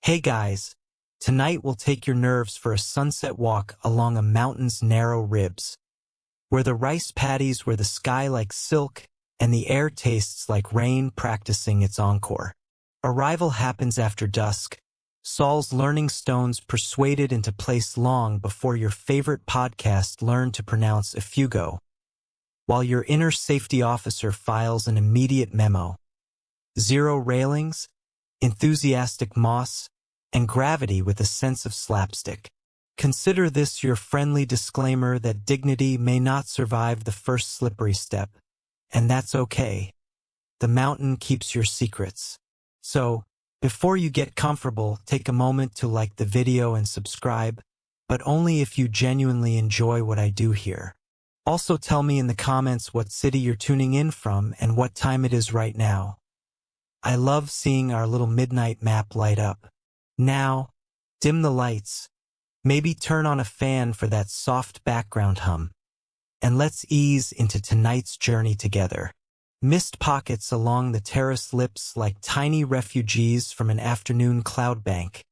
Hey guys, tonight we'll take your nerves for a sunset walk along a mountain's narrow ribs, where the rice paddies where the sky like silk and the air tastes like rain practicing its encore. Arrival happens after dusk, Saul's learning stones persuaded into place long before your favorite podcast learned to pronounce Ifugao, while your inner safety officer files an immediate memo. Zero railings, enthusiastic moss, and gravity with a sense of slapstick. Consider this your friendly disclaimer that dignity may not survive the first slippery step, and that's okay. The mountain keeps your secrets. So, before you get comfortable, take a moment to like the video and subscribe, but only if you genuinely enjoy what I do here. Also tell me in the comments what city you're tuning in from and what time it is right now. I love seeing our little midnight map light up. Now, dim the lights. Maybe turn on a fan for that soft background hum. And let's ease into tonight's journey together. Mist pockets along the terrace lips like tiny refugees from an afternoon cloud bank.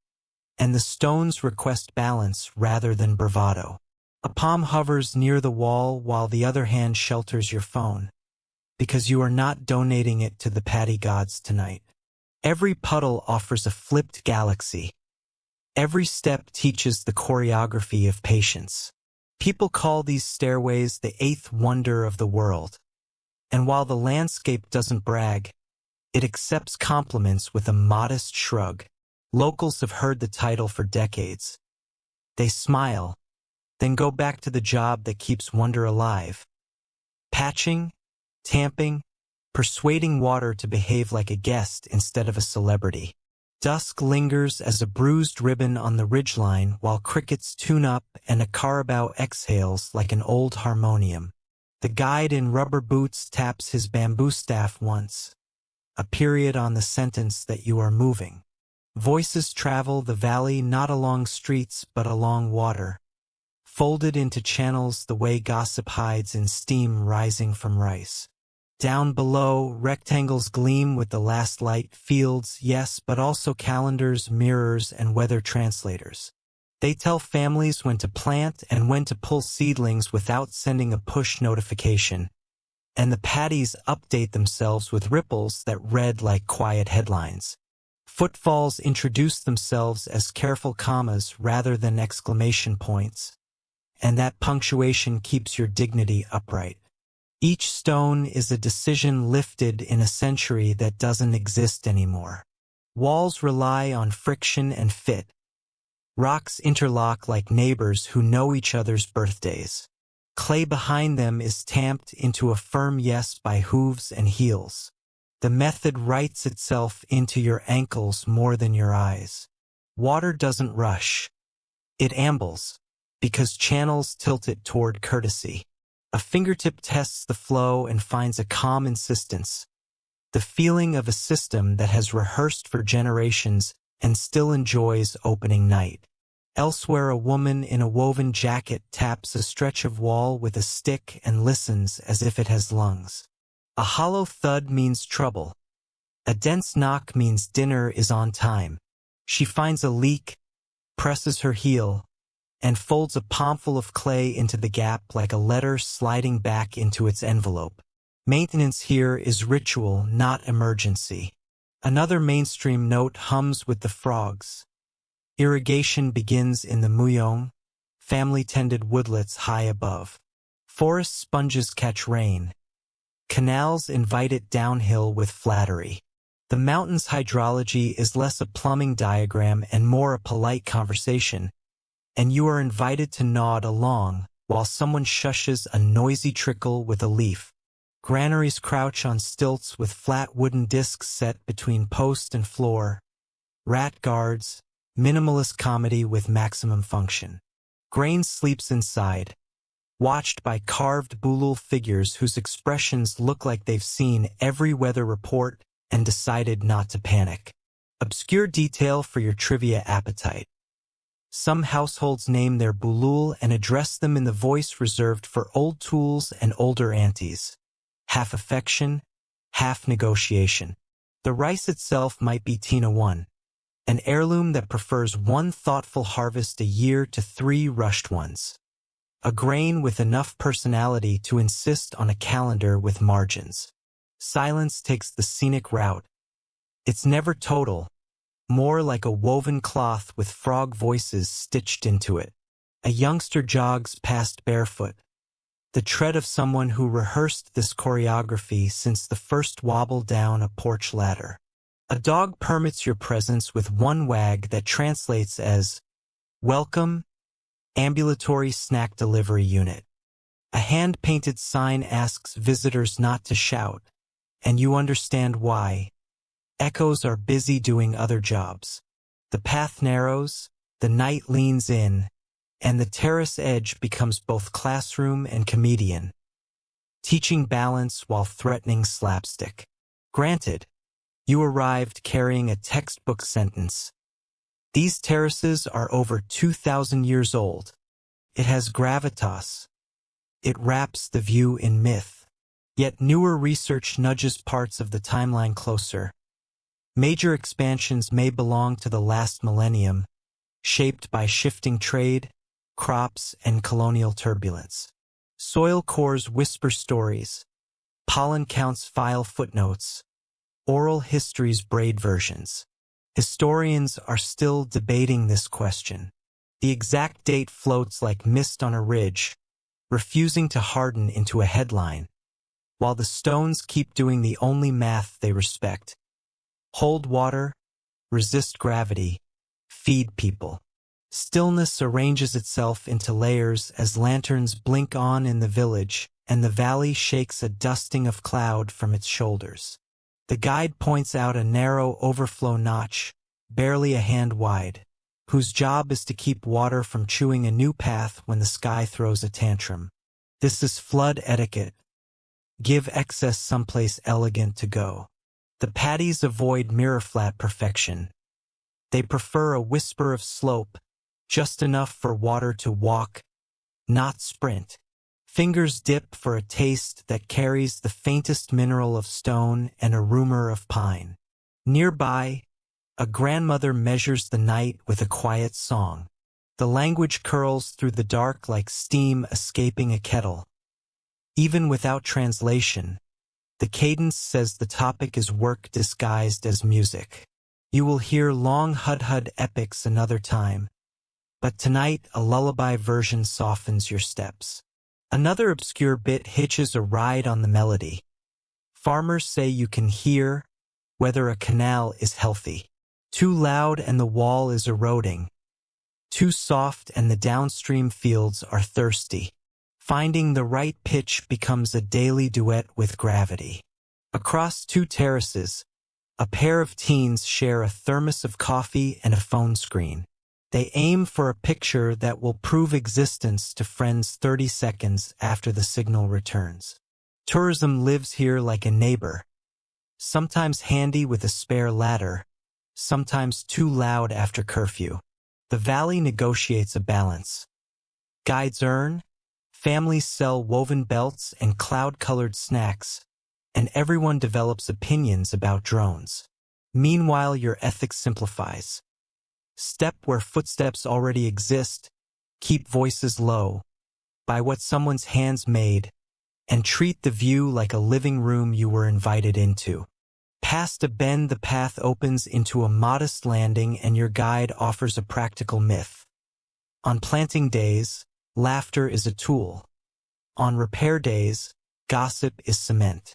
And the stones request balance rather than bravado. A palm hovers near the wall while the other hand shelters your phone, because you are not donating it to the paddy gods tonight. Every puddle offers a flipped galaxy. Every step teaches the choreography of patience. People call these stairways the eighth wonder of the world. And while the landscape doesn't brag, it accepts compliments with a modest shrug. Locals have heard the title for decades. They smile, then go back to the job that keeps wonder alive. Patching, tamping, persuading water to behave like a guest instead of a celebrity. Dusk lingers as a bruised ribbon on the ridgeline while crickets tune up and a carabao exhales like an old harmonium. The guide in rubber boots taps his bamboo staff once, a period on the sentence that you are moving. Voices travel the valley not along streets but along water, folded into channels the way gossip hides in steam rising from rice. Down below, rectangles gleam with the last light, fields, yes, but also calendars, mirrors, and weather translators. They tell families when to plant and when to pull seedlings without sending a push notification. And the paddies update themselves with ripples that read like quiet headlines. Footfalls introduce themselves as careful commas rather than exclamation points. And that punctuation keeps your dignity upright. Each stone is a decision lifted in a century that doesn't exist anymore. Walls rely on friction and fit. Rocks interlock like neighbors who know each other's birthdays. Clay behind them is tamped into a firm yes by hooves and heels. The method writes itself into your ankles more than your eyes. Water doesn't rush. It ambles, because channels tilt it toward courtesy. A fingertip tests the flow and finds a calm insistence, the feeling of a system that has rehearsed for generations and still enjoys opening night. Elsewhere, a woman in a woven jacket taps a stretch of wall with a stick and listens as if it has lungs. A hollow thud means trouble. A dense knock means dinner is on time. She finds a leak, presses her heel, and folds a palmful of clay into the gap like a letter sliding back into its envelope. Maintenance here is ritual, not emergency. Another mainstream note hums with the frogs. Irrigation begins in the Muyong, family-tended woodlets high above. Forest sponges catch rain. Canals invite it downhill with flattery. The mountain's hydrology is less a plumbing diagram and more a polite conversation, and you are invited to nod along while someone shushes a noisy trickle with a leaf. Granaries crouch on stilts with flat wooden discs set between post and floor. Rat guards, minimalist comedy with maximum function. Grain sleeps inside, watched by carved bulul figures whose expressions look like they've seen every weather report and decided not to panic. Obscure detail for your trivia appetite. Some households name their bulul and address them in the voice reserved for old tools and older aunties. Half affection, half negotiation. The rice itself might be Tina 1, an heirloom that prefers one thoughtful harvest a year to 3 rushed ones. A grain with enough personality to insist on a calendar with margins. Silence takes the scenic route. It's never total, more like a woven cloth with frog voices stitched into it. A youngster jogs past barefoot, the tread of someone who rehearsed this choreography since the first wobble down a porch ladder. A dog permits your presence with one wag that translates as, "Welcome, ambulatory snack delivery unit." A hand-painted sign asks visitors not to shout, and you understand why. Echoes are busy doing other jobs. The path narrows, the night leans in, and the terrace edge becomes both classroom and comedian, teaching balance while threatening slapstick. Granted, you arrived carrying a textbook sentence. These terraces are over 2,000 years old. It has gravitas. It wraps the view in myth. Yet newer research nudges parts of the timeline closer. Major expansions may belong to the last millennium, shaped by shifting trade, crops, and colonial turbulence. Soil cores whisper stories. Pollen counts file footnotes. Oral histories braid versions. Historians are still debating this question. The exact date floats like mist on a ridge, refusing to harden into a headline, while the stones keep doing the only math they respect. Hold water, resist gravity, feed people. Stillness arranges itself into layers as lanterns blink on in the village, and the valley shakes a dusting of cloud from its shoulders. The guide points out a narrow overflow notch, barely a hand wide, whose job is to keep water from chewing a new path when the sky throws a tantrum. This is flood etiquette. Give excess someplace elegant to go. The paddies avoid mirror-flat perfection. They prefer a whisper of slope, just enough for water to walk, not sprint. Fingers dip for a taste that carries the faintest mineral of stone and a rumor of pine. Nearby, a grandmother measures the night with a quiet song. The language curls through the dark like steam escaping a kettle. Even without translation, the cadence says the topic is work disguised as music. You will hear long hud-hud epics another time, but tonight a lullaby version softens your steps. Another obscure bit hitches a ride on the melody. Farmers say you can hear whether a canal is healthy. Too loud and the wall is eroding. Too soft and the downstream fields are thirsty. Finding the right pitch becomes a daily duet with gravity. Across 2 terraces, a pair of teens share a thermos of coffee and a phone screen. They aim for a picture that will prove existence to friends 30 seconds after the signal returns. Tourism lives here like a neighbor, sometimes handy with a spare ladder, sometimes too loud after curfew. The valley negotiates a balance. Guides earn, families sell woven belts and cloud-colored snacks, and everyone develops opinions about drones. Meanwhile, your ethics simplifies. Step where footsteps already exist, keep voices low, buy what someone's hands made, and treat the view like a living room you were invited into. Past a bend, the path opens into a modest landing and your guide offers a practical myth. On planting days, laughter is a tool. On repair days, gossip is cement.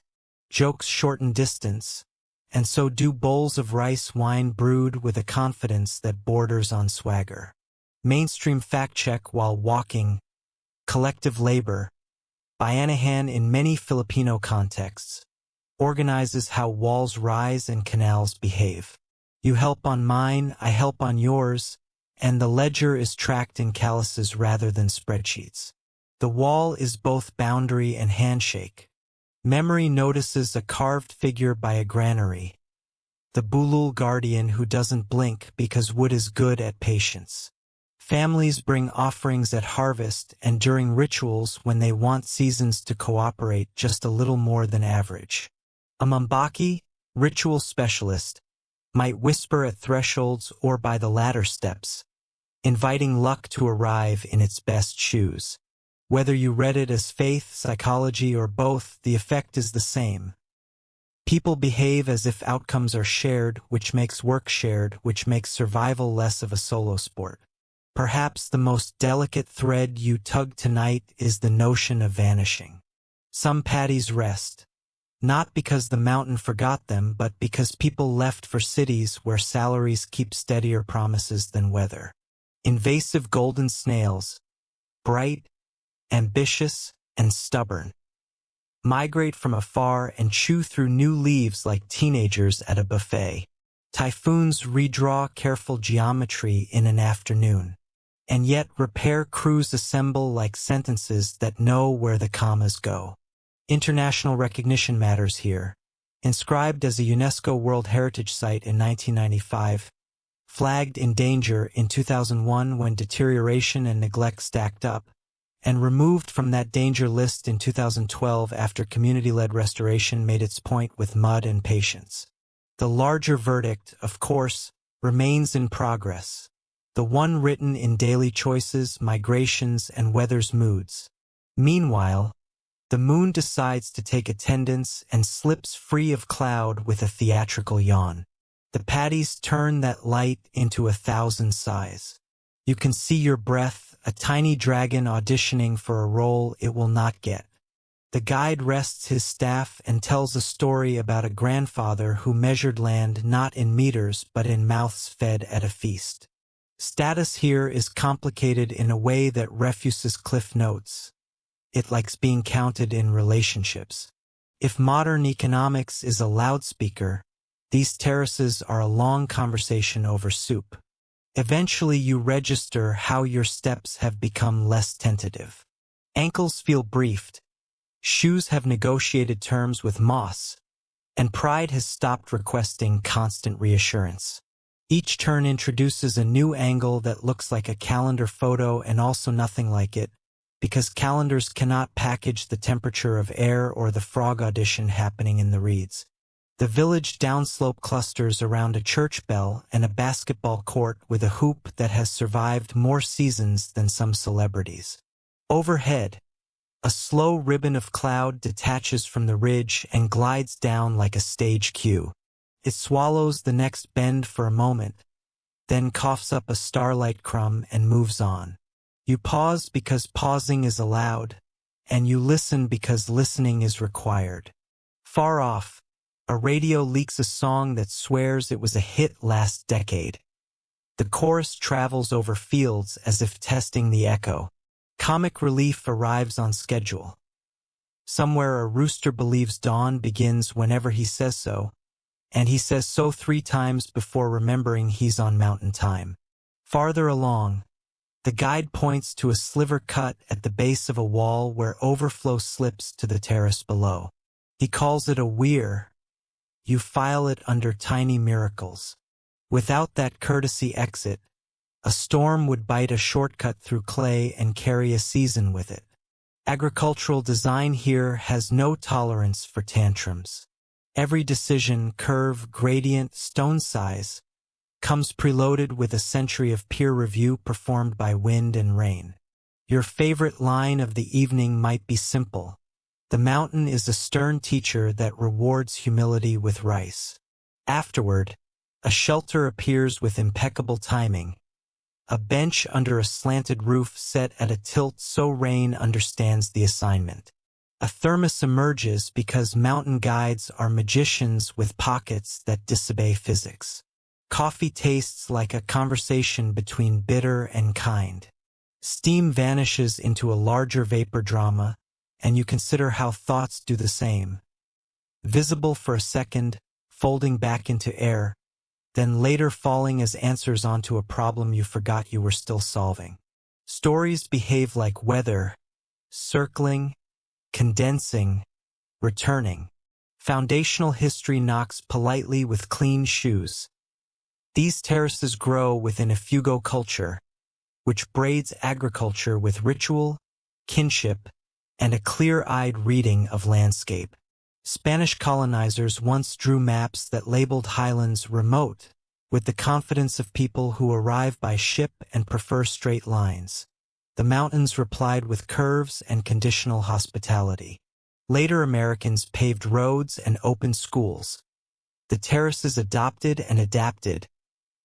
Jokes shorten distance, and so do bowls of rice wine brewed with a confidence that borders on swagger. Mainstream fact-check while walking, collective labor, bayanihan in many Filipino contexts, organizes how walls rise and canals behave. You help on mine, I help on yours, and the ledger is tracked in calluses rather than spreadsheets. The wall is both boundary and handshake. Memory notices a carved figure by a granary, the bulul guardian who doesn't blink because wood is good at patience. Families bring offerings at harvest and during rituals when they want seasons to cooperate just a little more than average. A mambaki, ritual specialist, might whisper at thresholds or by the ladder steps, inviting luck to arrive in its best shoes. Whether you read it as faith, psychology, or both, the effect is the same. People behave as if outcomes are shared, which makes work shared, which makes survival less of a solo sport. Perhaps the most delicate thread you tug tonight is the notion of vanishing. Some paddies rest, not because the mountain forgot them, but because people left for cities where salaries keep steadier promises than weather. Invasive golden snails, bright, ambitious, and stubborn, migrate from afar and chew through new leaves like teenagers at a buffet. Typhoons redraw careful geometry in an afternoon. And yet repair crews assemble like sentences that know where the commas go. International recognition matters here. Inscribed as a UNESCO World Heritage Site in 1995, flagged in danger in 2001 when deterioration and neglect stacked up, and removed from that danger list in 2012 after community-led restoration made its point with mud and patience. The larger verdict, of course, remains in progress, the one written in daily choices, migrations, and weather's moods. Meanwhile, the moon decides to take attendance and slips free of cloud with a theatrical yawn. The paddies turn that light into 1,000 sighs. You can see your breath, a tiny dragon auditioning for a role it will not get. The guide rests his staff and tells a story about a grandfather who measured land not in meters but in mouths fed at a feast. Status here is complicated in a way that refuses cliff notes. It likes being counted in relationships. If modern economics is a loudspeaker, these terraces are a long conversation over soup. Eventually you register how your steps have become less tentative. Ankles feel briefed, shoes have negotiated terms with moss, and pride has stopped requesting constant reassurance. Each turn introduces a new angle that looks like a calendar photo and also nothing like it, because calendars cannot package the temperature of air or the frog audition happening in the reeds. The village downslope clusters around a church bell and a basketball court with a hoop that has survived more seasons than some celebrities. Overhead, a slow ribbon of cloud detaches from the ridge and glides down like a stage cue. It swallows the next bend for a moment, then coughs up a starlight crumb and moves on. You pause because pausing is allowed, and you listen because listening is required. Far off, a radio leaks a song that swears it was a hit last decade. The chorus travels over fields as if testing the echo. Comic relief arrives on schedule. Somewhere a rooster believes dawn begins whenever he says so, and he says so 3 times before remembering he's on mountain time. Farther along, the guide points to a sliver cut at the base of a wall where overflow slips to the terrace below. He calls it a weir. You file it under tiny miracles. Without that courtesy exit, a storm would bite a shortcut through clay and carry a season with it. Agricultural design here has no tolerance for tantrums. Every decision, curve, gradient, stone size, comes preloaded with a century of peer review performed by wind and rain. Your favorite line of the evening might be simple. The mountain is a stern teacher that rewards humility with rice. Afterward, a shelter appears with impeccable timing. A bench under a slanted roof set at a tilt so rain understands the assignment. A thermos emerges because mountain guides are magicians with pockets that disobey physics. Coffee tastes like a conversation between bitter and kind. Steam vanishes into a larger vapor drama, and you consider how thoughts do the same. Visible for a second, folding back into air, then later falling as answers onto a problem you forgot you were still solving. Stories behave like weather, circling, condensing, returning. Foundational history knocks politely with clean shoes. These terraces grow within Ifugao culture, which braids agriculture with ritual, kinship, and a clear-eyed reading of landscape. Spanish colonizers once drew maps that labeled highlands remote, with the confidence of people who arrive by ship and prefer straight lines. The mountains replied with curves and conditional hospitality. Later Americans paved roads and opened schools. The terraces adopted and adapted,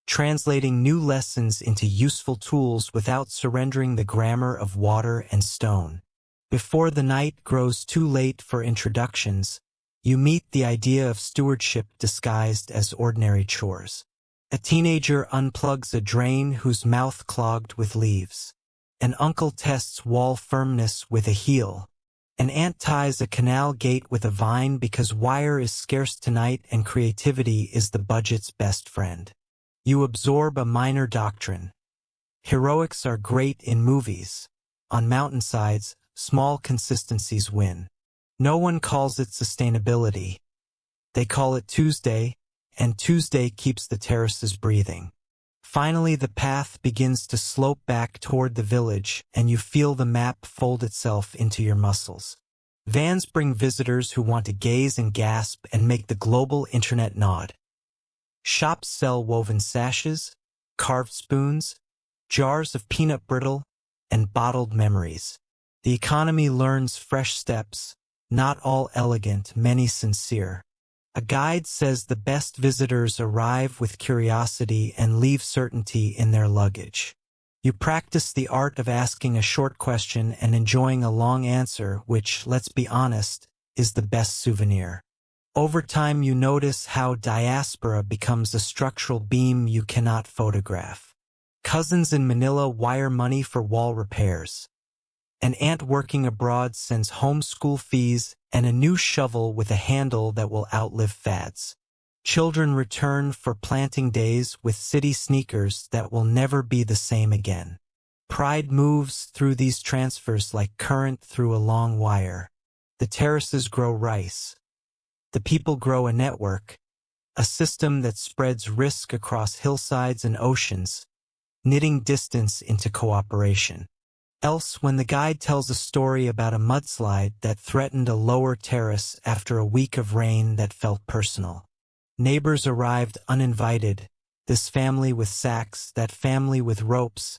translating new lessons into useful tools without surrendering the grammar of water and stone. Before the night grows too late for introductions, you meet the idea of stewardship disguised as ordinary chores. A teenager unplugs a drain whose mouth clogged with leaves. An uncle tests wall firmness with a heel. An aunt ties a canal gate with a vine because wire is scarce tonight and creativity is the budget's best friend. You absorb a minor doctrine. Heroics are great in movies. On mountainsides, small consistencies win. No one calls it sustainability. They call it Tuesday, and Tuesday keeps the terraces breathing. Finally, the path begins to slope back toward the village, and you feel the map fold itself into your muscles. Vans bring visitors who want to gaze and gasp and make the global internet nod. Shops sell woven sashes, carved spoons, jars of peanut brittle, and bottled memories. The economy learns fresh steps, not all elegant, many sincere. A guide says the best visitors arrive with curiosity and leave certainty in their luggage. You practice the art of asking a short question and enjoying a long answer, which, let's be honest, is the best souvenir. Over time you notice how diaspora becomes a structural beam you cannot photograph. Cousins in Manila wire money for wall repairs. An aunt working abroad sends home school fees and a new shovel with a handle that will outlive fads. Children return for planting days with city sneakers that will never be the same again. Pride moves through these transfers like current through a long wire. The terraces grow rice. The people grow a network, a system that spreads risk across hillsides and oceans, knitting distance into cooperation. Else, when the guide tells a story about a mudslide that threatened a lower terrace after a week of rain that felt personal. Neighbors arrived uninvited, this family with sacks, that family with ropes,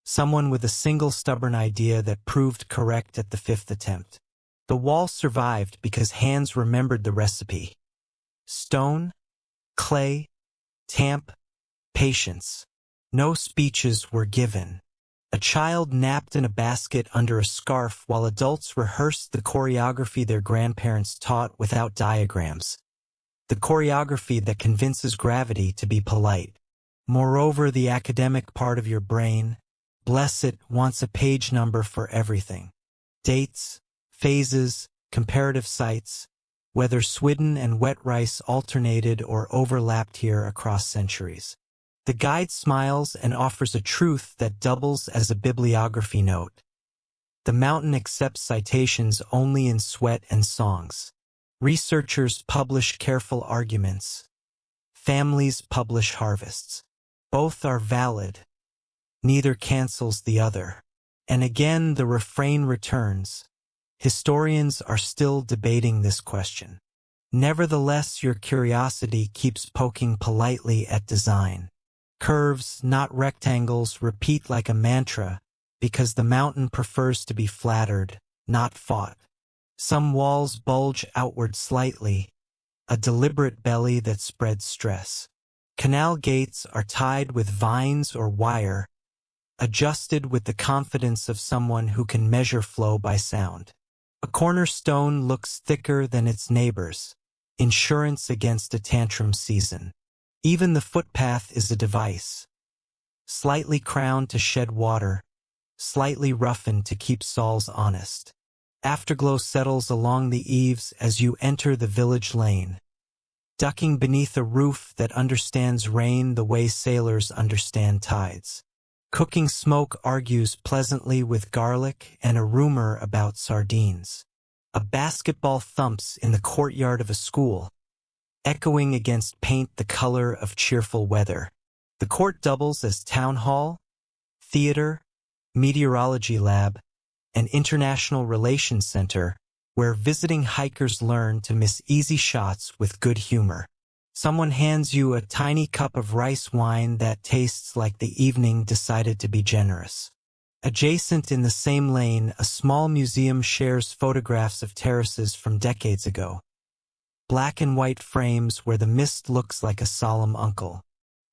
someone with a single stubborn idea that proved correct at the 5th attempt. The wall survived because hands remembered the recipe. Stone, clay, tamp, patience. No speeches were given. A child napped in a basket under a scarf while adults rehearsed the choreography their grandparents taught without diagrams. The choreography that convinces gravity to be polite. Moreover, the academic part of your brain, bless it, wants a page number for everything. Dates, phases, comparative sites, whether Swidden and wet rice alternated or overlapped here across centuries. The guide smiles and offers a truth that doubles as a bibliography note. The mountain accepts citations only in sweat and songs. Researchers publish careful arguments. Families publish harvests. Both are valid. Neither cancels the other. And again the refrain returns. Historians are still debating this question. Nevertheless, your curiosity keeps poking politely at design. Curves, not rectangles, repeat like a mantra because the mountain prefers to be flattered, not fought. Some walls bulge outward slightly, a deliberate belly that spreads stress. Canal gates are tied with vines or wire, adjusted with the confidence of someone who can measure flow by sound. A cornerstone looks thicker than its neighbors, insurance against a tantrum season. Even the footpath is a device. Slightly crowned to shed water, slightly roughened to keep soles honest. Afterglow settles along the eaves as you enter the village lane, ducking beneath a roof that understands rain the way sailors understand tides. Cooking smoke argues pleasantly with garlic and a rumor about sardines. A basketball thumps in the courtyard of a school, echoing against paint the color of cheerful weather. The court doubles as town hall, theater, meteorology lab, and international relations center, where visiting hikers learn to miss easy shots with good humor. Someone hands you a tiny cup of rice wine that tastes like the evening decided to be generous. Adjacent in the same lane, a small museum shares photographs of terraces from decades ago. Black and white frames where the mist looks like a solemn uncle.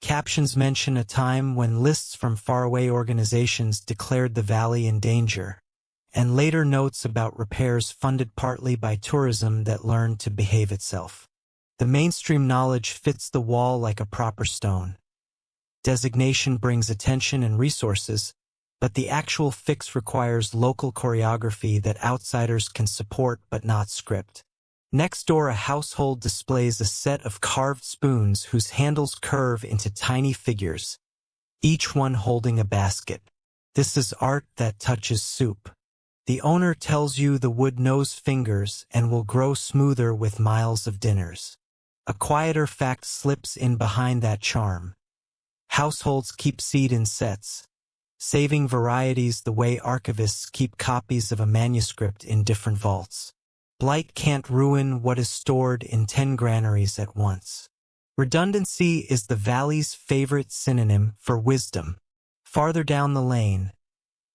Captions mention a time when lists from faraway organizations declared the valley in danger, and later notes about repairs funded partly by tourism that learned to behave itself. The mainstream knowledge fits the wall like a proper stone. Designation brings attention and resources, but the actual fix requires local choreography that outsiders can support but not script. Next door, a household displays a set of carved spoons whose handles curve into tiny figures, each one holding a basket. This is art that touches soup. The owner tells you the wood knows fingers and will grow smoother with miles of dinners. A quieter fact slips in behind that charm. Households keep seed in sets, saving varieties the way archivists keep copies of a manuscript in different vaults. Blight can't ruin what is stored in 10 granaries at once. Redundancy is the valley's favorite synonym for wisdom. Farther down the lane,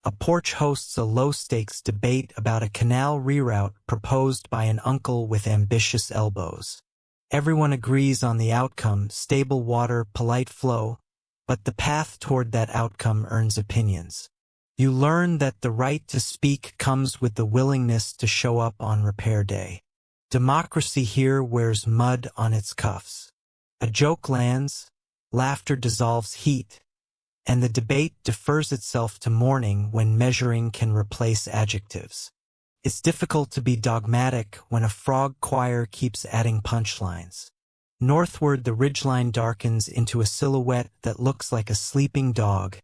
a porch hosts a low-stakes debate about a canal reroute proposed by an uncle with ambitious elbows. Everyone agrees on the outcome: stable water, polite flow, but the path toward that outcome earns opinions. You learn that the right to speak comes with the willingness to show up on repair day. Democracy here wears mud on its cuffs. A joke lands, laughter dissolves heat, and the debate defers itself to mourning when measuring can replace adjectives. It's difficult to be dogmatic when a frog choir keeps adding punchlines. Northward, the ridgeline darkens into a silhouette that looks like a sleeping dog,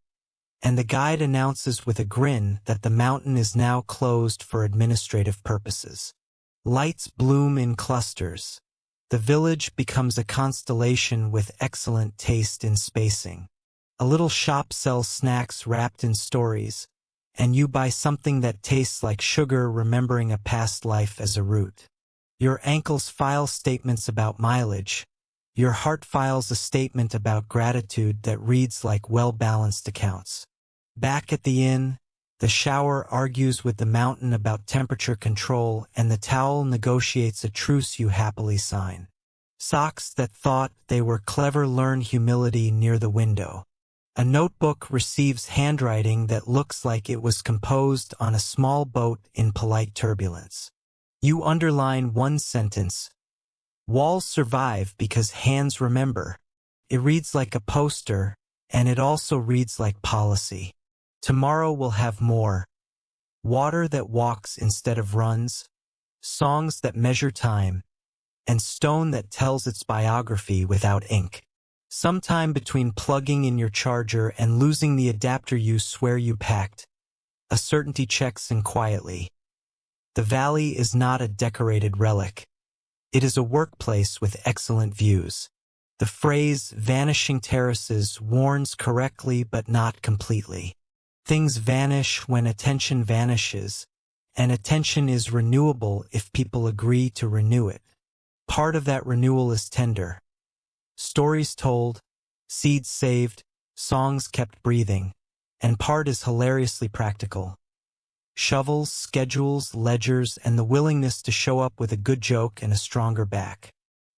and the guide announces with a grin that the mountain is now closed for administrative purposes. Lights bloom in clusters. The village becomes a constellation with excellent taste in spacing. A little shop sells snacks wrapped in stories, and you buy something that tastes like sugar, remembering a past life as a root. Your ankles file statements about mileage. Your heart files a statement about gratitude that reads like well-balanced accounts. Back at the inn, the shower argues with the mountain about temperature control, and the towel negotiates a truce you happily sign. Socks that thought they were clever learn humility near the window. A notebook receives handwriting that looks like it was composed on a small boat in polite turbulence. You underline one sentence: "Walls survive because hands remember." It reads like a poster, and it also reads like policy. Tomorrow we'll have more. Water that walks instead of runs, songs that measure time, and stone that tells its biography without ink. Sometime between plugging in your charger and losing the adapter you swear you packed, a certainty checks in quietly. The valley is not a decorated relic. It is a workplace with excellent views. The phrase "vanishing terraces" warns correctly but not completely. Things vanish when attention vanishes, and attention is renewable if people agree to renew it. Part of that renewal is tender. Stories told, seeds saved, songs kept breathing, and part is hilariously practical. Shovels, schedules, ledgers, and the willingness to show up with a good joke and a stronger back.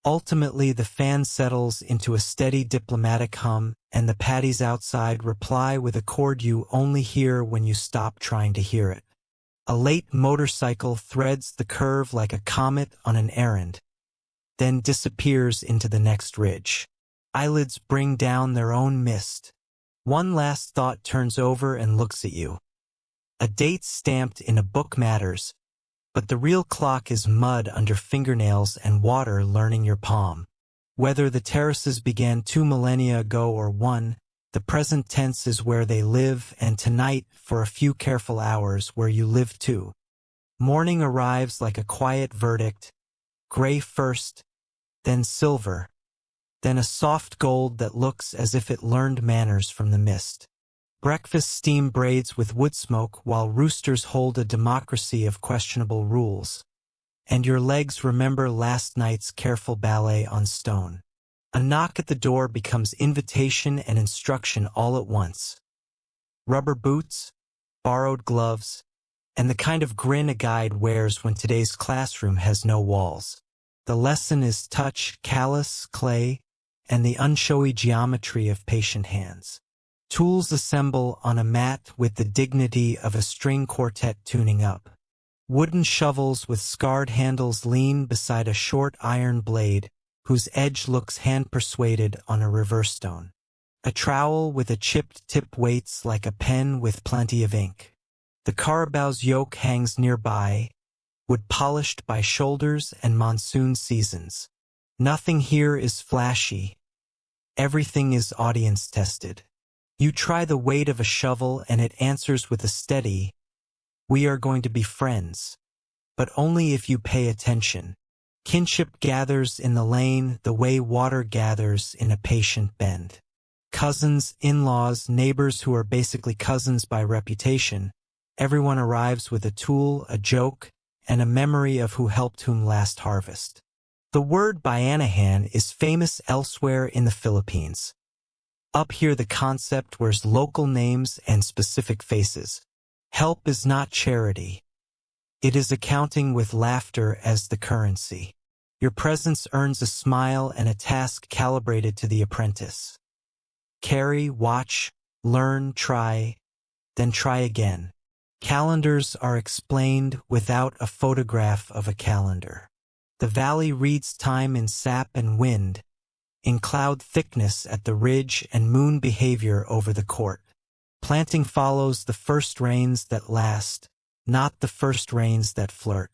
Ultimately, the fan settles into a steady diplomatic hum, and the paddies outside reply with a chord you only hear when you stop trying to hear it. A late motorcycle threads the curve like a comet on an errand, then disappears into the next ridge. Eyelids bring down their own mist. One last thought turns over and looks at you. A date stamped in a book matters, but the real clock is mud under fingernails and water learning your palm. Whether the terraces began 2 millennia ago or one, the present tense is where they live, and tonight, for a few careful hours, where you live too. Morning arrives like a quiet verdict, gray first, then silver, then a soft gold that looks as if it learned manners from the mist. Breakfast steam braids with wood smoke while roosters hold a democracy of questionable rules. and your legs remember last night's careful ballet on stone. A knock at the door becomes invitation and instruction all at once. Rubber boots, borrowed gloves, and the kind of grin a guide wears when today's classroom has no walls. The lesson is touch, callus, clay, and the unshowy geometry of patient hands. Tools assemble on a mat with the dignity of a string quartet tuning up. Wooden shovels with scarred handles lean beside a short iron blade whose edge looks hand-persuaded on a reverse stone. A trowel with a chipped tip waits like a pen with plenty of ink. The carabao's yoke hangs nearby, wood polished by shoulders and monsoon seasons. Nothing here is flashy. Everything is audience-tested. You try the weight of a shovel and it answers with a steady, "We are going to be friends." But only if you pay attention. Kinship gathers in the lane the way water gathers in a patient bend. Cousins, in-laws, neighbors who are basically cousins by reputation, everyone arrives with a tool, a joke, and a memory of who helped whom last harvest. The word bayanihan is famous elsewhere in the Philippines. Up here the concept wears local names and specific faces. Help is not charity. It is accounting with laughter as the currency. Your presence earns a smile and a task calibrated to the apprentice. Carry, watch, learn, try, then try again. Calendars are explained without a photograph of a calendar. The valley reads time in sap and wind, in cloud thickness at the ridge and moon behavior over the court. Planting follows the first rains that last, not the first rains that flirt.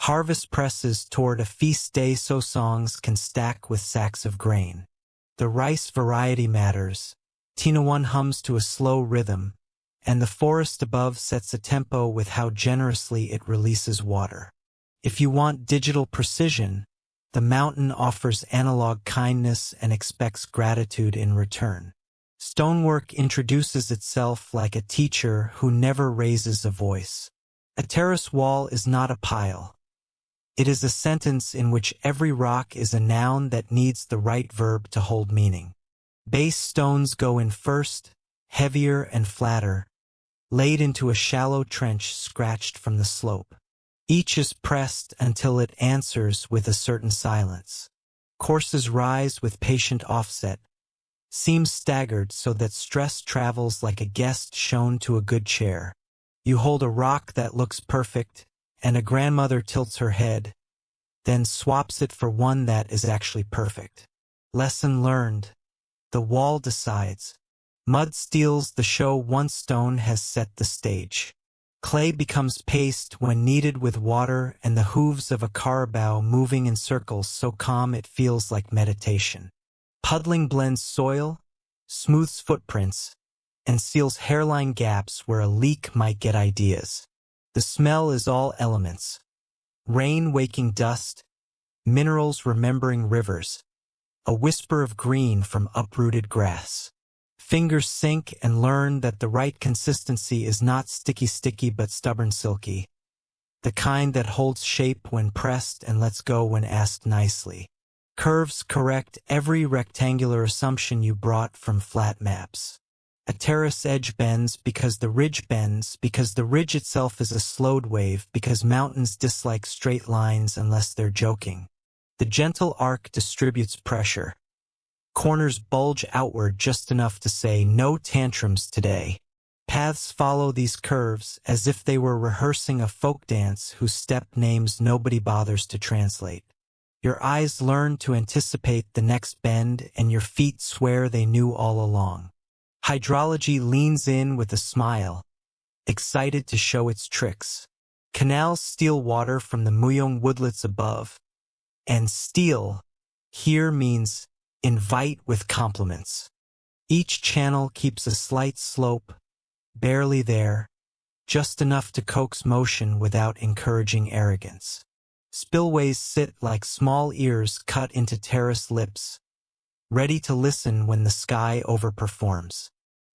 Harvest presses toward a feast day so songs can stack with sacks of grain. The rice variety matters. Tinawan hums to a slow rhythm, and the forest above sets a tempo with how generously it releases water. If you want digital precision, the mountain offers analog kindness and expects gratitude in return. Stonework introduces itself like a teacher who never raises a voice. A terrace wall is not a pile. It is a sentence in which every rock is a noun that needs the right verb to hold meaning. Base stones go in first, heavier and flatter, laid into a shallow trench scratched from the slope. Each is pressed until it answers with a certain silence. Courses rise with patient offset, seams staggered so that stress travels like a guest shown to a good chair. You hold a rock that looks perfect, and a grandmother tilts her head, then swaps it for one that is actually perfect. Lesson learned. The wall decides. Mud steals the show once stone has set the stage. Clay becomes paste when kneaded with water and the hooves of a carabao moving in circles so calm it feels like meditation. Puddling blends soil, smooths footprints, and seals hairline gaps where a leak might get ideas. The smell is all elements. Rain waking dust, minerals remembering rivers, a whisper of green from uprooted grass. Fingers sink and learn that the right consistency is not sticky but stubborn silky, the kind that holds shape when pressed and lets go when asked nicely. Curves correct every rectangular assumption you brought from flat maps. A terrace edge bends because the ridge bends, because the ridge itself is a slowed wave, because mountains dislike straight lines unless they're joking. The gentle arc distributes pressure. Corners bulge outward just enough to say no tantrums today. Paths follow these curves as if they were rehearsing a folk dance whose step names nobody bothers to translate. Your eyes learn to anticipate the next bend and your feet swear they knew all along. Hydrology leans in with a smile, excited to show its tricks. Canals steal water from the Muyong woodlets above, and steal here means invite with compliments. Each channel keeps a slight slope, barely there, just enough to coax motion without encouraging arrogance. Spillways sit like small ears cut into terrace lips, ready to listen when the sky overperforms.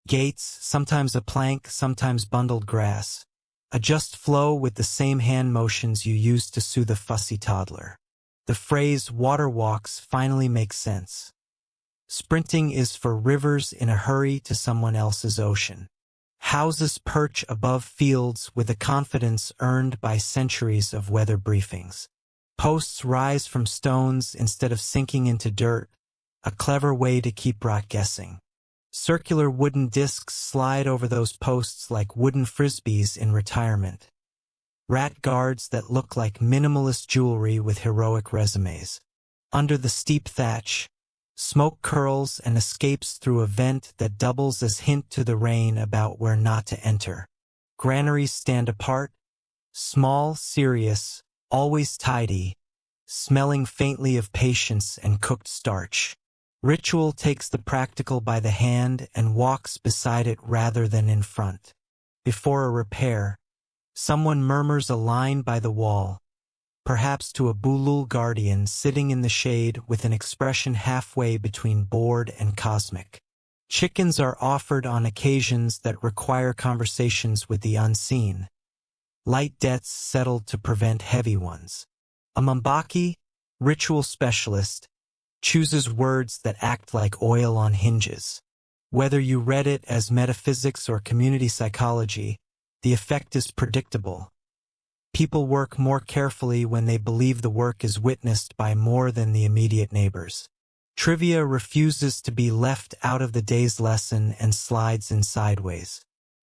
Gates, sometimes a plank, sometimes bundled grass, Adjust flow with the same hand motions you use to soothe a fussy toddler. The phrase water walks finally makes sense. Sprinting is for rivers in a hurry to someone else's ocean. Houses perch above fields with a confidence earned by centuries of weather briefings. Posts rise from stones instead of sinking into dirt, a clever way to keep rot guessing. Circular wooden discs slide over those posts like wooden frisbees in retirement. Rat guards that look like minimalist jewelry with heroic resumes. Under the steep thatch, smoke curls and escapes through a vent that doubles as hint to the rain about where not to enter. Granaries stand apart, small, serious, always tidy, smelling faintly of patience and cooked starch. Ritual takes the practical by the hand and walks beside it rather than in front. Before a repair, someone murmurs a line by the wall, perhaps to a bulul guardian sitting in the shade with an expression halfway between bored and cosmic. Chickens are offered on occasions that require conversations with the unseen. Light debts settled to prevent heavy ones. A Mbaki, ritual specialist, chooses words that act like oil on hinges. Whether you read it as metaphysics or community psychology, the effect is predictable. People work more carefully when they believe the work is witnessed by more than the immediate neighbors. Trivia refuses to be left out of the day's lesson and slides in sideways.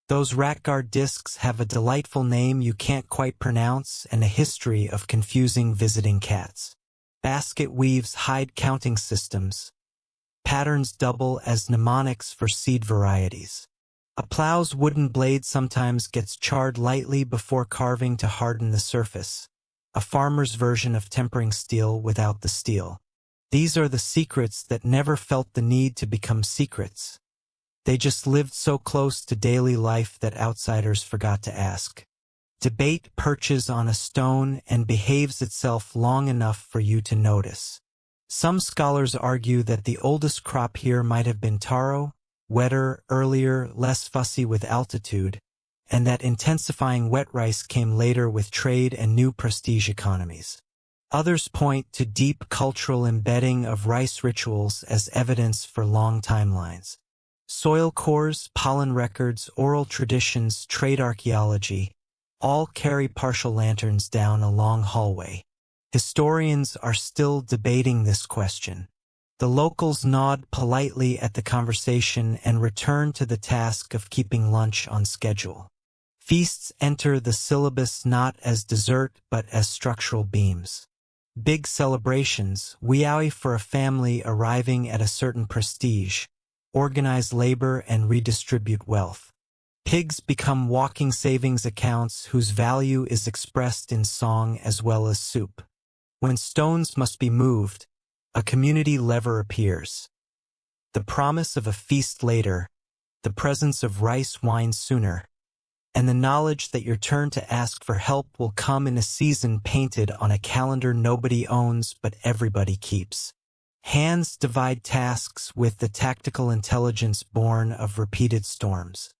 Those ratguard discs have a delightful name you can't quite pronounce and a history of confusing visiting cats. Basket weaves hide counting systems. Patterns double as mnemonics for seed varieties. A plow's wooden blade sometimes gets charred lightly before carving to harden the surface. A farmer's version of tempering steel without the steel. These are the secrets that never felt the need to become secrets. They just lived so close to daily life that outsiders forgot to ask. Debate perches on a stone and behaves itself long enough for you to notice. Some scholars argue that the oldest crop here might have been taro, wetter, earlier, less fussy with altitude, and that intensifying wet rice came later with trade and new prestige economies. Others point to deep cultural embedding of rice rituals as evidence for long timelines. Soil cores, pollen records, oral traditions, trade archaeology, all carry partial lanterns down a long hallway. Historians are still debating this question. The locals nod politely at the conversation and return to the task of keeping lunch on schedule. Feasts enter the syllabus not as dessert but as structural beams. Big celebrations, wiawi for a family arriving at a certain prestige, organize labor and redistribute wealth. Pigs become walking savings accounts whose value is expressed in song as well as soup. When stones must be moved, a community lever appears. The promise of a feast later, the presence of rice wine sooner, and the knowledge that your turn to ask for help will come in a season painted on a calendar nobody owns but everybody keeps. Hands divide tasks with the tactical intelligence born of repeated storms.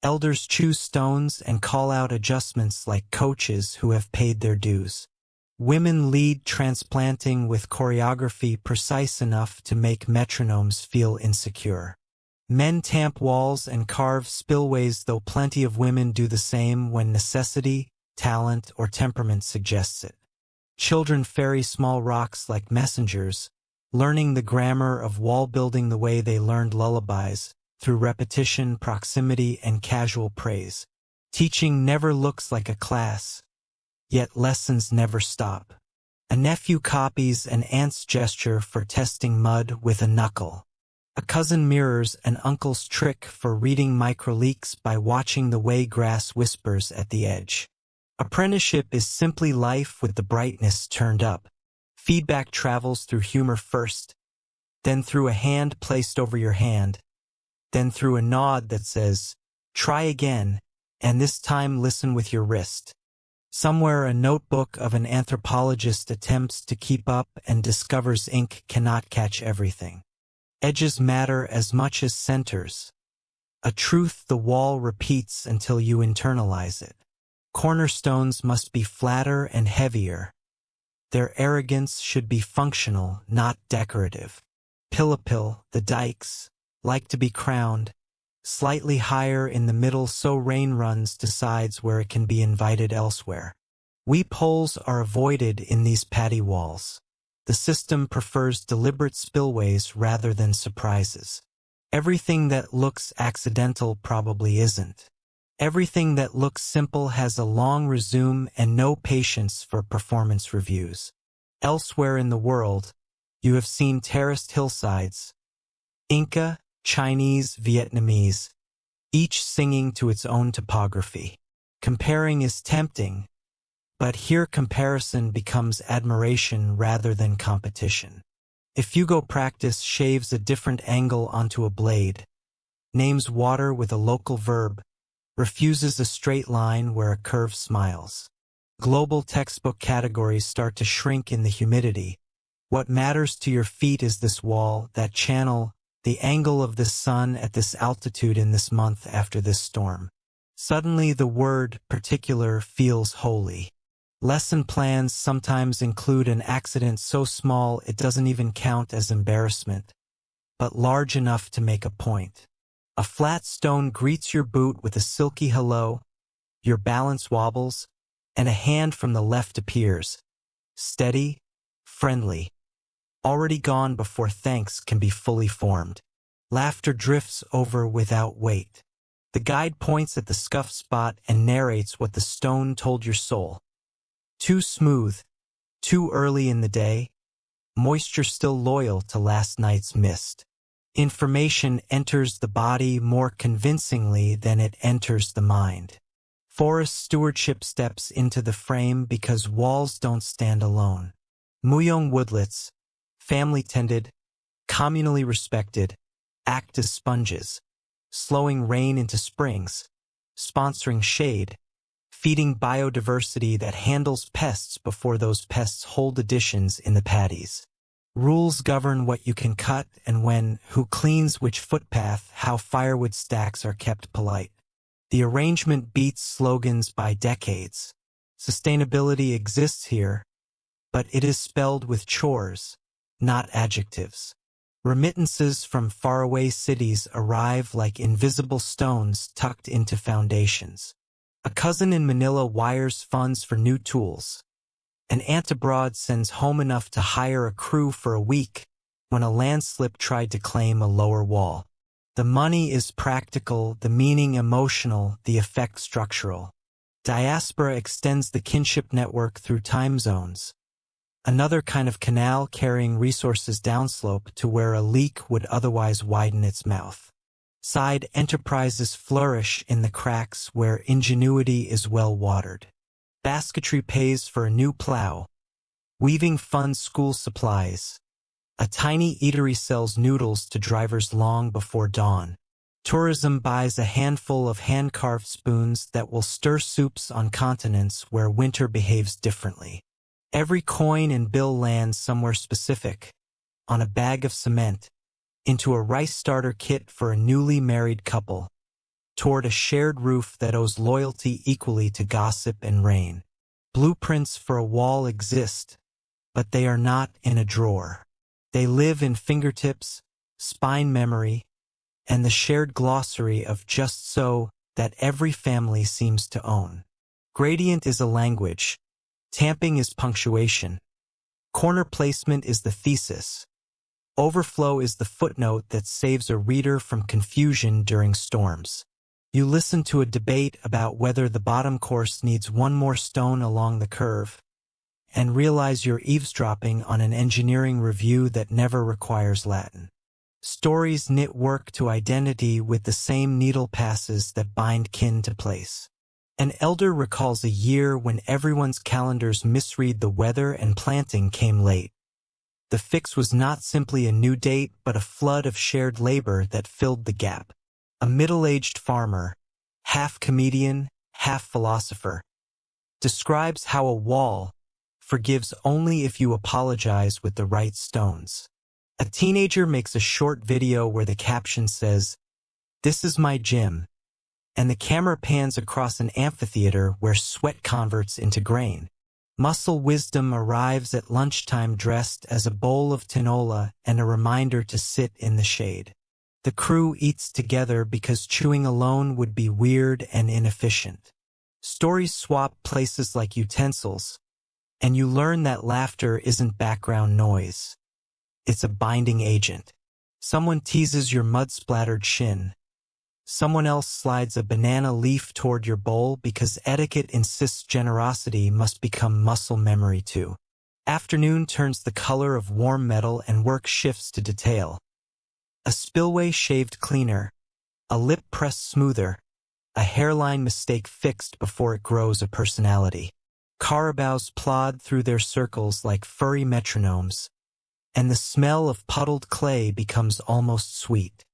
Elders choose stones and call out adjustments like coaches who have paid their dues. Women lead transplanting with choreography precise enough to make metronomes feel insecure. Men tamp walls and carve spillways, though plenty of women do the same when necessity, talent, or temperament suggests it. Children ferry small rocks like messengers, learning the grammar of wall building the way they learned lullabies, through repetition, proximity, and casual praise. Teaching never looks like a class, yet lessons never stop. A nephew copies an aunt's gesture for testing mud with a knuckle. A cousin mirrors an uncle's trick for reading microleaks by watching the way grass whispers at the edge. Apprenticeship is simply life with the brightness turned up. Feedback travels through humor first, then through a hand placed over your hand, then through a nod that says, "Try again, and this time listen with your wrist." Somewhere a notebook of an anthropologist attempts to keep up and discovers ink cannot catch everything. Edges matter as much as centers. A truth the wall repeats until you internalize it. Cornerstones must be flatter and heavier. Their arrogance should be functional, not decorative. Pilapil, the dikes, like to be crowned, slightly higher in the middle so rain runs to sides where it can be invited elsewhere. Weep holes are avoided in these patty walls. The system prefers deliberate spillways rather than surprises. Everything that looks accidental probably isn't. Everything that looks simple has a long resume and no patience for performance reviews. Elsewhere in the world, you have seen terraced hillsides, Inca, Chinese, Vietnamese, each singing to its own topography. Comparing is tempting, but here comparison becomes admiration rather than competition. Ifugao practice shaves a different angle onto a blade, names water with a local verb, refuses a straight line where a curve smiles. Global textbook categories start to shrink in the humidity. What matters to your feet is this wall, that channel, the angle of the sun at this altitude in this month after this storm. Suddenly the word particular feels holy. Lesson plans sometimes include an accident so small it doesn't even count as embarrassment, but large enough to make a point. A flat stone greets your boot with a silky hello, your balance wobbles, and a hand from the left appears. Steady, friendly. Already gone before thanks can be fully formed. Laughter drifts over without weight. The guide points at the scuff spot and narrates what the stone told your soul. Too smooth, too early in the day, moisture still loyal to last night's mist. Information enters the body more convincingly than it enters the mind. Forest stewardship steps into the frame because walls don't stand alone. Muyong woodlets, family tended, communally respected, act as sponges, slowing rain into springs, sponsoring shade, feeding biodiversity that handles pests before those pests hold additions in the paddies. Rules govern what you can cut and when, who cleans which footpath, how firewood stacks are kept polite. The arrangement beats slogans by decades. Sustainability exists here, but it is spelled with chores, not adjectives. Remittances from faraway cities arrive like invisible stones tucked into foundations. A cousin in Manila wires funds for new tools. An aunt abroad sends home enough to hire a crew for a week when a landslip tried to claim a lower wall. The money is practical, the meaning emotional, the effect structural. Diaspora extends the kinship network through time zones. Another kind of canal carrying resources downslope to where a leak would otherwise widen its mouth. Side enterprises flourish in the cracks where ingenuity is well watered. Basketry pays for a new plow. Weaving funds school supplies. A tiny eatery sells noodles to drivers long before dawn. Tourism buys a handful of hand-carved spoons that will stir soups on continents where winter behaves differently. Every coin and bill lands somewhere specific, on a bag of cement, into a rice starter kit for a newly married couple, toward a shared roof that owes loyalty equally to gossip and rain. Blueprints for a wall exist, but they are not in a drawer. They live in fingertips, spine memory, and the shared glossary of just so that every family seems to own. Gradient is a language. Tamping is punctuation. Corner placement is the thesis. Overflow is the footnote that saves a reader from confusion during storms. You listen to a debate about whether the bottom course needs one more stone along the curve, and realize you're eavesdropping on an engineering review that never requires Latin. Stories knit work to identity with the same needle passes that bind kin to place. An elder recalls a year when everyone's calendars misread the weather and planting came late. The fix was not simply a new date, but a flood of shared labor that filled the gap. A middle-aged farmer, half comedian, half philosopher, describes how a wall forgives only if you apologize with the right stones. A teenager makes a short video where the caption says, "This is my gym," and the camera pans across an amphitheater where sweat converts into grain. Muscle wisdom arrives at lunchtime dressed as a bowl of tinola and a reminder to sit in the shade. The crew eats together because chewing alone would be weird and inefficient. Stories swap places like utensils, and you learn that laughter isn't background noise. It's a binding agent. Someone teases your mud-splattered shin. Someone else slides a banana leaf toward your bowl because etiquette insists generosity must become muscle memory too. Afternoon turns the color of warm metal and work shifts to detail. A spillway shaved cleaner, a lip pressed smoother, a hairline mistake fixed before it grows a personality. Carabaos plod through their circles like furry metronomes, and the smell of puddled clay becomes almost sweet.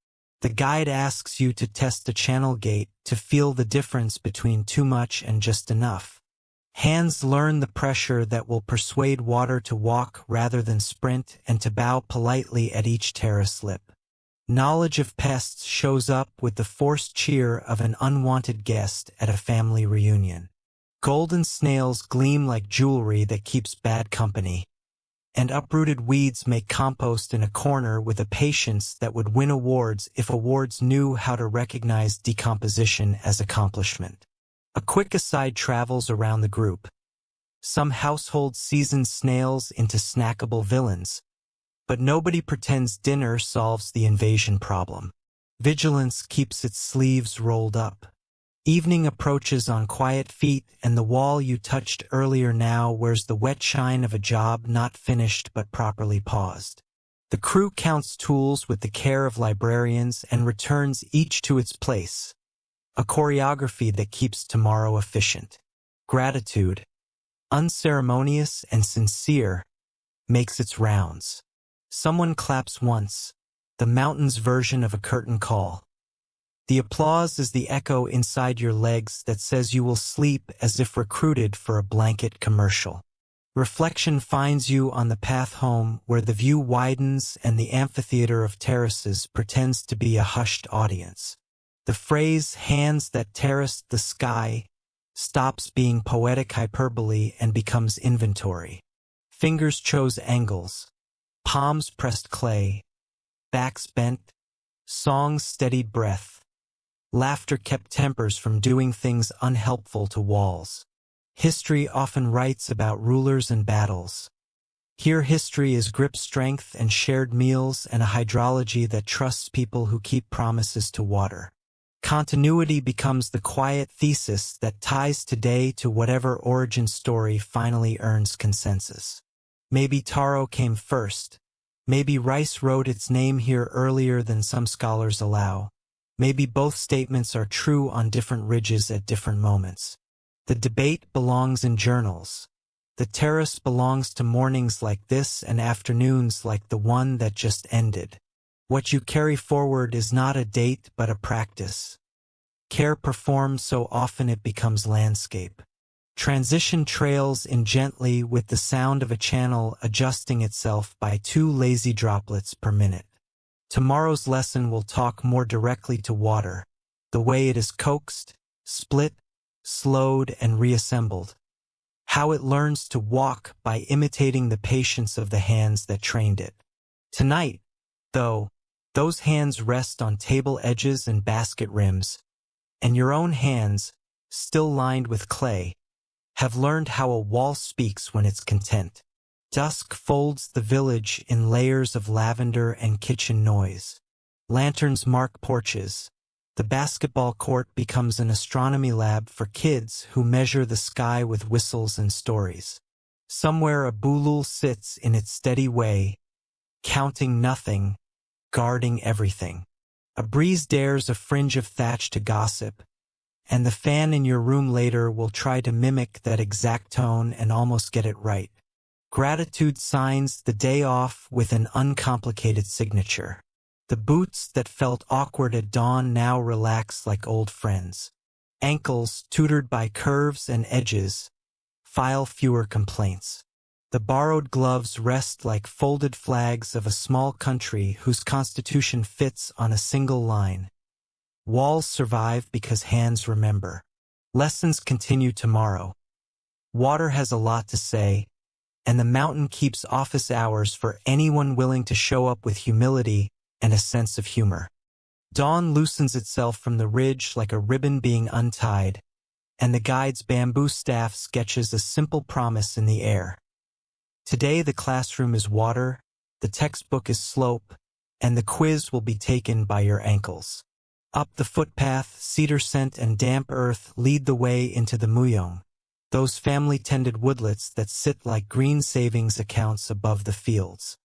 The guide asks you to test a channel gate to feel the difference between too much and just enough. Hands learn the pressure that will persuade water to walk rather than sprint and to bow politely at each terrace lip. Knowledge of pests shows up with the forced cheer of an unwanted guest at a family reunion. Golden snails gleam like jewelry that keeps bad company, and uprooted weeds make compost in a corner with a patience that would win awards if awards knew how to recognize decomposition as accomplishment. A quick aside travels around the group. Some households season snails into snackable villains, but nobody pretends dinner solves the invasion problem. Vigilance keeps its sleeves rolled up. Evening approaches on quiet feet, and the wall you touched earlier now wears the wet shine of a job not finished but properly paused. The crew counts tools with the care of librarians and returns each to its place, a choreography that keeps tomorrow efficient. Gratitude, unceremonious and sincere, makes its rounds. Someone claps once, the mountain's version of a curtain call. The applause is the echo inside your legs that says you will sleep as if recruited for a blanket commercial. Reflection finds you on the path home where the view widens and the amphitheater of terraces pretends to be a hushed audience. The phrase "hands that terraced the sky" stops being poetic hyperbole and becomes inventory. Fingers chose angles, palms pressed clay, backs bent, songs steadied breath. Laughter kept tempers from doing things unhelpful to walls. History often writes about rulers and battles. Here history is grip strength and shared meals and a hydrology that trusts people who keep promises to water. Continuity becomes the quiet thesis that ties today to whatever origin story finally earns consensus. Maybe taro came first. Maybe rice wrote its name here earlier than some scholars allow. Maybe both statements are true on different ridges at different moments. The debate belongs in journals. The terrace belongs to mornings like this and afternoons like the one that just ended. What you carry forward is not a date but a practice. Care performed so often it becomes landscape. Transition trails in gently with the sound of a channel adjusting itself by 2 lazy droplets per minute. Tomorrow's lesson will talk more directly to water, the way it is coaxed, split, slowed, and reassembled. How it learns to walk by imitating the patience of the hands that trained it. Tonight, though, those hands rest on table edges and basket rims, and your own hands, still lined with clay, have learned how a wall speaks when it's content. Dusk folds the village in layers of lavender and kitchen noise. Lanterns mark porches. The basketball court becomes an astronomy lab for kids who measure the sky with whistles and stories. Somewhere a bulul sits in its steady way, counting nothing, guarding everything. A breeze dares a fringe of thatch to gossip, and the fan in your room later will try to mimic that exact tone and almost get it right. Gratitude signs the day off with an uncomplicated signature. The boots that felt awkward at dawn now relax like old friends. Ankles, tutored by curves and edges, file fewer complaints. The borrowed gloves rest like folded flags of a small country whose constitution fits on a single line. Walls survive because hands remember. Lessons continue tomorrow. Water has a lot to say, and the mountain keeps office hours for anyone willing to show up with humility and a sense of humor. Dawn loosens itself from the ridge like a ribbon being untied, and the guide's bamboo staff sketches a simple promise in the air. Today the classroom is water, the textbook is slope, and the quiz will be taken by your ankles. Up the footpath, cedar scent and damp earth lead the way into the muyong, those family-tended woodlets that sit like green savings accounts above the fields.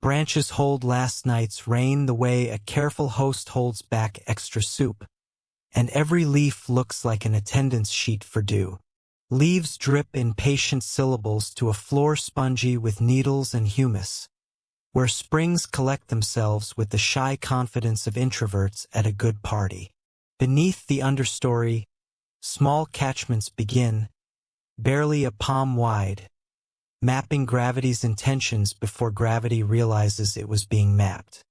Branches hold last night's rain the way a careful host holds back extra soup, and every leaf looks like an attendance sheet for dew. Leaves drip in patient syllables to a floor spongy with needles and humus, where springs collect themselves with the shy confidence of introverts at a good party. Beneath the understory, small catchments begin, barely a palm wide, mapping gravity's intentions before gravity realizes it was being mapped.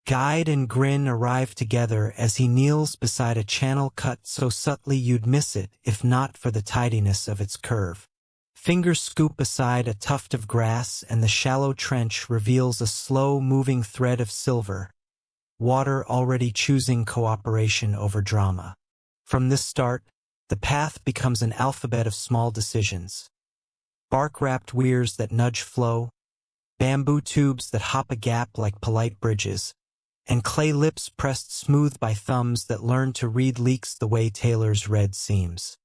Guide and grin arrive together as he kneels beside a channel cut so subtly you'd miss it if not for the tidiness of its curve. Fingers scoop aside a tuft of grass and the shallow trench reveals a slow-moving thread of silver, water already choosing cooperation over drama. From this start, the path becomes an alphabet of small decisions. Bark-wrapped weirs that nudge flow, bamboo tubes that hop a gap like polite bridges, and clay lips pressed smooth by thumbs that learn to read leaks the way tailors read seams.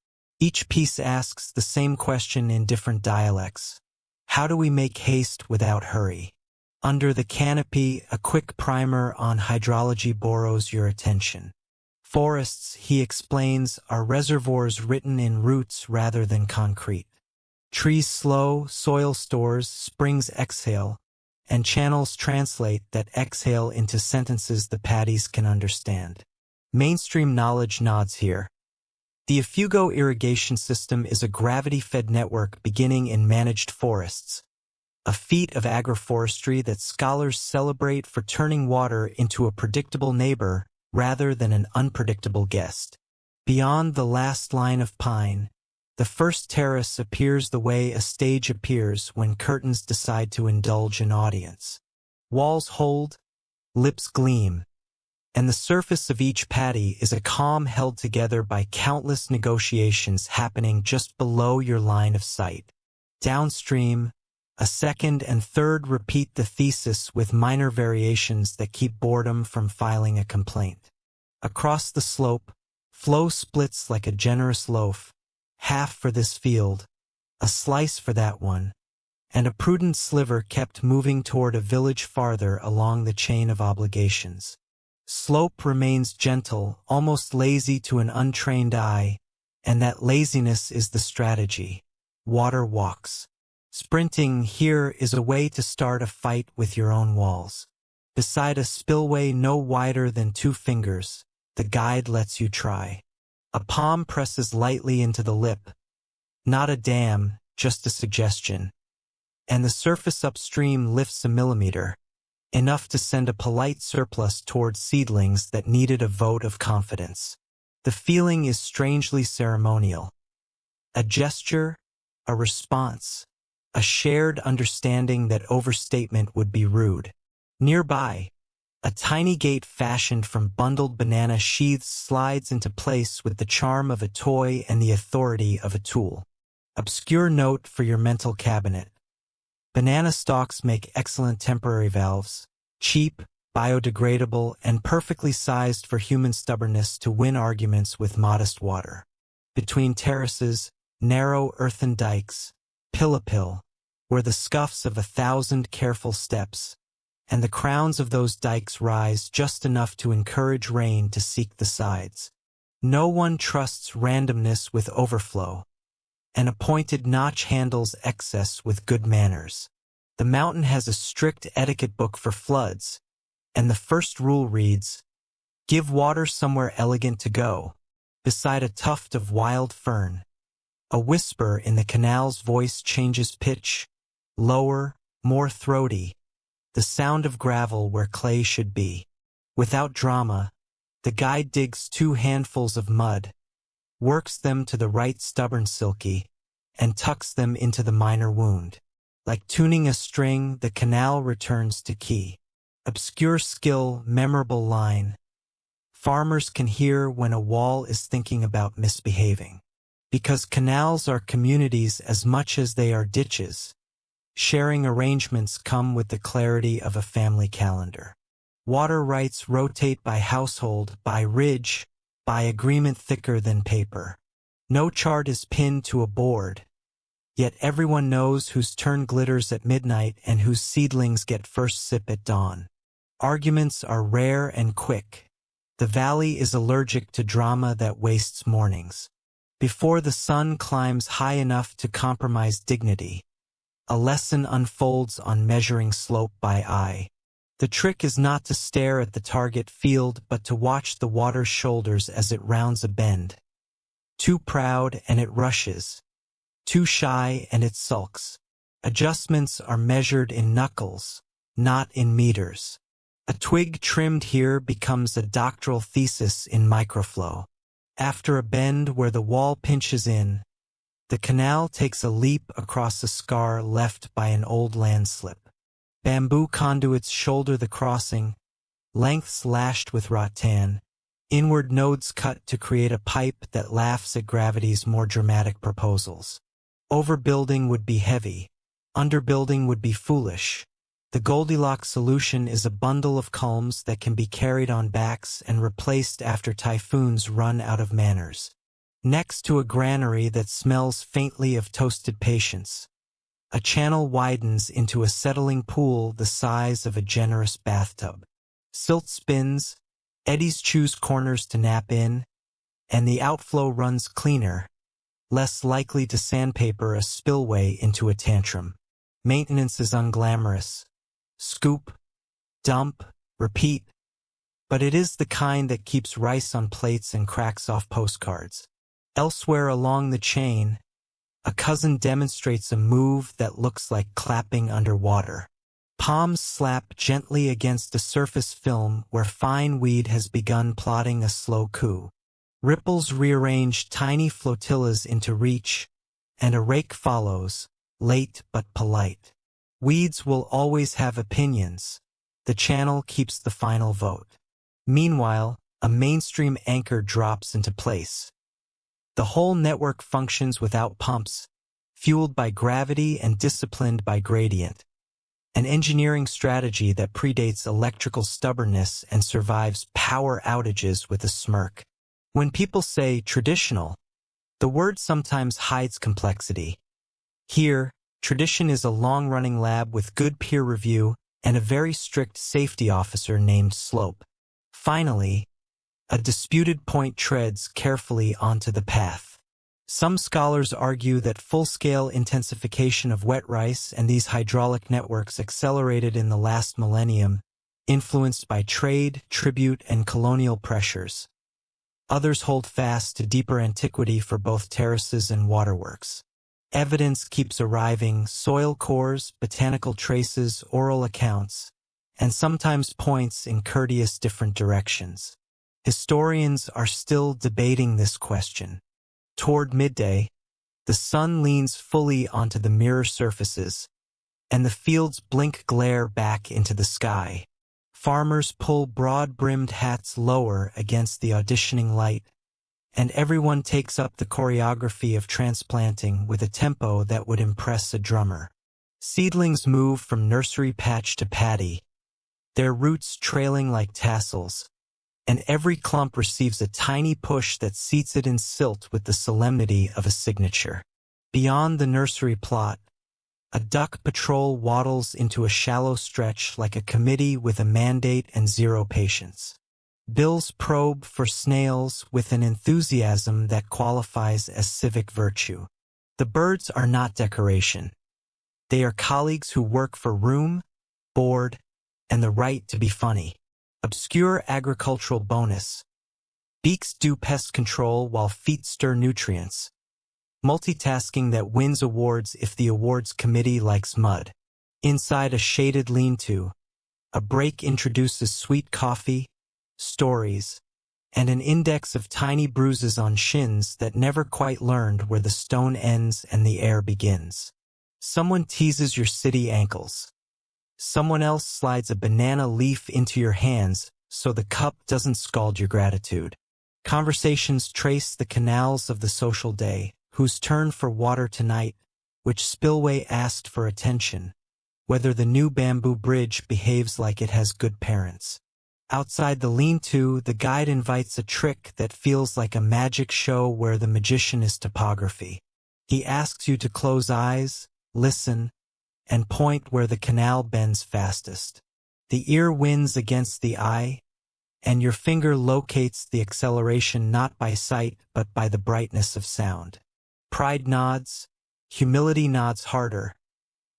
Each piece asks the same question in different dialects. How do we make haste without hurry? Under the canopy, a quick primer on hydrology borrows your attention. Forests, he explains, are reservoirs written in roots rather than concrete. Trees slow, soil stores, springs exhale, and channels translate that exhale into sentences the paddies can understand. Mainstream knowledge nods here. The Ifugao irrigation system is a gravity-fed network beginning in managed forests, a feat of agroforestry that scholars celebrate for turning water into a predictable neighbor rather than an unpredictable guest. Beyond the last line of pine, the first terrace appears the way a stage appears when curtains decide to indulge an audience. Walls hold, lips gleam, and the surface of each paddy is a calm held together by countless negotiations happening just below your line of sight. Downstream, a second and third repeat the thesis with minor variations that keep boredom from filing a complaint. Across the slope, flow splits like a generous loaf, half for this field, a slice for that one, and a prudent sliver kept moving toward a village farther along the chain of obligations. Slope remains gentle, almost lazy to an untrained eye, and that laziness is the strategy. Water walks. Sprinting here is a way to start a fight with your own walls. Beside a spillway no wider than 2 fingers, the guide lets you try. A palm presses lightly into the lip. Not a dam, just a suggestion. And the surface upstream lifts a millimeter, enough to send a polite surplus towards seedlings that needed a vote of confidence. The feeling is strangely ceremonial. A gesture, a response, a shared understanding that overstatement would be rude. Nearby, a tiny gate fashioned from bundled banana sheaths slides into place with the charm of a toy and the authority of a tool. Obscure note for your mental cabinet. Banana stalks make excellent temporary valves, cheap, biodegradable, and perfectly sized for human stubbornness to win arguments with modest water. Between terraces, narrow earthen dikes, pill-a-pill, were the scuffs of 1,000 careful steps, and the crowns of those dikes rise just enough to encourage rain to seek the sides. No one trusts randomness with overflow. An appointed notch handles excess with good manners. The mountain has a strict etiquette book for floods, and the first rule reads, give water somewhere elegant to go, beside a tuft of wild fern. A whisper in the canal's voice changes pitch, lower, more throaty, the sound of gravel where clay should be. Without drama, The guide digs 2 handfuls of mud, works them to the right stubborn silky, and tucks them into the minor wound. Like tuning a string, the canal returns to key. Obscure skill, memorable line. Farmers can hear when a wall is thinking about misbehaving. Because canals are communities as much as they are ditches, sharing arrangements come with the clarity of a family calendar. Water rights rotate by household, by ridge, by agreement thicker than paper. No chart is pinned to a board, yet everyone knows whose turn glitters at midnight and whose seedlings get first sip at dawn. Arguments are rare and quick. The valley is allergic to drama that wastes mornings. Before the sun climbs high enough to compromise dignity, a lesson unfolds on measuring slope by eye. The trick is not to stare at the target field but to watch the water's shoulders as it rounds a bend. Too proud and it rushes. Too shy and it sulks. Adjustments are measured in knuckles, not in meters. A twig trimmed here becomes a doctoral thesis in microflow. After a bend where the wall pinches in, the canal takes a leap across a scar left by an old landslip. Bamboo conduits shoulder the crossing, lengths lashed with rattan, inward nodes cut to create a pipe that laughs at gravity's more dramatic proposals. Overbuilding would be heavy. Underbuilding would be foolish. The Goldilocks solution is a bundle of culms that can be carried on backs and replaced after typhoons run out of manners. Next to a granary that smells faintly of toasted patience, a channel widens into a settling pool the size of a generous bathtub. Silt spins, eddies choose corners to nap in, and the outflow runs cleaner, less likely to sandpaper a spillway into a tantrum. Maintenance is unglamorous. Scoop, dump, repeat, but it is the kind that keeps rice on plates and cracks off postcards. Elsewhere along the chain, a cousin demonstrates a move that looks like clapping underwater. Palms slap gently against a surface film where fine weed has begun plotting a slow coup. Ripples rearrange tiny flotillas into reach, and a rake follows, late but polite. Weeds will always have opinions. The channel keeps the final vote. Meanwhile, a mainstream anchor drops into place. The whole network functions without pumps, fueled by gravity and disciplined by gradient. An engineering strategy that predates electrical stubbornness and survives power outages with a smirk. When people say traditional, the word sometimes hides complexity. Here, tradition is a long-running lab with good peer review and a very strict safety officer named Slope. Finally, a disputed point treads carefully onto the path. Some scholars argue that full-scale intensification of wet rice and these hydraulic networks accelerated in the last millennium, influenced by trade, tribute, and colonial pressures. Others hold fast to deeper antiquity for both terraces and waterworks. Evidence keeps arriving: soil cores, botanical traces, oral accounts, and sometimes points in courteous different directions. Historians are still debating this question. Toward midday, the sun leans fully onto the mirror surfaces, and the fields blink glare back into the sky. Farmers pull broad-brimmed hats lower against the auditioning light, and everyone takes up the choreography of transplanting with a tempo that would impress a drummer. Seedlings move from nursery patch to paddy, their roots trailing like tassels, and every clump receives a tiny push that seats it in silt with the solemnity of a signature. Beyond the nursery plot, a duck patrol waddles into a shallow stretch like a committee with a mandate and zero patience. Bills probe for snails with an enthusiasm that qualifies as civic virtue. The birds are not decoration. They are colleagues who work for room, board, and the right to be funny. Obscure agricultural bonus. Beaks do pest control while feet stir nutrients. Multitasking that wins awards if the awards committee likes mud. Inside a shaded lean-to, a break introduces sweet coffee, stories, and an index of tiny bruises on shins that never quite learned where the stone ends and the air begins. Someone teases your city ankles. Someone else slides a banana leaf into your hands so the cup doesn't scald your gratitude. Conversations trace the canals of the social day, whose turn for water tonight, which spillway asked for attention, whether the new bamboo bridge behaves like it has good parents. Outside the lean-to, the guide invites a trick that feels like a magic show where the magician is topography. He asks you to close eyes, listen, and point where the canal bends fastest. The ear wins against the eye, and your finger locates the acceleration not by sight but by the brightness of sound. Pride nods, humility nods harder,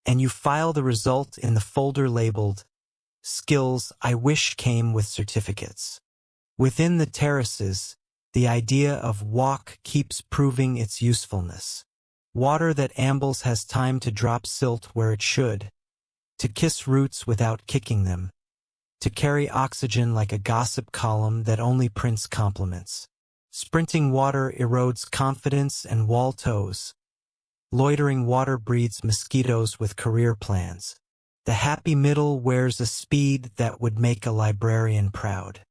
and you file the result in the folder labeled Skills I Wish Came with Certificates. Within the terraces, the idea of walk keeps proving its usefulness. Water that ambles has time to drop silt where it should, to kiss roots without kicking them, to carry oxygen like a gossip column that only prints compliments. Sprinting water erodes confidence and wall toes. Loitering water breeds mosquitoes with career plans. The happy middle wears a speed that would make a librarian proud.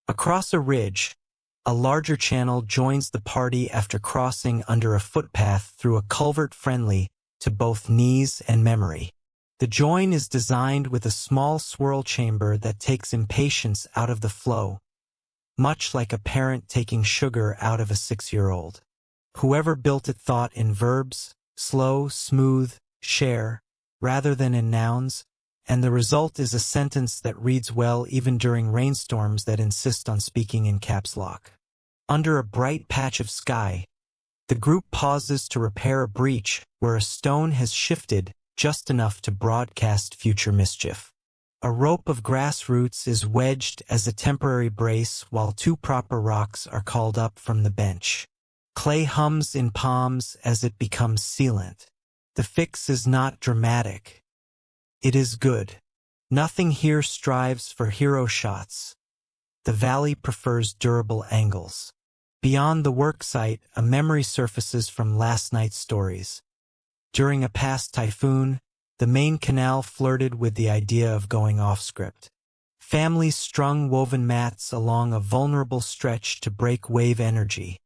Across a ridge, a larger channel joins the party after crossing under a footpath through a culvert friendly to both knees and memory. The join is designed with a small swirl chamber that takes impatience out of the flow, much like a parent taking sugar out of a 6-year-old. Whoever built it thought in verbs, slow, smooth, share, rather than in nouns, and the result is a sentence that reads well even during rainstorms that insist on speaking in caps lock. Under a bright patch of sky, the group pauses to repair a breach where a stone has shifted just enough to broadcast future mischief. A rope of grass roots is wedged as a temporary brace while 2 proper rocks are called up from the bench. Clay hums in palms as it becomes sealant. The fix is not dramatic. It is good. Nothing here strives for hero shots. The valley prefers durable angles. Beyond the work site, a memory surfaces from last night's stories. During a past typhoon, the main canal flirted with the idea of going off script. Families strung woven mats along a vulnerable stretch to break wave energy,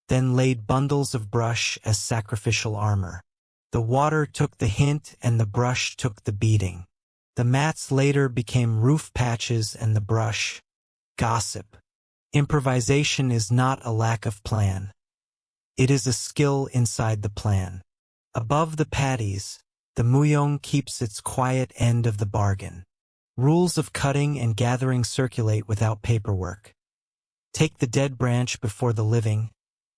then laid bundles of brush as sacrificial armor. The water took the hint and the brush took the beating. The mats later became roof patches and the brush, gossip. Improvisation is not a lack of plan. It is a skill inside the plan. Above the patties, the muyong keeps its quiet end of the bargain. Rules of cutting and gathering circulate without paperwork. Take the dead branch before the living,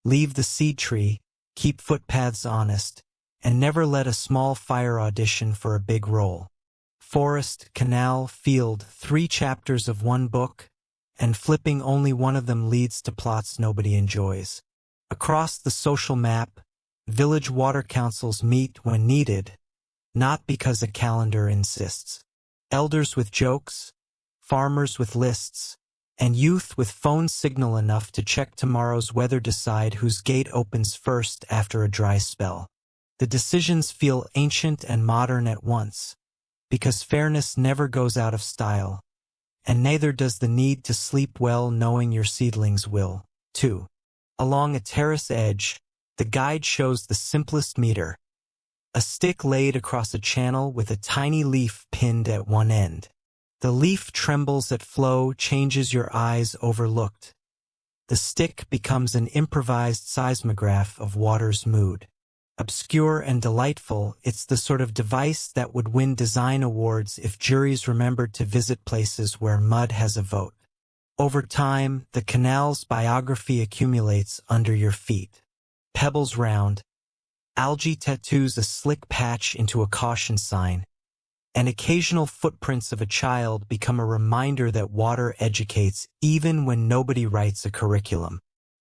leave the seed tree, keep footpaths honest, and never let a small fire audition for a big role. Forest, canal, field, 3 chapters of one book, and flipping only one of them leads to plots nobody enjoys. Across the social map, village water councils meet when needed, not because a calendar insists. Elders with jokes, farmers with lists, and youth with phone signal enough to check tomorrow's weather decide whose gate opens first after a dry spell. The decisions feel ancient and modern at once, because fairness never goes out of style, and neither does the need to sleep well knowing your seedlings will, too. Along a terrace edge, the guide shows the simplest meter, a stick laid across a channel with a tiny leaf pinned at one end. The leaf trembles at flow, changes your eyes overlooked. The stick becomes an improvised seismograph of water's mood. Obscure and delightful, it's the sort of device that would win design awards if juries remembered to visit places where mud has a vote. Over time, the canal's biography accumulates under your feet. Pebbles round, algae tattoos a slick patch into a caution sign, and occasional footprints of a child become a reminder that water educates even when nobody writes a curriculum.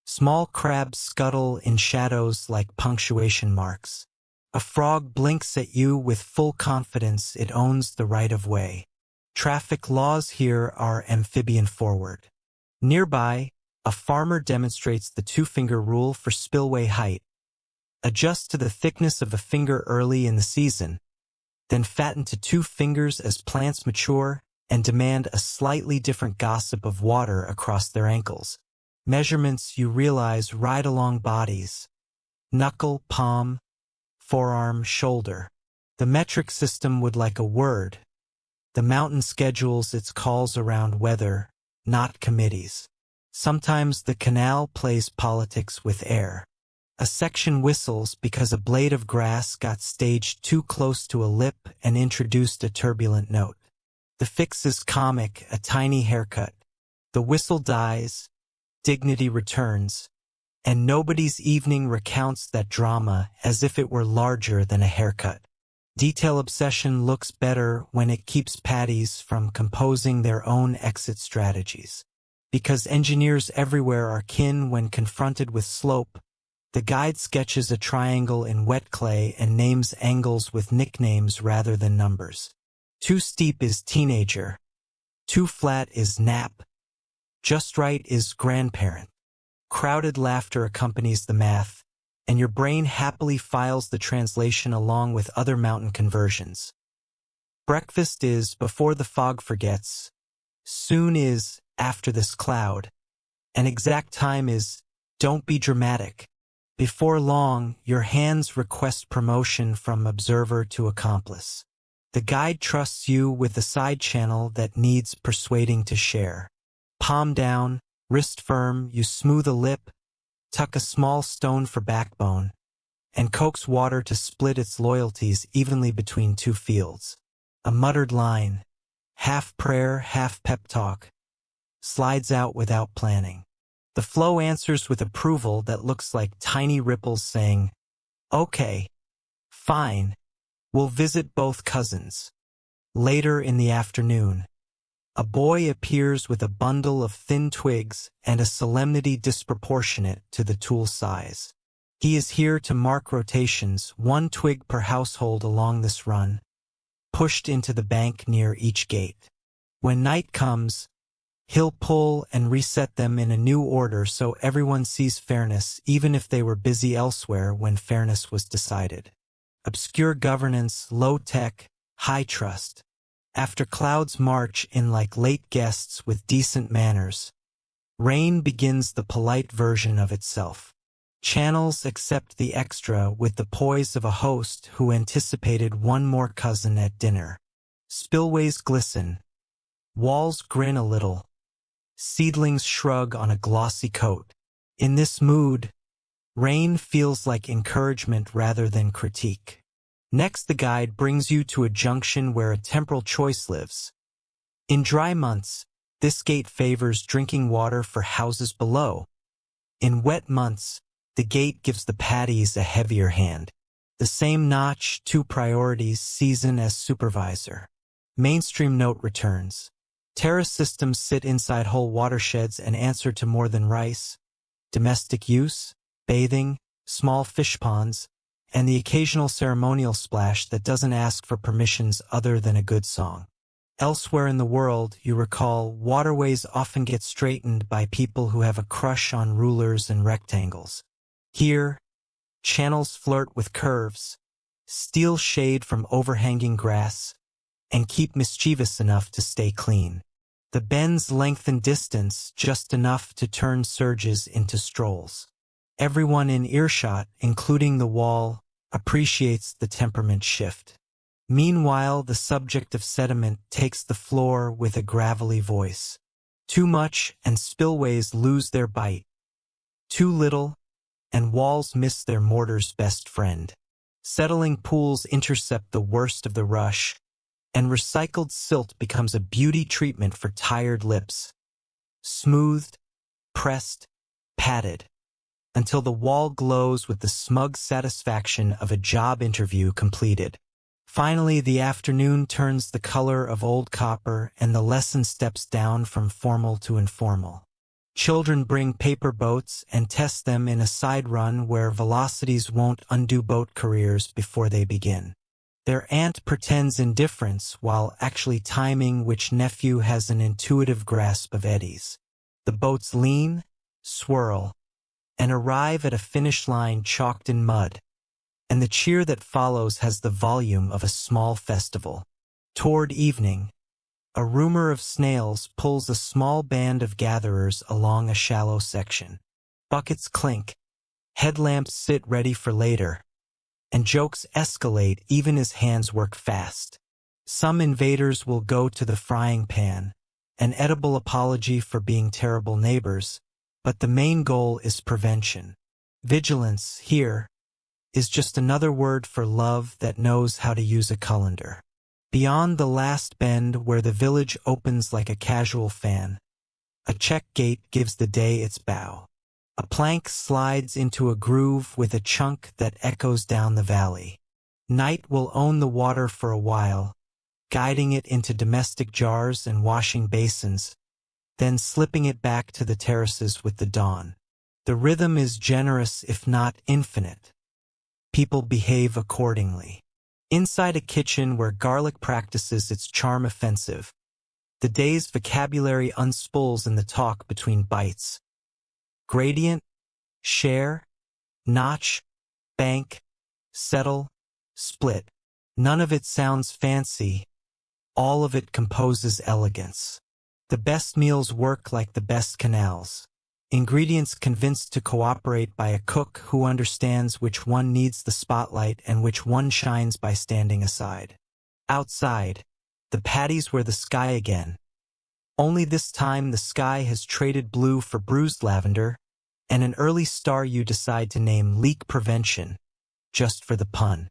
Small crabs scuttle in shadows like punctuation marks. A frog blinks at you with full confidence it owns the right of way. Traffic laws here are amphibian forward. Nearby, A farmer demonstrates the two-finger rule for spillway height. Adjust to the thickness of a finger early in the season, then fatten to 2 fingers as plants mature and demand a slightly different gossip of water across their ankles. Measurements you realize ride along bodies: knuckle, palm, forearm, shoulder. The metric system would like a word. The mountain schedules its calls around weather, not committees. Sometimes the canal plays politics with air. A section whistles because a blade of grass got staged too close to a lip and introduced a turbulent note. The fix is comic, a tiny haircut. The whistle dies, dignity returns, and nobody's evening recounts that drama as if it were larger than a haircut. Detail obsession looks better when it keeps paddies from composing their own exit strategies. Because engineers everywhere are kin when confronted with slope, the guide sketches a triangle in wet clay and names angles with nicknames rather than numbers. Too steep is teenager. Too flat is nap. Just right is grandparent. Crowded laughter accompanies the math, and your brain happily files the translation along with other mountain conversions. Breakfast is before the fog forgets. Soon is after this cloud. An exact time is don't be dramatic. Before long, your hands request promotion from observer to accomplice. The guide trusts you with the side channel that needs persuading to share. Palm down, wrist firm, you smooth a lip, tuck a small stone for backbone, and coax water to split its loyalties evenly between 2 fields. A muttered line, half prayer, half pep talk, slides out without planning. The flow answers with approval that looks like tiny ripples saying, "Okay, fine, we'll visit both cousins." Later in the afternoon, a boy appears with a bundle of thin twigs and a solemnity disproportionate to the tool size. He is here to mark rotations, 1 twig per household along this run, pushed into the bank near each gate. When night comes, he'll pull and reset them in a new order so everyone sees fairness even if they were busy elsewhere when fairness was decided. Obscure governance, low-tech, high trust. After clouds march in like late guests with decent manners, rain begins the polite version of itself. Channels accept the extra with the poise of a host who anticipated one more cousin at dinner. Spillways glisten. Walls grin a little. Seedlings shrug on a glossy coat. In this mood, rain feels like encouragement rather than critique. Next, the guide brings you to a junction where a temporal choice lives. In dry months, this gate favors drinking water for houses below. In wet months, the gate gives the paddies a heavier hand. The same notch, 2 priorities, season as supervisor. Mainstream note returns. Terrace systems sit inside whole watersheds and answer to more than rice, domestic use, bathing, small fish ponds, and the occasional ceremonial splash that doesn't ask for permissions other than a good song. Elsewhere in the world, you recall, waterways often get straightened by people who have a crush on rulers and rectangles. Here, channels flirt with curves, steal shade from overhanging grass, and keep mischievous enough to stay clean. The bends lengthen distance just enough to turn surges into strolls. Everyone in earshot, including the wall, appreciates the temperament shift. Meanwhile, the subject of sediment takes the floor with a gravelly voice. Too much, and spillways lose their bite. Too little, and walls miss their mortar's best friend. Settling pools intercept the worst of the rush, and recycled silt becomes a beauty treatment for tired lips. Smoothed, pressed, patted, until the wall glows with the smug satisfaction of a job interview completed. Finally, the afternoon turns the color of old copper and the lesson steps down from formal to informal. Children bring paper boats and test them in a side run where velocities won't undo boat careers before they begin. Their aunt pretends indifference while actually timing which nephew has an intuitive grasp of eddies. The boats lean, swirl, and arrive at a finish line chalked in mud, and the cheer that follows has the volume of a small festival. Toward evening, a rumor of snails pulls a small band of gatherers along a shallow section. Buckets clink, headlamps sit ready for later, and jokes escalate even as hands work fast. Some invaders will go to the frying pan, an edible apology for being terrible neighbors, but the main goal is prevention. Vigilance, here, is just another word for love that knows how to use a colander. Beyond the last bend where the village opens like a casual fan, a check gate gives the day its bow. A plank slides into a groove with a chunk that echoes down the valley. Night will own the water for a while, guiding it into domestic jars and washing basins, then slipping it back to the terraces with the dawn. The rhythm is generous if not infinite. People behave accordingly. Inside a kitchen where garlic practices its charm offensive, the day's vocabulary unspools in the talk between bites. Gradient, share, notch, bank, settle, split. None of it sounds fancy. All of it composes elegance. The best meals work like the best canals. Ingredients convinced to cooperate by a cook who understands which one needs the spotlight and which one shines by standing aside. Outside, the patties were the sky again. Only this time the sky has traded blue for bruised lavender, and an early star you decide to name Leak Prevention, just for the pun.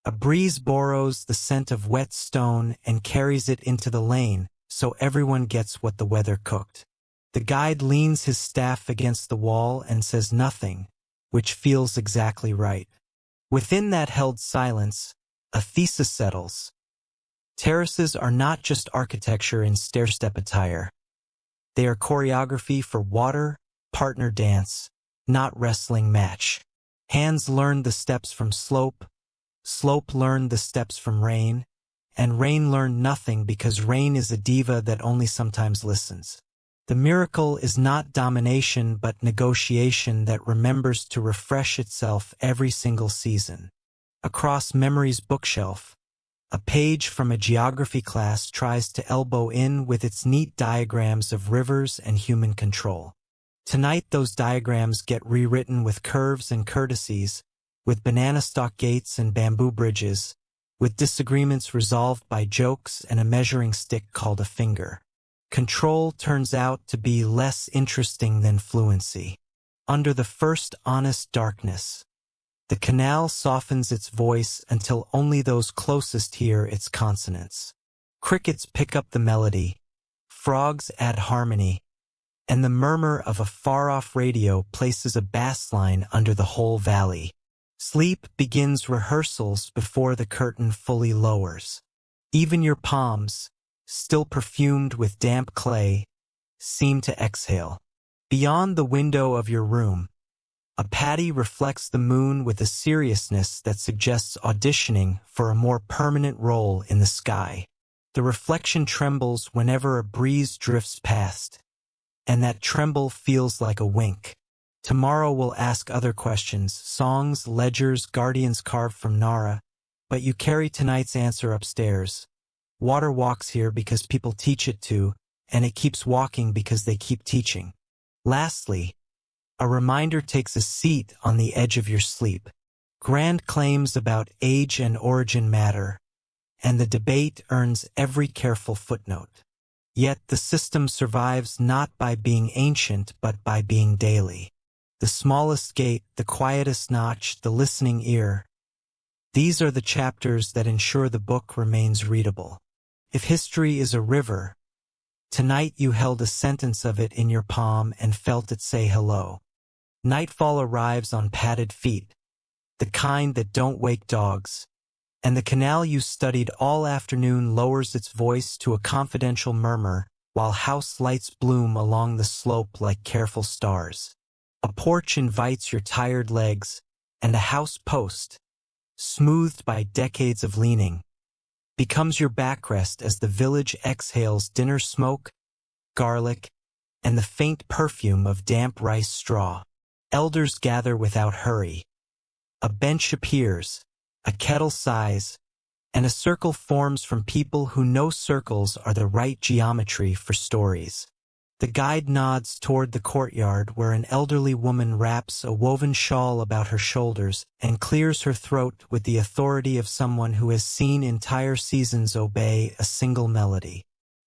A breeze borrows the scent of wet stone and carries it into the lane, so everyone gets what the weather cooked. The guide leans his staff against the wall and says nothing, which feels exactly right. Within that held silence, a thesis settles. Terraces are not just architecture in stair-step attire. They are choreography for water, partner dance, not wrestling match. Hands learned the steps from slope, slope learned the steps from rain, and rain learned nothing because rain is a diva that only sometimes listens. The miracle is not domination but negotiation that remembers to refresh itself every single season. Across memory's bookshelf, a page from a geography class tries to elbow in with its neat diagrams of rivers and human control. Tonight those diagrams get rewritten with curves and courtesies, with banana stalk gates and bamboo bridges, with disagreements resolved by jokes and a measuring stick called a finger. Control turns out to be less interesting than fluency. Under the first honest darkness, the canal softens its voice until only those closest hear its consonants. Crickets pick up the melody, frogs add harmony, and the murmur of a far-off radio places a bass line under the whole valley. Sleep begins rehearsals before the curtain fully lowers. Even your palms, still perfumed with damp clay, seem to exhale. Beyond the window of your room, a patty reflects the moon with a seriousness that suggests auditioning for a more permanent role in the sky. The reflection trembles whenever a breeze drifts past, and that tremble feels like a wink. Tomorrow we'll ask other questions, songs, ledgers, guardians carved from Nara, but you carry tonight's answer upstairs. Water walks here because people teach it to, and it keeps walking because they keep teaching. Lastly, a reminder takes a seat on the edge of your sleep. Grand claims about age and origin matter, and the debate earns every careful footnote. Yet the system survives not by being ancient but by being daily. The smallest gate, the quietest notch, the listening ear. These are the chapters that ensure the book remains readable. If history is a river, tonight you held a sentence of it in your palm and felt it say hello. Nightfall arrives on padded feet, the kind that don't wake dogs, and the canal you studied all afternoon lowers its voice to a confidential murmur while house lights bloom along the slope like careful stars. A porch invites your tired legs, and a house post, smoothed by decades of leaning, becomes your backrest as the village exhales dinner smoke, garlic, and the faint perfume of damp rice straw. Elders gather without hurry. A bench appears, a kettle sighs, and a circle forms from people who know circles are the right geometry for stories. The guide nods toward the courtyard where an elderly woman wraps a woven shawl about her shoulders and clears her throat with the authority of someone who has seen entire seasons obey a single melody.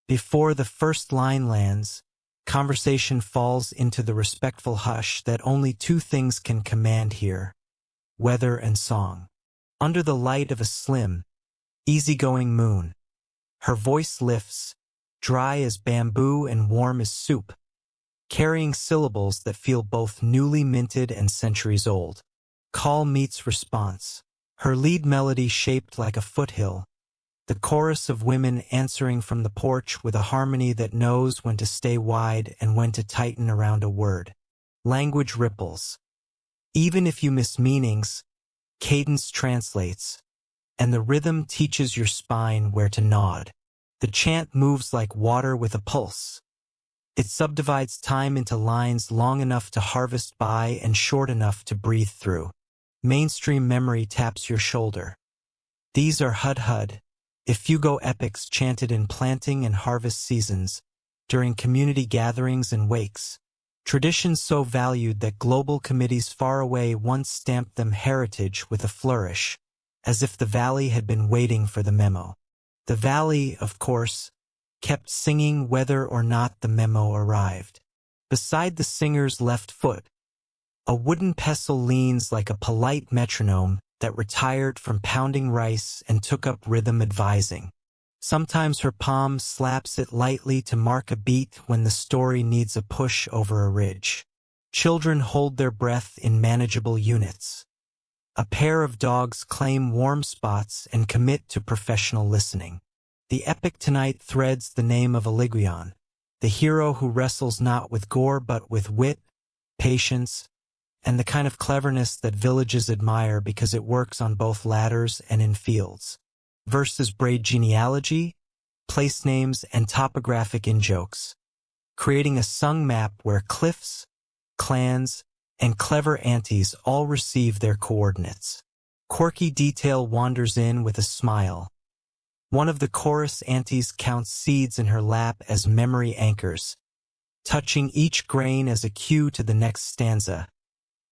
Before the first line lands, conversation falls into the respectful hush that only two things can command here: weather and song. Under the light of a slim, easygoing moon, her voice lifts, dry as bamboo and warm as soup, carrying syllables that feel both newly minted and centuries old. Call meets response, her lead melody shaped like a foothill, the chorus of women answering from the porch with a harmony that knows when to stay wide and when to tighten around a word. Language ripples. Even if you miss meanings, cadence translates, and the rhythm teaches your spine where to nod. The chant moves like water with a pulse. It subdivides time into lines long enough to harvest by and short enough to breathe through. Mainstream memory taps your shoulder. These are Hud-Hud, Ifugao epics chanted in planting and harvest seasons, during community gatherings and wakes. Traditions so valued that global committees far away once stamped them heritage with a flourish, as if the valley had been waiting for the memo. The valley, of course, kept singing whether or not the memo arrived. Beside the singer's left foot, a wooden pestle leans like a polite metronome that retired from pounding rice and took up rhythm advising. Sometimes her palm slaps it lightly to mark a beat when the story needs a push over a ridge. Children hold their breath in manageable units. A pair of dogs claim warm spots and commit to professional listening. The epic tonight threads the name of Ifugao, the hero who wrestles not with gore but with wit, patience, and the kind of cleverness that villages admire because it works on both ladders and in fields. Verses braid genealogy, place names, and topographic in-jokes, creating a sung map where cliffs, clans, and clever aunties all receive their coordinates. Quirky detail wanders in with a smile. One of the chorus aunties counts seeds in her lap as memory anchors, touching each grain as a cue to the next stanza,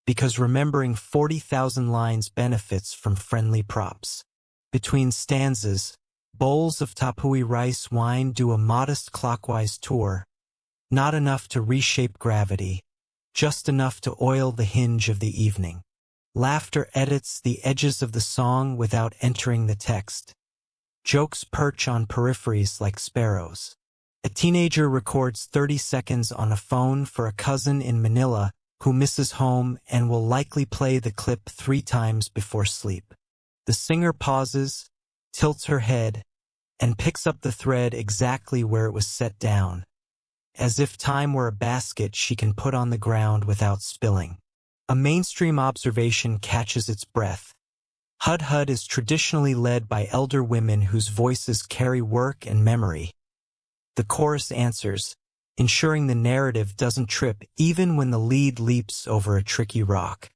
because remembering 40,000 lines benefits from friendly props. Between stanzas, bowls of tapui rice wine do a modest clockwise tour, not enough to reshape gravity, just enough to oil the hinge of the evening. Laughter edits the edges of the song without entering the text. Jokes perch on peripheries like sparrows. A teenager records 30 seconds on a phone for a cousin in Manila who misses home and will likely play the clip 3 times before sleep. The singer pauses, tilts her head, and picks up the thread exactly where it was set down, as if time were a basket she can put on the ground without spilling. A mainstream observation catches its breath. Hud-Hud is traditionally led by elder women whose voices carry work and memory. The chorus answers, ensuring the narrative doesn't trip even when the lead leaps over a tricky rock.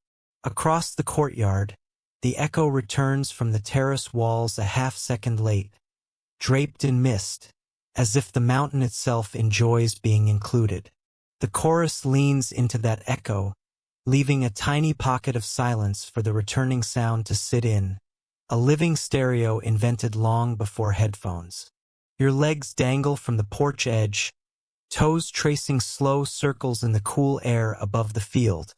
Across the courtyard, the echo returns from the terrace walls a half-second late, draped in mist, as if the mountain itself enjoys being included. The chorus leans into that echo, leaving a tiny pocket of silence for the returning sound to sit in, a living stereo invented long before headphones. Your legs dangle from the porch edge, toes tracing slow circles in the cool air above the field,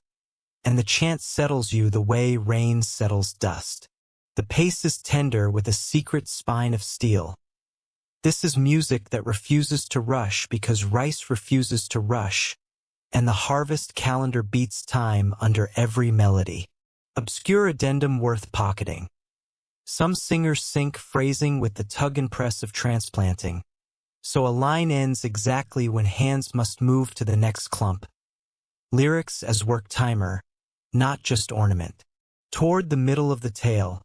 and the chant settles you the way rain settles dust. The pace is tender with a secret spine of steel. This is music that refuses to rush because rice refuses to rush, and the harvest calendar beats time under every melody. Obscure addendum worth pocketing. Some singers sync phrasing with the tug and press of transplanting, so a line ends exactly when hands must move to the next clump. Lyrics as work timer, not just ornament. Toward the middle of the tale,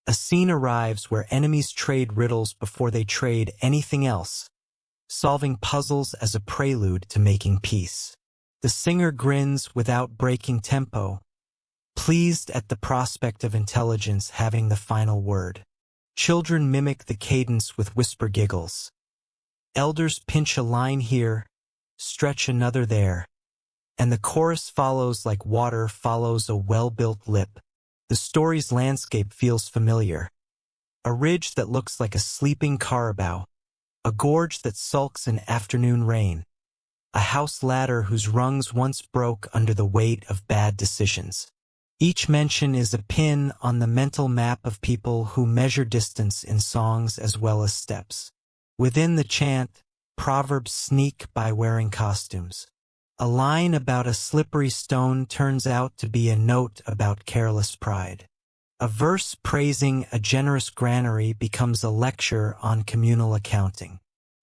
a scene arrives where enemies trade riddles before they trade anything else. solving puzzles as a prelude to making peace. The singer grins without breaking tempo, pleased at the prospect of intelligence having the final word. Children mimic the cadence with whisper giggles. Elders pinch a line here, stretch another there, and the chorus follows like water follows a well-built lip. The story's landscape feels familiar. A ridge that looks like a sleeping carabao, a gorge that sulks in afternoon rain, a house ladder whose rungs once broke under the weight of bad decisions. Each mention is a pin on the mental map of people who measure distance in songs as well as steps. Within the chant, proverbs sneak by wearing costumes. A line about a slippery stone turns out to be a note about careless pride. A verse praising a generous granary becomes a lecture on communal accounting.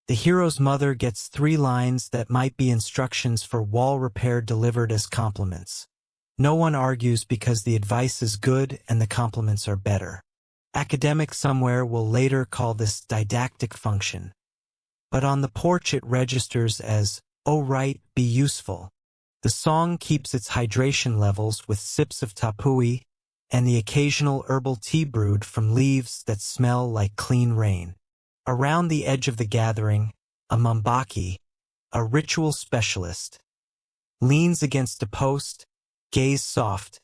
The hero's mother gets 3 lines that might be instructions for wall repair delivered as compliments. No one argues because the advice is good and the compliments are better. Academics somewhere will later call this didactic function. But on the porch it registers as, "Oh right, be useful." The song keeps its hydration levels with sips of tapui and the occasional herbal tea brewed from leaves that smell like clean rain. Around the edge of the gathering, a mambaki, a ritual specialist, leans against a post, gaze soft,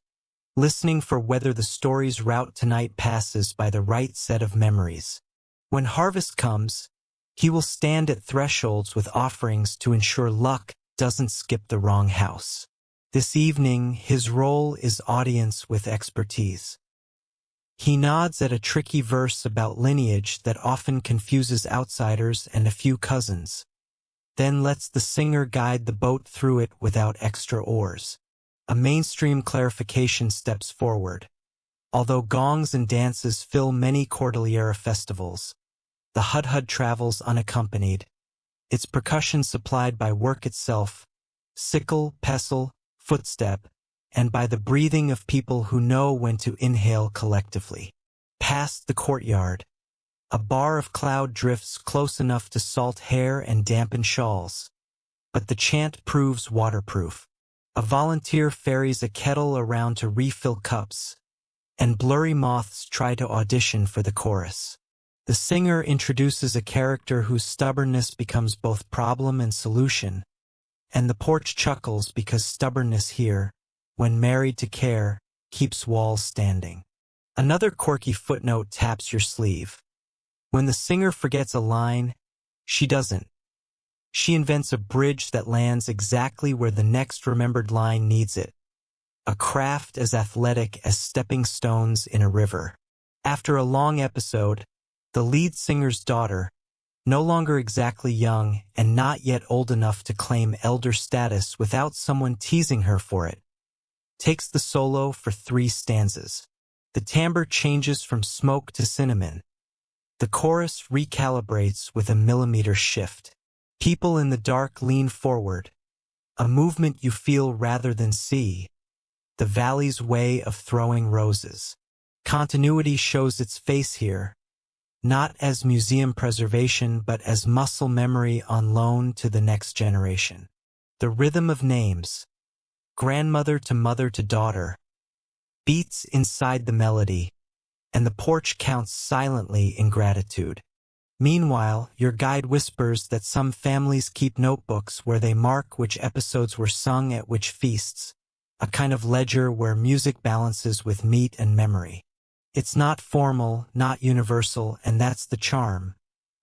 listening for whether the story's route tonight passes by the right set of memories. When harvest comes, he will stand at thresholds with offerings to ensure luck doesn't skip the wrong house. This evening, his role is audience with expertise. He nods at a tricky verse about lineage that often confuses outsiders and a few cousins, then lets the singer guide the boat through it without extra oars. A mainstream clarification steps forward. Although gongs and dances fill many Cordillera festivals, the hudhud travels unaccompanied, its percussion supplied by work itself, sickle, pestle, footstep, and by the breathing of people who know when to inhale collectively. Past the courtyard, a bar of cloud drifts close enough to salt hair and dampen shawls, but the chant proves waterproof. A volunteer ferries a kettle around to refill cups, and blurry moths try to audition for the chorus. The singer introduces a character whose stubbornness becomes both problem and solution, and the porch chuckles because stubbornness here, when married to care, keeps walls standing. Another quirky footnote taps your sleeve. When the singer forgets a line, she doesn't. She invents a bridge that lands exactly where the next remembered line needs it. A craft as athletic as stepping stones in a river. After a long episode, the lead singer's daughter, no longer exactly young and not yet old enough to claim elder status without someone teasing her for it, takes the solo for 3 stanzas. The timbre changes from smoke to cinnamon. The chorus recalibrates with a millimeter shift. People in the dark lean forward, a movement you feel rather than see, the valley's way of throwing roses. Continuity shows its face here, not as museum preservation but as muscle memory on loan to the next generation. The rhythm of names, grandmother to mother to daughter, beats inside the melody, and the porch counts silently in gratitude. Meanwhile, your guide whispers that some families keep notebooks where they mark which episodes were sung at which feasts, a kind of ledger where music balances with meat and memory. It's not formal, not universal, and that's the charm.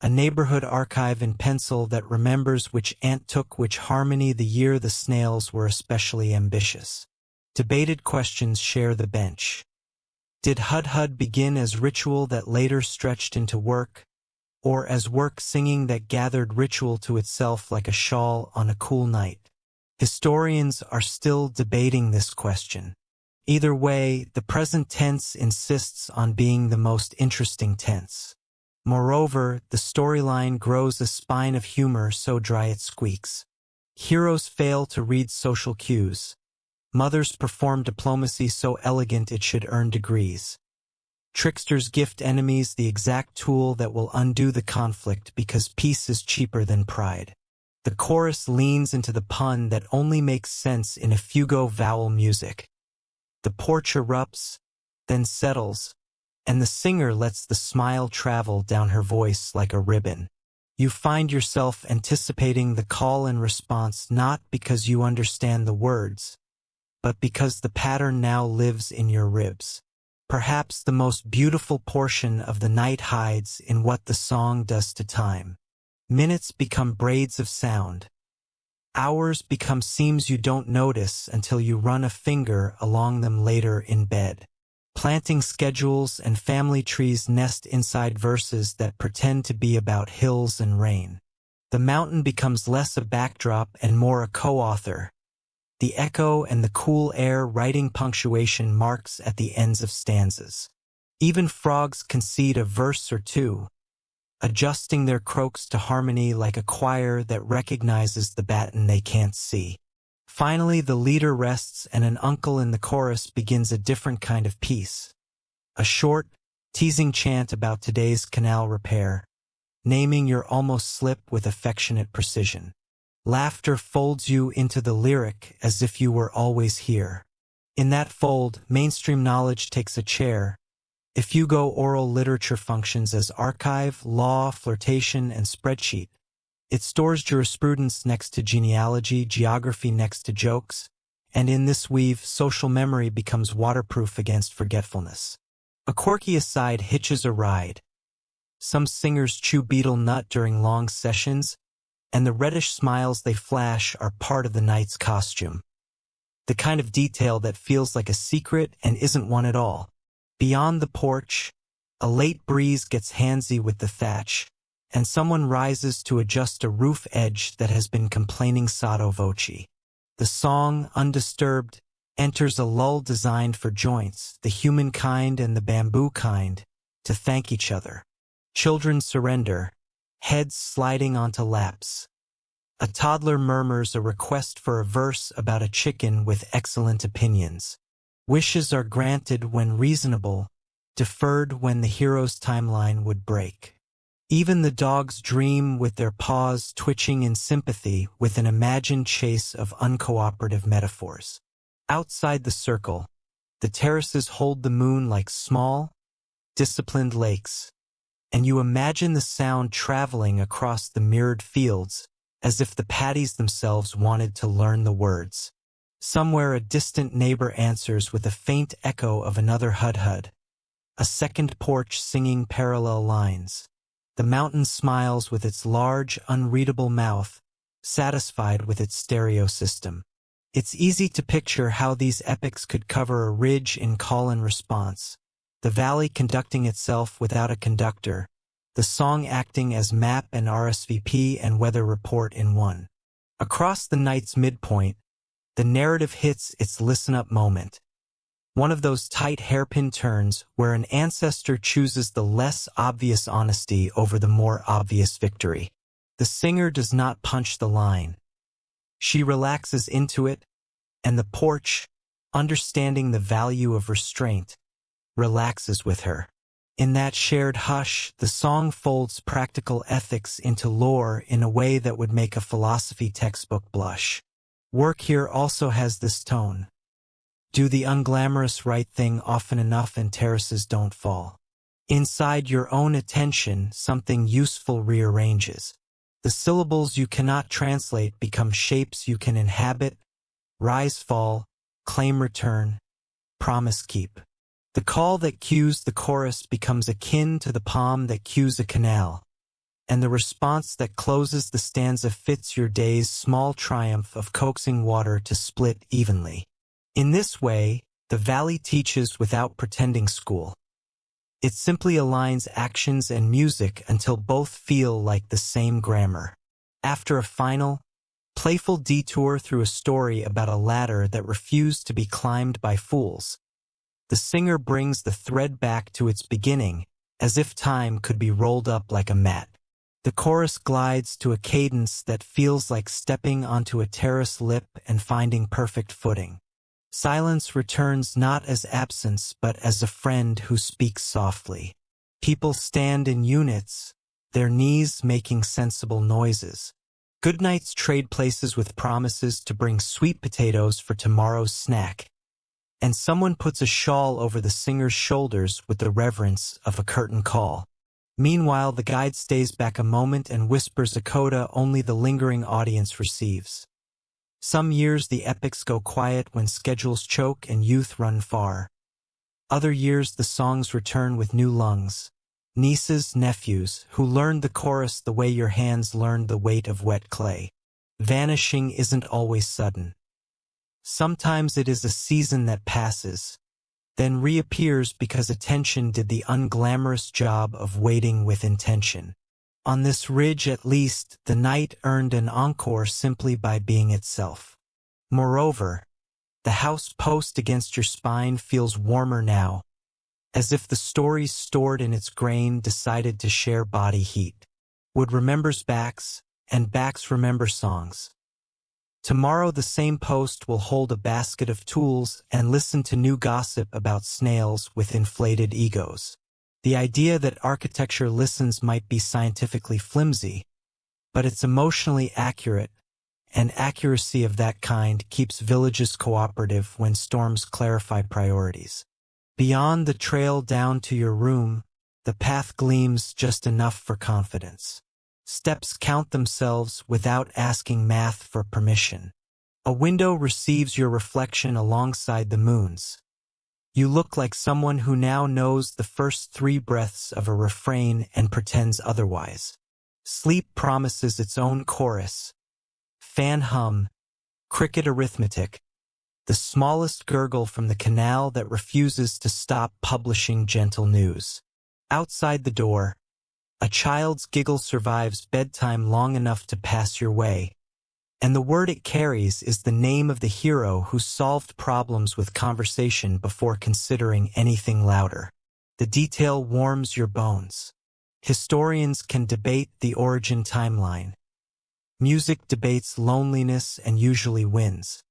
A neighborhood archive in pencil that remembers which aunt took which harmony the year the snails were especially ambitious. Debated questions share the bench. Did hudhud begin as ritual that later stretched into work, or as work singing that gathered ritual to itself like a shawl on a cool night? Historians are still debating this question. Either way, the present tense insists on being the most interesting tense. Moreover, the storyline grows a spine of humor so dry it squeaks. Heroes fail to read social cues. Mothers perform diplomacy so elegant it should earn degrees. Tricksters gift enemies the exact tool that will undo the conflict because peace is cheaper than pride. The chorus leans into the pun that only makes sense in Ifugao vowel music. The porch erupts, then settles, and the singer lets the smile travel down her voice like a ribbon. You find yourself anticipating the call and response not because you understand the words, but because the pattern now lives in your ribs. Perhaps the most beautiful portion of the night hides in what the song does to time. Minutes become braids of sound. Hours become seams you don't notice until you run a finger along them later in bed. Planting schedules and family trees nest inside verses that pretend to be about hills and rain. The mountain becomes less a backdrop and more a co-author. The echo and the cool air writing punctuation marks at the ends of stanzas. Even frogs concede a verse or two, adjusting their croaks to harmony like a choir that recognizes the baton they can't see. Finally, the leader rests and an uncle in the chorus begins a different kind of piece. A short, teasing chant about today's canal repair, naming your almost slip with affectionate precision. Laughter folds you into the lyric as if you were always here. In that fold, mainstream knowledge takes a chair. Ifugao oral literature functions as archive, law, flirtation, and spreadsheet. It stores jurisprudence next to genealogy, geography next to jokes, and in this weave, social memory becomes waterproof against forgetfulness. A quirky aside hitches a ride. Some singers chew betel nut during long sessions, and the reddish smiles they flash are part of the night's costume. The kind of detail that feels like a secret and isn't one at all. Beyond the porch, a late breeze gets handsy with the thatch, and someone rises to adjust a roof edge that has been complaining sotto voce. The song, undisturbed, enters a lull designed for joints, the human kind and the bamboo kind, to thank each other. Children surrender, heads sliding onto laps. A toddler murmurs a request for a verse about a chicken with excellent opinions. Wishes are granted when reasonable, deferred when the hero's timeline would break. Even the dogs dream with their paws twitching in sympathy with an imagined chase of uncooperative metaphors. Outside the circle, the terraces hold the moon like small, disciplined lakes, and you imagine the sound traveling across the mirrored fields as if the paddies themselves wanted to learn the words. Somewhere a distant neighbor answers with a faint echo of another hud-hud, a second porch singing parallel lines. The mountain smiles with its large, unreadable mouth, satisfied with its stereo system. It's easy to picture how these epics could cover a ridge in call and response, the valley conducting itself without a conductor, the song acting as map and RSVP and weather report in one. Across the night's midpoint, the narrative hits its listen-up moment. One of those tight hairpin turns where an ancestor chooses the less obvious honesty over the more obvious victory. The singer does not punch the line. She relaxes into it, and the porch, understanding the value of restraint, relaxes with her. In that shared hush, the song folds practical ethics into lore in a way that would make a philosophy textbook blush. Work here also has this tone. Do the unglamorous right thing often enough and terraces don't fall. Inside your own attention, something useful rearranges. The syllables you cannot translate become shapes you can inhabit, rise fall, claim return, promise keep. The call that cues the chorus becomes akin to the palm that cues a canal, and the response that closes the stanza fits your day's small triumph of coaxing water to split evenly. In this way, the valley teaches without pretending school. It simply aligns actions and music until both feel like the same grammar. After a final, playful detour through a story about a ladder that refused to be climbed by fools, the singer brings the thread back to its beginning, as if time could be rolled up like a mat. The chorus glides to a cadence that feels like stepping onto a terrace lip and finding perfect footing. Silence returns not as absence but as a friend who speaks softly. People stand in units, their knees making sensible noises. Goodnights trade places with promises to bring sweet potatoes for tomorrow's snack. And someone puts a shawl over the singer's shoulders with the reverence of a curtain call. Meanwhile, the guide stays back a moment and whispers a coda only the lingering audience receives. Some years the epics go quiet when schedules choke and youth run far. Other years the songs return with new lungs. Nieces, nephews, who learned the chorus the way your hands learned the weight of wet clay. Vanishing isn't always sudden. Sometimes it is a season that passes, then reappears because attention did the unglamorous job of waiting with intention. On this ridge at least, the night earned an encore simply by being itself. Moreover, the house post against your spine feels warmer now, as if the stories stored in its grain decided to share body heat. Wood remembers backs, and backs remember songs. Tomorrow the same post will hold a basket of tools and listen to new gossip about snails with inflated egos. The idea that architecture listens might be scientifically flimsy, but it's emotionally accurate, and accuracy of that kind keeps villages cooperative when storms clarify priorities. Beyond the trail down to your room, the path gleams just enough for confidence. Steps count themselves without asking math for permission. A window receives your reflection alongside the moon's. You look like someone who now knows the first 3 breaths of a refrain and pretends otherwise. Sleep promises its own chorus. Fan hum, cricket arithmetic, the smallest gurgle from the canal that refuses to stop publishing gentle news. Outside the door, a child's giggle survives bedtime long enough to pass your way, and the word it carries is the name of the hero who solved problems with conversation before considering anything louder. The detail warms your bones. Historians can debate the origin timeline. Music debates loneliness and usually wins.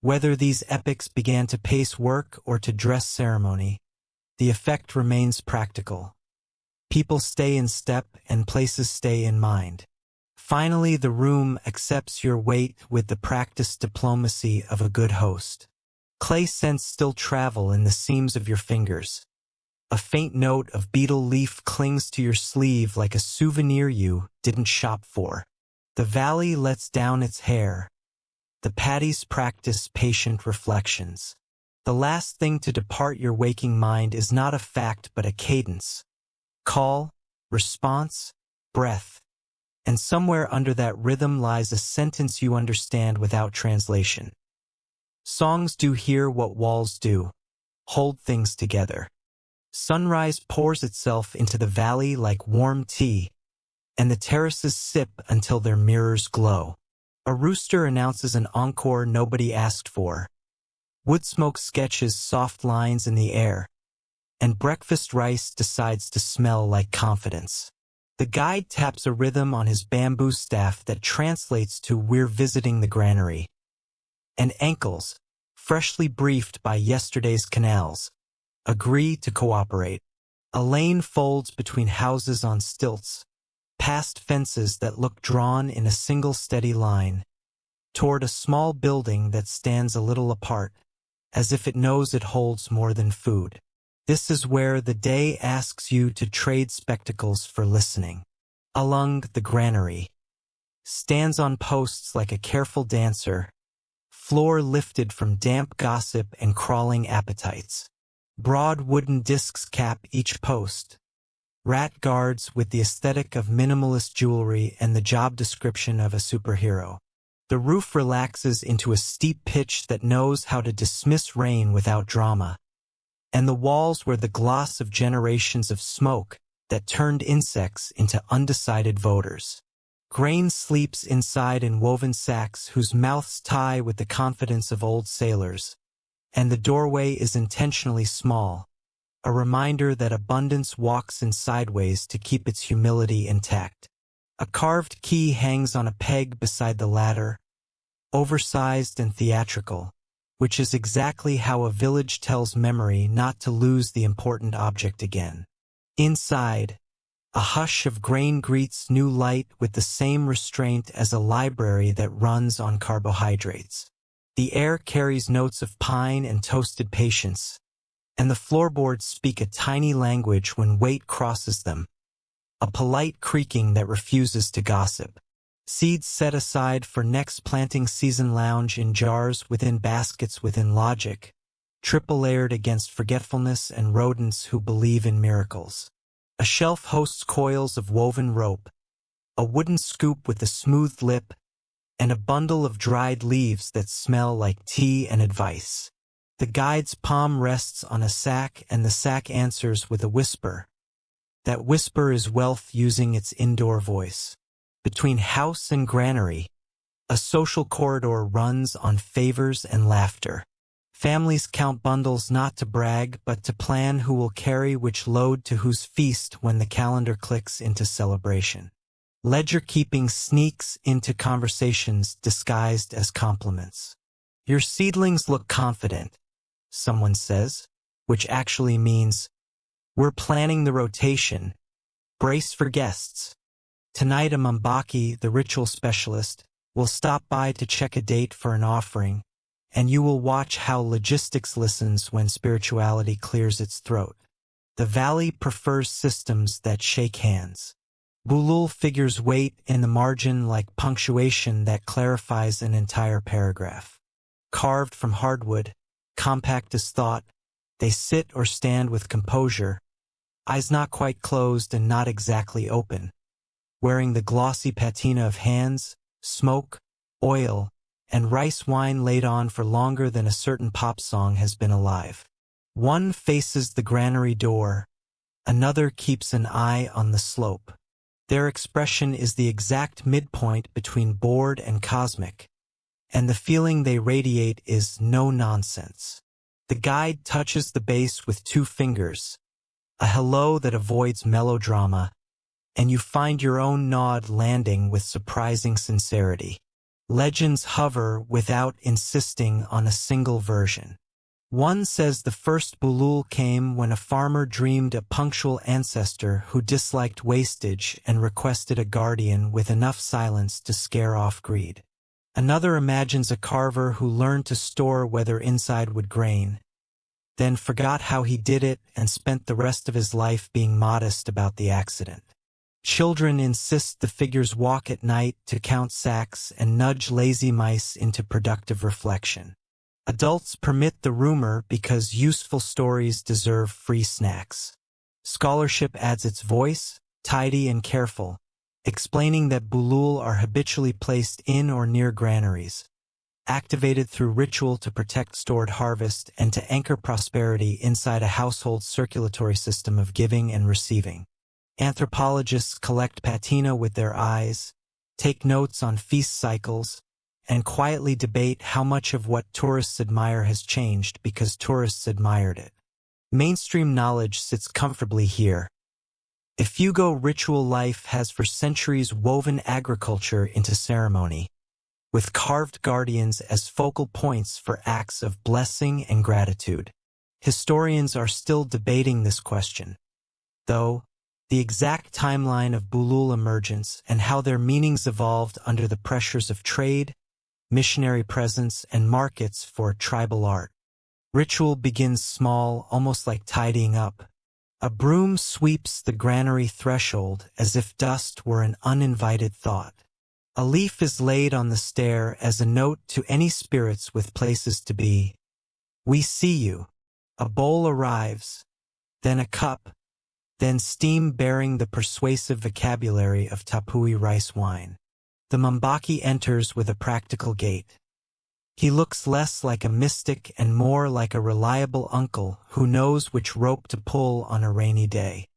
Whether these epics began to pace work or to dress ceremony, the effect remains practical. People stay in step and places stay in mind. Finally, the room accepts your weight with the practiced diplomacy of a good host. Clay scents still travel in the seams of your fingers. A faint note of beetle leaf clings to your sleeve like a souvenir you didn't shop for. The valley lets down its hair. The paddies practice patient reflections. The last thing to depart your waking mind is not a fact but a cadence. Call, response, breath. And somewhere under that rhythm lies a sentence you understand without translation. Songs do here what walls do, hold things together. Sunrise pours itself into the valley like warm tea, and the terraces sip until their mirrors glow. A rooster announces an encore nobody asked for. Woodsmoke sketches soft lines in the air, and breakfast rice decides to smell like confidence. The guide taps a rhythm on his bamboo staff that translates to "We're visiting the granary." And ankles, freshly briefed by yesterday's canals, agree to cooperate. A lane folds between houses on stilts, past fences that look drawn in a single steady line, toward a small building that stands a little apart, as if it knows it holds more than food. This is where the day asks you to trade spectacles for listening. Along the granary stands on posts like a careful dancer, floor lifted from damp gossip and crawling appetites. Broad wooden discs cap each post, rat guards with the aesthetic of minimalist jewelry and the job description of a superhero. The roof relaxes into a steep pitch that knows how to dismiss rain without drama. And the walls were the gloss of generations of smoke that turned insects into undecided voters. Grain sleeps inside in woven sacks whose mouths tie with the confidence of old sailors, and the doorway is intentionally small, a reminder that abundance walks in sideways to keep its humility intact. A carved key hangs on a peg beside the ladder, oversized and theatrical, which is exactly how a village tells memory not to lose the important object again. Inside, a hush of grain greets new light with the same restraint as a library that runs on carbohydrates. The air carries notes of pine and toasted patience, and the floorboards speak a tiny language when weight crosses them, a polite creaking that refuses to gossip. Seeds set aside for next planting season lounge in jars within baskets within logic, triple layered against forgetfulness and rodents who believe in miracles. A shelf hosts coils of woven rope, a wooden scoop with a smooth lip, and a bundle of dried leaves that smell like tea and advice. The guide's palm rests on a sack and the sack answers with a whisper. That whisper is wealth using its indoor voice. Between house and granary, a social corridor runs on favors and laughter. Families count bundles not to brag, but to plan who will carry which load to whose feast when the calendar clicks into celebration. Ledger keeping sneaks into conversations disguised as compliments. Your seedlings look confident, someone says, which actually means, we're planning the rotation. Brace for guests. Tonight a Mbaki, the ritual specialist, will stop by to check a date for an offering, and you will watch how logistics listens when spirituality clears its throat. The valley prefers systems that shake hands. Bulul figures weight in the margin like punctuation that clarifies an entire paragraph. Carved from hardwood, compact as thought, they sit or stand with composure, eyes not quite closed and not exactly open, wearing the glossy patina of hands, smoke, oil, and rice wine laid on for longer than a certain pop song has been alive. One faces the granary door, another keeps an eye on the slope. Their expression is the exact midpoint between bored and cosmic, and the feeling they radiate is no nonsense. The guide touches the base with 2 fingers, a hello that avoids melodrama, and you find your own nod landing with surprising sincerity. Legends hover without insisting on a single version. One says the first bulul came when a farmer dreamed a punctual ancestor who disliked wastage and requested a guardian with enough silence to scare off greed. Another imagines a carver who learned to store whether inside would grain, then forgot how he did it and spent the rest of his life being modest about the accident. Children insist the figures walk at night to count sacks and nudge lazy mice into productive reflection. Adults permit the rumor because useful stories deserve free snacks. Scholarship adds its voice, tidy and careful, explaining that bulul are habitually placed in or near granaries, activated through ritual to protect stored harvest and to anchor prosperity inside a household's circulatory system of giving and receiving. Anthropologists collect patina with their eyes, take notes on feast cycles, and quietly debate how much of what tourists admire has changed because tourists admired it. Mainstream knowledge sits comfortably here. Ifugao ritual life has for centuries woven agriculture into ceremony, with carved guardians as focal points for acts of blessing and gratitude. Historians are still debating this question, though the exact timeline of bulul emergence and how their meanings evolved under the pressures of trade, missionary presence, and markets for tribal art. Ritual begins small, almost like tidying up. A broom sweeps the granary threshold as if dust were an uninvited thought. A leaf is laid on the stair as a note to any spirits with places to be. We see you. A bowl arrives, then a cup, then steam bearing the persuasive vocabulary of Tapui rice wine. The Mbaki enters with a practical gait. He looks less like a mystic and more like a reliable uncle who knows which rope to pull on a rainy day.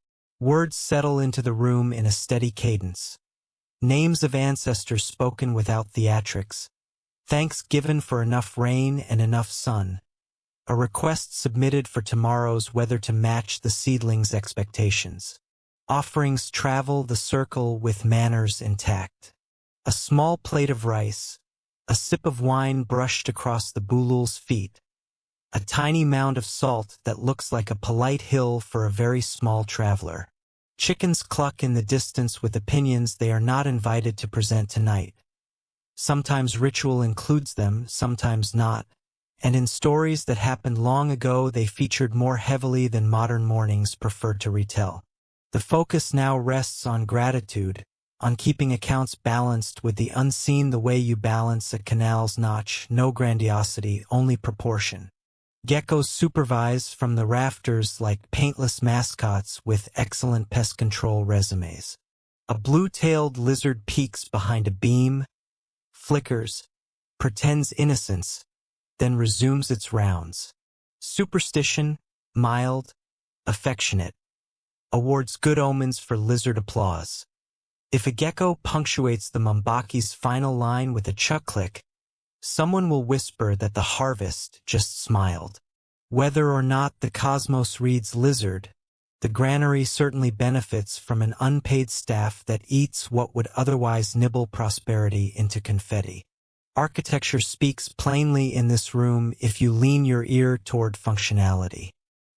Words settle into the room in a steady cadence. Names of ancestors spoken without theatrics. Thanks given for enough rain and enough sun. A request submitted for tomorrow's weather to match the seedling's expectations. Offerings travel the circle with manners intact. A small plate of rice, A sip of wine brushed across the bulul's feet. A tiny mound of salt that looks like a polite hill for a very small traveler. Chickens cluck in the distance with opinions they are not invited to present tonight. Sometimes ritual includes them, sometimes not, and in stories that happened long ago they featured more heavily than modern mornings prefer to retell. The focus now rests on gratitude, on keeping accounts balanced with the unseen the way you balance a canal's notch, no grandiosity, only proportion. Geckos supervise from the rafters like paintless mascots with excellent pest control resumes. A blue-tailed lizard peeks behind a beam, flickers, pretends innocence, then resumes its rounds. Superstition, mild, affectionate, awards good omens for lizard applause. If a gecko punctuates the Mombaki's final line with a chuck-click, someone will whisper that the harvest just smiled. Whether or not the cosmos reads lizard, the granary certainly benefits from an unpaid staff that eats what would otherwise nibble prosperity into confetti. Architecture speaks plainly in this room if you lean your ear toward functionality.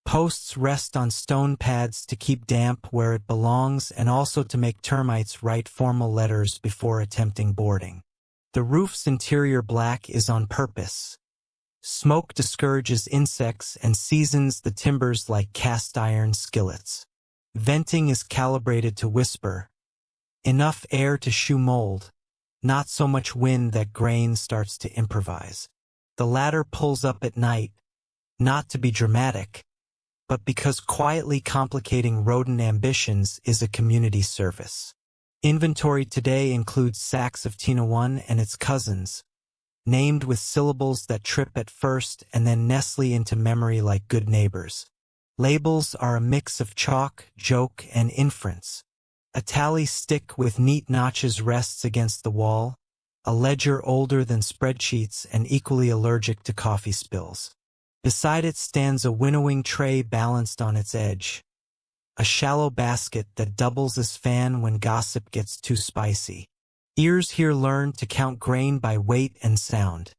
Posts rest on stone pads to keep damp where it belongs and also to make termites write formal letters before attempting boarding. The roof's interior black is on purpose. Smoke discourages insects and seasons the timbers like cast iron skillets. Venting is calibrated to whisper. Enough air to shoo mold, not so much wind that grain starts to improvise. The ladder pulls up at night, not to be dramatic, but because quietly complicating rodent ambitions is a community service. Inventory today includes sacks of Tina1 and its cousins, named with syllables that trip at first and then nestle into memory like good neighbors. Labels are a mix of chalk, joke, and inference. A tally stick with neat notches rests against the wall, a ledger older than spreadsheets and equally allergic to coffee spills. Beside it stands a winnowing tray balanced on its edge, a shallow basket that doubles as fan when gossip gets too spicy. Ears here learn to count grain by weight and sound.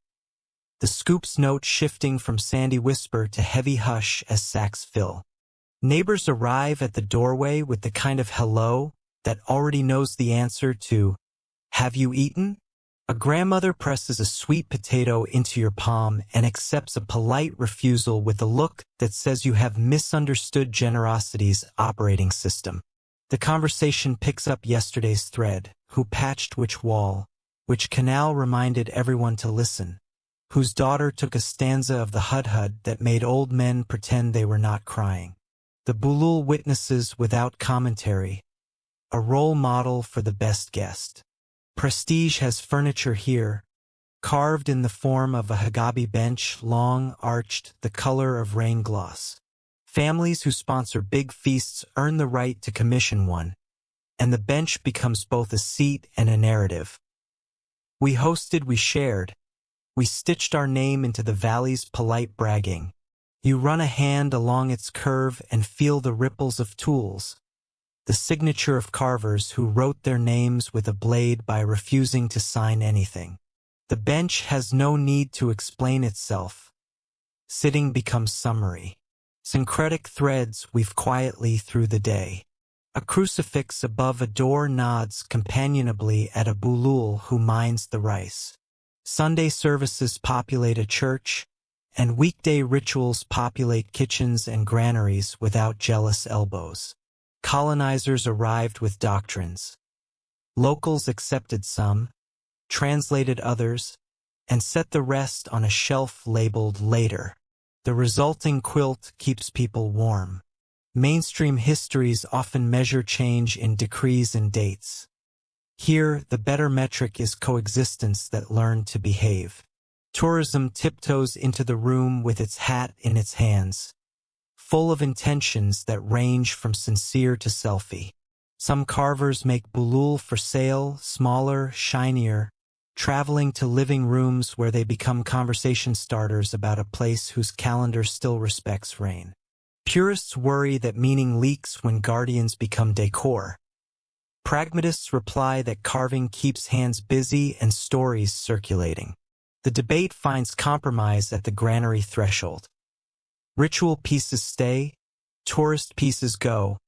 The scoop's note shifting from sandy whisper to heavy hush as sacks fill. Neighbors arrive at the doorway with the kind of hello that already knows the answer to, "Have you eaten?" A grandmother presses a sweet potato into your palm and accepts a polite refusal with a look that says you have misunderstood generosity's operating system. The conversation picks up yesterday's thread: who patched which wall, which canal reminded everyone to listen, whose daughter took a stanza of the hudhud that made old men pretend they were not crying. The bulul witnesses without commentary, a role model for the best guest. Prestige has furniture here, carved in the form of a hagabi bench, long, arched, the color of rain gloss. Families who sponsor big feasts earn the right to commission one, and the bench becomes both a seat and a narrative. We hosted, we shared. We stitched our name into the valley's polite bragging. You run a hand along its curve and feel the ripples of tools, the signature of carvers who wrote their names with a blade by refusing to sign anything. The bench has no need to explain itself. Sitting becomes summary. Syncretic threads weave quietly through the day. A crucifix above a door nods companionably at a bulul who minds the rice. Sunday services populate a church, and weekday rituals populate kitchens and granaries without jealous elbows. Colonizers arrived with doctrines. Locals accepted some, translated others, and set the rest on a shelf labeled later. The resulting quilt keeps people warm. Mainstream histories often measure change in decrees and dates. Here, the better metric is coexistence that learned to behave. Tourism tiptoes into the room with its hat in its hands, full of intentions that range from sincere to selfie. Some carvers make bulul for sale, smaller, shinier, traveling to living rooms where they become conversation starters about a place whose calendar still respects rain. Purists worry that meaning leaks when guardians become decor. Pragmatists reply that carving keeps hands busy and stories circulating. The debate finds compromise at the granary threshold. Ritual pieces stay, tourist pieces go,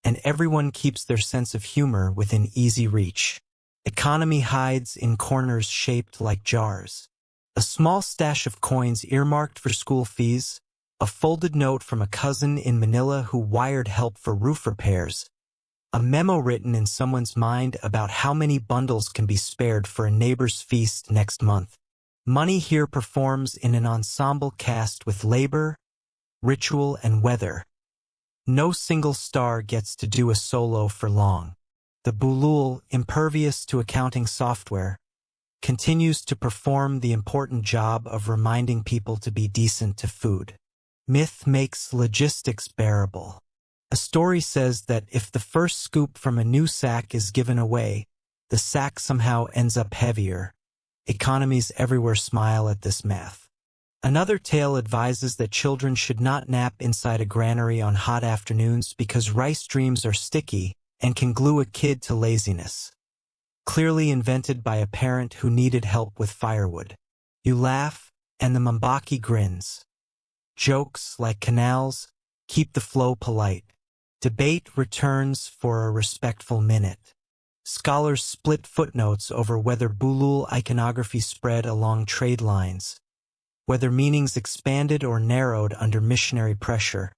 and everyone keeps their sense of humor within easy reach. Economy hides in corners shaped like jars. A small stash of coins earmarked for school fees, a folded note from a cousin in Manila who wired help for roof repairs, a memo written in someone's mind about how many bundles can be spared for a neighbor's feast next month. Money here performs in an ensemble cast with labor, ritual, and weather. No single star gets to do a solo for long. The bulul, impervious to accounting software, continues to perform the important job of reminding people to be decent to food. Myth makes logistics bearable. A story says that if the first scoop from a new sack is given away, the sack somehow ends up heavier. Economies everywhere smile at this math. Another tale advises that children should not nap inside a granary on hot afternoons because rice streams are sticky and can glue a kid to laziness. Clearly invented by a parent who needed help with firewood. You laugh, and the Mbaki grins. Jokes, like canals, keep the flow polite. Debate returns for a respectful minute. Scholars split footnotes over whether bulul iconography spread along trade lines, whether meanings expanded or narrowed under missionary pressure,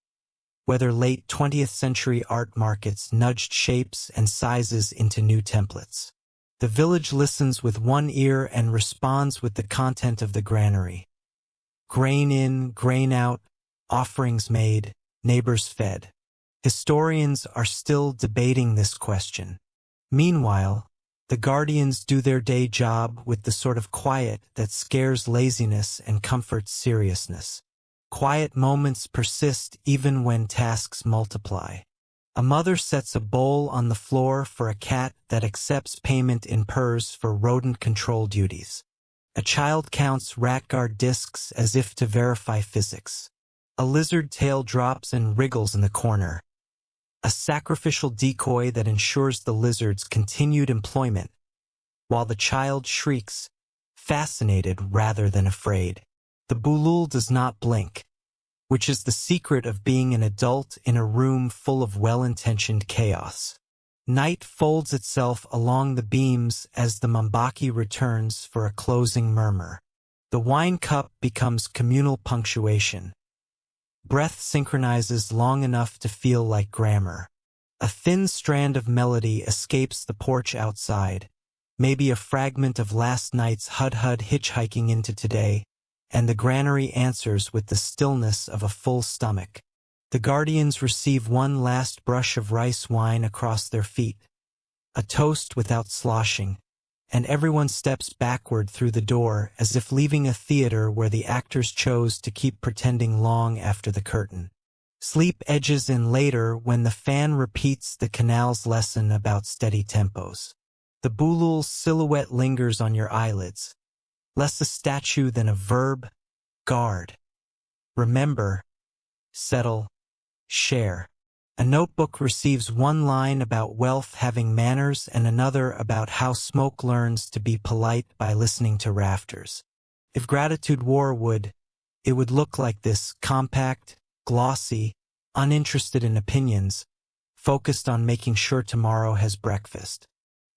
whether late 20th century art markets nudged shapes and sizes into new templates. The village listens with one ear and responds with the content of the granary. Grain in, grain out, offerings made, neighbors fed. Historians are still debating this question. Meanwhile, the guardians do their day job with the sort of quiet that scares laziness and comforts seriousness. Quiet moments persist even when tasks multiply. A mother sets a bowl on the floor for a cat that accepts payment in purrs for rodent control duties. A child counts rat guard discs as if to verify physics. A lizard tail drops and wriggles in the corner. A sacrificial decoy that ensures the lizard's continued employment, while the child shrieks, fascinated rather than afraid. The bulul does not blink, which is the secret of being an adult in a room full of well-intentioned chaos. Night folds itself along the beams as the Mbaki returns for a closing murmur. The wine cup becomes communal punctuation. Breath synchronizes long enough to feel like grammar. A thin strand of melody escapes the porch outside, maybe a fragment of last night's hud-hud hitchhiking into today, and the granary answers with the stillness of a full stomach. The guardians receive one last brush of rice wine across their feet, a toast without sloshing, and everyone steps backward through the door as if leaving a theater where the actors chose to keep pretending long after the curtain. Sleep edges in later when the fan repeats the canal's lesson about steady tempos. The bulul's silhouette lingers on your eyelids, less a statue than a verb. Guard. Remember. Settle. Share. A notebook receives one line about wealth having manners and another about how smoke learns to be polite by listening to rafters. If gratitude wore wood, it would look like this: compact, glossy, uninterested in opinions, focused on making sure tomorrow has breakfast.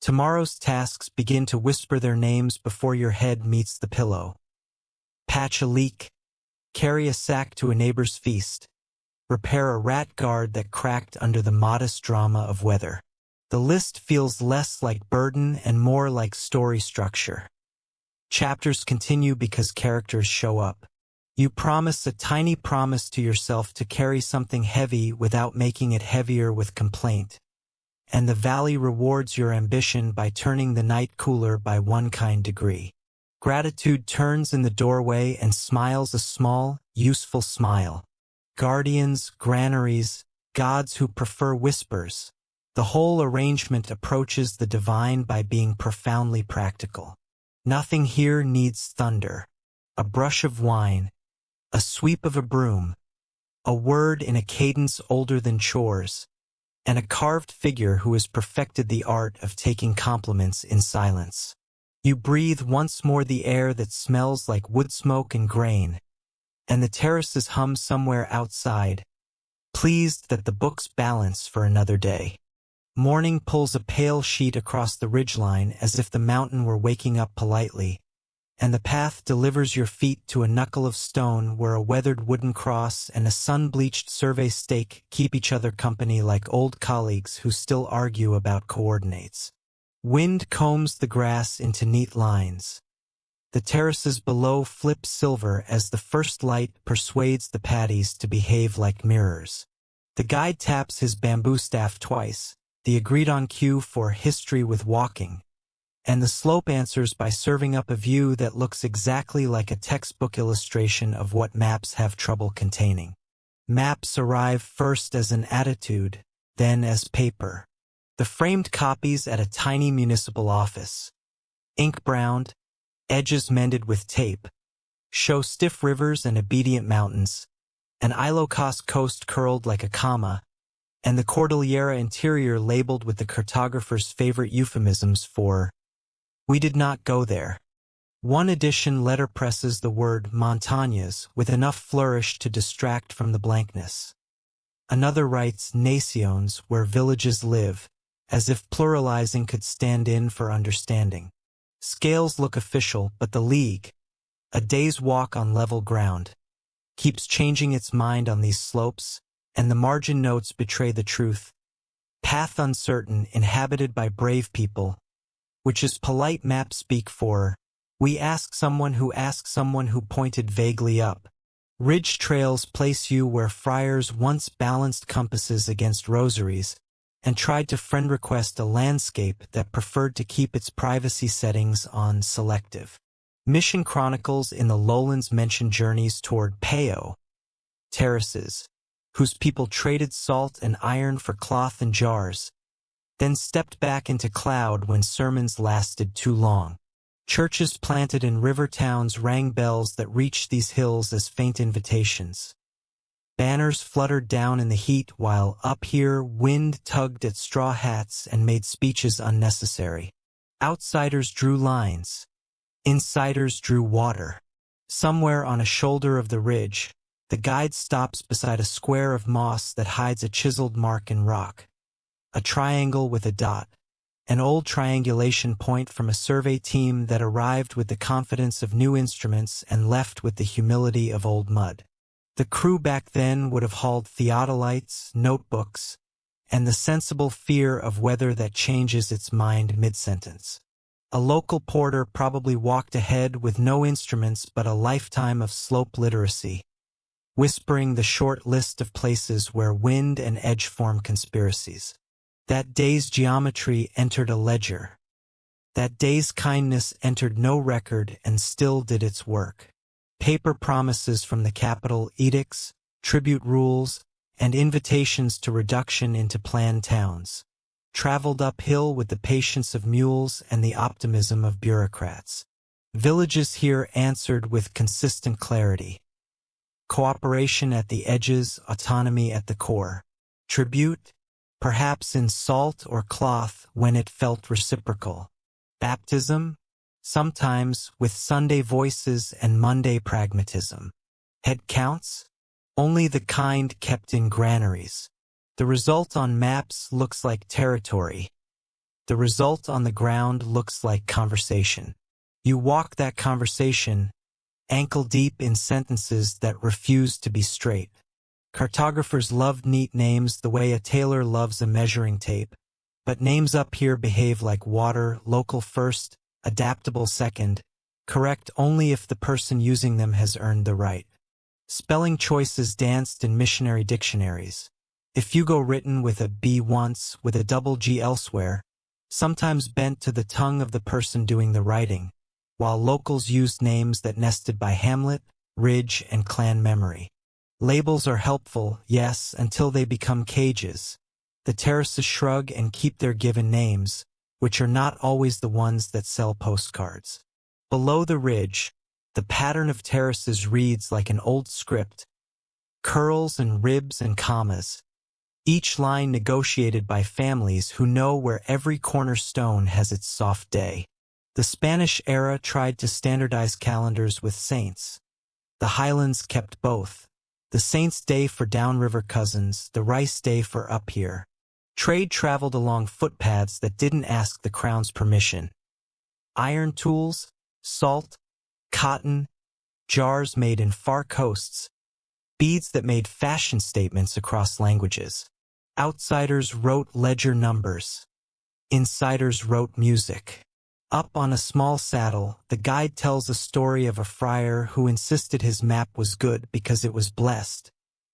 Tomorrow's tasks begin to whisper their names before your head meets the pillow. Patch a leak. Carry a sack to a neighbor's feast. Repair a rat guard that cracked under the modest drama of weather. The list feels less like burden and more like story structure. Chapters continue because characters show up. You promise a tiny promise to yourself to carry something heavy without making it heavier with complaint. And the valley rewards your ambition by turning the night cooler by 1 kind degree. Gratitude turns in the doorway and smiles a small, useful smile. Guardians, granaries, gods who prefer whispers. The whole arrangement approaches the divine by being profoundly practical. Nothing here needs thunder. A brush of wine, a sweep of a broom, a word in a cadence older than chores, and a carved figure who has perfected the art of taking compliments in silence. You breathe once more the air that smells like wood smoke and grain, and the terraces hum somewhere outside, pleased that the books balance for another day. Morning pulls a pale sheet across the ridgeline as if the mountain were waking up politely, and the path delivers your feet to a knuckle of stone where a weathered wooden cross and a sun-bleached survey stake keep each other company like old colleagues who still argue about coordinates. Wind combs the grass into neat lines. The terraces below flip silver as the first light persuades the paddies to behave like mirrors. The guide taps his bamboo staff twice, the agreed-on cue for history with walking, and the slope answers by serving up a view that looks exactly like a textbook illustration of what maps have trouble containing. Maps arrive first as an attitude, then as paper. The framed copies at a tiny municipal office, ink-browned, edges mended with tape, show stiff rivers and obedient mountains, an Ilocos coast curled like a comma, and the Cordillera interior labeled with the cartographer's favorite euphemisms for "We did not go there." One edition letterpresses the word montañas with enough flourish to distract from the blankness. Another writes naciones, where villages live, as if pluralizing could stand in for understanding. Scales look official, but the League, a day's walk on level ground, keeps changing its mind on these slopes, and the margin notes betray the truth. Path uncertain, inhabited by brave people, which is polite map speak for, we ask someone who pointed vaguely up. Ridge trails place you where friars once balanced compasses against rosaries, and tried to friend request a landscape that preferred to keep its privacy settings on selective. Mission chronicles in the lowlands mention journeys toward Payo terraces, whose people traded salt and iron for cloth and jars, then stepped back into cloud when sermons lasted too long. Churches planted in river towns rang bells that reached these hills as faint invitations. Banners fluttered down in the heat while up here wind tugged at straw hats and made speeches unnecessary. Outsiders drew lines. Insiders drew water. Somewhere on a shoulder of the ridge, the guide stops beside a square of moss that hides a chiseled mark in rock. A triangle with a dot. An old triangulation point from a survey team that arrived with the confidence of new instruments and left with the humility of old mud. The crew back then would have hauled theodolites, notebooks, and the sensible fear of weather that changes its mind mid-sentence. A local porter probably walked ahead with no instruments but a lifetime of slope literacy, whispering the short list of places where wind and edge form conspiracies. That day's geometry entered a ledger. That day's kindness entered no record and still did its work. Paper promises from the capital, edicts, tribute rules, and invitations to reduction into planned towns, traveled uphill with the patience of mules and the optimism of bureaucrats. Villages here answered with consistent clarity. Cooperation at the edges, autonomy at the core. Tribute, perhaps in salt or cloth when it felt reciprocal. Baptism, sometimes with Sunday voices and Monday pragmatism. Head counts, only the kind kept in granaries. The result on maps looks like territory. The result on the ground looks like conversation. You walk that conversation, ankle deep in sentences that refuse to be straight. Cartographers loved neat names the way a tailor loves a measuring tape, but names up here behave like water, local first, adaptable second, correct only if the person using them has earned the right. Spelling choices danced in missionary dictionaries. Ifugao written with a B once, with a double G elsewhere, sometimes bent to the tongue of the person doing the writing, while locals used names that nested by hamlet, ridge, and clan memory. Labels are helpful, yes, until they become cages. The terraces shrug and keep their given names, which are not always the ones that sell postcards. Below the ridge, the pattern of terraces reads like an old script, curls and ribs and commas, each line negotiated by families who know where every cornerstone has its soft day. The Spanish era tried to standardize calendars with saints. The highlands kept both. The saint's day for downriver cousins, the rice day for up here. Trade traveled along footpaths that didn't ask the crown's permission. Iron tools, salt, cotton, jars made in far coasts, beads that made fashion statements across languages. Outsiders wrote ledger numbers. Insiders wrote music. Up on a small saddle, the guide tells a story of a friar who insisted his map was good because it was blessed,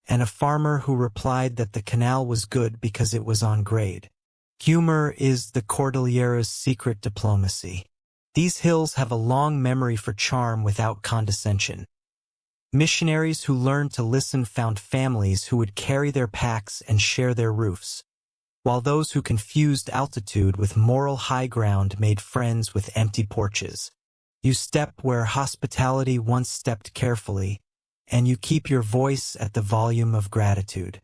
and a farmer who replied that the canal was good because it was on grade. Humor is the Cordillera's secret diplomacy. These hills have a long memory for charm without condescension. Missionaries who learned to listen found families who would carry their packs and share their roofs, while those who confused altitude with moral high ground made friends with empty porches. You step where hospitality once stepped carefully, and you keep your voice at the volume of gratitude.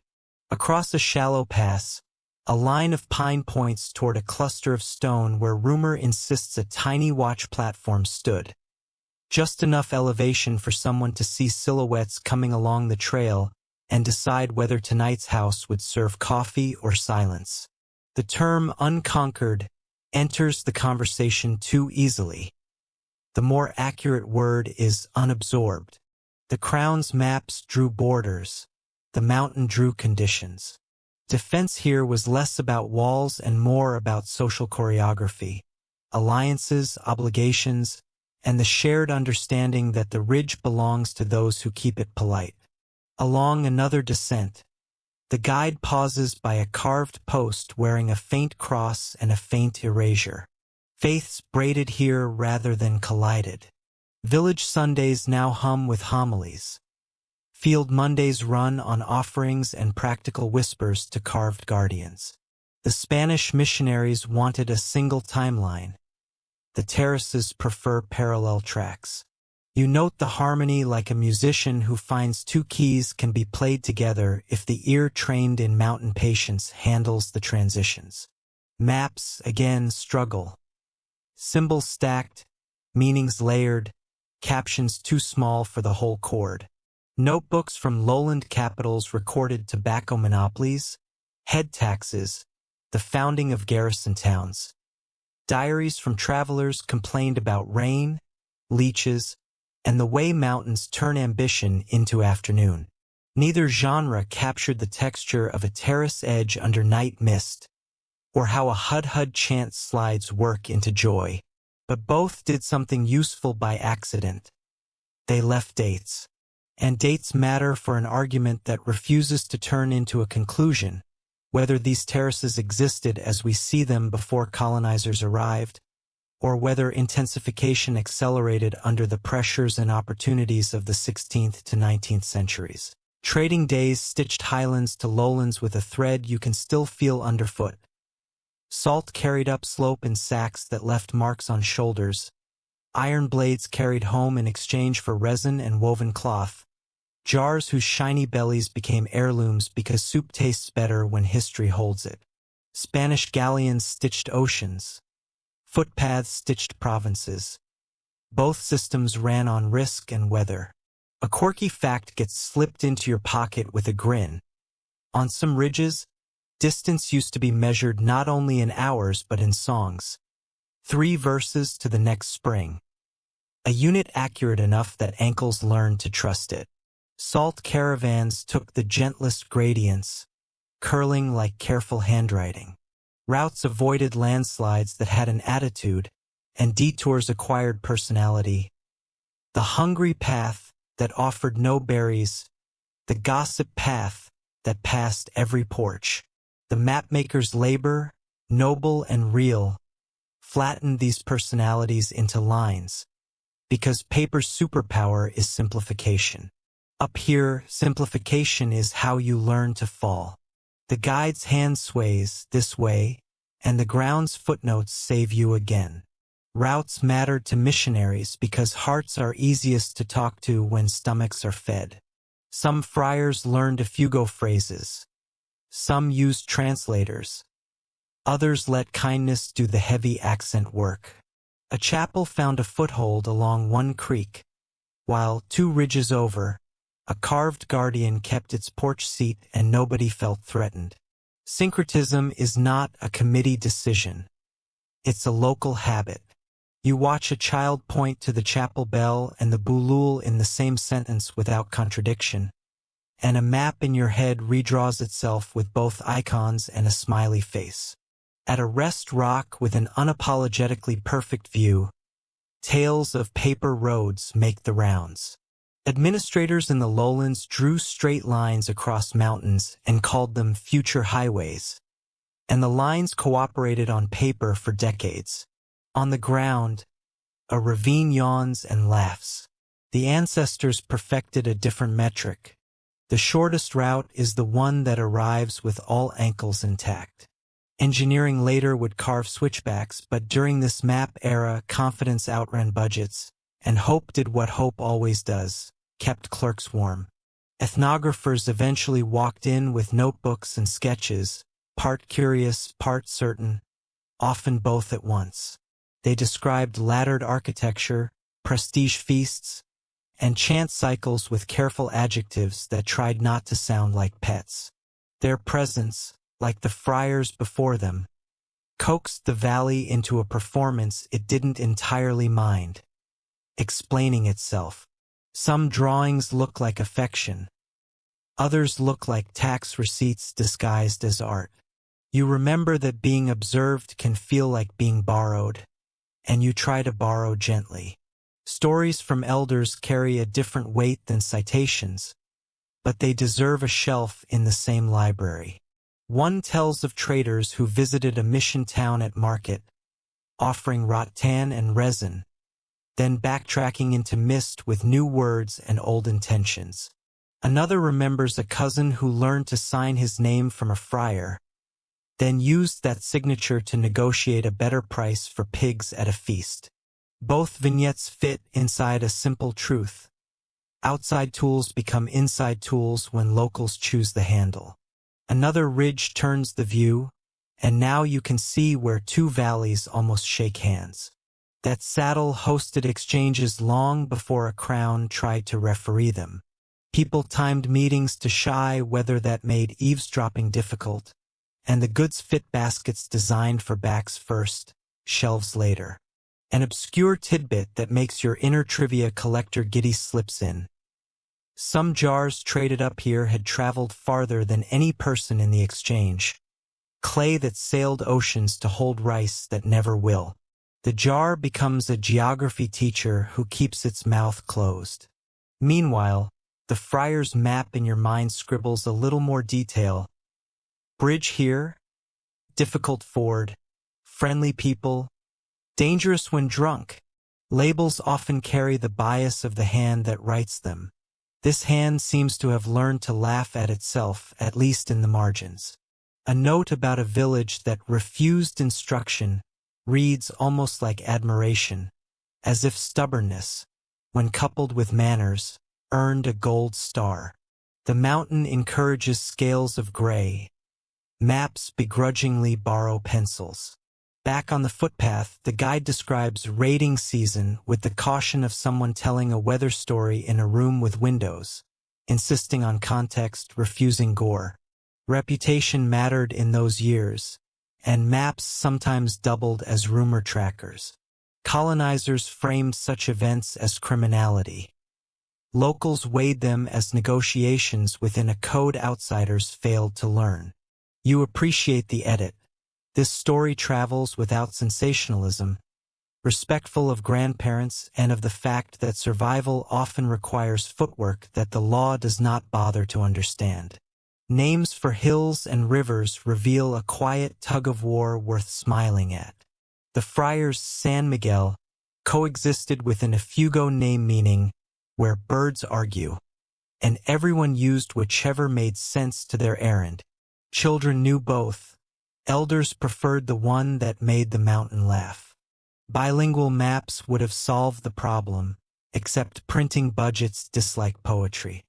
Across a shallow pass, a line of pine points toward a cluster of stone where rumor insists a tiny watch platform stood. Just enough elevation for someone to see silhouettes coming along the trail and decide whether tonight's house would serve coffee or silence. The term unconquered enters the conversation too easily. The more accurate word is unabsorbed. The crown's maps drew borders. The mountain drew conditions. Defense here was less about walls and more about social choreography, alliances, obligations, and the shared understanding that the ridge belongs to those who keep it polite. Along another descent, the guide pauses by a carved post wearing a faint cross and a faint erasure. Faiths braided here rather than collided. Village Sundays now hum with homilies. Field Mondays run on offerings and practical whispers to carved guardians. The Spanish missionaries wanted a single timeline. The terraces prefer parallel tracks. You note the harmony like a musician who finds two keys can be played together if the ear trained in mountain patience handles the transitions. Maps, again, struggle. Symbols stacked, meanings layered, captions too small for the whole chord. Notebooks from lowland capitals recorded tobacco monopolies, head taxes, the founding of garrison towns. Diaries from travelers complained about rain, leeches, and the way mountains turn ambition into afternoon. Neither genre captured the texture of a terrace edge under night mist, or how a hud-hud chant slides work into joy, but both did something useful by accident. They left dates. And dates matter for an argument that refuses to turn into a conclusion, whether these terraces existed as we see them before colonizers arrived, or whether intensification accelerated under the pressures and opportunities of the 16th to 19th centuries. Trading days stitched highlands to lowlands with a thread you can still feel underfoot. Salt carried up slope in sacks that left marks on shoulders. Iron blades carried home in exchange for resin and woven cloth. Jars whose shiny bellies became heirlooms because soup tastes better when history holds it. Spanish galleons stitched oceans. Footpaths stitched provinces. Both systems ran on risk and weather. A quirky fact gets slipped into your pocket with a grin. On some ridges, distance used to be measured not only in hours but in songs. 3 verses to the next spring. A unit accurate enough that ankles learned to trust it. Salt caravans took the gentlest gradients, curling like careful handwriting. Routes avoided landslides that had an attitude, and detours acquired personality. The hungry path that offered no berries, the gossip path that passed every porch. The mapmaker's labor, noble and real, flattened these personalities into lines, because paper's superpower is simplification. Up here, simplification is how you learn to fall. The guide's hand sways this way, and the ground's footnotes save you again. Routes mattered to missionaries because hearts are easiest to talk to when stomachs are fed. Some friars learned Ifugao phrases. Some used translators. Others let kindness do the heavy accent work. A chapel found a foothold along one creek, while 2 ridges over, a carved guardian kept its porch seat and nobody felt threatened. Syncretism is not a committee decision. It's a local habit. You watch a child point to the chapel bell and the bulul in the same sentence without contradiction, and a map in your head redraws itself with both icons and a smiley face. At a rest rock with an unapologetically perfect view, tales of paper roads make the rounds. Administrators in the lowlands drew straight lines across mountains and called them future highways, and the lines cooperated on paper for decades. On the ground, a ravine yawns and laughs. The ancestors perfected a different metric. The shortest route is the one that arrives with all ankles intact. Engineering later would carve switchbacks, but during this map era, confidence outran budgets, and hope did what hope always does, kept clerks warm. Ethnographers eventually walked in with notebooks and sketches, part curious, part certain, often both at once. They described laddered architecture, prestige feasts, and chant cycles with careful adjectives that tried not to sound like pets. Their presence, like the friars before them, coaxed the valley into a performance it didn't entirely mind, explaining itself. Some drawings look like affection. Others look like tax receipts disguised as art. You remember that being observed can feel like being borrowed, and you try to borrow gently. Stories from elders carry a different weight than citations, but they deserve a shelf in the same library. One tells of traders who visited a mission town at market, offering rattan and resin, then backtracking into mist with new words and old intentions. Another remembers a cousin who learned to sign his name from a friar, then used that signature to negotiate a better price for pigs at a feast. Both vignettes fit inside a simple truth. Outside tools become inside tools when locals choose the handle. Another ridge turns the view, and now you can see where 2 valleys almost shake hands. That saddle hosted exchanges long before a crown tried to referee them. People timed meetings to shy whether that made eavesdropping difficult, and the goods fit baskets designed for backs first, shelves later. An obscure tidbit that makes your inner trivia collector giddy slips in. Some jars traded up here had traveled farther than any person in the exchange. Clay that sailed oceans to hold rice that never will. The jar becomes a geography teacher who keeps its mouth closed. Meanwhile, the friar's map in your mind scribbles a little more detail. Bridge here, difficult ford, friendly people, dangerous when drunk. Labels often carry the bias of the hand that writes them. This hand seems to have learned to laugh at itself, at least in the margins. A note about a village that refused instruction reads almost like admiration, as if stubbornness, when coupled with manners, earned a gold star. The mountain encourages scales of gray. Maps begrudgingly borrow pencils. Back on the footpath, the guide describes raiding season with the caution of someone telling a weather story in a room with windows, insisting on context, refusing gore. Reputation mattered in those years, and maps sometimes doubled as rumor trackers. Colonizers framed such events as criminality. Locals weighed them as negotiations within a code outsiders failed to learn. You appreciate the edit. This story travels without sensationalism, respectful of grandparents and of the fact that survival often requires footwork that the law does not bother to understand. Names for hills and rivers reveal a quiet tug-of-war worth smiling at. The friars San Miguel coexisted with an Ifugao name meaning where birds argue, and everyone used whichever made sense to their errand. Children knew both. Elders preferred the one that made the mountain laugh. Bilingual maps would have solved the problem, except printing budgets dislike poetry.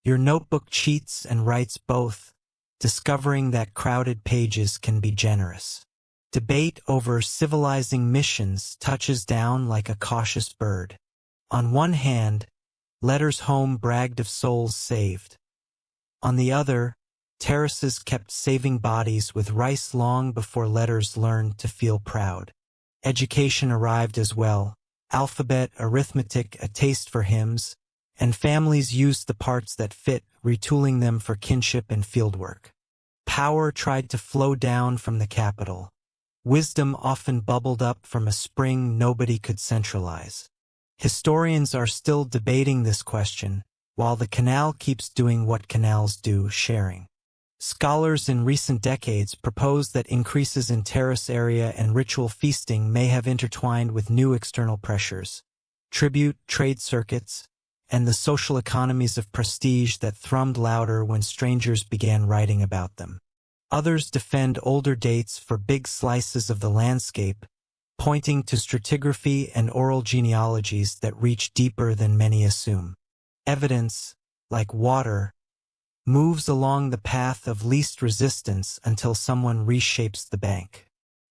Your notebook cheats and writes both, discovering that crowded pages can be generous. Debate over civilizing missions touches down like a cautious bird. On one hand, letters home bragged of souls saved. On the other, terraces kept saving bodies with rice long before letters learned to feel proud. Education arrived as well, alphabet, arithmetic, a taste for hymns, and families used the parts that fit, retooling them for kinship and fieldwork. Power tried to flow down from the capital. Wisdom often bubbled up from a spring nobody could centralize. Historians are still debating this question, while the canal keeps doing what canals do, sharing. Scholars in recent decades propose that increases in terrace area and ritual feasting may have intertwined with new external pressures, tribute, trade circuits, and the social economies of prestige that thrummed louder when strangers began writing about them. Others defend older dates for big slices of the landscape, pointing to stratigraphy and oral genealogies that reach deeper than many assume. Evidence, like water, moves along the path of least resistance until someone reshapes the bank.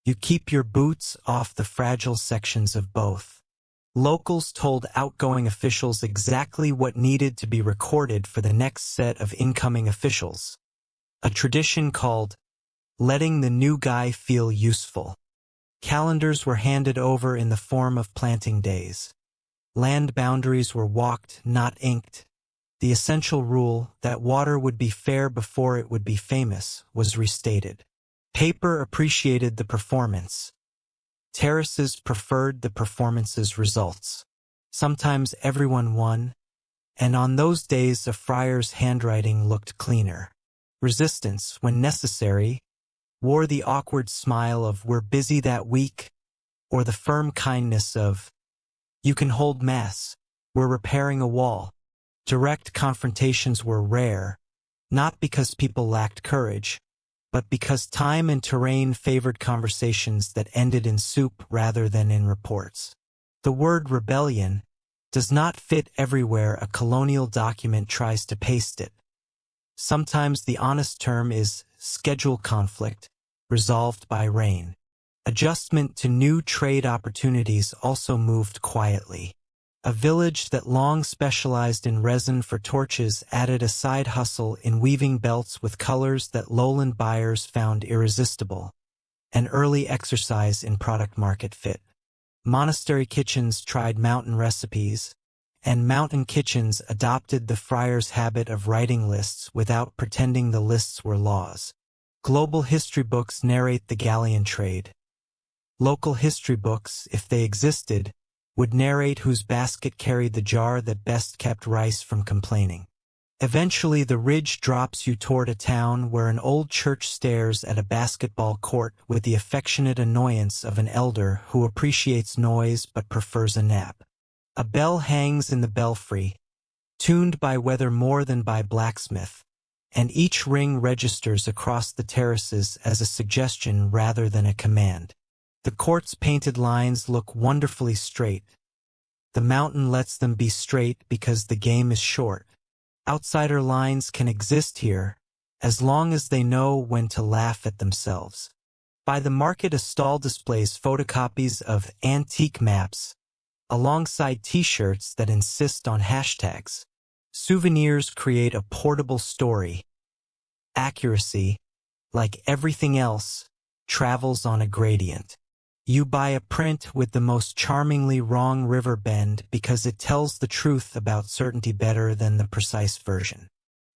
You keep your boots off the fragile sections of both. Locals told outgoing officials exactly what needed to be recorded for the next set of incoming officials. A tradition called letting the new guy feel useful. Calendars were handed over in the form of planting days. Land boundaries were walked, not inked. The essential rule that water would be fair before it would be famous was restated. Paper appreciated the performance. Terraces preferred the performance's results. Sometimes everyone won, and on those days a friar's handwriting looked cleaner. Resistance, when necessary, wore the awkward smile of "we're busy that week," or the firm kindness of "you can hold mass, we're repairing a wall." Direct confrontations were rare, not because people lacked courage, but because time and terrain favored conversations that ended in soup rather than in reports. The word rebellion does not fit everywhere a colonial document tries to paste it. Sometimes the honest term is schedule conflict, resolved by rain. Adjustment to new trade opportunities also moved quietly. A village that long specialized in resin for torches added a side hustle in weaving belts with colors that lowland buyers found irresistible. An early exercise in product market fit. Monastery kitchens tried mountain recipes, and mountain kitchens adopted the friar's habit of writing lists without pretending the lists were laws. Global history books narrate the galleon trade. Local history books, if they existed, would narrate whose basket carried the jar that best kept rice from complaining. Eventually the ridge drops you toward a town where an old church stares at a basketball court with the affectionate annoyance of an elder who appreciates noise but prefers a nap. A bell hangs in the belfry, tuned by weather more than by blacksmith, and each ring registers across the terraces as a suggestion rather than a command. The court's painted lines look wonderfully straight. The mountain lets them be straight because the game is short. Outsider lines can exist here, as long as they know when to laugh at themselves. By the market a stall displays photocopies of antique maps, alongside t-shirts that insist on hashtags. Souvenirs create a portable story. Accuracy, like everything else, travels on a gradient. You buy a print with the most charmingly wrong river bend because it tells the truth about certainty better than the precise version.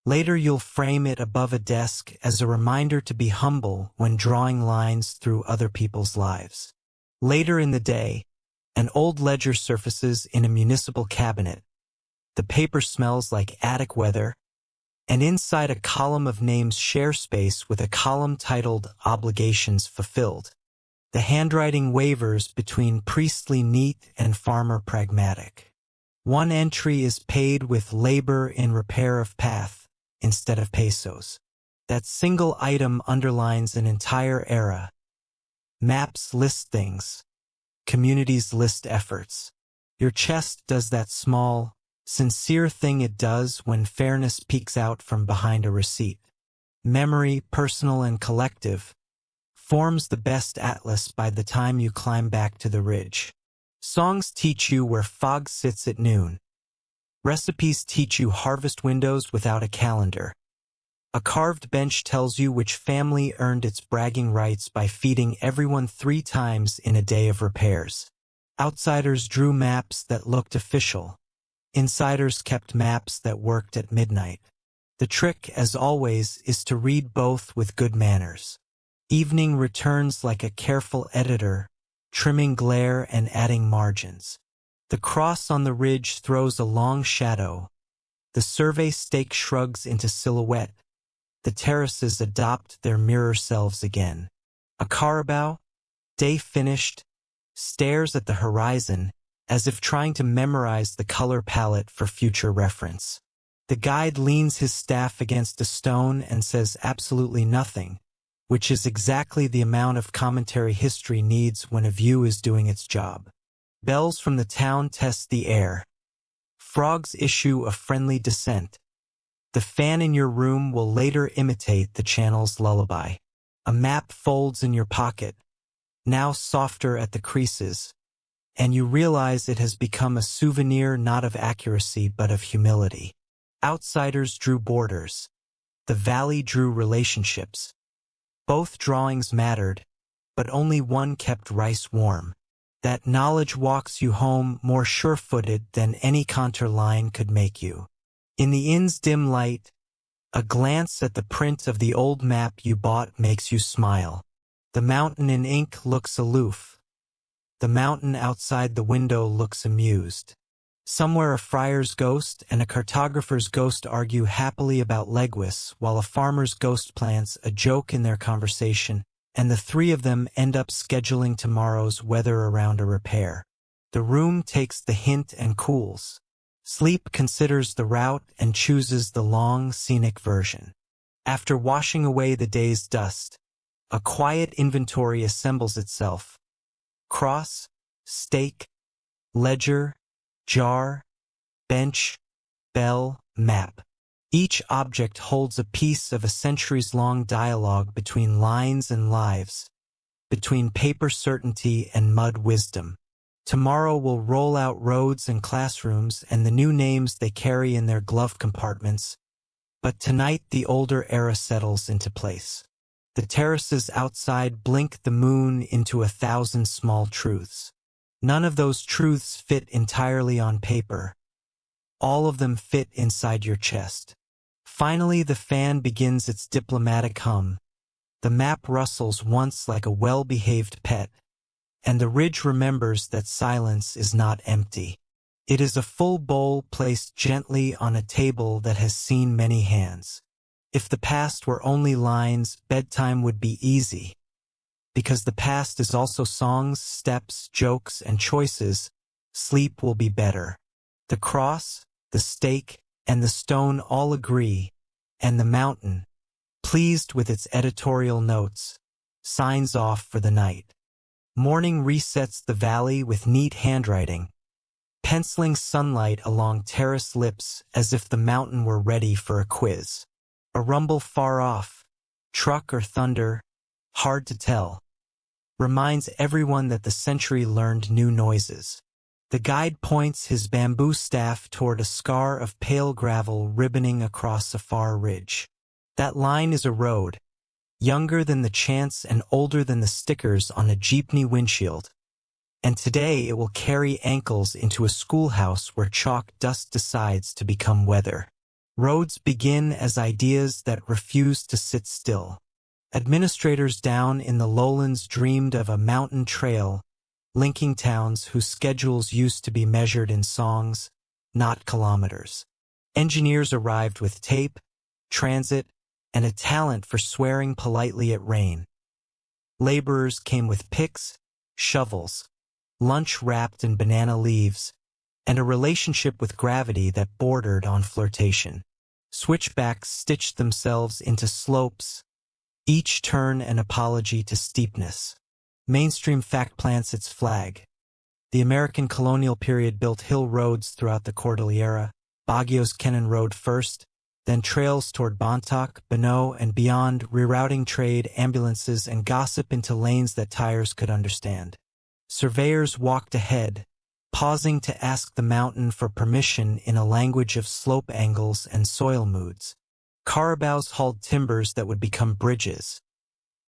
Later you'll frame it above a desk as a reminder to be humble when drawing lines through other people's lives. Later in the day, an old ledger surfaces in a municipal cabinet. The paper smells like attic weather, and inside a column of names share space with a column titled Obligations Fulfilled. The handwriting wavers between priestly neat and farmer pragmatic. One entry is paid with labor in repair of path instead of pesos. That single item underlines an entire era. Maps list things. Communities list efforts. Your chest does that small, sincere thing it does when fairness peeks out from behind a receipt. Memory, personal and collective, forms the best atlas by the time you climb back to the ridge. Songs teach you where fog sits at noon. Recipes teach you harvest windows without a calendar. A carved bench tells you which family earned its bragging rights by feeding everyone 3 times in a day of repairs. Outsiders drew maps that looked official. Insiders kept maps that worked at midnight. The trick, as always, is to read both with good manners. Evening returns like a careful editor, trimming glare and adding margins. The cross on the ridge throws a long shadow. The survey stake shrugs into silhouette. The terraces adopt their mirror selves again. A carabao, day finished, stares at the horizon as if trying to memorize the color palette for future reference. The guide leans his staff against a stone and says absolutely nothing, which is exactly the amount of commentary history needs when a view is doing its job. Bells from the town test the air. Frogs issue a friendly dissent. The fan in your room will later imitate the channel's lullaby. A map folds in your pocket, now softer at the creases, and you realize it has become a souvenir not of accuracy but of humility. Outsiders drew borders. The valley drew relationships. Both drawings mattered, but only one kept Rice warm. That knowledge walks you home more sure-footed than any contour line could make you. In the inn's dim light, a glance at the print of the old map you bought makes you smile. The mountain in ink looks aloof. The mountain outside the window looks amused. Somewhere a friar's ghost and a cartographer's ghost argue happily about Legwis, while a farmer's ghost plants a joke in their conversation, and the 3 of them end up scheduling tomorrow's weather around a repair. The room takes the hint and cools. Sleep considers the route and chooses the long, scenic version. After washing away the day's dust, a quiet inventory assembles itself. Cross, stake, ledger, jar, bench, bell, map. Each object holds a piece of a centuries-long dialogue between lines and lives, between paper certainty and mud wisdom. Tomorrow will roll out roads and classrooms and the new names they carry in their glove compartments, but tonight the older era settles into place. The terraces outside blink the moon into 1,000 small truths. None of those truths fit entirely on paper. All of them fit inside your chest. Finally, the fan begins its diplomatic hum. The map rustles once like a well-behaved pet, and the ridge remembers that silence is not empty. It is a full bowl placed gently on a table that has seen many hands. If the past were only lines, bedtime would be easy. Because the past is also songs, steps, jokes, and choices, sleep will be better. The cross, the stake, and the stone all agree, and the mountain, pleased with its editorial notes, signs off for the night. Morning resets the valley with neat handwriting, penciling sunlight along terrace lips as if the mountain were ready for a quiz. A rumble far off, truck or thunder, hard to tell, reminds everyone that the century learned new noises. The guide points his bamboo staff toward a scar of pale gravel ribboning across a far ridge. That line is a road, younger than the chants and older than the stickers on a jeepney windshield. And today it will carry ankles into a schoolhouse where chalk dust decides to become weather. Roads begin as ideas that refuse to sit still. Administrators down in the lowlands dreamed of a mountain trail, linking towns whose schedules used to be measured in songs, not kilometers. Engineers arrived with tape, transit, and a talent for swearing politely at rain. Laborers came with picks, shovels, lunch wrapped in banana leaves, and a relationship with gravity that bordered on flirtation. Switchbacks stitched themselves into slopes, each turn an apology to steepness. Mainstream fact plants its flag. The American colonial period built hill roads throughout the Cordillera. Baguio's Kennan Road first, then trails toward Bontoc, Banaue, and beyond, rerouting trade, ambulances, and gossip into lanes that tires could understand. Surveyors walked ahead, pausing to ask the mountain for permission in a language of slope angles and soil moods. Carabaos hauled timbers that would become bridges.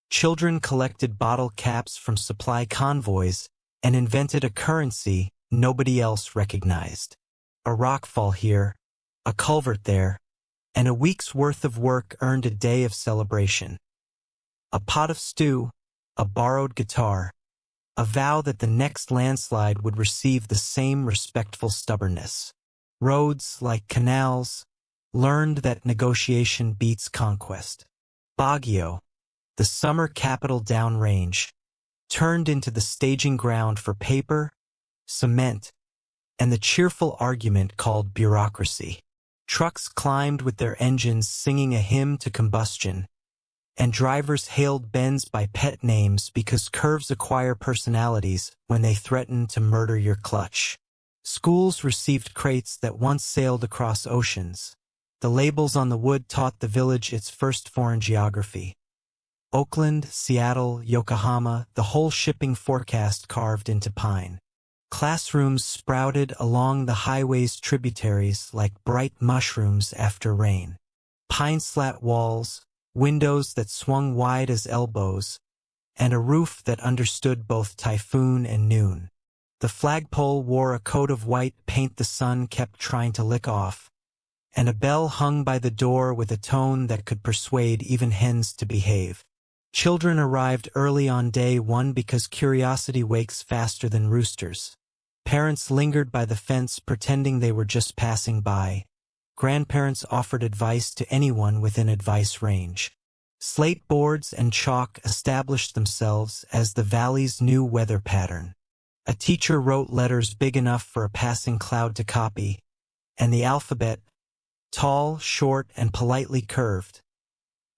Children collected bottle caps from supply convoys and invented a currency nobody else recognized. A rockfall here, a culvert there, and a week's worth of work earned a day of celebration. A pot of stew, a borrowed guitar, a vow that the next landslide would receive the same respectful stubbornness. Roads, like canals, learned that negotiation beats conquest. Baguio, the summer capital downrange, turned into the staging ground for paper, cement, and the cheerful argument called bureaucracy. Trucks climbed with their engines singing a hymn to combustion, and drivers hailed bends by pet names because curves acquire personalities when they threaten to murder your clutch. Schools received crates that once sailed across oceans. The labels on the wood taught the village its first foreign geography. Oakland, Seattle, Yokohama, the whole shipping forecast carved into pine. Classrooms sprouted along the highway's tributaries like bright mushrooms after rain. Pine slat walls, windows that swung wide as elbows, and a roof that understood both typhoon and noon. The flagpole wore a coat of white paint the sun kept trying to lick off, and a bell hung by the door with a tone that could persuade even hens to behave. Children arrived early on day one because curiosity wakes faster than roosters. Parents lingered by the fence pretending they were just passing by. Grandparents offered advice to anyone within advice range. Slate boards and chalk established themselves as the valley's new weather pattern. A teacher wrote letters big enough for a passing cloud to copy, and the alphabet, tall, short, and politely curved,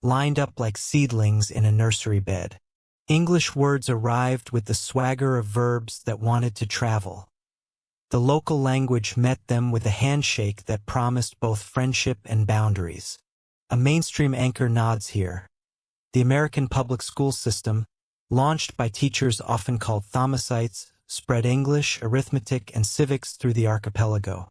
lined up like seedlings in a nursery bed. English words arrived with the swagger of verbs that wanted to travel. The local language met them with a handshake that promised both friendship and boundaries. A mainstream anchor nods here. The American public school system, launched by teachers often called Thomasites, spread English, arithmetic, and civics through the archipelago.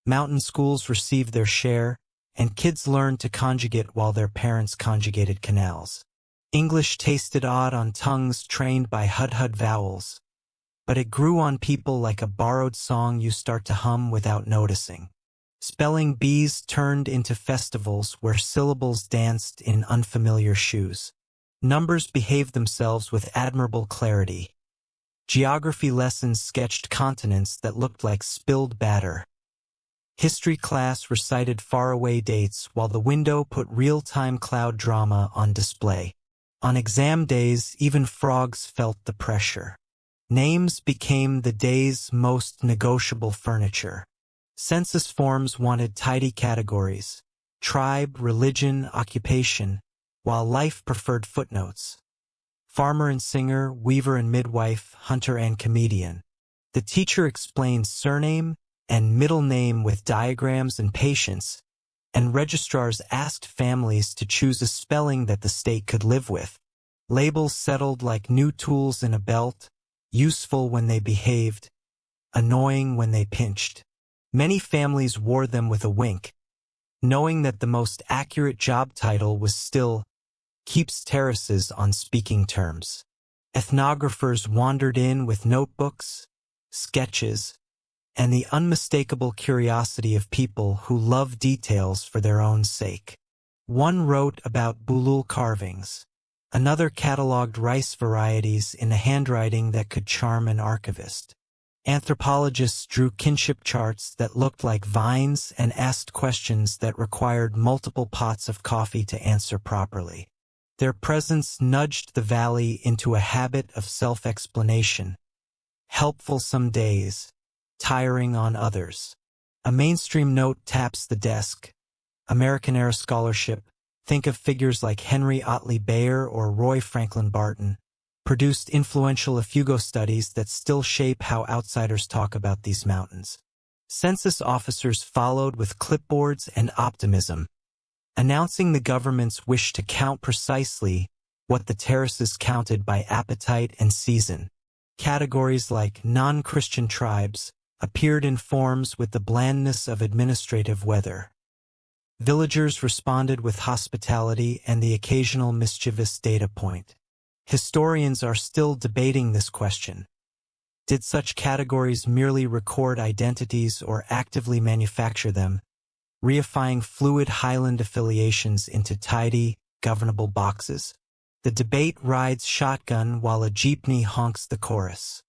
Mountain schools received their share, and kids learned to conjugate while their parents conjugated canals. English tasted odd on tongues trained by hud-hud vowels, but it grew on people like a borrowed song you start to hum without noticing. Spelling bees turned into festivals where syllables danced in unfamiliar shoes. Numbers behaved themselves with admirable clarity. Geography lessons sketched continents that looked like spilled batter. History class recited faraway dates while the window put real-time cloud drama on display. On exam days, even frogs felt the pressure. Names became the day's most negotiable furniture. Census forms wanted tidy categories: tribe, religion, occupation, while life preferred footnotes. Farmer and singer, weaver and midwife, hunter and comedian. The teacher explained surname and middle name with diagrams and patience, and registrars asked families to choose a spelling that the state could live with. Labels settled like new tools in a belt, useful when they behaved, annoying when they pinched. Many families wore them with a wink, knowing that the most accurate job title was still keeps terraces on speaking terms. Ethnographers wandered in with notebooks, sketches, and the unmistakable curiosity of people who love details for their own sake. One wrote about bulul carvings. Another catalogued rice varieties in a handwriting that could charm an archivist. Anthropologists drew kinship charts that looked like vines and asked questions that required multiple pots of coffee to answer properly. Their presence nudged the valley into a habit of self-explanation, helpful some days, tiring on others. A mainstream note taps the desk. American-era scholarship, think of figures like Henry Otley Beyer or Roy Franklin Barton, produced influential Ifugao studies that still shape how outsiders talk about these mountains. Census officers followed with clipboards and optimism, announcing the government's wish to count precisely what the terraces counted by appetite and season. Categories like non-Christian tribes appeared in forms with the blandness of administrative weather. Villagers responded with hospitality and the occasional mischievous data point. Historians are still debating this question. Did such categories merely record identities or actively manufacture them, reifying fluid highland affiliations into tidy, governable boxes? The debate rides shotgun while a jeepney honks the chorus.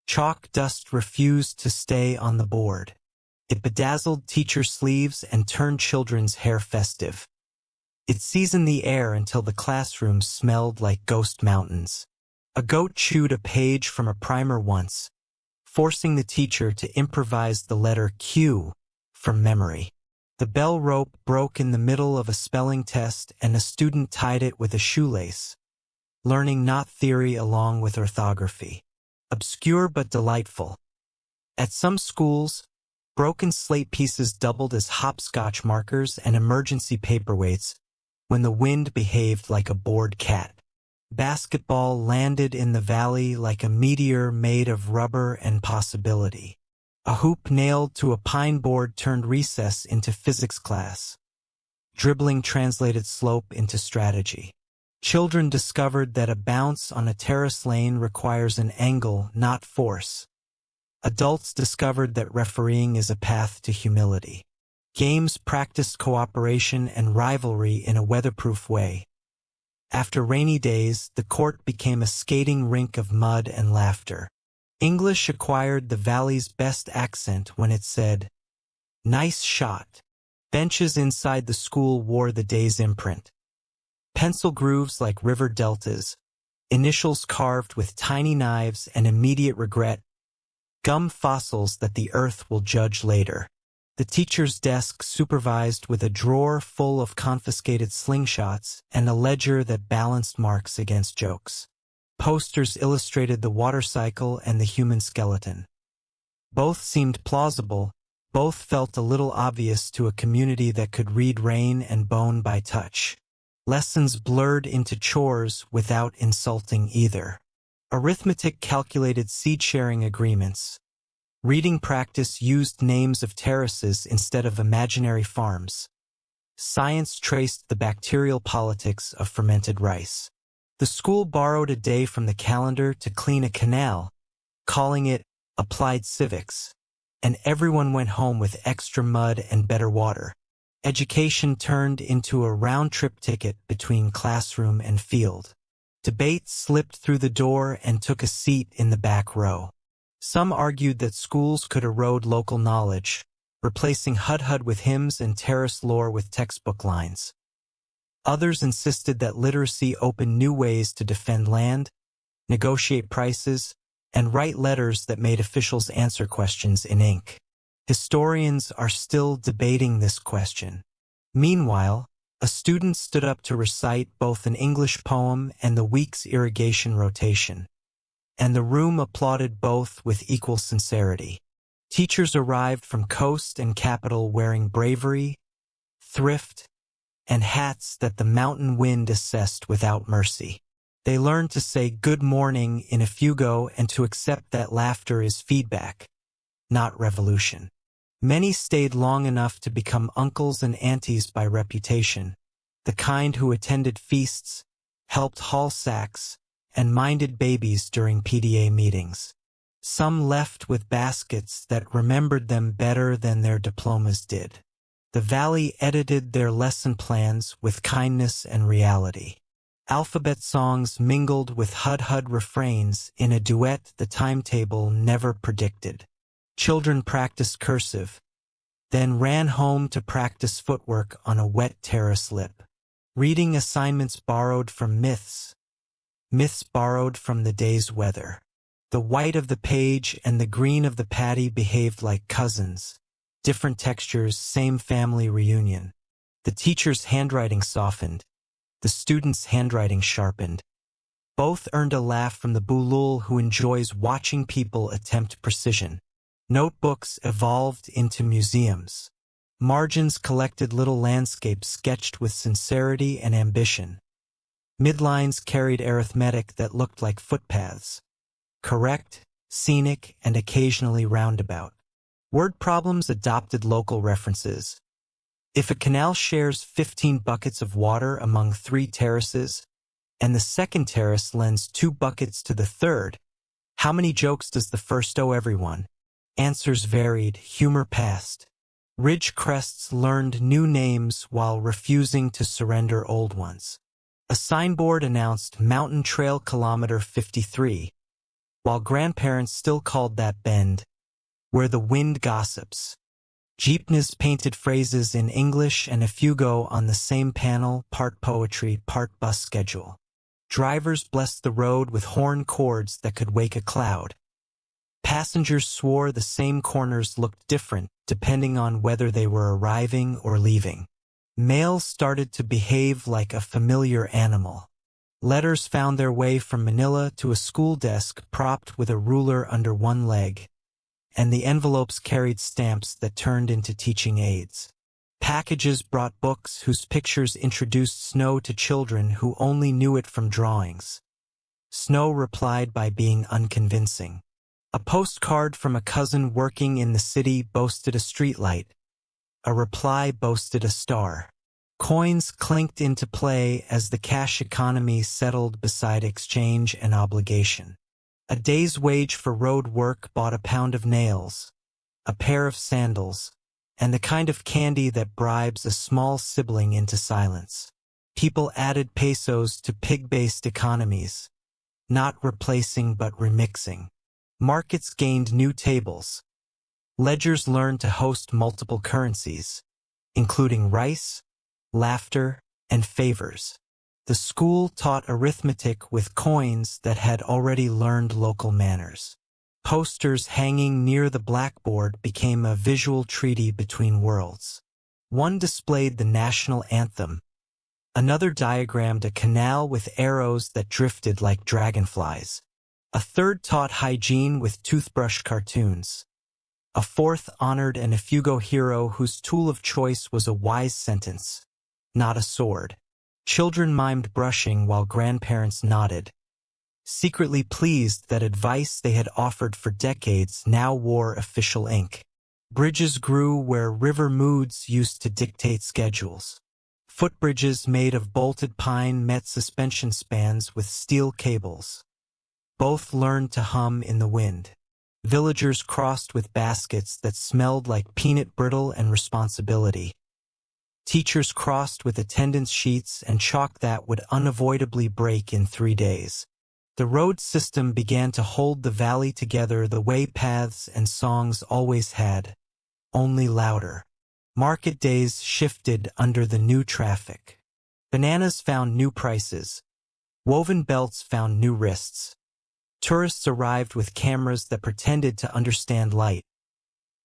Chalk dust refused to stay on the board. It bedazzled teacher sleeves and turned children's hair festive. It seasoned the air until the classroom smelled like ghost mountains. A goat chewed a page from a primer once, forcing the teacher to improvise the letter Q from memory. The bell rope broke in the middle of a spelling test and a student tied it with a shoelace, learning knot theory along with orthography. Obscure but delightful. At some schools, broken slate pieces doubled as hopscotch markers and emergency paperweights when the wind behaved like a bored cat. Basketball landed in the valley like a meteor made of rubber and possibility. A hoop nailed to a pine board turned recess into physics class. Dribbling translated slope into strategy. Children discovered that a bounce on a terrace lane requires an angle, not force. Adults discovered that refereeing is a path to humility. Games practiced cooperation and rivalry in a weatherproof way. After rainy days, the court became a skating rink of mud and laughter. English acquired the valley's best accent when it said, "Nice shot." Benches inside the school wore the day's imprint. Pencil grooves like river deltas, initials carved with tiny knives and immediate regret, gum fossils that the earth will judge later. The teacher's desk supervised with a drawer full of confiscated slingshots and a ledger that balanced marks against jokes. Posters illustrated the water cycle and the human skeleton. Both seemed plausible, both felt a little obvious to a community that could read rain and bone by touch. Lessons blurred into chores without insulting either. Arithmetic calculated seed-sharing agreements. Reading practice used names of terraces instead of imaginary farms. Science traced the bacterial politics of fermented rice. The school borrowed a day from the calendar to clean a canal, calling it applied civics, and everyone went home with extra mud and better water. Education turned into a round-trip ticket between classroom and field. Debate slipped through the door and took a seat in the back row. Some argued that schools could erode local knowledge, replacing hud-hud with hymns and terrace lore with textbook lines. Others insisted that literacy opened new ways to defend land, negotiate prices, and write letters that made officials answer questions in ink. Historians are still debating this question. Meanwhile, a student stood up to recite both an English poem and the week's irrigation rotation, and the room applauded both with equal sincerity. Teachers arrived from coast and capital wearing bravery, thrift, and hats that the mountain wind assessed without mercy. They learned to say good morning in Ifugao and to accept that laughter is feedback, not revolution. Many stayed long enough to become uncles and aunties by reputation, the kind who attended feasts, helped haul sacks, and minded babies during PDA meetings. Some left with baskets that remembered them better than their diplomas did. The valley edited their lesson plans with kindness and reality. Alphabet songs mingled with hud-hud refrains in a duet the timetable never predicted. Children practiced cursive, then ran home to practice footwork on a wet terrace lip. Reading assignments borrowed from myths borrowed from the day's weather. The white of the page and the green of the patty behaved like cousins. Different textures, same family reunion. The teacher's handwriting softened. The student's handwriting sharpened. Both earned a laugh from the bulul who enjoys watching people attempt precision. Notebooks evolved into museums. Margins collected little landscapes sketched with sincerity and ambition. Midlines carried arithmetic that looked like footpaths. Correct, scenic, and occasionally roundabout. Word problems adopted local references. If a canal shares 15 buckets of water among 3 terraces, and the second terrace lends 2 buckets to the third, how many jokes does the first owe everyone? Answers varied, humor passed. Ridge crests learned new names while refusing to surrender old ones. A signboard announced Mountain Trail Kilometer 53, while grandparents still called that bend, where the wind gossips. Jeepneys painted phrases in English and Ifugao on the same panel, part poetry, part bus schedule. Drivers blessed the road with horn chords that could wake a cloud. Passengers swore the same corners looked different depending on whether they were arriving or leaving. Mail started to behave like a familiar animal. Letters found their way from Manila to a school desk propped with a ruler under one leg, and the envelopes carried stamps that turned into teaching aids. Packages brought books whose pictures introduced snow to children who only knew it from drawings. Snow replied by being unconvincing. A postcard from a cousin working in the city boasted a streetlight. A reply boasted a star. Coins clinked into play as the cash economy settled beside exchange and obligation. A day's wage for road work bought a pound of nails, a pair of sandals, and the kind of candy that bribes a small sibling into silence. People added pesos to pig-based economies, not replacing but remixing. Markets gained new tables. Ledgers learned to host multiple currencies, including rice, laughter, and favors. The school taught arithmetic with coins that had already learned local manners. Posters hanging near the blackboard became a visual treaty between worlds. One displayed the national anthem. Another diagrammed a canal with arrows that drifted like dragonflies. A third taught hygiene with toothbrush cartoons. A fourth honored an Ifugao hero whose tool of choice was a wise sentence, not a sword. Children mimed brushing while grandparents nodded, secretly pleased that advice they had offered for decades now wore official ink. Bridges grew where river moods used to dictate schedules. Footbridges made of bolted pine met suspension spans with steel cables. Both learned to hum in the wind. Villagers crossed with baskets that smelled like peanut brittle and responsibility. Teachers crossed with attendance sheets and chalk that would unavoidably break in 3 days. The road system began to hold the valley together the way paths and songs always had, only louder. Market days shifted under the new traffic. Bananas found new prices. Woven belts found new wrists. Tourists arrived with cameras that pretended to understand light.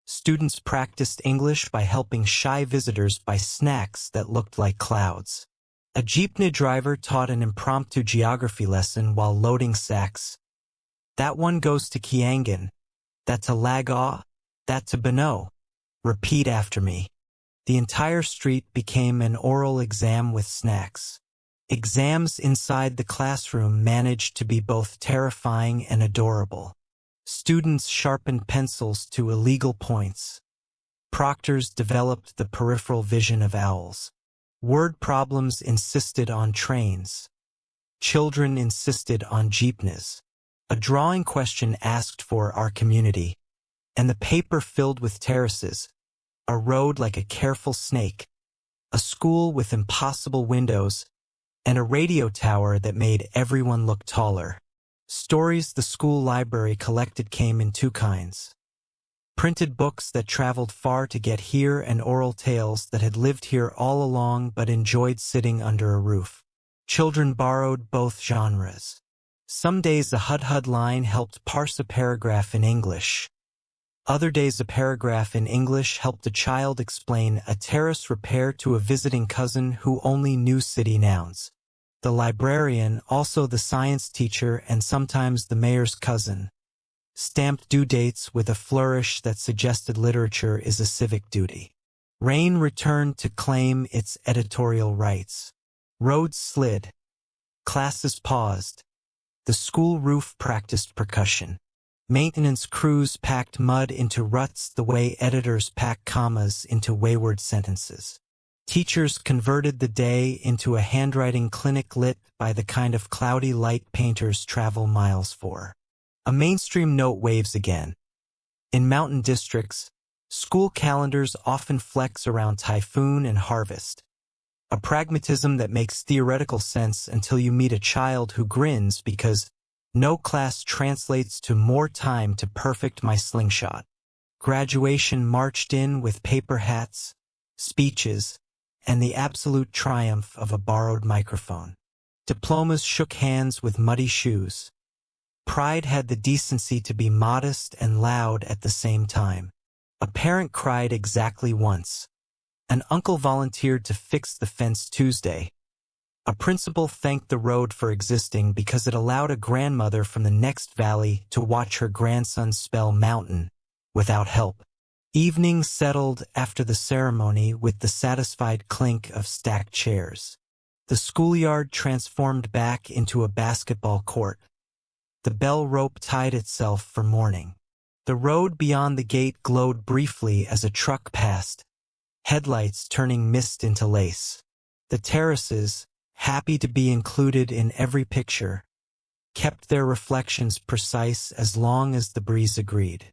Students practiced English by helping shy visitors buy snacks that looked like clouds. A jeepney driver taught an impromptu geography lesson while loading sacks. That one goes to Kiangan, that to Lagaw, that to Banaue. Repeat after me. The entire street became an oral exam with snacks. Exams inside the classroom managed to be both terrifying and adorable. Students sharpened pencils to illegal points. Proctors developed the peripheral vision of owls. Word problems insisted on trains. Children insisted on jeepneys. A drawing question asked for our community. And the paper filled with terraces. A road like a careful snake. A school with impossible windows. And a radio tower that made everyone look taller. Stories the school library collected came in 2 kinds. Printed books that traveled far to get here and oral tales that had lived here all along but enjoyed sitting under a roof. Children borrowed both genres. Some days a hud-hud line helped parse a paragraph in English. Other days a paragraph in English helped a child explain a terrace repair to a visiting cousin who only knew city nouns. The librarian, also the science teacher and sometimes the mayor's cousin, stamped due dates with a flourish that suggested literature is a civic duty. Rain returned to claim its editorial rights. Roads slid. Classes paused. The school roof practiced percussion. Maintenance crews packed mud into ruts the way editors pack commas into wayward sentences. Teachers converted the day into a handwriting clinic lit by the kind of cloudy light painters travel miles for. A mainstream note waves again. In mountain districts, school calendars often flex around typhoon and harvest. A pragmatism that makes theoretical sense until you meet a child who grins because no class translates to more time to perfect my slingshot. Graduation marched in with paper hats, speeches, and the absolute triumph of a borrowed microphone. Diplomas shook hands with muddy shoes. Pride had the decency to be modest and loud at the same time. A parent cried exactly once. An uncle volunteered to fix the fence Tuesday. A principal thanked the road for existing because it allowed a grandmother from the next valley to watch her grandson spell mountain without help. Evening settled after the ceremony with the satisfied clink of stacked chairs. The schoolyard transformed back into a basketball court. The bell rope tied itself for morning. The road beyond the gate glowed briefly as a truck passed, headlights turning mist into lace. The terraces, happy to be included in every picture, kept their reflections precise as long as the breeze agreed.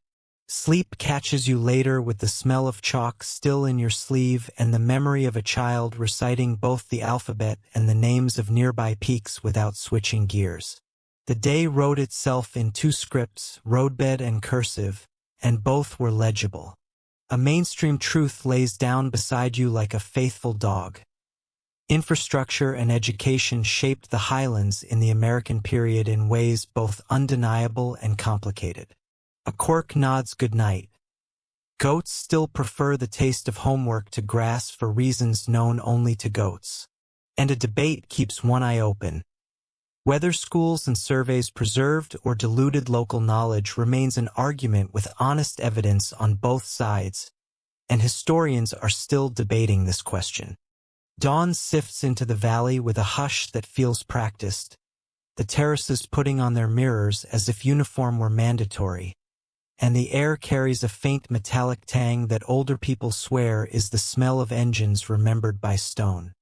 Sleep catches you later with the smell of chalk still in your sleeve and the memory of a child reciting both the alphabet and the names of nearby peaks without switching gears. The day wrote itself in two scripts, roadbed and cursive, and both were legible. A mainstream truth lays down beside you like a faithful dog. Infrastructure and education shaped the highlands in the American period in ways both undeniable and complicated. A quirk nods goodnight. Goats still prefer the taste of homework to grass for reasons known only to goats. And a debate keeps one eye open. Whether schools and surveys preserved or diluted local knowledge remains an argument with honest evidence on both sides, and historians are still debating this question. Dawn sifts into the valley with a hush that feels practiced, the terraces putting on their mirrors as if uniform were mandatory, and the air carries a faint metallic tang that older people swear is the smell of engines remembered by stone.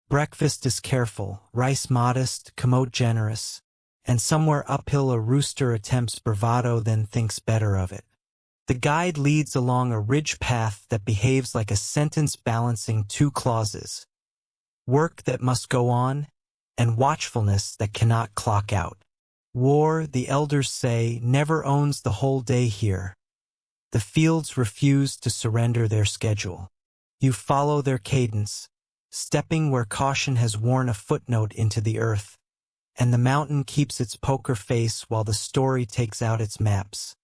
Breakfast is careful, rice modest, commode generous, and somewhere uphill a rooster attempts bravado then thinks better of it. The guide leads along a ridge path that behaves like a sentence balancing two clauses. Work that must go on, and watchfulness that cannot clock out. War, the elders say, never owns the whole day here. The fields refuse to surrender their schedule. You follow their cadence, stepping where caution has worn a footnote into the earth, and the mountain keeps its poker face while the story takes out its maps.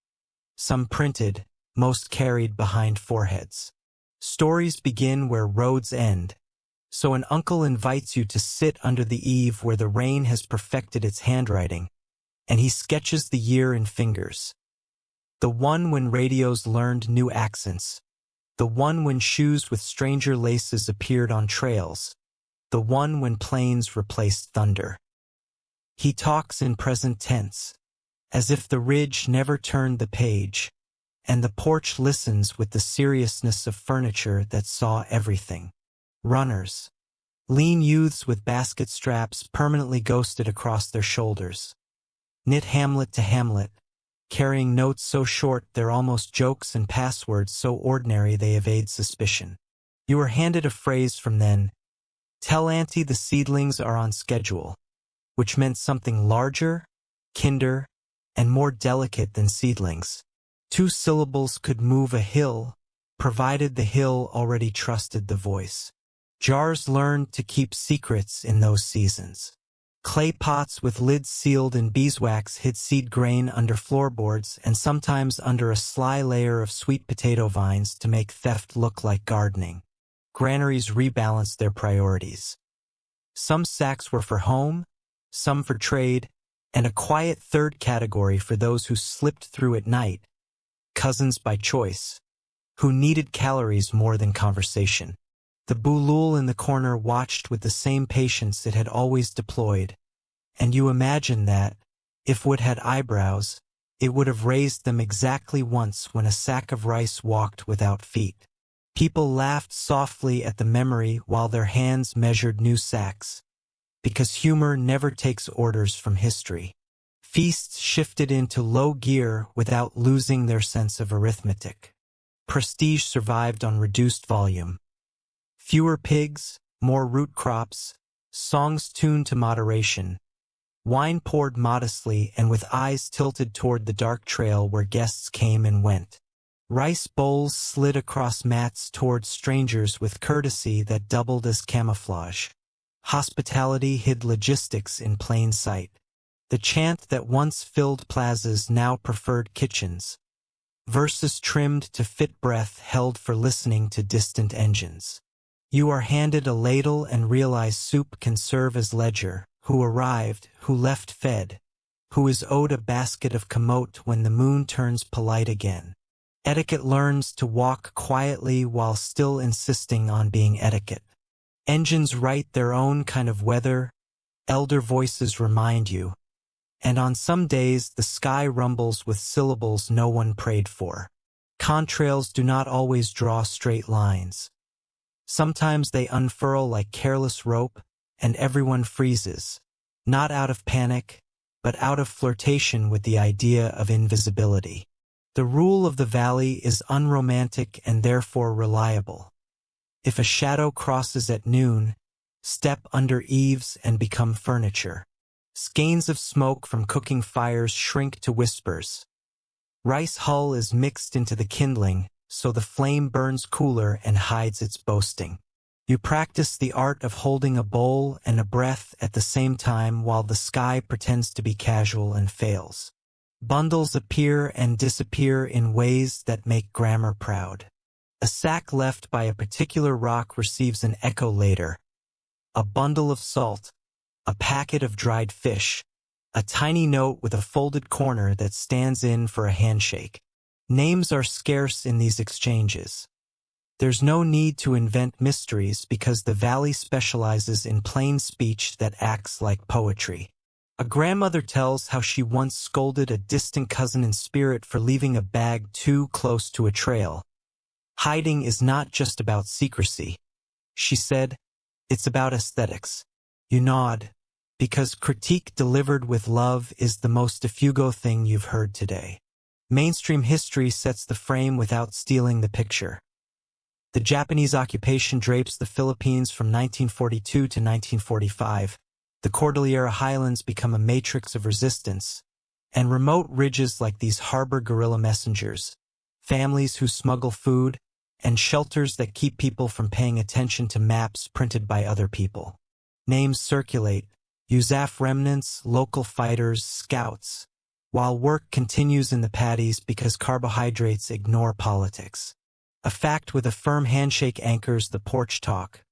Some printed, most carried behind foreheads. Stories begin where roads end, so an uncle invites you to sit under the eave where the rain has perfected its handwriting, and he sketches the year in fingers. The one when radios learned new accents, the one when shoes with stranger laces appeared on trails, the one when planes replaced thunder. He talks in present tense, as if the ridge never turned the page, and the porch listens with the seriousness of furniture that saw everything. Runners. Lean youths with basket straps permanently ghosted across their shoulders. Knit hamlet to hamlet, carrying notes so short they're almost jokes and passwords so ordinary they evade suspicion. You were handed a phrase from then, "Tell Auntie the seedlings are on schedule," which meant something larger, kinder, and more delicate than seedlings. 2 syllables could move a hill, provided the hill already trusted the voice. Jars learned to keep secrets in those seasons. Clay pots with lids sealed in beeswax hid seed grain under floorboards and sometimes under a sly layer of sweet potato vines to make theft look like gardening. Granaries rebalanced their priorities. Some sacks were for home, some for trade, and a quiet third category for those who slipped through at night, cousins by choice, who needed calories more than conversation. The bulul in the corner watched with the same patience it had always deployed, and you imagine that, if wood had eyebrows, it would have raised them exactly once when a sack of rice walked without feet. People laughed softly at the memory while their hands measured new sacks, because humor never takes orders from history. Feasts shifted into low gear without losing their sense of arithmetic. Prestige survived on reduced volume. Fewer pigs, more root crops, songs tuned to moderation. Wine poured modestly and with eyes tilted toward the dark trail where guests came and went. Rice bowls slid across mats toward strangers with courtesy that doubled as camouflage. Hospitality hid logistics in plain sight. The chant that once filled plazas now preferred kitchens. Verses trimmed to fit breath held for listening to distant engines. You are handed a ladle and realize soup can serve as ledger, who arrived, who left fed, who is owed a basket of camote when the moon turns polite again. Etiquette learns to walk quietly while still insisting on being etiquette. Engines write their own kind of weather, elder voices remind you, and on some days the sky rumbles with syllables no one prayed for. Contrails do not always draw straight lines. Sometimes they unfurl like careless rope, and everyone freezes, not out of panic, but out of flirtation with the idea of invisibility. The rule of the valley is unromantic and therefore reliable. If a shadow crosses at noon, step under eaves and become furniture. Skeins of smoke from cooking fires shrink to whispers. Rice hull is mixed into the kindling, so the flame burns cooler and hides its boasting. You practice the art of holding a bowl and a breath at the same time while the sky pretends to be casual and fails. Bundles appear and disappear in ways that make grammar proud. A sack left by a particular rock receives an echo later. A bundle of salt, a packet of dried fish, a tiny note with a folded corner that stands in for a handshake. Names are scarce in these exchanges. There's no need to invent mysteries because the valley specializes in plain speech that acts like poetry. A grandmother tells how she once scolded a distant cousin in spirit for leaving a bag too close to a trail. Hiding is not just about secrecy. She said, it's about aesthetics. You nod, because critique delivered with love is the most Ifugao thing you've heard today. Mainstream history sets the frame without stealing the picture. The Japanese occupation drapes the Philippines from 1942 to 1945. The Cordillera Highlands become a matrix of resistance, and remote ridges like these harbor guerrilla messengers, families who smuggle food, and shelters that keep people from paying attention to maps printed by other people. Names circulate, USAF remnants, local fighters, scouts, while work continues in the paddies because carbohydrates ignore politics. A fact with a firm handshake anchors the porch talk.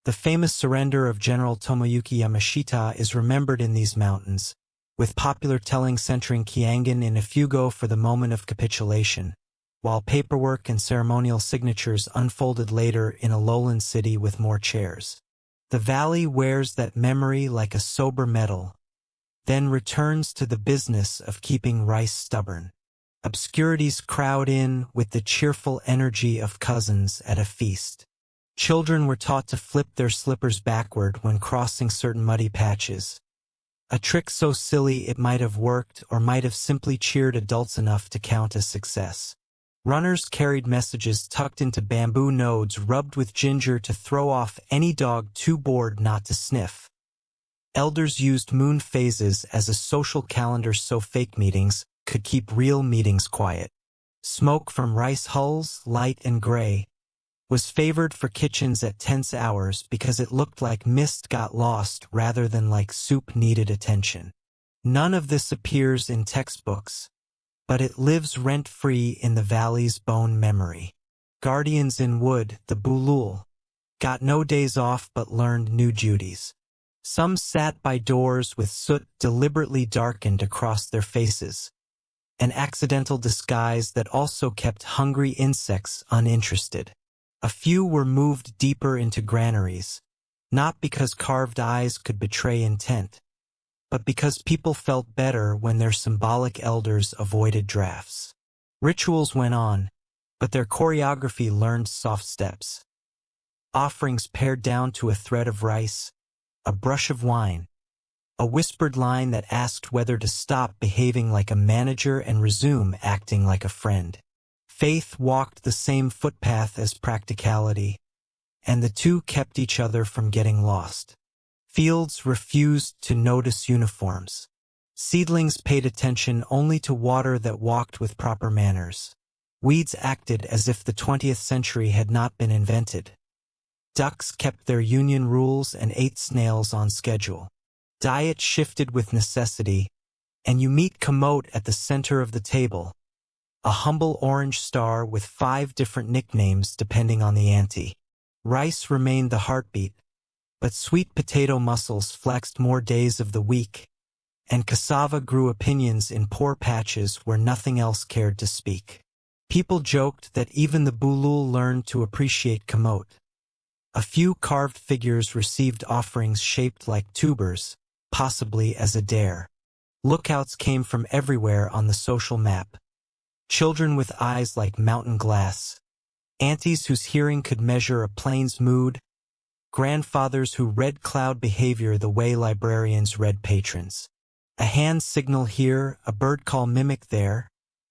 The famous surrender of General Tomoyuki Yamashita is remembered in these mountains, with popular telling centering Kiangan in Ifugao for the moment of capitulation, while paperwork and ceremonial signatures unfolded later in a lowland city with more chairs. The valley wears that memory like a sober medal, then returns to the business of keeping rice stubborn. Obscurities crowd in with the cheerful energy of cousins at a feast. Children were taught to flip their slippers backward when crossing certain muddy patches. A trick so silly it might have worked or might have simply cheered adults enough to count as success. Runners carried messages tucked into bamboo nodes rubbed with ginger to throw off any dog too bored not to sniff. Elders used moon phases as a social calendar so fake meetings could keep real meetings quiet. Smoke from rice hulls, light and gray, was favored for kitchens at tense hours because it looked like mist got lost rather than like soup needed attention. None of this appears in textbooks, but it lives rent-free in the valley's bone memory. Guardians in wood, the bulul, got no days off but learned new duties. Some sat by doors with soot deliberately darkened across their faces, an accidental disguise that also kept hungry insects uninterested. A few were moved deeper into granaries, not because carved eyes could betray intent, but because people felt better when their symbolic elders avoided drafts. Rituals went on, but their choreography learned soft steps. Offerings pared down to a thread of rice, a brush of wine, a whispered line that asked whether to stop behaving like a manager and resume acting like a friend. Faith walked the same footpath as practicality, and the two kept each other from getting lost. Fields refused to notice uniforms. Seedlings paid attention only to water that walked with proper manners. Weeds acted as if the 20th century had not been invented. Ducks kept their union rules and ate snails on schedule. Diet shifted with necessity, and you meet camote at the center of the table, a humble orange star with 5 different nicknames depending on the ante. Rice remained the heartbeat, but sweet potato mussels flexed more days of the week, and cassava grew opinions in poor patches where nothing else cared to speak. People joked that even the bulul learned to appreciate camote. A few carved figures received offerings shaped like tubers, possibly as a dare. Lookouts came from everywhere on the social map. Children with eyes like mountain glass, aunties whose hearing could measure a plane's mood, grandfathers who read cloud behavior the way librarians read patrons. A hand signal here, a bird call mimic there,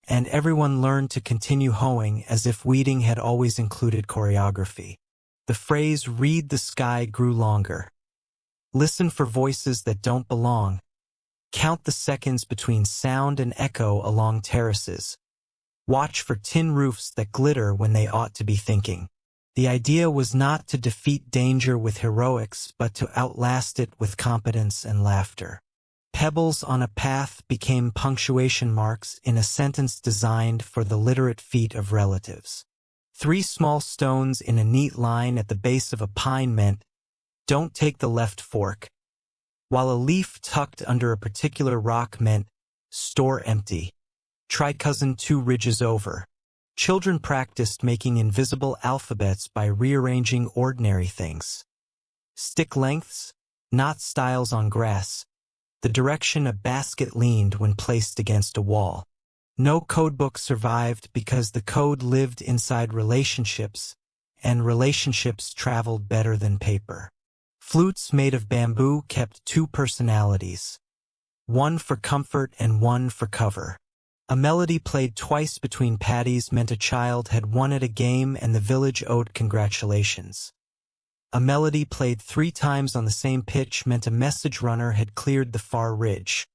and everyone learned to continue hoeing as if weeding had always included choreography. The phrase "read the sky" grew longer. Listen for voices that don't belong. Count the seconds between sound and echo along terraces. Watch for tin roofs that glitter when they ought to be thinking. The idea was not to defeat danger with heroics, but to outlast it with competence and laughter. Pebbles on a path became punctuation marks in a sentence designed for the literate feet of relatives. 3 small stones in a neat line at the base of a pine meant, "Don't take the left fork," while a leaf tucked under a particular rock meant, "Store empty." Try cousin 2 ridges over. Children practiced making invisible alphabets by rearranging ordinary things. Stick lengths, not stiles on grass, the direction a basket leaned when placed against a wall. No codebook survived because the code lived inside relationships, and relationships traveled better than paper. Flutes made of bamboo kept 2 personalities, one for comfort and one for cover. A melody played twice between patties meant a child had won at a game and the village owed congratulations. A melody played 3 times on the same pitch meant a message runner had cleared the far ridge.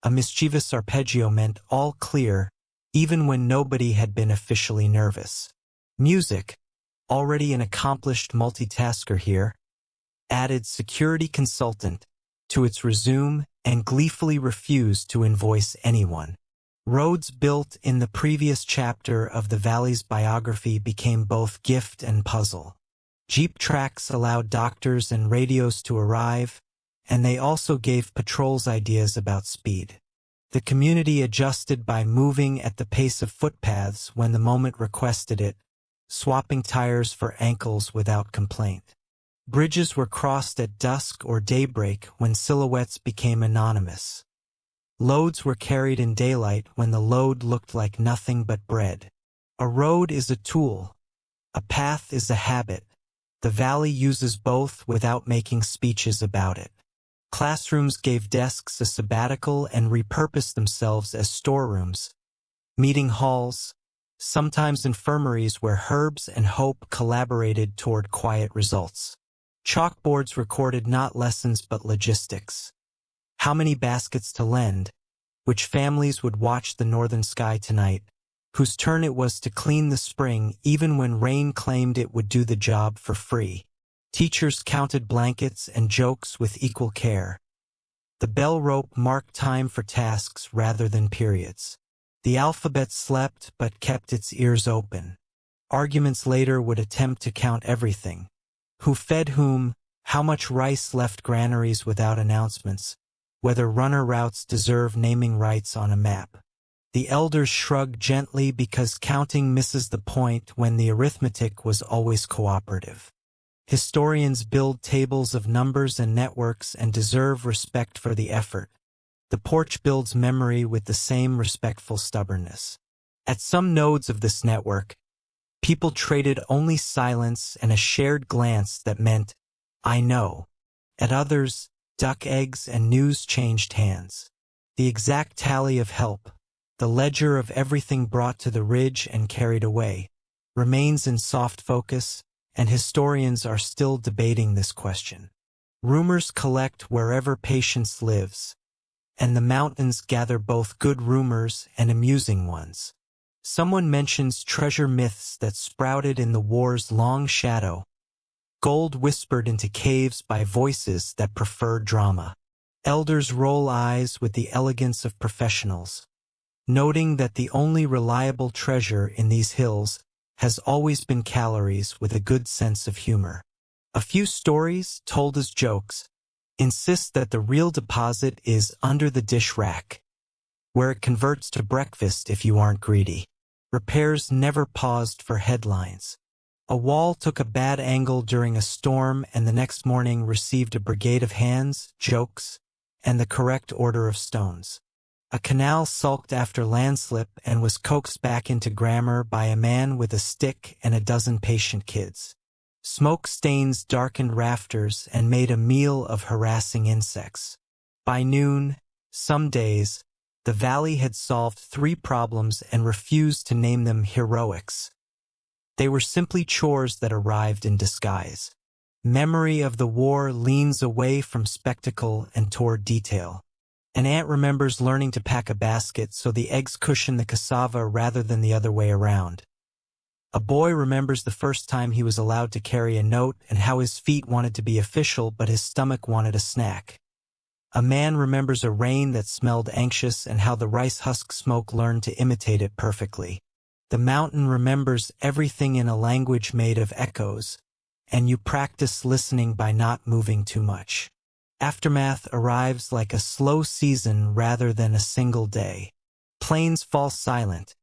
A mischievous arpeggio meant all clear, even when nobody had been officially nervous. Music, already an accomplished multitasker here, added security consultant to its resume and gleefully refused to invoice anyone. Roads built in the previous chapter of the valley's biography became both gift and puzzle. Jeep tracks allowed doctors and radios to arrive, and they also gave patrols ideas about speed. The community adjusted by moving at the pace of footpaths when the moment requested it, swapping tires for ankles without complaint. Bridges were crossed at dusk or daybreak when silhouettes became anonymous. Loads were carried in daylight when the load looked like nothing but bread. A road is a tool. A path is a habit. The valley uses both without making speeches about it. Classrooms gave desks a sabbatical and repurposed themselves as storerooms, meeting halls, sometimes infirmaries where herbs and hope collaborated toward quiet results. Chalkboards recorded not lessons but logistics. How many baskets to lend, which families would watch the northern sky tonight, whose turn it was to clean the spring even when rain claimed it would do the job for free. Teachers counted blankets and jokes with equal care. The bell rope marked time for tasks rather than periods. The alphabet slept but kept its ears open. Arguments later would attempt to count everything. Who fed whom, how much rice left granaries without announcements, whether runner routes deserve naming rights on a map. The elders shrug gently because counting misses the point when the arithmetic was always cooperative. Historians build tables of numbers and networks and deserve respect for the effort. The porch builds memory with the same respectful stubbornness. At some nodes of this network, people traded only silence and a shared glance that meant, "I know." At others, duck eggs and news changed hands. The exact tally of help, the ledger of everything brought to the ridge and carried away, remains in soft focus, and historians are still debating this question. Rumors collect wherever patience lives, and the mountains gather both good rumors and amusing ones. Someone mentions treasure myths that sprouted in the war's long shadow, gold whispered into caves by voices that prefer drama. Elders roll eyes with the elegance of professionals, noting that the only reliable treasure in these hills has always been calories with a good sense of humor. A few stories, told as jokes, insist that the real deposit is under the dish rack, where it converts to breakfast if you aren't greedy. Repairs never paused for headlines. A wall took a bad angle during a storm and the next morning received a brigade of hands, jokes, and the correct order of stones. A canal sulked after landslip and was coaxed back into grammar by a man with a stick and a dozen patient kids. Smoke stains darkened rafters and made a meal of harassing insects. By noon, some days, the valley had solved 3 problems and refused to name them heroics. They were simply chores that arrived in disguise. Memory of the war leans away from spectacle and toward detail. An aunt remembers learning to pack a basket so the eggs cushion the cassava rather than the other way around. A boy remembers the first time he was allowed to carry a note and how his feet wanted to be official but his stomach wanted a snack. A man remembers a rain that smelled anxious and how the rice husk smoke learned to imitate it perfectly. The mountain remembers everything in a language made of echoes, and you practice listening by not moving too much. Aftermath arrives like a slow season rather than a single day. Plains fall silent.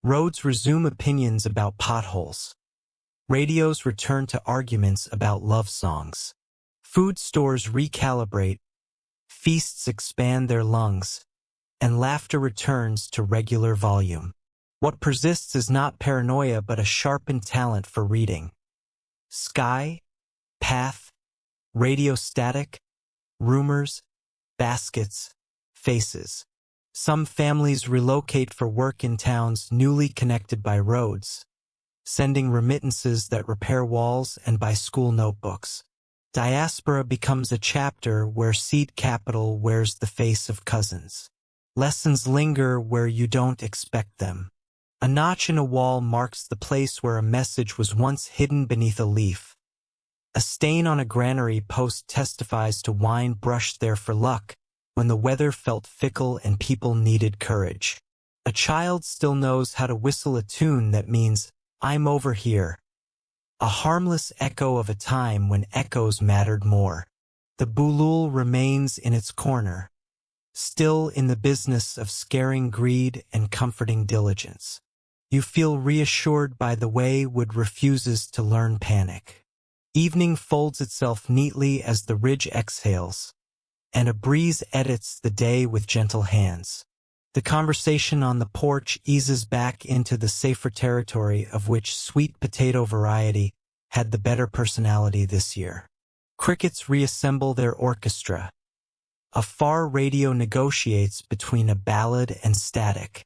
Roads resume opinions about potholes. Radios return to arguments about love songs. Food stores recalibrate. Feasts expand their lungs. And laughter returns to regular volume. What persists is not paranoia but a sharpened talent for reading. Sky, path, radio static, rumors, baskets, faces. Some families relocate for work in towns newly connected by roads, sending remittances that repair walls and buy school notebooks. Diaspora becomes a chapter where seed capital wears the face of cousins. Lessons linger where you don't expect them. A notch in a wall marks the place where a message was once hidden beneath a leaf. A stain on a granary post testifies to wine brushed there for luck when the weather felt fickle and people needed courage. A child still knows how to whistle a tune that means, "I'm over here." A harmless echo of a time when echoes mattered more. The bulul remains in its corner, still in the business of scaring greed and comforting diligence. You feel reassured by the way wood refuses to learn panic. Evening folds itself neatly as the ridge exhales, and a breeze edits the day with gentle hands. The conversation on the porch eases back into the safer territory of which sweet potato variety had the better personality this year. Crickets reassemble their orchestra. A far radio negotiates between a ballad and static.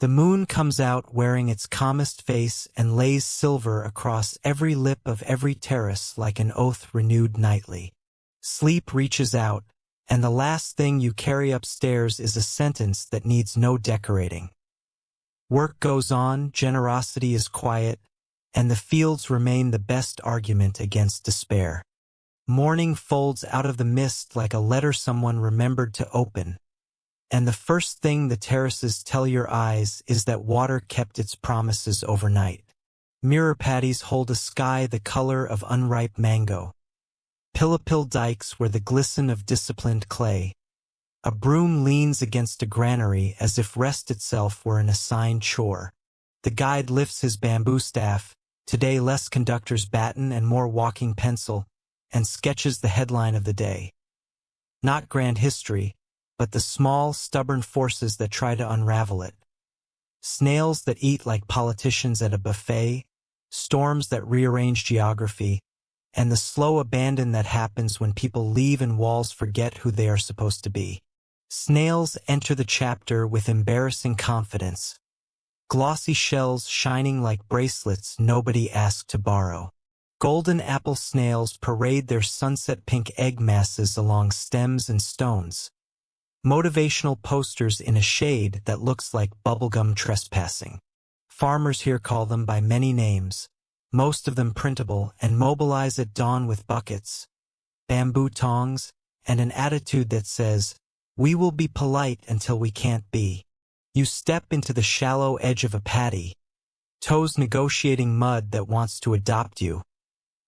The moon comes out wearing its calmest face and lays silver across every lip of every terrace like an oath renewed nightly. Sleep reaches out, and the last thing you carry upstairs is a sentence that needs no decorating. Work goes on, generosity is quiet, and the fields remain the best argument against despair. Morning folds out of the mist like a letter someone remembered to open. And the first thing the terraces tell your eyes is that water kept its promises overnight. Mirror patties hold a sky the color of unripe mango. Pilipil dikes where the glisten of disciplined clay. A broom leans against a granary as if rest itself were an assigned chore. The guide lifts his bamboo staff, today less conductor's baton and more walking pencil, and sketches the headline of the day. Not grand history, but the small, stubborn forces that try to unravel it. Snails that eat like politicians at a buffet, storms that rearrange geography, and the slow abandon that happens when people leave and walls forget who they are supposed to be. Snails enter the chapter with embarrassing confidence. Glossy shells shining like bracelets nobody asked to borrow. Golden apple snails parade their sunset pink egg masses along stems and stones. Motivational posters in a shade that looks like bubblegum trespassing. Farmers here call them by many names, most of them printable, and mobilize at dawn with buckets, bamboo tongs, and an attitude that says, "We will be polite until we can't be." You step into the shallow edge of a paddy, toes negotiating mud that wants to adopt you,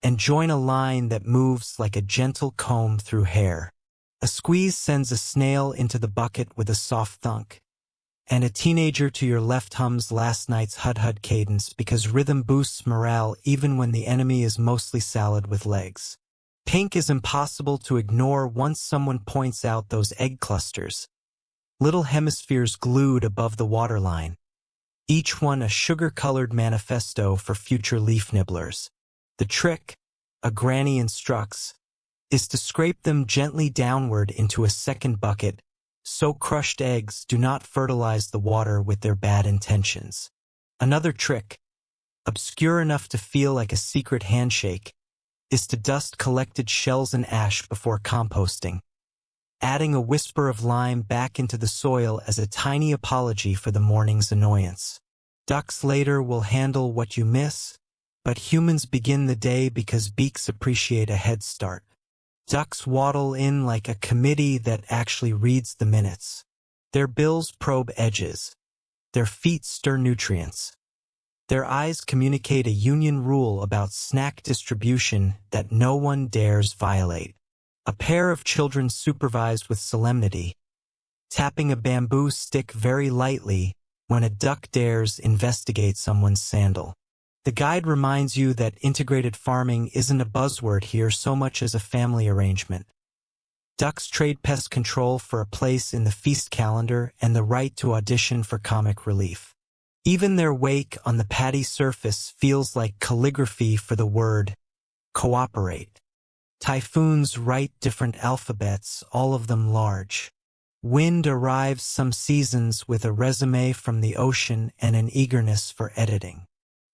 and join a line that moves like a gentle comb through hair. A squeeze sends a snail into the bucket with a soft thunk, and a teenager to your left hums last night's hud-hud cadence because rhythm boosts morale even when the enemy is mostly salad with legs. Pink is impossible to ignore once someone points out those egg clusters. Little hemispheres glued above the waterline. Each one a sugar-colored manifesto for future leaf nibblers. The trick, a granny instructs, is to scrape them gently downward into a second bucket, so crushed eggs do not fertilize the water with their bad intentions. Another trick, obscure enough to feel like a secret handshake, is to dust collected shells and ash before composting, adding a whisper of lime back into the soil as a tiny apology for the morning's annoyance. Ducks later will handle what you miss, but humans begin the day because beaks appreciate a head start. Ducks waddle in like a committee that actually reads the minutes. Their bills probe edges. Their feet stir nutrients. Their eyes communicate a union rule about snack distribution that no one dares violate. A pair of children supervise with solemnity, tapping a bamboo stick very lightly when a duck dares investigate someone's sandal. The guide reminds you that integrated farming isn't a buzzword here so much as a family arrangement. Ducks trade pest control for a place in the feast calendar and the right to audition for comic relief. Even their wake on the paddy surface feels like calligraphy for the word cooperate. Typhoons write different alphabets, all of them large. Wind arrives some seasons with a resume from the ocean and an eagerness for editing.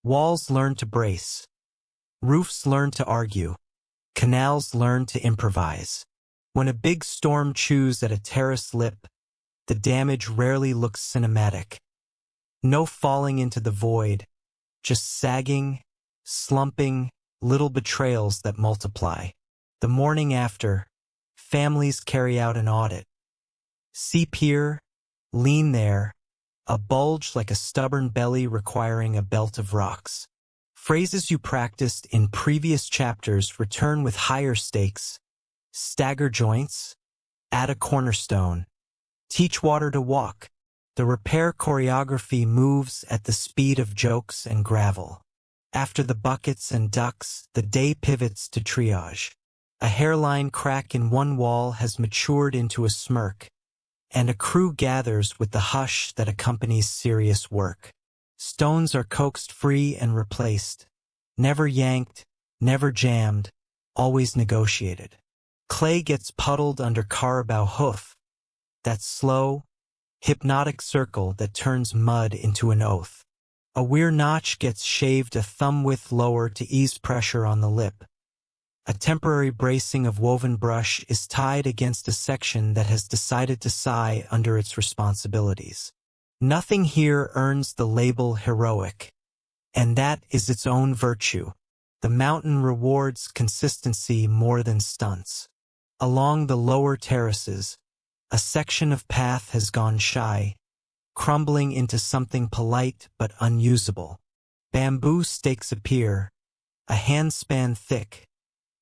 Walls learn to brace. Roofs learn to argue. Canals learn to improvise. When a big storm chews at a terrace lip, the damage rarely looks cinematic. No falling into the void, just sagging, slumping, little betrayals that multiply. The morning after, families carry out an audit. See pier, lean there, a bulge like a stubborn belly requiring a belt of rocks. Phrases you practiced in previous chapters return with higher stakes. Stagger joints, add a cornerstone, teach water to walk. The repair choreography moves at the speed of jokes and gravel. After the buckets and ducks, the day pivots to triage. A hairline crack in one wall has matured into a smirk, and a crew gathers with the hush that accompanies serious work. Stones are coaxed free and replaced, never yanked, never jammed, always negotiated. Clay gets puddled under carabao hoof, that slow, hypnotic circle that turns mud into an oath. A weir notch gets shaved a thumb-width lower to ease pressure on the lip. A temporary bracing of woven brush is tied against a section that has decided to sigh under its responsibilities. Nothing here earns the label heroic, and that is its own virtue. The mountain rewards consistency more than stunts. Along the lower terraces, a section of path has gone shy, crumbling into something polite but unusable. Bamboo stakes appear, a handspan thick,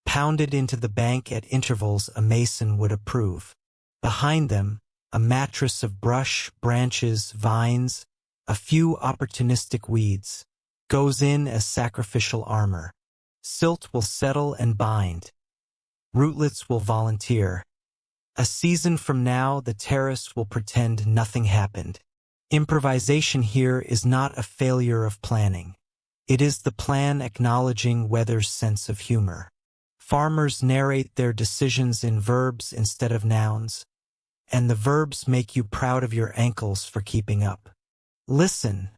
pounded into the bank at intervals a mason would approve. Behind them, a mattress of brush, branches, vines, a few opportunistic weeds, goes in as sacrificial armor. Silt will settle and bind. Rootlets will volunteer. A season from now, the terrace will pretend nothing happened. Improvisation here is not a failure of planning. It is the plan acknowledging weather's sense of humor. Farmers narrate their decisions in verbs instead of nouns, and the verbs make you proud of your ankles for keeping up. Listen,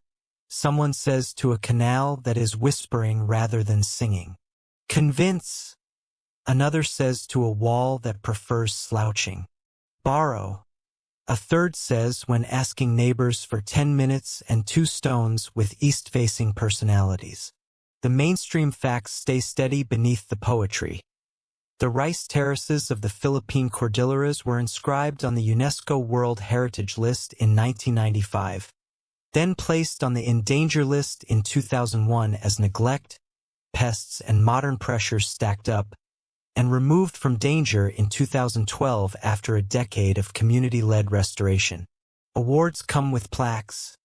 someone says to a canal that is whispering rather than singing. Convince, another says to a wall that prefers slouching. Borrow, a third says when asking neighbors for 10 minutes and 2 stones with east-facing personalities. The mainstream facts stay steady beneath the poetry. The Rice Terraces of the Philippine Cordilleras were inscribed on the UNESCO World Heritage List in 1995, then placed on the In Danger list in 2001 as neglect, pests, and modern pressures stacked up, and removed from danger in 2012 after a decade of community-led restoration. Awards come with plaques.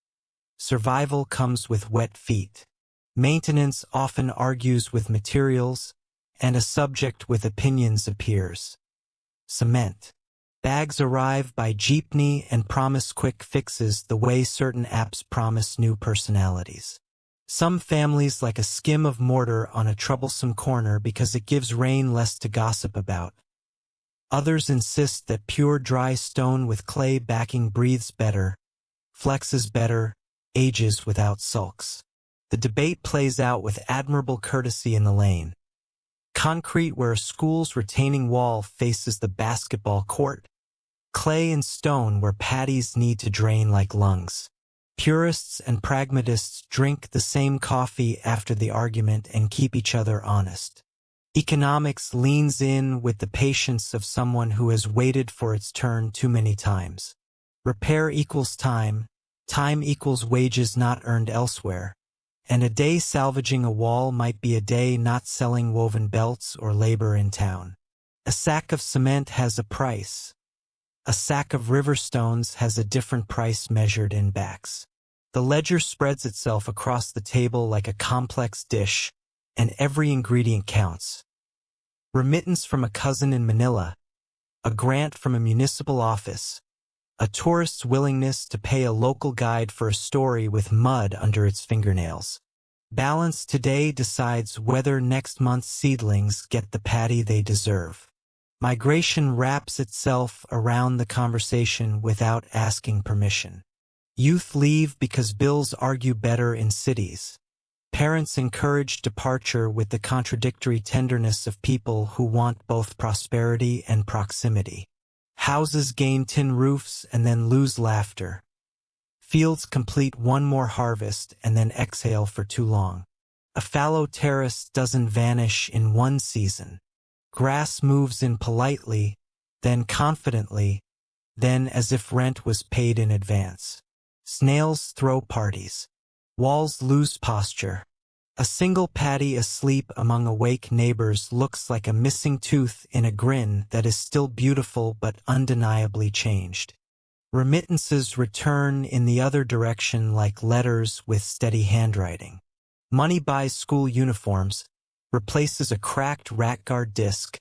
Survival comes with wet feet. Maintenance often argues with materials, and a subject with opinions appears. Cement. Bags arrive by jeepney and promise quick fixes the way certain apps promise new personalities. Some families like a skim of mortar on a troublesome corner because it gives rain less to gossip about. Others insist that pure dry stone with clay backing breathes better, flexes better, ages without sulks. The debate plays out with admirable courtesy in the lane. Concrete where a school's retaining wall faces the basketball court. Clay and stone where patties need to drain like lungs. Purists and pragmatists drink the same coffee after the argument and keep each other honest. Economics leans in with the patience of someone who has waited for its turn too many times. Repair equals time, time equals wages not earned elsewhere, and a day salvaging a wall might be a day not selling woven belts or labor in town. A sack of cement has a price. A sack of river stones has a different price measured in backs. The ledger spreads itself across the table like a complex dish, and every ingredient counts. Remittance from a cousin in Manila, a grant from a municipal office, a tourist's willingness to pay a local guide for a story with mud under its fingernails. Balance today decides whether next month's seedlings get the patty they deserve. Migration wraps itself around the conversation without asking permission. Youth leave because bills argue better in cities. Parents encourage departure with the contradictory tenderness of people who want both prosperity and proximity. Houses gain tin roofs and then lose laughter. Fields complete one more harvest and then exhale for too long. A fallow terrace doesn't vanish in one season. Grass moves in politely, then confidently, then as if rent was paid in advance. Snails throw parties. Walls lose posture. A single patty asleep among awake neighbors looks like a missing tooth in a grin that is still beautiful but undeniably changed. Remittances return in the other direction like letters with steady handwriting. Money buys school uniforms, replaces a cracked rat guard disc,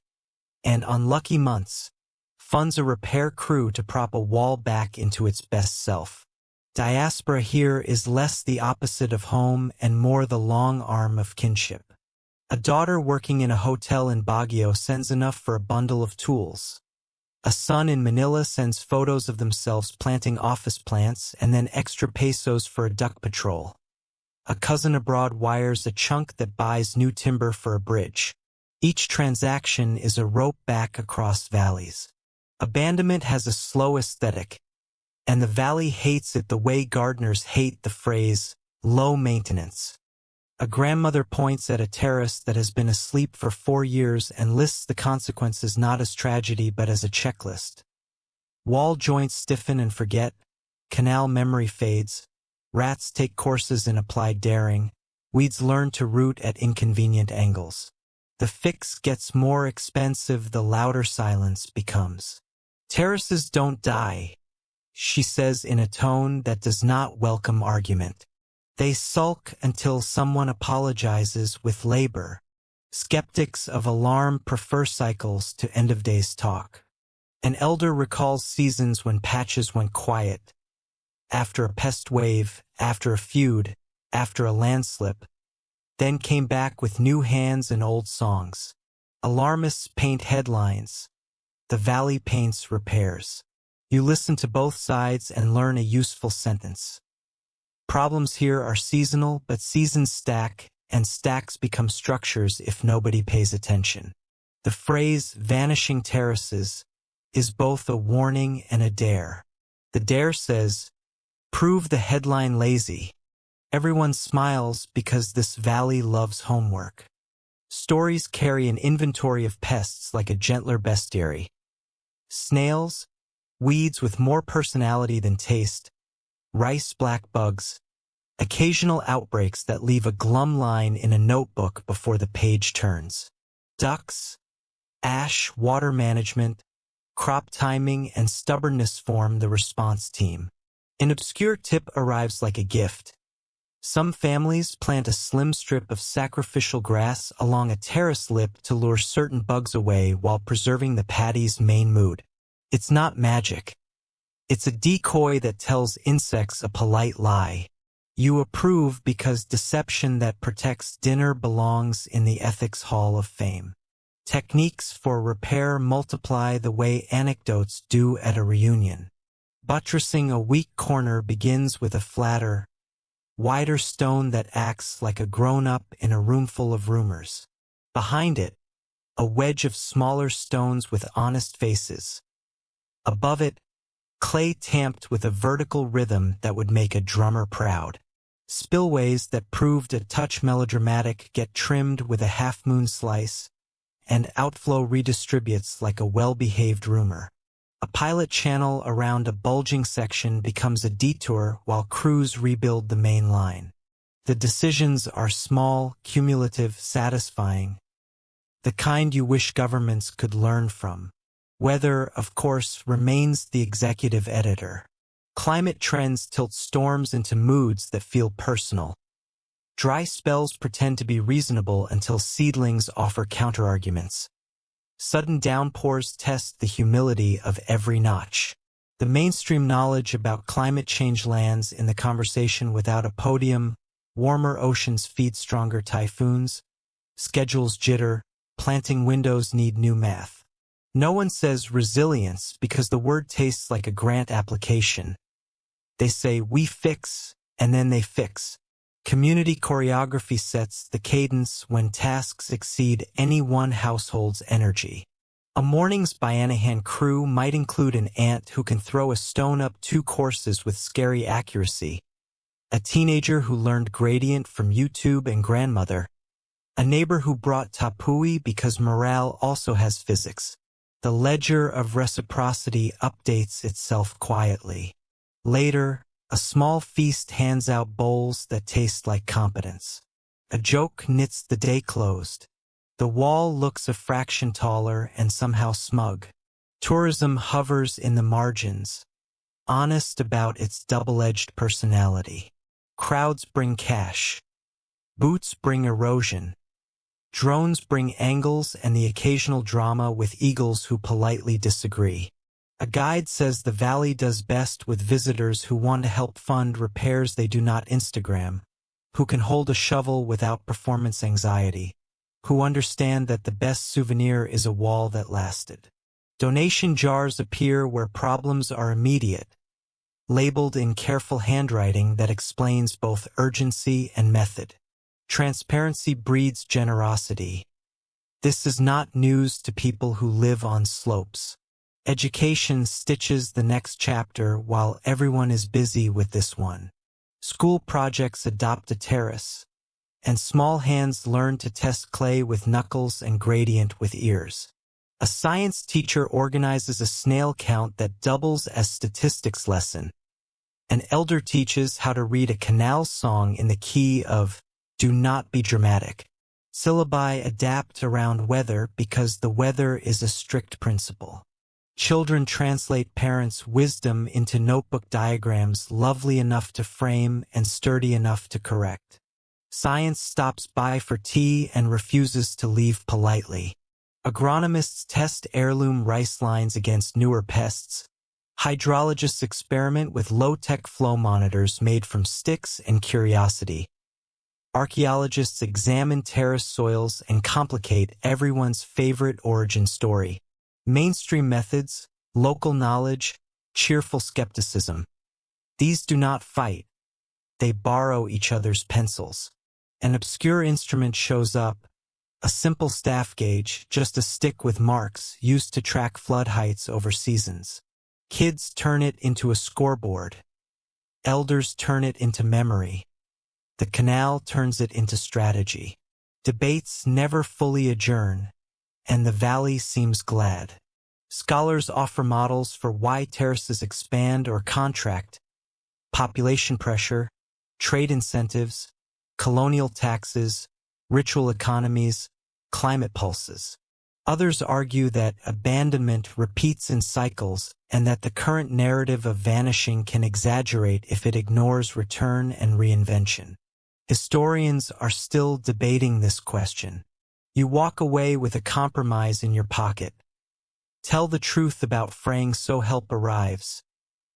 and on lucky months, funds a repair crew to prop a wall back into its best self. Diaspora here is less the opposite of home and more the long arm of kinship. A daughter working in a hotel in Baguio sends enough for a bundle of tools. A son in Manila sends photos of themselves planting office plants and then extra pesos for a duck patrol. A cousin abroad wires a chunk that buys new timber for a bridge. Each transaction is a rope back across valleys. Abandonment has a slow aesthetic, and the valley hates it the way gardeners hate the phrase, low maintenance. A grandmother points at a terrace that has been asleep for 4 years and lists the consequences not as tragedy but as a checklist. Wall joints stiffen and forget, canal memory fades, rats take courses in applied daring, weeds learn to root at inconvenient angles. The fix gets more expensive the louder silence becomes. Terraces don't die, she says in a tone that does not welcome argument. They sulk until someone apologizes with labor. Skeptics of alarm prefer cycles to end-of-days talk. An elder recalls seasons when patches went quiet. After a pest wave, after a feud, after a landslip, then came back with new hands and old songs. Alarmists paint headlines. The valley paints repairs. You listen to both sides and learn a useful sentence. Problems here are seasonal, but seasons stack, and stacks become structures if nobody pays attention. The phrase "vanishing terraces" is both a warning and a dare. The dare says, prove the headline lazy. Everyone smiles because this valley loves homework. Stories carry an inventory of pests like a gentler bestiary. Snails, weeds with more personality than taste, rice black bugs, occasional outbreaks that leave a glum line in a notebook before the page turns. Ducks, ash, water management, crop timing, and stubbornness form the response team. An obscure tip arrives like a gift. Some families plant a slim strip of sacrificial grass along a terrace lip to lure certain bugs away while preserving the patty's main mood. It's not magic. It's a decoy that tells insects a polite lie. You approve because deception that protects dinner belongs in the Ethics Hall of Fame. Techniques for repair multiply the way anecdotes do at a reunion. Buttressing a weak corner begins with a flatter, wider stone that acts like a grown-up in a roomful of rumors. Behind it, a wedge of smaller stones with honest faces. Above it, clay tamped with a vertical rhythm that would make a drummer proud. Spillways that proved a touch melodramatic get trimmed with a half-moon slice, and outflow redistributes like a well-behaved rumor. A pilot channel around a bulging section becomes a detour while crews rebuild the main line. The decisions are small, cumulative, satisfying, the kind you wish governments could learn from. Weather, of course, remains the executive editor. Climate trends tilt storms into moods that feel personal. Dry spells pretend to be reasonable until seedlings offer counterarguments. Sudden downpours test the humility of every notch. The mainstream knowledge about climate change lands in the conversation without a podium. Warmer oceans feed stronger typhoons. Schedules jitter. Planting windows need new math. No one says resilience because the word tastes like a grant application. They say we fix, and then they fix. Community choreography sets the cadence when tasks exceed any one household's energy. A morning's bayanihan crew might include an aunt who can throw a stone up 2 courses with scary accuracy, a teenager who learned gradient from YouTube and grandmother, a neighbor who brought tapui because morale also has physics. The ledger of reciprocity updates itself quietly. Later, a small feast hands out bowls that taste like competence. A joke knits the day closed. The wall looks a fraction taller and somehow smug. Tourism hovers in the margins, honest about its double-edged personality. Crowds bring cash. Boots bring erosion. Drones bring angles and the occasional drama with eagles who politely disagree. A guide says the valley does best with visitors who want to help fund repairs they do not Instagram, who can hold a shovel without performance anxiety, who understand that the best souvenir is a wall that lasted. Donation jars appear where problems are immediate, labeled in careful handwriting that explains both urgency and method. Transparency breeds generosity. This is not news to people who live on slopes. Education stitches the next chapter while everyone is busy with this one. School projects adopt a terrace, and small hands learn to test clay with knuckles and gradient with ears. A science teacher organizes a snail count that doubles as statistics lesson. An elder teaches how to read a canal song in the key of "Do not be dramatic." Syllabi adapt around weather because the weather is a strict principle. Children translate parents' wisdom into notebook diagrams lovely enough to frame and sturdy enough to correct. Science stops by for tea and refuses to leave politely. Agronomists test heirloom rice lines against newer pests. Hydrologists experiment with low-tech flow monitors made from sticks and curiosity. Archaeologists examine terrace soils and complicate everyone's favorite origin story. Mainstream methods, local knowledge, cheerful skepticism. These do not fight. They borrow each other's pencils. An obscure instrument shows up, a simple staff gauge, just a stick with marks used to track flood heights over seasons. Kids turn it into a scoreboard. Elders turn it into memory. The canal turns it into strategy. Debates never fully adjourn, and the valley seems glad. Scholars offer models for why terraces expand or contract: population pressure, trade incentives, colonial taxes, ritual economies, climate pulses. Others argue that abandonment repeats in cycles and that the current narrative of vanishing can exaggerate if it ignores return and reinvention. Historians are still debating this question. You walk away with a compromise in your pocket. Tell the truth about fraying so help arrives,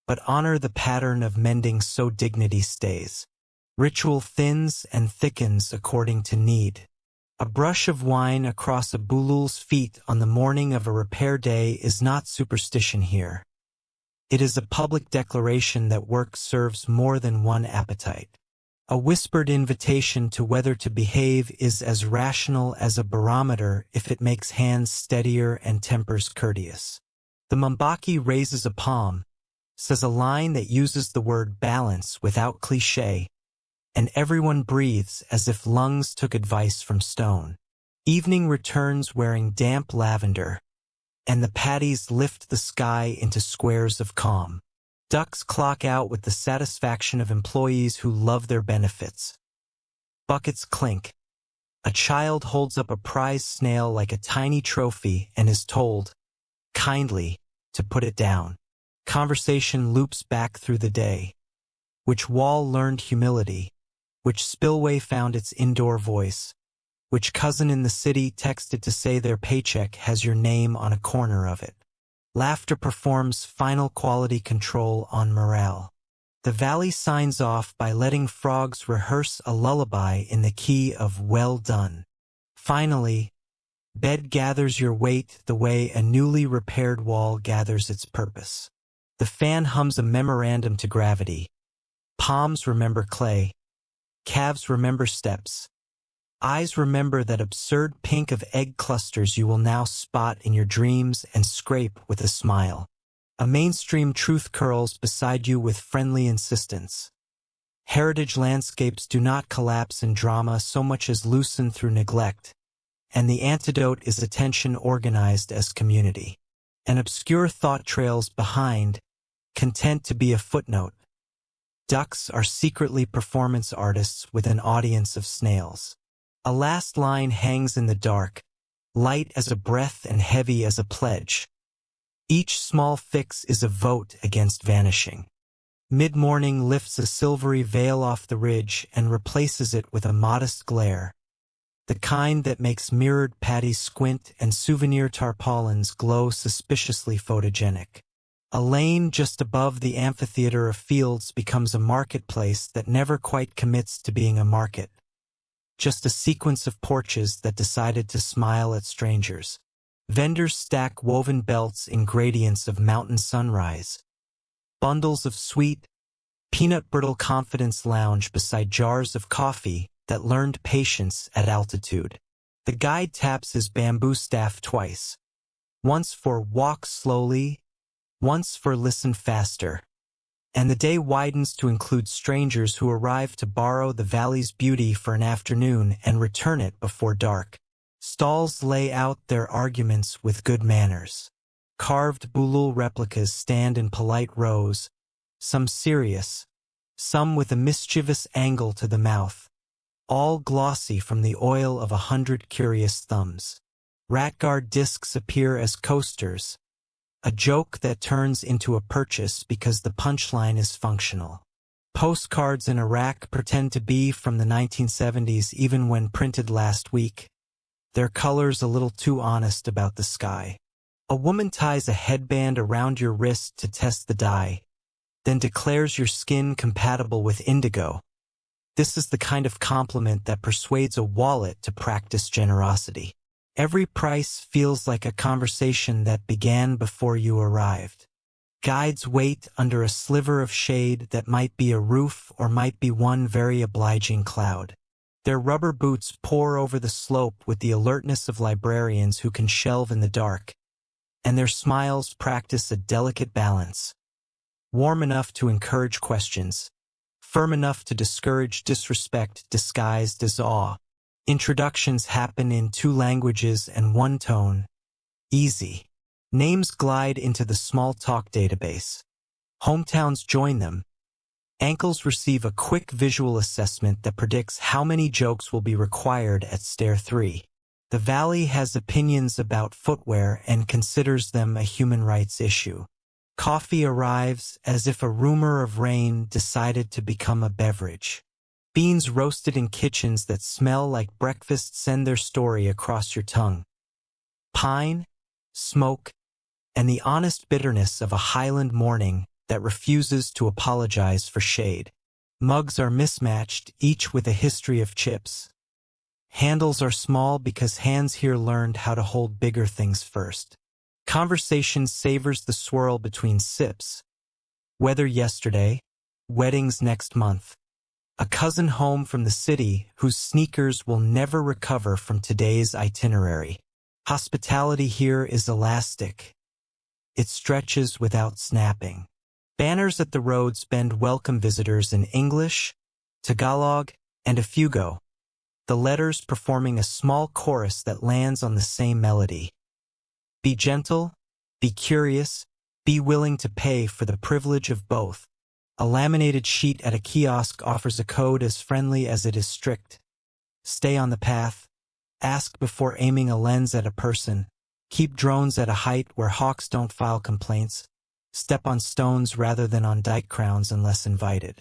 but honor the pattern of mending so dignity stays. Ritual thins and thickens according to need. A brush of wine across a bulul's feet on the morning of a repair day is not superstition here. It is a public declaration that work serves more than one appetite. A whispered invitation to whether to behave is as rational as a barometer if it makes hands steadier and tempers courteous. The Mbaki raises a palm, says a line that uses the word balance without cliché, and everyone breathes as if lungs took advice from stone. Evening returns wearing damp lavender, and the paddies lift the sky into squares of calm. Ducks clock out with the satisfaction of employees who love their benefits. Buckets clink. A child holds up a prize snail like a tiny trophy and is told, kindly, to put it down. Conversation loops back through the day. Which wall learned humility? Which spillway found its indoor voice? Which cousin in the city texted to say their paycheck has your name on a corner of it? Laughter performs final quality control on morale. The valley signs off by letting frogs rehearse a lullaby in the key of well done. Finally, bed gathers your weight the way a newly repaired wall gathers its purpose. The fan hums a memorandum to gravity. Palms remember clay. Calves remember steps. Eyes remember that absurd pink of egg clusters you will now spot in your dreams and scrape with a smile. A mainstream truth curls beside you with friendly insistence. Heritage landscapes do not collapse in drama so much as loosen through neglect, and the antidote is attention organized as community. An obscure thought trails behind, content to be a footnote. Ducks are secretly performance artists with an audience of snails. A last line hangs in the dark, light as a breath and heavy as a pledge. Each small fix is a vote against vanishing. Mid-morning lifts a silvery veil off the ridge and replaces it with a modest glare, the kind that makes mirrored paddies squint and souvenir tarpaulins glow suspiciously photogenic. A lane just above the amphitheater of fields becomes a marketplace that never quite commits to being a market. Just a sequence of porches that decided to smile at strangers. Vendors stack woven belts in gradients of mountain sunrise. Bundles of sweet, peanut brittle confidence lounge beside jars of coffee that learned patience at altitude. The guide taps his bamboo staff twice. Once for walk slowly, once for listen faster. And the day widens to include strangers who arrive to borrow the valley's beauty for an afternoon and return it before dark. Stalls lay out their arguments with good manners. Carved bulul replicas stand in polite rows, some serious, some with a mischievous angle to the mouth. all glossy from the oil of 100 curious thumbs. Ratguard discs appear as coasters, a joke that turns into a purchase because the punchline is functional. Postcards in a rack pretend to be from the 1970s even when printed last week, their colors a little too honest about the sky. A woman ties a headband around your wrist to test the dye, then declares your skin compatible with indigo. This is the kind of compliment that persuades a wallet to practice generosity. Every price feels like a conversation that began before you arrived. Guides wait under a sliver of shade that might be a roof or might be one very obliging cloud. Their rubber boots pour over the slope with the alertness of librarians who can shelve in the dark, and their smiles practice a delicate balance, warm enough to encourage questions, firm enough to discourage disrespect disguised as awe. Introductions happen in 2 languages and 1 tone. Easy. Names glide into the small talk database. Hometowns join them. Ankles receive a quick visual assessment that predicts how many jokes will be required at Stair 3. The Valley has opinions about footwear and considers them a human rights issue. Coffee arrives as if a rumor of rain decided to become a beverage. Beans roasted in kitchens that smell like breakfast send their story across your tongue. Pine, smoke, and the honest bitterness of a highland morning that refuses to apologize for shade. Mugs are mismatched, each with a history of chips. Handles are small because hands here learned how to hold bigger things first. Conversation savors the swirl between sips. Weather yesterday, weddings next month. A cousin home from the city whose sneakers will never recover from today's itinerary. Hospitality here is elastic. It stretches without snapping. Banners at the roads bend welcome visitors in English, Tagalog, and Ifugao, the letters performing a small chorus that lands on the same melody. Be gentle, be curious, be willing to pay for the privilege of both. A laminated sheet at a kiosk offers a code as friendly as it is strict. Stay on the path. Ask before aiming a lens at a person. Keep drones at a height where hawks don't file complaints. Step on stones rather than on dike crowns unless invited.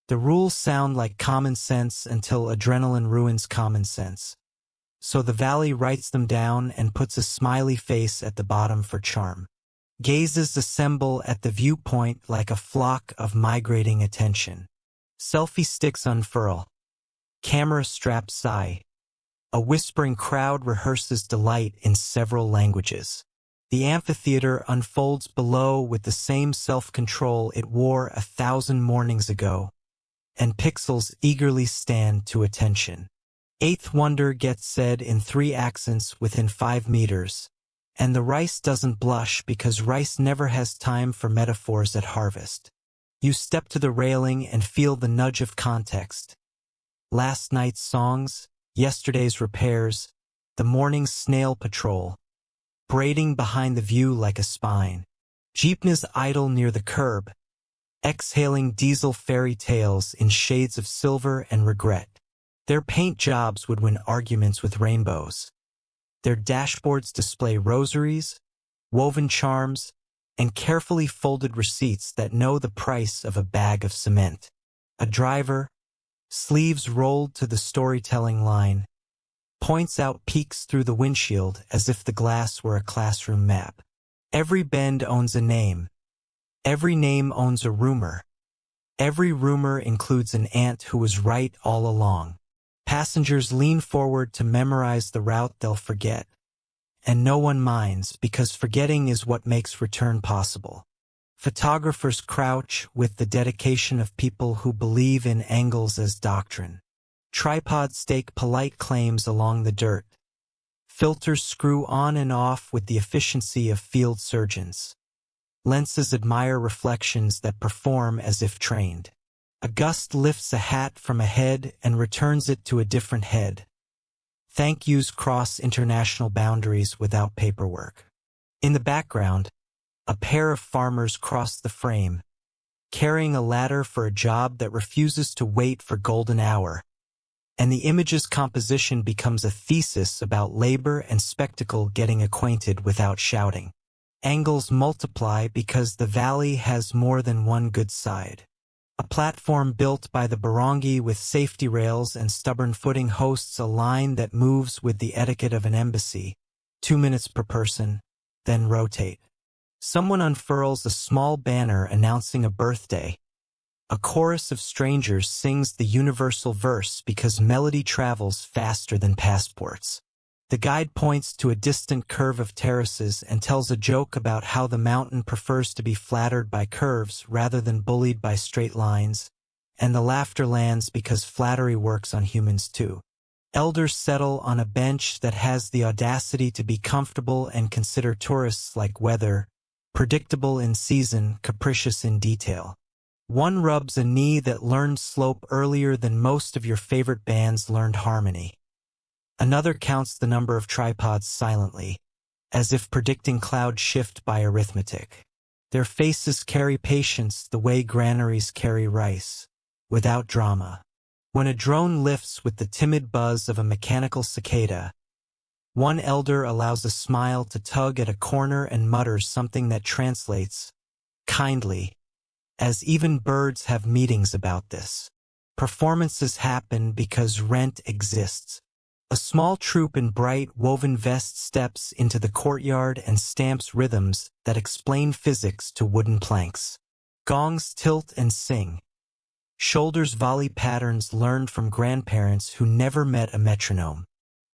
The rules sound like common sense until adrenaline ruins common sense. So the Valley writes them down and puts a smiley face at the bottom for charm. Gazes assemble at the viewpoint like a flock of migrating attention. Selfie sticks unfurl. Camera straps sigh. A whispering crowd rehearses delight in several languages. The amphitheater unfolds below with the same self-control it wore 1,000 mornings ago, and pixels eagerly stand to attention. Eighth wonder gets said in 3 accents within 5 meters. And the rice doesn't blush because rice never has time for metaphors at harvest. You step to the railing and feel the nudge of context. Last night's songs, yesterday's repairs, the morning's snail patrol, braiding behind the view like a spine. Jeepneys idle near the curb, exhaling diesel fairy tales in shades of silver and regret. Their paint jobs would win arguments with rainbows. Their dashboards display rosaries, woven charms, and carefully folded receipts that know the price of a bag of cement. A driver, sleeves rolled to the storytelling line, points out peaks through the windshield as if the glass were a classroom map. Every bend owns a name. Every name owns a rumor. Every rumor includes an aunt who was right all along. Passengers lean forward to memorize the route they'll forget. And no one minds because forgetting is what makes return possible. Photographers crouch with the dedication of people who believe in angles as doctrine. Tripods stake polite claims along the dirt. Filters screw on and off with the efficiency of field surgeons. Lenses admire reflections that perform as if trained. A gust lifts a hat from a head and returns it to a different head. Thank yous cross international boundaries without paperwork. In the background, a pair of farmers cross the frame, carrying a ladder for a job that refuses to wait for golden hour. and the image's composition becomes a thesis about labor and spectacle getting acquainted without shouting. Angles multiply because the valley has more than one good side. A platform built by the barangay with safety rails and stubborn footing hosts a line that moves with the etiquette of an embassy, 2 minutes per person, then rotate. Someone unfurls a small banner announcing a birthday. A chorus of strangers sings the universal verse because melody travels faster than passports. The guide points to a distant curve of terraces and tells a joke about how the mountain prefers to be flattered by curves rather than bullied by straight lines, and the laughter lands because flattery works on humans too. Elders settle on a bench that has the audacity to be comfortable and consider tourists like weather, predictable in season, capricious in detail. One rubs a knee that learned slope earlier than most of your favorite bands learned harmony. Another counts the number of tripods silently, as if predicting cloud shift by arithmetic. Their faces carry patience the way granaries carry rice, without drama. When a drone lifts with the timid buzz of a mechanical cicada, one elder allows a smile to tug at a corner and mutters something that translates, kindly, as even birds have meetings about this. Performances happen because rent exists. A small troupe in bright, woven vests steps into the courtyard and stamps rhythms that explain physics to wooden planks. Gongs tilt and sing. Shoulders volley patterns learned from grandparents who never met a metronome.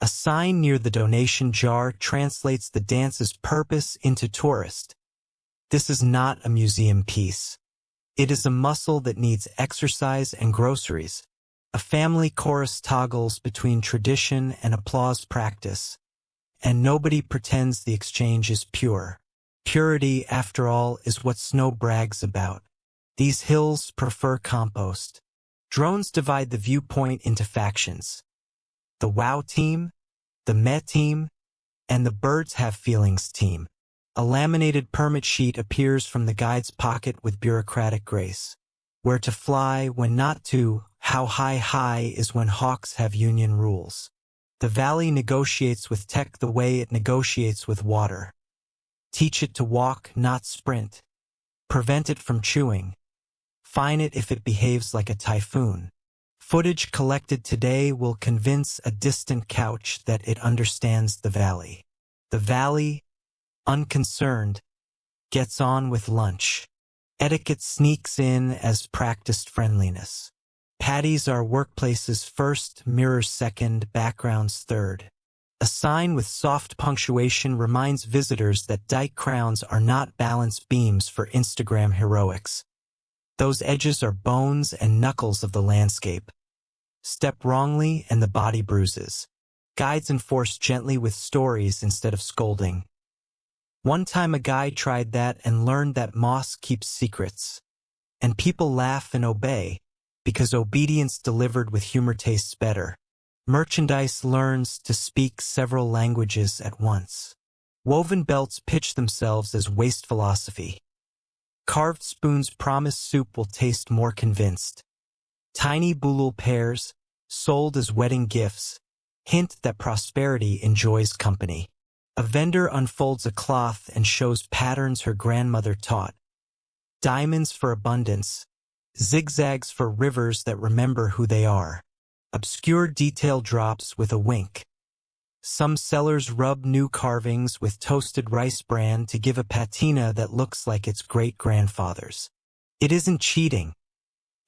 A sign near the donation jar translates the dance's purpose into tourist. This is not a museum piece. It is a muscle that needs exercise and groceries. A family chorus toggles between tradition and applause practice, and nobody pretends the exchange is pure. Purity, after all, is what snow brags about. These hills prefer compost. Drones divide the viewpoint into factions. The Wow team, the Meh team, and the Birds Have Feelings team. A laminated permit sheet appears from the guide's pocket with bureaucratic grace. Where to fly, when not to, how high is when hawks have union rules. The valley negotiates with tech the way it negotiates with water. Teach it to walk, not sprint. Prevent it from chewing. Fine it if it behaves like a typhoon. Footage collected today will convince a distant couch that it understands the valley. The valley, unconcerned, gets on with lunch. Etiquette sneaks in as practiced friendliness. Patties are workplaces first, mirrors second, backgrounds third. A sign with soft punctuation reminds visitors that dike crowns are not balance beams for Instagram heroics. Those edges are bones and knuckles of the landscape. Step wrongly and the body bruises. Guides enforce gently with stories instead of scolding. One time a guy tried that and learned that moss keeps secrets. And people laugh and obey, because obedience delivered with humor tastes better. Merchandise learns to speak several languages at once. Woven belts pitch themselves as waste philosophy. Carved spoons promise soup will taste more convinced. Tiny bulul pears, sold as wedding gifts, hint that prosperity enjoys company. A vendor unfolds a cloth and shows patterns her grandmother taught. Diamonds for abundance, zigzags for rivers that remember who they are. Obscure detail drops with a wink. Some sellers rub new carvings with toasted rice bran to give a patina that looks like its great-grandfather's. It isn't cheating.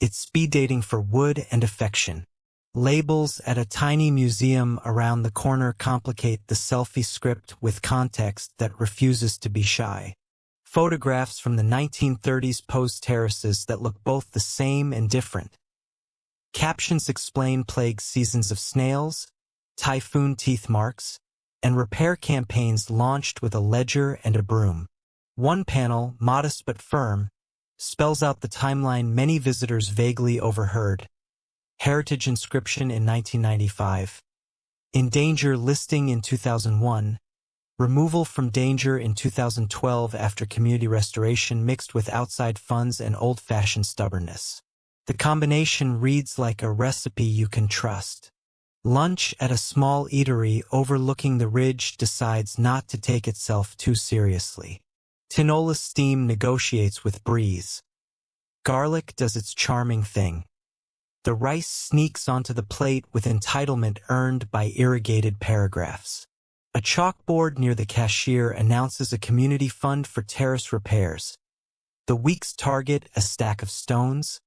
It's speed dating for wood and affection. Labels at a tiny museum around the corner complicate the selfie script with context that refuses to be shy. Photographs from the 1930s pose terraces that look both the same and different. Captions explain plague seasons of snails, typhoon teeth marks, and repair campaigns launched with a ledger and a broom. One panel, modest but firm, spells out the timeline many visitors vaguely overheard. Heritage inscription in 1995. In danger listing in 2001. Removal from danger in 2012 after community restoration mixed with outside funds and old-fashioned stubbornness. The combination reads like a recipe you can trust. Lunch at a small eatery overlooking the ridge decides not to take itself too seriously. Tinola steam negotiates with breeze. Garlic does its charming thing. The rice sneaks onto the plate with entitlement earned by irrigated paragraphs. A chalkboard near the cashier announces a community fund for terrace repairs. The week's target: a stack of stones,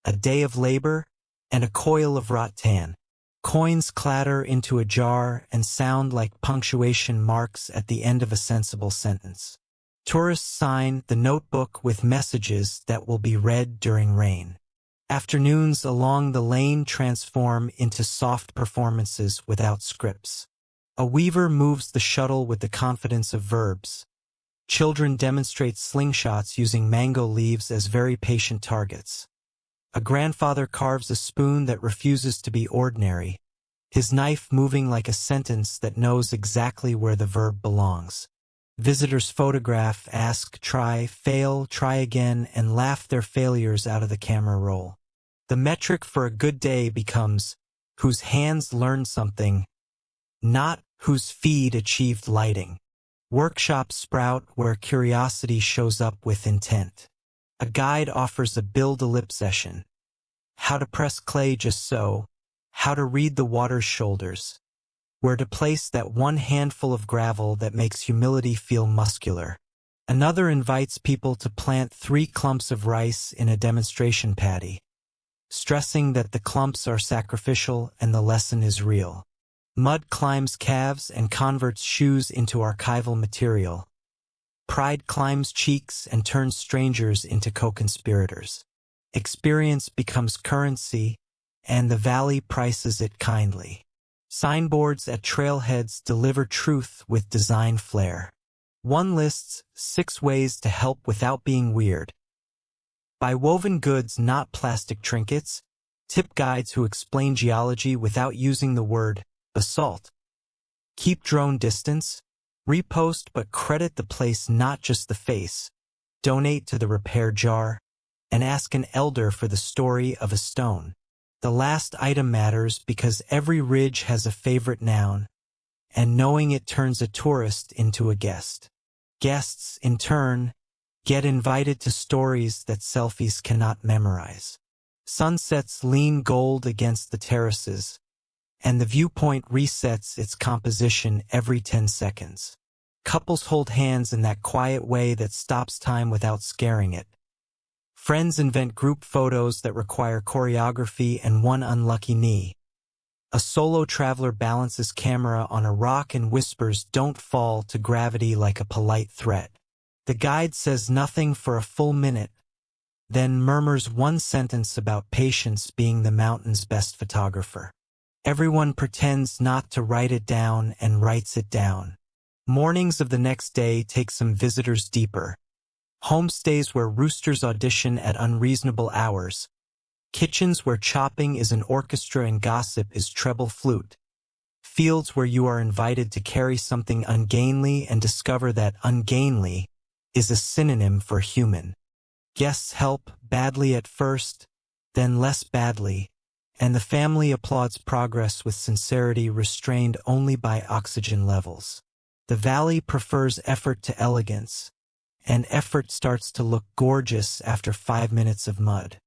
a day of labor, and a coil of rattan. Coins clatter into a jar and sound like punctuation marks at the end of a sensible sentence. Tourists sign the notebook with messages that will be read during rain. Afternoons along the lane transform into soft performances without scripts. A weaver moves the shuttle with the confidence of verbs. Children demonstrate slingshots using mango leaves as very patient targets. A grandfather carves a spoon that refuses to be ordinary, his knife moving like a sentence that knows exactly where the verb belongs. Visitors photograph, ask, try, fail, try again, and laugh their failures out of the camera roll. The metric for a good day becomes whose hands learned something, not whose feet achieved lighting. Workshops sprout where curiosity shows up with intent. A guide offers a build-a-lip session. How to press clay just so, how to read the water's shoulders, where to place that one handful of gravel that makes humility feel muscular. Another invites people to plant 3 clumps of rice in a demonstration paddy, stressing that the clumps are sacrificial and the lesson is real. Mud climbs calves and converts shoes into archival material. Pride climbs cheeks and turns strangers into co-conspirators. Experience becomes currency, and the valley prices it kindly. Signboards at trailheads deliver truth with design flair. One lists 6 ways to help without being weird. Buy woven goods, not plastic trinkets. Tip guides who explain geology without using the word basalt. Keep drone distance. Repost but credit the place, not just the face. Donate to the repair jar. And ask an elder for the story of a stone. The last item matters because every ridge has a favorite noun, and knowing it turns a tourist into a guest. Guests, in turn, get invited to stories that selfies cannot memorize. Sunsets lean gold against the terraces, and the viewpoint resets its composition every 10 seconds. Couples hold hands in that quiet way that stops time without scaring it. Friends invent group photos that require choreography and one unlucky knee. A solo traveler balances camera on a rock and whispers, "Don't fall," to gravity like a polite threat. The guide says nothing for a full minute, then murmurs one sentence about patience being the mountain's best photographer. Everyone pretends not to write it down and writes it down. Mornings of the next day take some visitors deeper. Homestays where roosters audition at unreasonable hours. Kitchens where chopping is an orchestra and gossip is treble flute. Fields where you are invited to carry something ungainly and discover that ungainly is a synonym for human. Guests help, badly at first, then less badly, and the family applauds progress with sincerity restrained only by oxygen levels. The valley prefers effort to elegance, and effort starts to look gorgeous after 5 minutes of mud.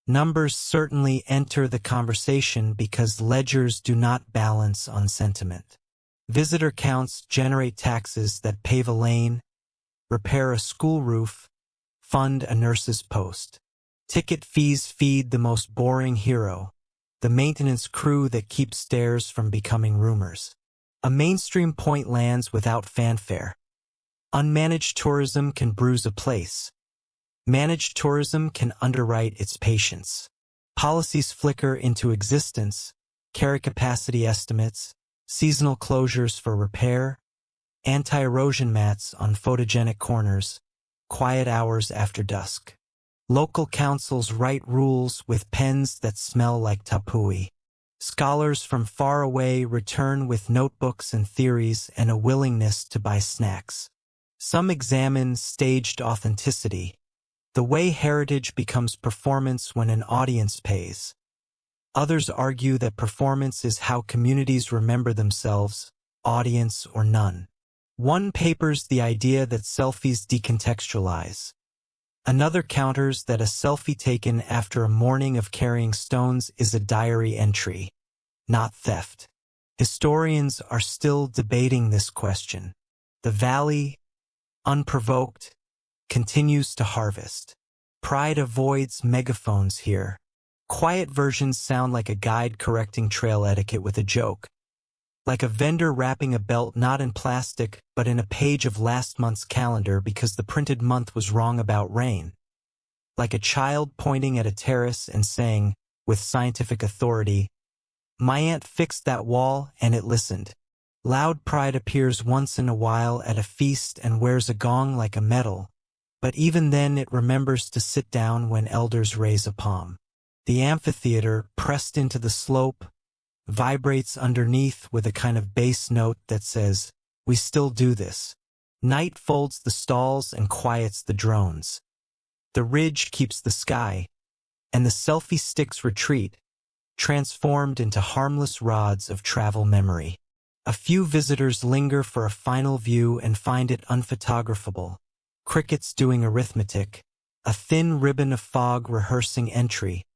Numbers certainly enter the conversation because ledgers do not balance on sentiment. Visitor counts generate taxes that pave a lane, repair a school roof, fund a nurse's post. Ticket fees feed the most boring hero, the maintenance crew that keeps stairs from becoming rumors. A mainstream point lands without fanfare. Unmanaged tourism can bruise a place. Managed tourism can underwrite its patience. Policies flicker into existence, carry capacity estimates, seasonal closures for repair, anti-erosion mats on photogenic corners, quiet hours after dusk. Local councils write rules with pens that smell like tapui. Scholars from far away return with notebooks and theories and a willingness to buy snacks. Some examine staged authenticity, the way heritage becomes performance when an audience pays. Others argue that performance is how communities remember themselves, audience or none. One papers the idea that selfies decontextualize. Another counters that a selfie taken after a morning of carrying stones is a diary entry, not theft. Historians are still debating this question. The valley, unprovoked, continues to harvest. Pride avoids megaphones here. Quiet versions sound like a guide correcting trail etiquette with a joke. Like a vendor wrapping a belt not in plastic but in a page of last month's calendar because the printed month was wrong about rain. Like a child pointing at a terrace and saying, with scientific authority, "My aunt fixed that wall and it listened." Loud pride appears once in a while at a feast and wears a gong like a medal, but even then it remembers to sit down when elders raise a palm. The amphitheater, pressed into the slope, vibrates underneath with a kind of bass note that says, "We still do this." Night folds the stalls and quiets the drones. The ridge keeps the sky, and the selfie sticks retreat, transformed into harmless rods of travel memory. A few visitors linger for a final view and find it unphotographable. Crickets doing arithmetic, a thin ribbon of fog rehearsing entry,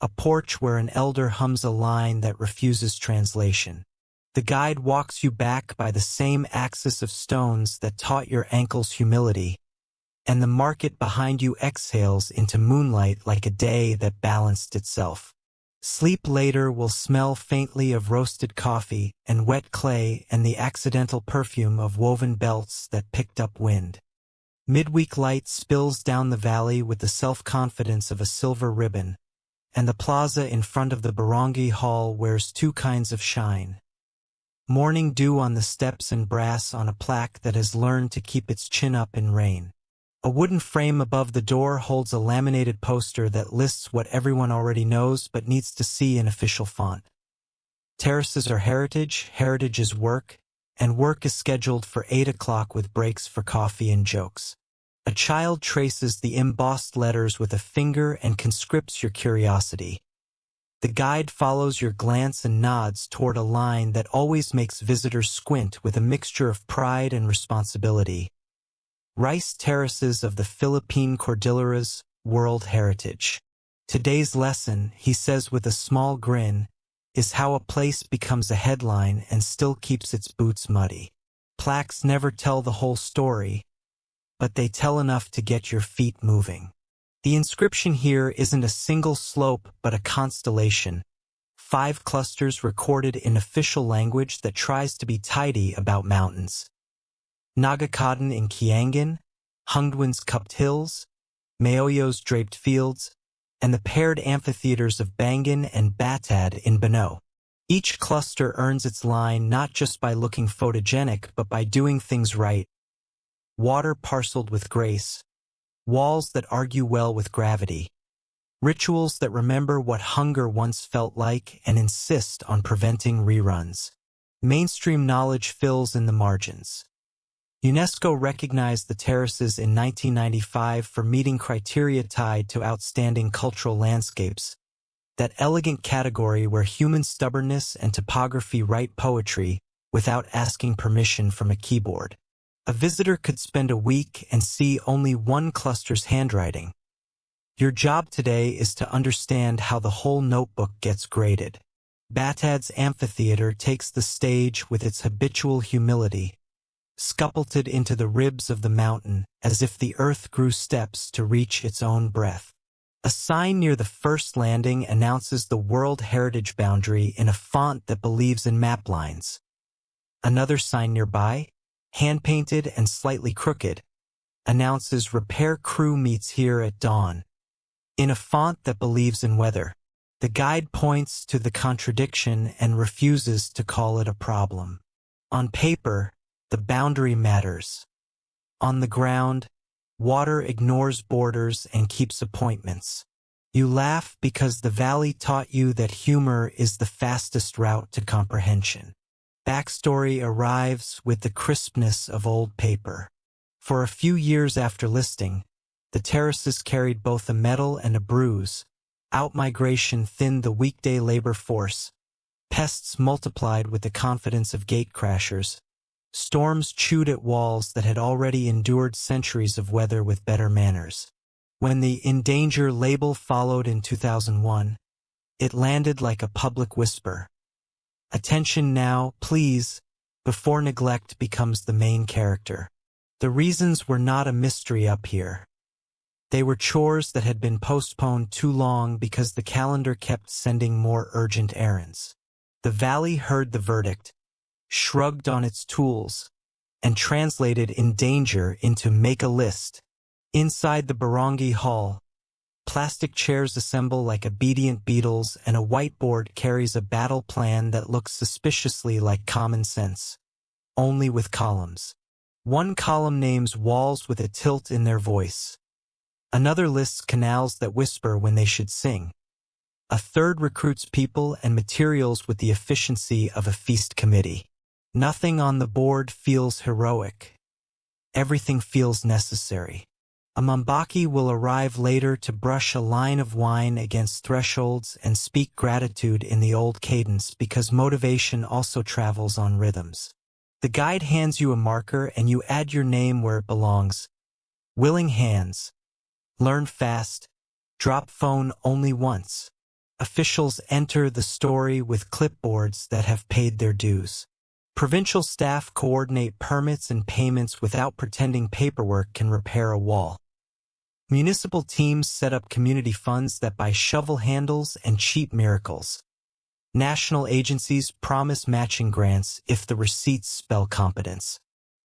a porch where an elder hums a line that refuses translation. The guide walks you back by the same axis of stones that taught your ankles humility, and the market behind you exhales into moonlight like a day that balanced itself. Sleep later will smell faintly of roasted coffee and wet clay and the accidental perfume of woven belts that picked up wind. Midweek light spills down the valley with the self-confidence of a silver ribbon, and the plaza in front of the Barangay Hall wears two kinds of shine. Morning dew on the steps and brass on a plaque that has learned to keep its chin up in rain. A wooden frame above the door holds a laminated poster that lists what everyone already knows but needs to see in official font. Terraces are heritage, heritage is work, and work is scheduled for 8 o'clock with breaks for coffee and jokes. A child traces the embossed letters with a finger and conscripts your curiosity. The guide follows your glance and nods toward a line that always makes visitors squint with a mixture of pride and responsibility. Rice Terraces of the Philippine Cordilleras, World Heritage. Today's lesson, he says with a small grin, is how a place becomes a headline and still keeps its boots muddy. Plaques never tell the whole story, but they tell enough to get your feet moving. The inscription here isn't a single slope but a constellation. 5 clusters recorded in official language that tries to be tidy about mountains. Nagakatan in Kiangan, Hungdwan's cupped hills, Maoyo's draped fields, and the paired amphitheaters of Bangan and Batad in Banaue. Each cluster earns its line not just by looking photogenic but by doing things right. Water parceled with grace, walls that argue well with gravity, rituals that remember what hunger once felt like and insist on preventing reruns. Mainstream knowledge fills in the margins. UNESCO recognized the terraces in 1995 for meeting criteria tied to outstanding cultural landscapes, that elegant category where human stubbornness and topography write poetry without asking permission from a keyboard. A visitor could spend a week and see only one cluster's handwriting. Your job today is to understand how the whole notebook gets graded. Batad's amphitheater takes the stage with its habitual humility, sculpted into the ribs of the mountain as if the earth grew steps to reach its own breath. A sign near the first landing announces the World Heritage boundary in a font that believes in map lines. Another sign nearby, hand-painted and slightly crooked, announces repair crew meets here at dawn. In a font that believes in weather, the guide points to the contradiction and refuses to call it a problem. On paper, the boundary matters. On the ground, water ignores borders and keeps appointments. You laugh because the valley taught you that humor is the fastest route to comprehension. Backstory arrives with the crispness of old paper. For a few years after listing, the terraces carried both a medal and a bruise, Outmigration thinned the weekday labor force. Pests multiplied with the confidence of gatecrashers. Storms chewed at walls that had already endured centuries of weather with better manners. When the "In Danger" label followed in 2001, it landed like a public whisper. Attention now, please, before neglect becomes the main character. The reasons were not a mystery up here. They were chores that had been postponed too long because the calendar kept sending more urgent errands. The valley heard the verdict, shrugged on its tools, and translated "In Danger" into "Make a List." Inside the barangay hall, plastic chairs assemble like obedient beetles and a whiteboard carries a battle plan that looks suspiciously like common sense, only with columns. One column names walls with a tilt in their voice. Another lists canals that whisper when they should sing. A third recruits people and materials with the efficiency of a feast committee. Nothing on the board feels heroic. Everything feels necessary. A Mambaki will arrive later to brush a line of wine against thresholds and speak gratitude in the old cadence because motivation also travels on rhythms. The guide hands you a marker and you add your name where it belongs. Willing hands. Learn fast. Drop phone only once. Officials enter the story with clipboards that have paid their dues. Provincial staff coordinate permits and payments without pretending paperwork can repair a wall. Municipal teams set up community funds that buy shovel handles and cheap miracles. National agencies promise matching grants if the receipts spell competence.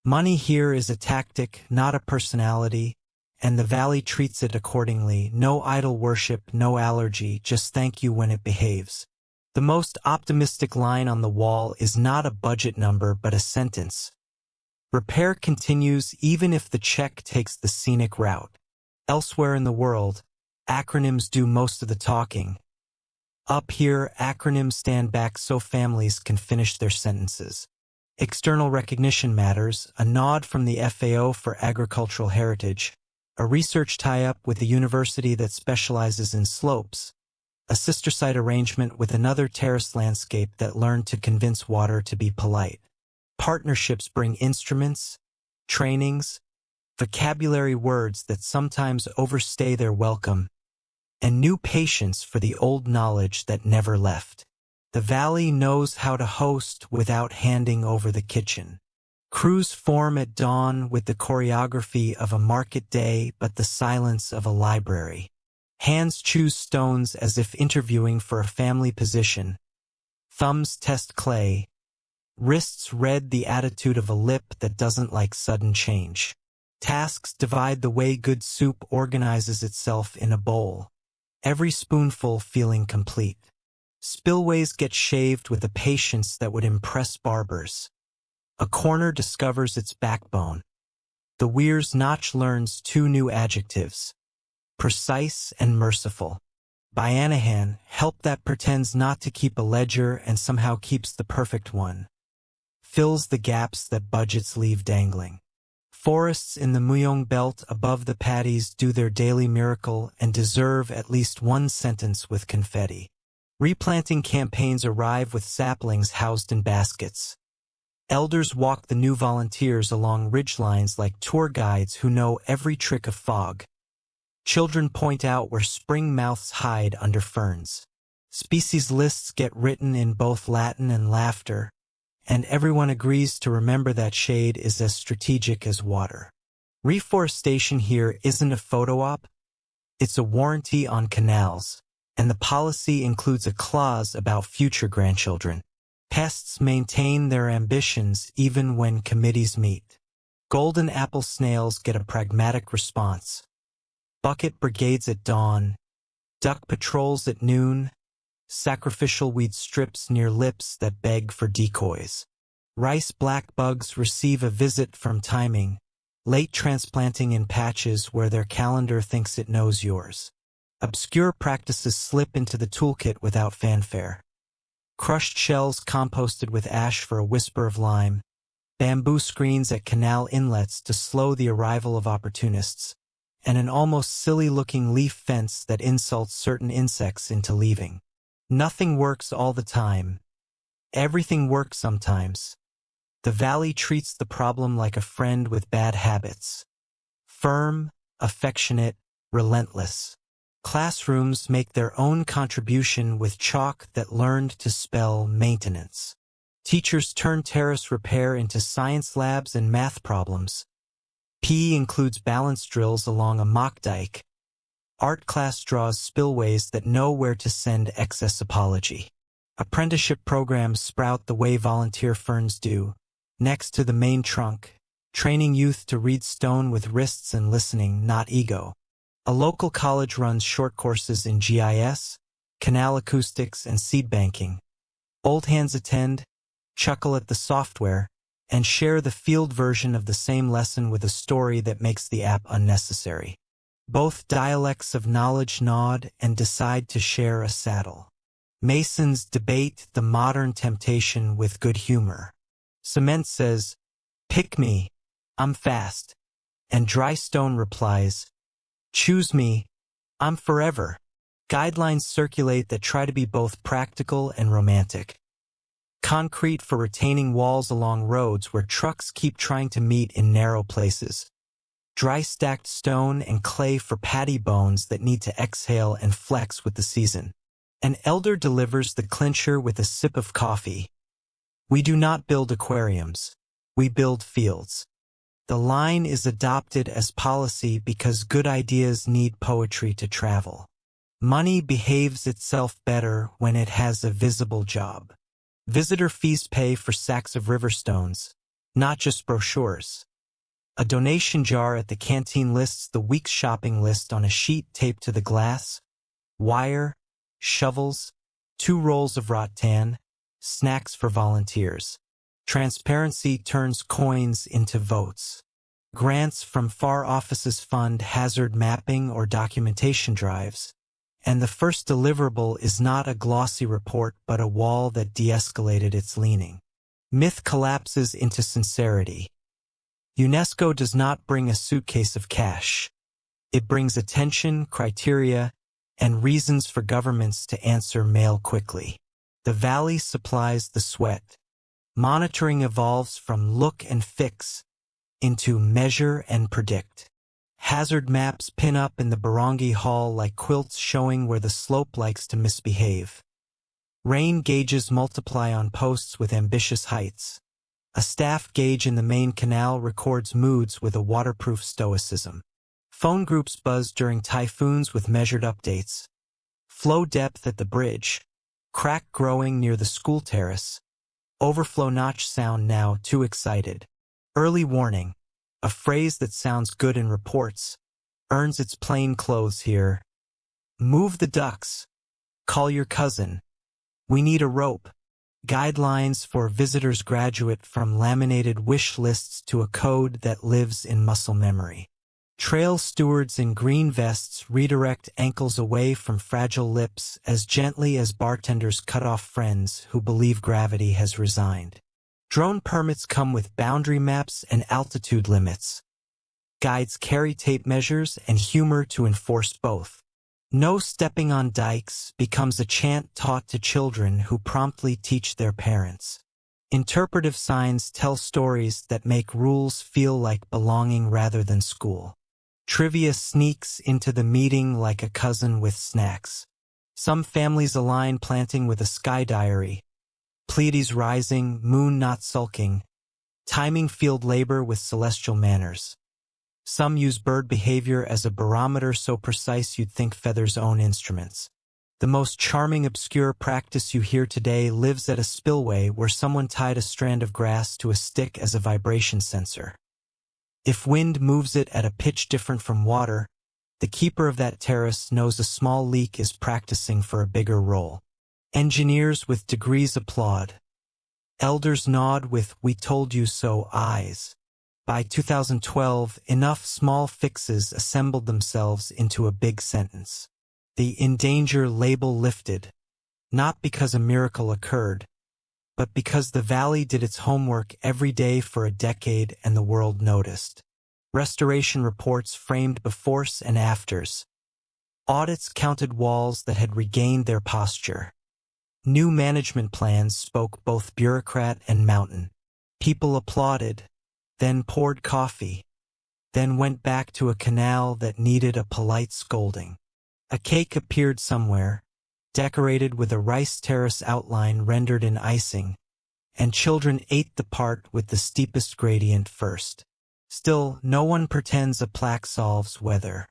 Money here is a tactic, not a personality, and the valley treats it accordingly. No idol worship, no allergy, just thank you when it behaves. The most optimistic line on the wall is not a budget number but a sentence. Repair continues even if the check takes the scenic route. Elsewhere in the world, acronyms do most of the talking. Up here, acronyms stand back so families can finish their sentences. External recognition matters, a nod from the FAO for agricultural heritage, a research tie-up with a university that specializes in slopes, a sister site arrangement with another terrace landscape that learned to convince water to be polite. Partnerships bring instruments, trainings, vocabulary words that sometimes overstay their welcome, and new patience for the old knowledge that never left. The valley knows how to host without handing over the kitchen. Crews form at dawn with the choreography of a market day but the silence of a library. Hands choose stones as if interviewing for a family position. Thumbs test clay. Wrists read the attitude of a lip that doesn't like sudden change. Tasks divide the way good soup organizes itself in a bowl, every spoonful feeling complete. Spillways get shaved with a patience that would impress barbers. A corner discovers its backbone. The weir's notch learns two new adjectives: precise and merciful. Bayanihan, help that pretends not to keep a ledger and somehow keeps the perfect one. Fills the gaps that budgets leave dangling. Forests in the Muyong belt above the paddies do their daily miracle and deserve at least one sentence with confetti. Replanting campaigns arrive with saplings housed in baskets. Elders walk the new volunteers along ridgelines like tour guides who know every trick of fog. Children point out where spring mouths hide under ferns. Species lists get written in both Latin and laughter, and everyone agrees to remember that shade is as strategic as water. Reforestation here isn't a photo op, it's a warranty on canals, and the policy includes a clause about future grandchildren. Pests maintain their ambitions even when committees meet. Golden apple snails get a pragmatic response. Bucket brigades at dawn, duck patrols at noon, sacrificial weed strips near lips that beg for decoys. Rice blackbugs receive a visit from timing, late transplanting in patches where their calendar thinks it knows yours. Obscure practices slip into the toolkit without fanfare. Crushed shells composted with ash for a whisper of lime, bamboo screens at canal inlets to slow the arrival of opportunists, and an almost silly-looking leaf fence that insults certain insects into leaving. Nothing works all the time. Everything works sometimes. The valley treats the problem like a friend with bad habits. Firm, affectionate, relentless. Classrooms make their own contribution with chalk that learned to spell maintenance. Teachers turn terrace repair into science labs and math problems. PE includes balance drills along a mock dike. Art class draws spillways that know where to send excess apology. Apprenticeship programs sprout the way volunteer ferns do, next to the main trunk, training youth to read stone with wrists and listening, not ego. A local college runs short courses in GIS, canal acoustics, and seed banking. Old hands attend, chuckle at the software, and share the field version of the same lesson with a story that makes the app unnecessary. Both dialects of knowledge nod and decide to share a saddle. Masons debate the modern temptation with good humor. Cement says, "Pick me, I'm fast." And dry stone replies, "Choose me, I'm forever." Guidelines circulate that try to be both practical and romantic. Concrete for retaining walls along roads where trucks keep trying to meet in narrow places. Dry stacked stone and clay for patty bones that need to exhale and flex with the season. An elder delivers the clincher with a sip of coffee. We do not build aquariums. We build fields. The line is adopted as policy because good ideas need poetry to travel. Money behaves itself better when it has a visible job. Visitor fees pay for sacks of river stones, not just brochures. A donation jar at the canteen lists the week's shopping list on a sheet taped to the glass. Wire, shovels, 2 rolls of rattan, snacks for volunteers. Transparency turns coins into votes. Grants from far offices fund hazard mapping or documentation drives. And the first deliverable is not a glossy report but a wall that de-escalated its leaning. Myth collapses into sincerity. UNESCO does not bring a suitcase of cash. It brings attention, criteria, and reasons for governments to answer mail quickly. The valley supplies the sweat. Monitoring evolves from look and fix into measure and predict. Hazard maps pin up in the barangay hall like quilts showing where the slope likes to misbehave. Rain gauges multiply on posts with ambitious heights. A staff gauge in the main canal records moods with a waterproof stoicism. Phone groups buzz during typhoons with measured updates. Flow depth at the bridge. Crack growing near the school terrace. Overflow notch sound now too excited. Early warning. A phrase that sounds good in reports. Earns its plain clothes here. Move the ducks. Call your cousin. We need a rope. Guidelines for visitors graduate from laminated wish lists to a code that lives in muscle memory. Trail stewards in green vests redirect ankles away from fragile lips as gently as bartenders cut off friends who believe gravity has resigned. Drone permits come with boundary maps and altitude limits. Guides carry tape measures and humor to enforce both. No stepping on dikes becomes a chant taught to children who promptly teach their parents. Interpretive signs tell stories that make rules feel like belonging rather than school. Trivia sneaks into the meeting like a cousin with snacks. Some families align planting with a sky diary. Pleiades rising, moon not sulking. Timing field labor with celestial manners. Some use bird behavior as a barometer so precise you'd think feathers own instruments. The most charming obscure practice you hear today lives at a spillway where someone tied a strand of grass to a stick as a vibration sensor. If wind moves it at a pitch different from water, the keeper of that terrace knows a small leak is practicing for a bigger role. Engineers with degrees applaud. Elders nod with "we told you so" eyes. By 2012, enough small fixes assembled themselves into a big sentence. The "in danger" label lifted, not because a miracle occurred, but because the valley did its homework every day for a decade and the world noticed. Restoration reports framed befores and afters. Audits counted walls that had regained their posture. New management plans spoke both bureaucrat and mountain. People applauded, then poured coffee, then went back to a canal that needed a polite scolding. A cake appeared somewhere, decorated with a rice terrace outline rendered in icing, and children ate the part with the steepest gradient first. Still, no one pretends a plaque solves weather.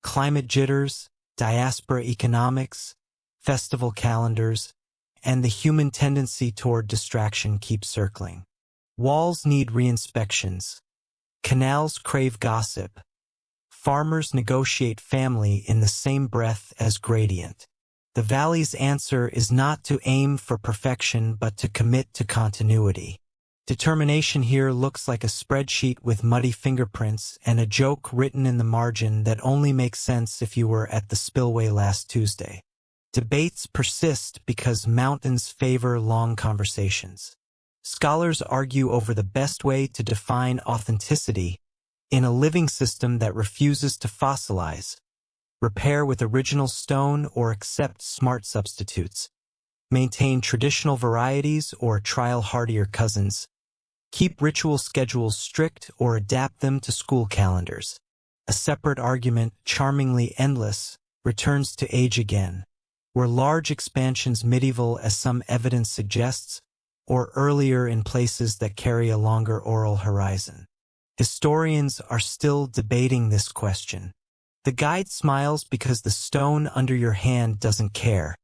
Climate jitters, diaspora economics, festival calendars, and the human tendency toward distraction keep circling. Walls need re-inspections. Canals crave gossip. Farmers negotiate family in the same breath as gradient. The valley's answer is not to aim for perfection but to commit to continuity. Determination here looks like a spreadsheet with muddy fingerprints and a joke written in the margin that only makes sense if you were at the spillway last Tuesday. Debates persist because mountains favor long conversations. Scholars argue over the best way to define authenticity in a living system that refuses to fossilize, repair with original stone or accept smart substitutes, maintain traditional varieties or trial hardier cousins, keep ritual schedules strict or adapt them to school calendars. A separate argument, charmingly endless, returns to age again. Were large expansions medieval as some evidence suggests, or earlier in places that carry a longer oral horizon? Historians are still debating this question. The guide smiles because the stone under your hand doesn't care.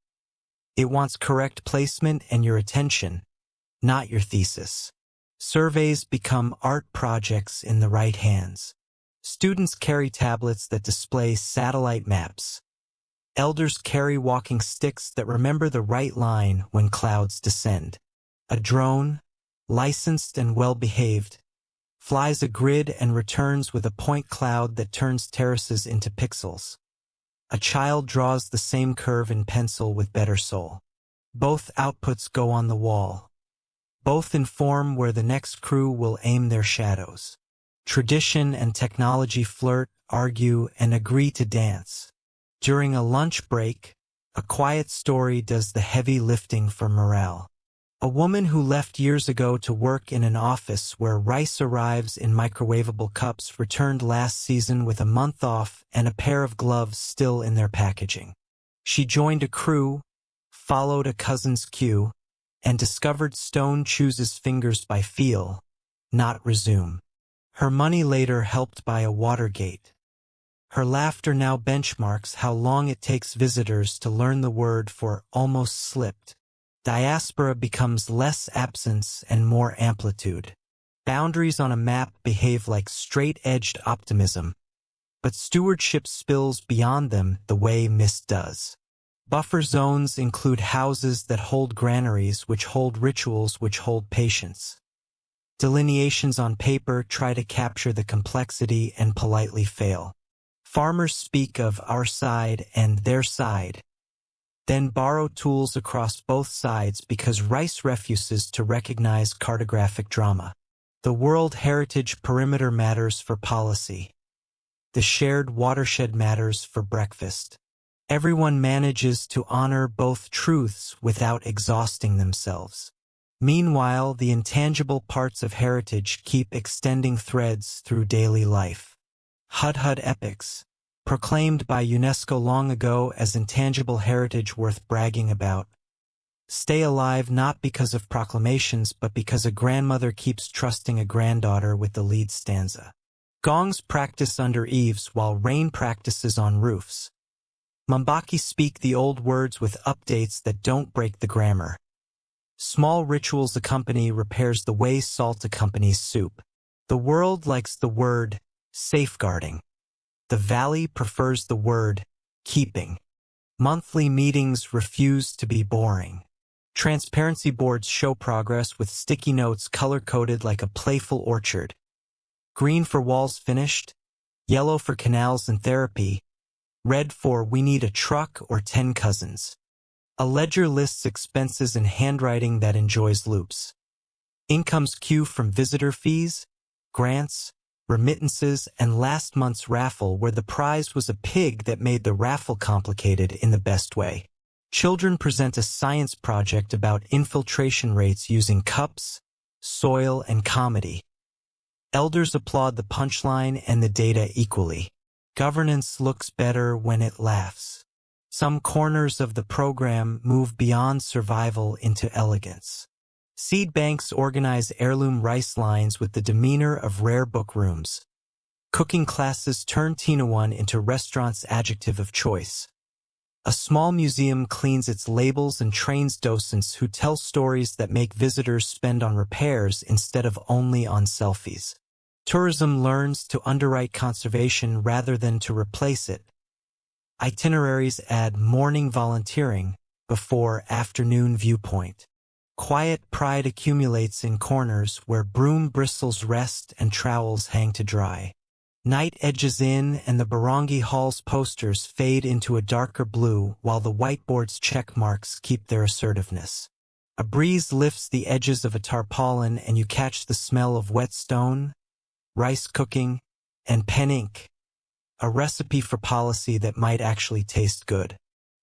It wants correct placement and your attention, not your thesis. Surveys become art projects in the right hands. Students carry tablets that display satellite maps. Elders carry walking sticks that remember the right line when clouds descend. A drone, licensed and well-behaved, flies a grid and returns with a point cloud that turns terraces into pixels. A child draws the same curve in pencil with better soul. Both outputs go on the wall. Both inform where the next crew will aim their shadows. Tradition and technology flirt, argue, and agree to dance. During a lunch break, a quiet story does the heavy lifting for morale. A woman who left years ago to work in an office where rice arrives in microwavable cups returned last season with a month off and a pair of gloves still in their packaging. She joined a crew, followed a cousin's cue, and discovered stone chooses fingers by feel, not resume. Her money later helped buy a water gate. Her laughter now benchmarks how long it takes visitors to learn the word for almost slipped. Diaspora becomes less absence and more amplitude. Boundaries on a map behave like straight-edged optimism, but stewardship spills beyond them the way mist does. Buffer zones include houses that hold granaries, which hold rituals, which hold patience. Delineations on paper try to capture the complexity and politely fail. Farmers speak of our side and their side, then borrow tools across both sides because rice refuses to recognize cartographic drama. The World Heritage Perimeter matters for policy. The shared watershed matters for breakfast. Everyone manages to honor both truths without exhausting themselves. Meanwhile, the intangible parts of heritage keep extending threads through daily life. Hudhud epics, proclaimed by UNESCO long ago as intangible heritage worth bragging about, stay alive not because of proclamations but because a grandmother keeps trusting a granddaughter with the lead stanza. Gongs practice under eaves while rain practices on roofs. Mambaki speak the old words with updates that don't break the grammar. Small rituals accompany repairs the way salt accompanies soup. The world likes the word safeguarding. The valley prefers the word keeping. Monthly meetings refuse to be boring. Transparency boards show progress with sticky notes color-coded like a playful orchard. Green for walls finished, yellow for canals and therapy, red for we need a truck or 10 cousins. A ledger lists expenses in handwriting that enjoys loops. Incomes queue from visitor fees, grants, remittances, and last month's raffle where the prize was a pig that made the raffle complicated in the best way. Children present a science project about infiltration rates using cups, soil, and comedy. Elders applaud the punchline and the data equally. Governance looks better when it laughs. Some corners of the program move beyond survival into elegance. Seed banks organize heirloom rice lines with the demeanor of rare book rooms. Cooking classes turn Tinawan into restaurants' adjective of choice. A small museum cleans its labels and trains docents who tell stories that make visitors spend on repairs instead of only on selfies. Tourism learns to underwrite conservation rather than to replace it. Itineraries add morning volunteering before afternoon viewpoint. Quiet pride accumulates in corners where broom bristles rest and trowels hang to dry. Night edges in and the Barangi Hall's posters fade into a darker blue while the whiteboard's check marks keep their assertiveness. A breeze lifts the edges of a tarpaulin and you catch the smell of wet stone, rice cooking, and pen ink. A recipe for policy that might actually taste good.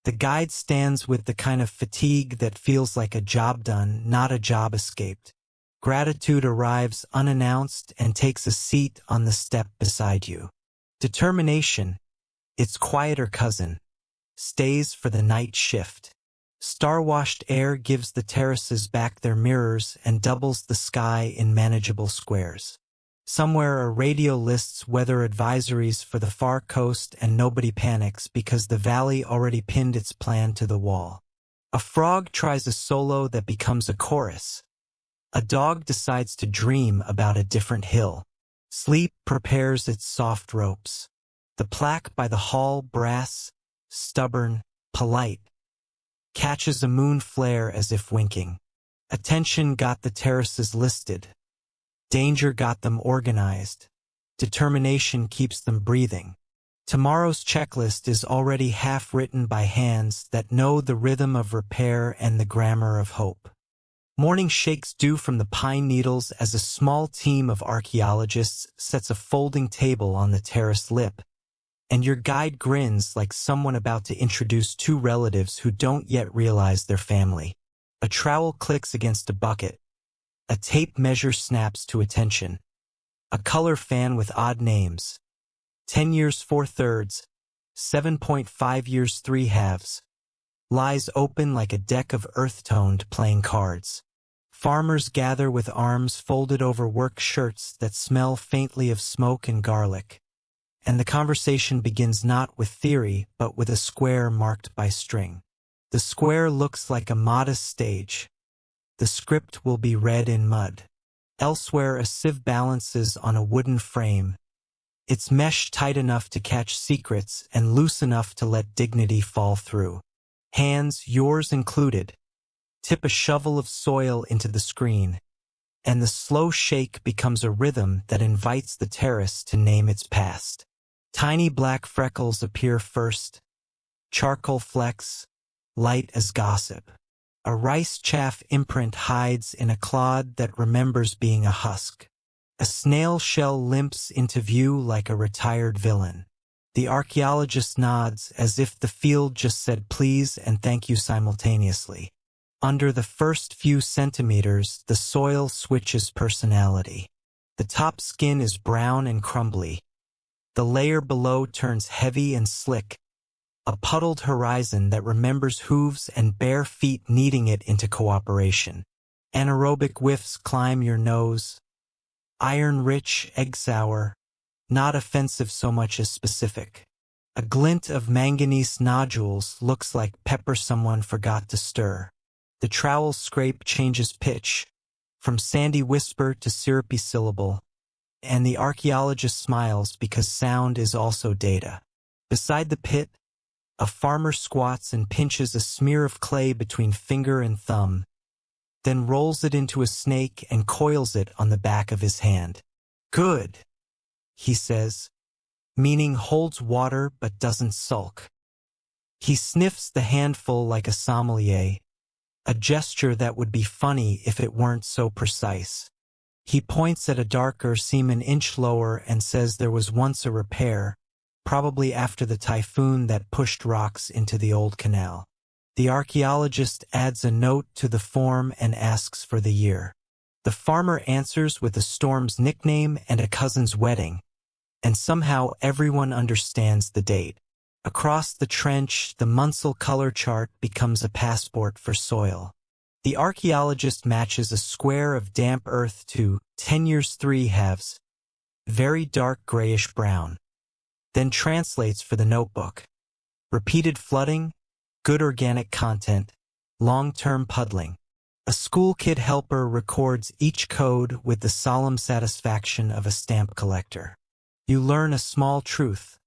The guide stands with the kind of fatigue that feels like a job done, not a job escaped. Gratitude arrives unannounced and takes a seat on the step beside you. Determination, its quieter cousin, stays for the night shift. Star-washed air gives the terraces back their mirrors and doubles the sky in manageable squares. Somewhere a radio lists weather advisories for the far coast and nobody panics because the valley already pinned its plan to the wall. A frog tries a solo that becomes a chorus. A dog decides to dream about a different hill. Sleep prepares its soft ropes. The plaque by the hall, brass, stubborn, polite, catches a moon flare as if winking. Attention got the terraces listed. Danger got them organized. Determination keeps them breathing. Tomorrow's checklist is already half written by hands that know the rhythm of repair and the grammar of hope. Morning shakes dew from the pine needles as a small team of archaeologists sets a folding table on the terrace lip, and your guide grins like someone about to introduce two relatives who don't yet realize their family. A trowel clicks against a bucket. A tape measure snaps to attention. A color fan with odd names. 10 years 4/3, 7.5 years 3/2. Lies open like a deck of earth-toned playing cards. Farmers gather with arms folded over work shirts that smell faintly of smoke and garlic. And the conversation begins not with theory, but with a square marked by string. The square looks like a modest stage. The script will be read in mud. Elsewhere a sieve balances on a wooden frame. Its mesh tight enough to catch secrets and loose enough to let dignity fall through. Hands, yours included, tip a shovel of soil into the screen, and the slow shake becomes a rhythm that invites the terrace to name its past. Tiny black freckles appear first, charcoal flecks, light as gossip. A rice chaff imprint hides in a clod that remembers being a husk. A snail shell limps into view like a retired villain. The archaeologist nods as if the field just said please and thank you simultaneously. Under the first few centimeters, the soil switches personality. The top skin is brown and crumbly. The layer below turns heavy and slick. A puddled horizon that remembers hooves and bare feet kneading it into cooperation. Anaerobic whiffs climb your nose. Iron-rich, egg-sour, not offensive so much as specific. A glint of manganese nodules looks like pepper someone forgot to stir. The trowel scrape changes pitch, from sandy whisper to syrupy syllable, and the archaeologist smiles because sound is also data. Beside the pit, a farmer squats and pinches a smear of clay between finger and thumb, then rolls it into a snake and coils it on the back of his hand. Good, he says, meaning holds water but doesn't sulk. He sniffs the handful like a sommelier, a gesture that would be funny if it weren't so precise. He points at a darker seam an inch lower and says there was once a repair, probably after the typhoon that pushed rocks into the old canal. The archaeologist adds a note to the form and asks for the year. The farmer answers with a storm's nickname and a cousin's wedding, and somehow everyone understands the date. Across the trench, the Munsell color chart becomes a passport for soil. The archaeologist matches a square of damp earth to 10 years 3 halves, very dark grayish-brown, then translates for the notebook. Repeated flooding, good organic content, long-term puddling. A school kid helper records each code with the solemn satisfaction of a stamp collector. You learn a small truth.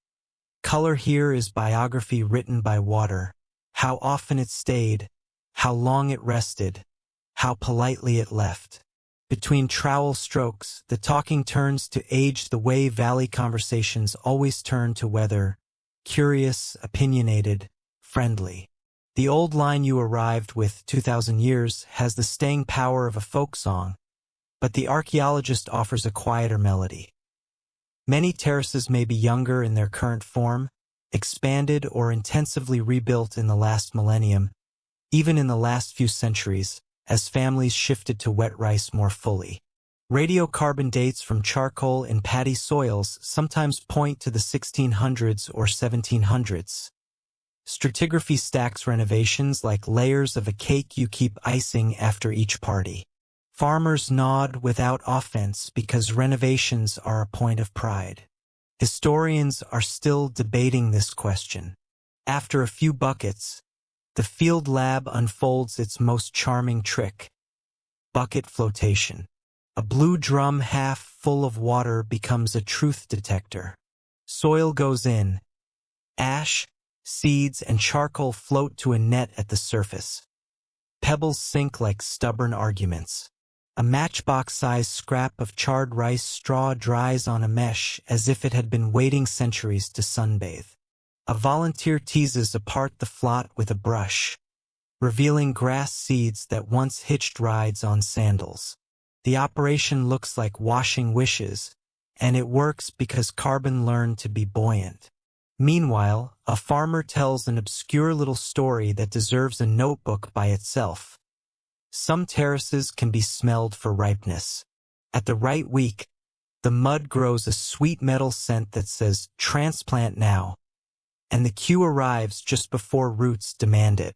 Color here is biography written by water, how often it stayed, how long it rested, how politely it left. Between trowel strokes, the talking turns to age the way valley conversations always turn to weather, curious, opinionated, friendly. The old line you arrived with 2,000 years has the staying power of a folk song, but the archaeologist offers a quieter melody. Many terraces may be younger in their current form, expanded or intensively rebuilt in the last millennium, even in the last few centuries, as families shifted to wet rice more fully. Radiocarbon dates from charcoal in paddy soils sometimes point to the 1600s or 1700s. Stratigraphy stacks renovations like layers of a cake you keep icing after each party. Farmers nod without offense because renovations are a point of pride. Historians are still debating this question. After a few buckets, the field lab unfolds its most charming trick: bucket flotation. A blue drum half full of water becomes a truth detector. Soil goes in. Ash, seeds, and charcoal float to a net at the surface. Pebbles sink like stubborn arguments. A matchbox-sized scrap of charred rice straw dries on a mesh as if it had been waiting centuries to sunbathe. A volunteer teases apart the flot with a brush, revealing grass seeds that once hitched rides on sandals. The operation looks like washing wishes, and it works because carbon learned to be buoyant. Meanwhile, a farmer tells an obscure little story that deserves a notebook by itself. Some terraces can be smelled for ripeness. At the right week, the mud grows a sweet metal scent that says, "Transplant now," and the cue arrives just before roots demand it.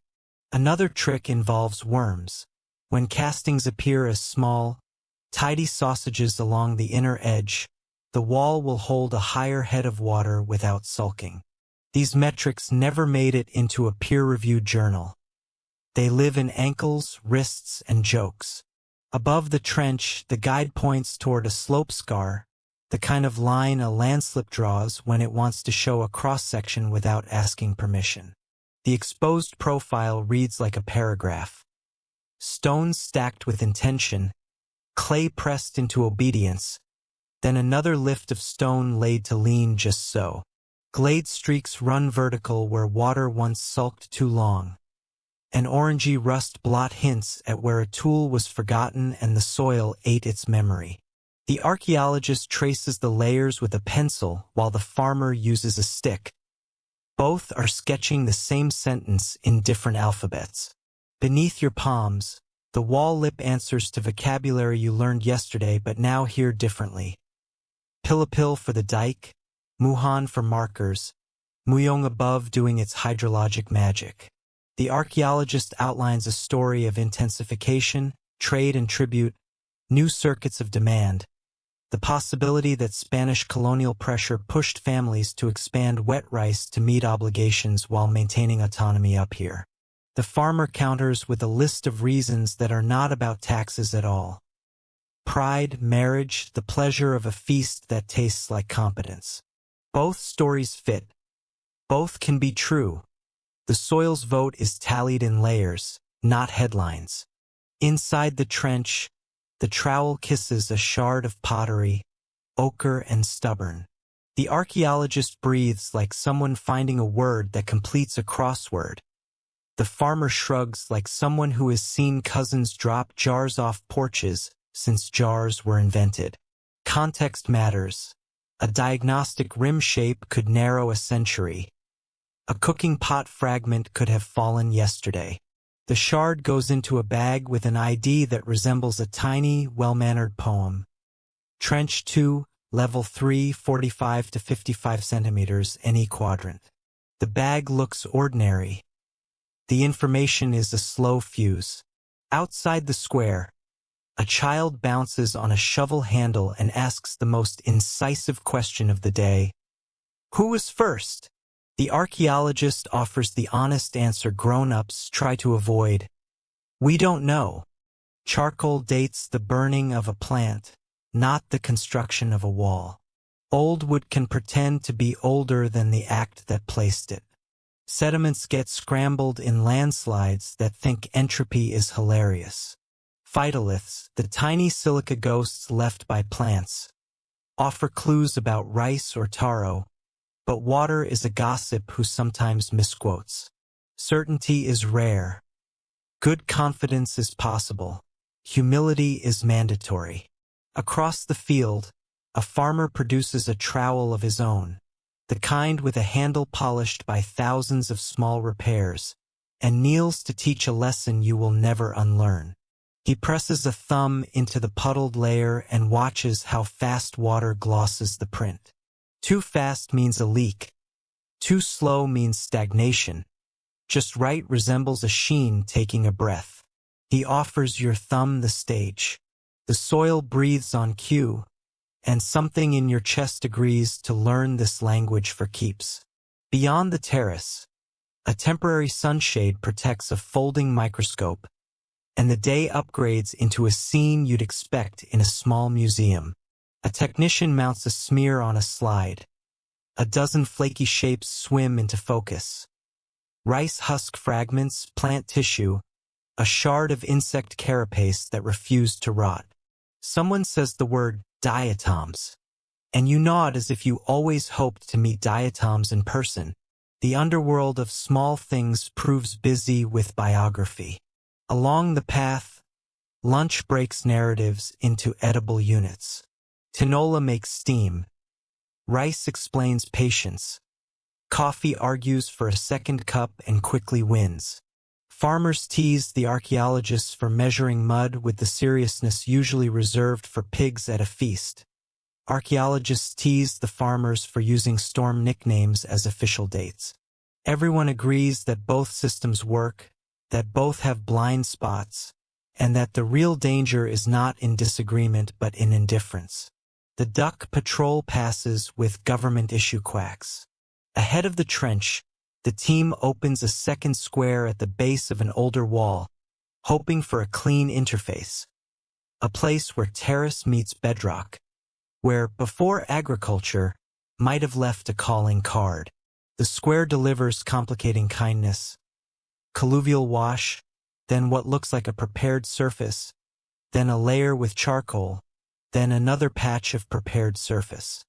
Another trick involves worms. When castings appear as small, tidy sausages along the inner edge, the wall will hold a higher head of water without sulking. These metrics never made it into a peer-reviewed journal. They live in ankles, wrists, and jokes. Above the trench, the guide points toward a slope scar, the kind of line a landslip draws when it wants to show a cross-section without asking permission. The exposed profile reads like a paragraph. Stones stacked with intention, clay pressed into obedience, then another lift of stone laid to lean just so. Glade streaks run vertical where water once sulked too long. An orangey rust blot hints at where a tool was forgotten and the soil ate its memory. The archaeologist traces the layers with a pencil while the farmer uses a stick. Both are sketching the same sentence in different alphabets. Beneath your palms, the wall lip answers to vocabulary you learned yesterday but now hear differently. Pilapil for the dike, Muhan for markers, Muyong above doing its hydrologic magic. The archaeologist outlines a story of intensification, trade and tribute, new circuits of demand, the possibility that Spanish colonial pressure pushed families to expand wet rice to meet obligations while maintaining autonomy up here. The farmer counters with a list of reasons that are not about taxes at all. Pride, marriage, the pleasure of a feast that tastes like competence. Both stories fit. Both can be true. The soil's vote is tallied in layers, not headlines. Inside the trench, the trowel kisses a shard of pottery, ochre and stubborn. The archaeologist breathes like someone finding a word that completes a crossword. The farmer shrugs like someone who has seen cousins drop jars off porches since jars were invented. Context matters. A diagnostic rim shape could narrow a century. A cooking pot fragment could have fallen yesterday. The shard goes into a bag with an ID that resembles a tiny, well-mannered poem. Trench 2, Level 3, 45 to 55 centimeters, any quadrant. The bag looks ordinary. The information is a slow fuse. Outside the square, a child bounces on a shovel handle and asks the most incisive question of the day. Who was first? The archaeologist offers the honest answer grown-ups try to avoid. We don't know. Charcoal dates the burning of a plant, not the construction of a wall. Old wood can pretend to be older than the act that placed it. Sediments get scrambled in landslides that think entropy is hilarious. Phytoliths, the tiny silica ghosts left by plants, offer clues about rice or taro, but water is a gossip who sometimes misquotes. Certainty is rare. Good confidence is possible. Humility is mandatory. Across the field, a farmer produces a trowel of his own, the kind with a handle polished by thousands of small repairs, and kneels to teach a lesson you will never unlearn. He presses a thumb into the puddled layer and watches how fast water glosses the print. Too fast means a leak. Too slow means stagnation. Just right resembles a sheen taking a breath. He offers your thumb the stage. The soil breathes on cue, and something in your chest agrees to learn this language for keeps. Beyond the terrace, a temporary sunshade protects a folding microscope, and the day upgrades into a scene you'd expect in a small museum. A technician mounts a smear on a slide. A dozen flaky shapes swim into focus. Rice husk fragments, plant tissue, a shard of insect carapace that refused to rot. Someone says the word diatoms, and you nod as if you always hoped to meet diatoms in person. The underworld of small things proves busy with biography. Along the path, lunch breaks narratives into edible units. Tinola makes steam. Rice explains patience. Coffee argues for a second cup and quickly wins. Farmers tease the archaeologists for measuring mud with the seriousness usually reserved for pigs at a feast. Archaeologists tease the farmers for using storm nicknames as official dates. Everyone agrees that both systems work, that both have blind spots, and that the real danger is not in disagreement but in indifference. The duck patrol passes with government-issue quacks. Ahead of the trench, the team opens a second square at the base of an older wall, hoping for a clean interface. A place where terrace meets bedrock, where, before agriculture, might have left a calling card. The square delivers complicating kindness. Colluvial wash, then what looks like a prepared surface, then a layer with charcoal, then another patch of prepared surface.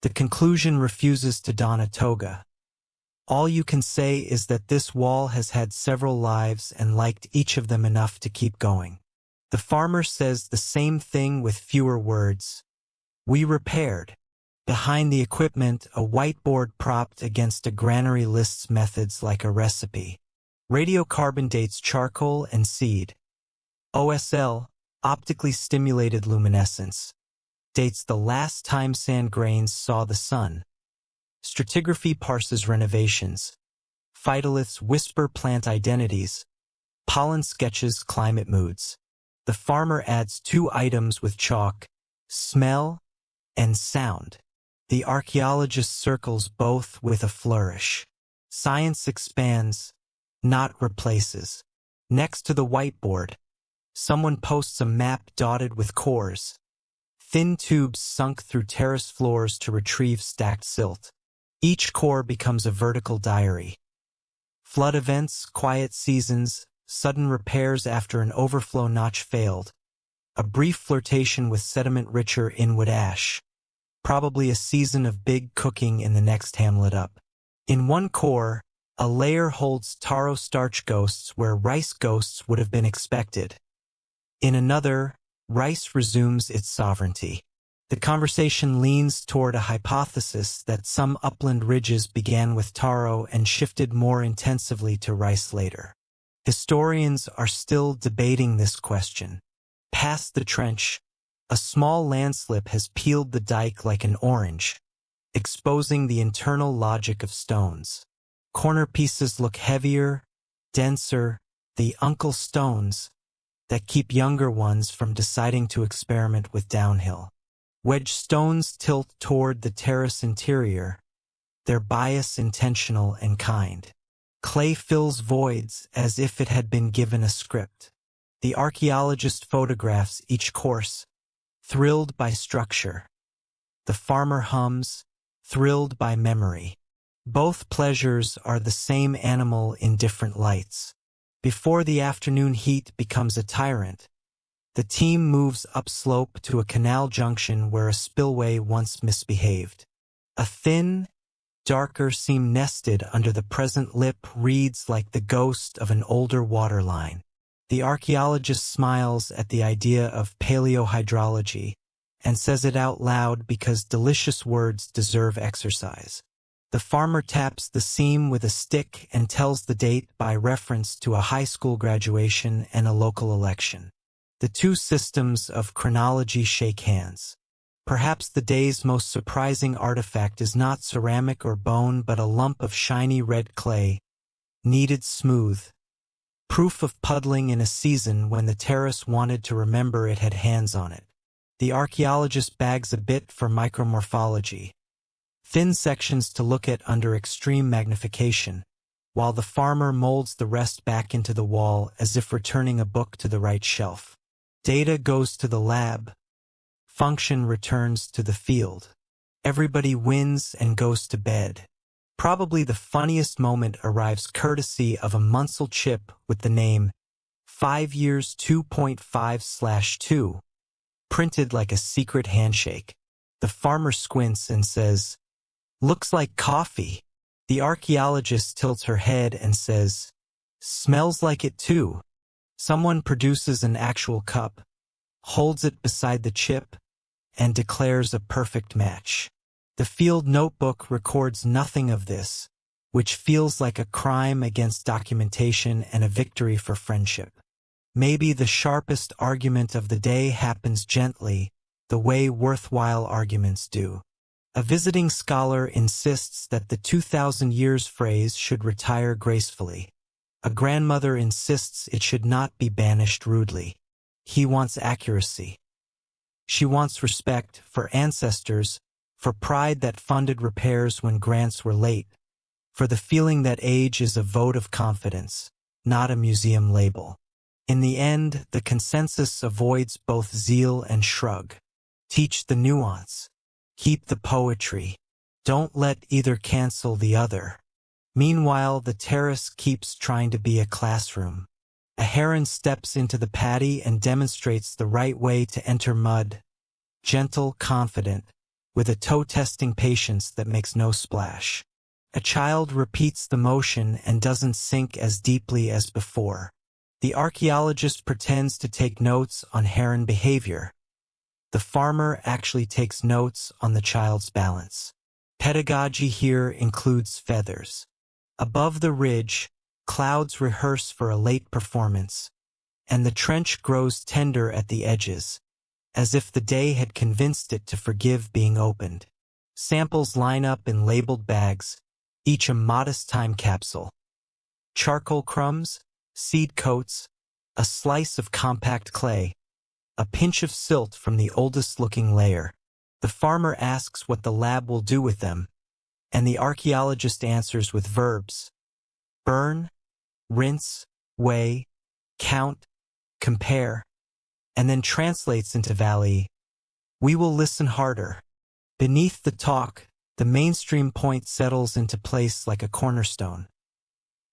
The conclusion refuses to don a toga. All you can say is that this wall has had several lives and liked each of them enough to keep going. The farmer says the same thing with fewer words. We repaired. Behind the equipment, a whiteboard propped against a granary lists methods like a recipe. Radiocarbon dates charcoal and seed. OSL, optically stimulated luminescence, dates the last time sand grains saw the sun. Stratigraphy parses renovations. Phytoliths whisper plant identities. Pollen sketches climate moods. The farmer adds 2 items with chalk: smell and sound. The archaeologist circles both with a flourish. Science expands, not replaces. Next to the whiteboard, someone posts a map dotted with cores. Thin tubes sunk through terrace floors to retrieve stacked silt. Each core becomes a vertical diary. Flood events, quiet seasons, sudden repairs after an overflow notch failed. A brief flirtation with sediment-richer inwood ash. Probably a season of big cooking in the next hamlet up. In one core, a layer holds taro starch ghosts where rice ghosts would have been expected. In another, rice resumes its sovereignty. The conversation leans toward a hypothesis that some upland ridges began with taro and shifted more intensively to rice later. Historians are still debating this question. Past the trench, a small landslip has peeled the dike like an orange, exposing the internal logic of stones. Corner pieces look heavier, denser, the uncle stones that keep younger ones from deciding to experiment with downhill. Wedge stones tilt toward the terrace interior, their bias intentional and kind. Clay fills voids as if it had been given a script. The archaeologist photographs each course, thrilled by structure. The farmer hums, thrilled by memory. Both pleasures are the same animal in different lights. Before the afternoon heat becomes a tyrant, the team moves upslope to a canal junction where a spillway once misbehaved. A thin, darker seam nested under the present lip reads like the ghost of an older waterline. The archaeologist smiles at the idea of paleohydrology and says it out loud because delicious words deserve exercise. The farmer taps the seam with a stick and tells the date by reference to a high school graduation and a local election. The two systems of chronology shake hands. Perhaps the day's most surprising artifact is not ceramic or bone but a lump of shiny red clay, kneaded smooth. Proof of puddling in a season when the terrace wanted to remember it had hands on it. The archaeologist bags a bit for micromorphology. Thin sections to look at under extreme magnification, while the farmer molds the rest back into the wall as if returning a book to the right shelf. Data goes to the lab. Function returns to the field. Everybody wins and goes to bed. Probably the funniest moment arrives courtesy of a Munsell chip with the name 5 years 2.5/2, printed like a secret handshake. The farmer squints and says, "Looks like coffee." The archaeologist tilts her head and says, "Smells like it too." Someone produces an actual cup, holds it beside the chip, and declares a perfect match. The field notebook records nothing of this, which feels like a crime against documentation and a victory for friendship. Maybe the sharpest argument of the day happens gently, the way worthwhile arguments do. A visiting scholar insists that the 2,000 years phrase should retire gracefully. A grandmother insists it should not be banished rudely. He wants accuracy. She wants respect for ancestors, for pride that funded repairs when grants were late, for the feeling that age is a vote of confidence, not a museum label. In the end, the consensus avoids both zeal and shrug. Teach the nuance. Keep the poetry. Don't let either cancel the other. Meanwhile, the terrace keeps trying to be a classroom. A heron steps into the paddy and demonstrates the right way to enter mud. Gentle, confident, with a toe-testing patience that makes no splash. A child repeats the motion and doesn't sink as deeply as before. The archaeologist pretends to take notes on heron behavior. The farmer actually takes notes on the child's balance. Pedagogy here includes feathers. Above the ridge, clouds rehearse for a late performance, and the trench grows tender at the edges, as if the day had convinced it to forgive being opened. Samples line up in labeled bags, each a modest time capsule. Charcoal crumbs, seed coats, a slice of compact clay, a pinch of silt from the oldest-looking layer. The farmer asks what the lab will do with them, and the archaeologist answers with verbs. Burn, rinse, weigh, count, compare, and then translates into Valley. We will listen harder. Beneath the talk, the mainstream point settles into place like a cornerstone.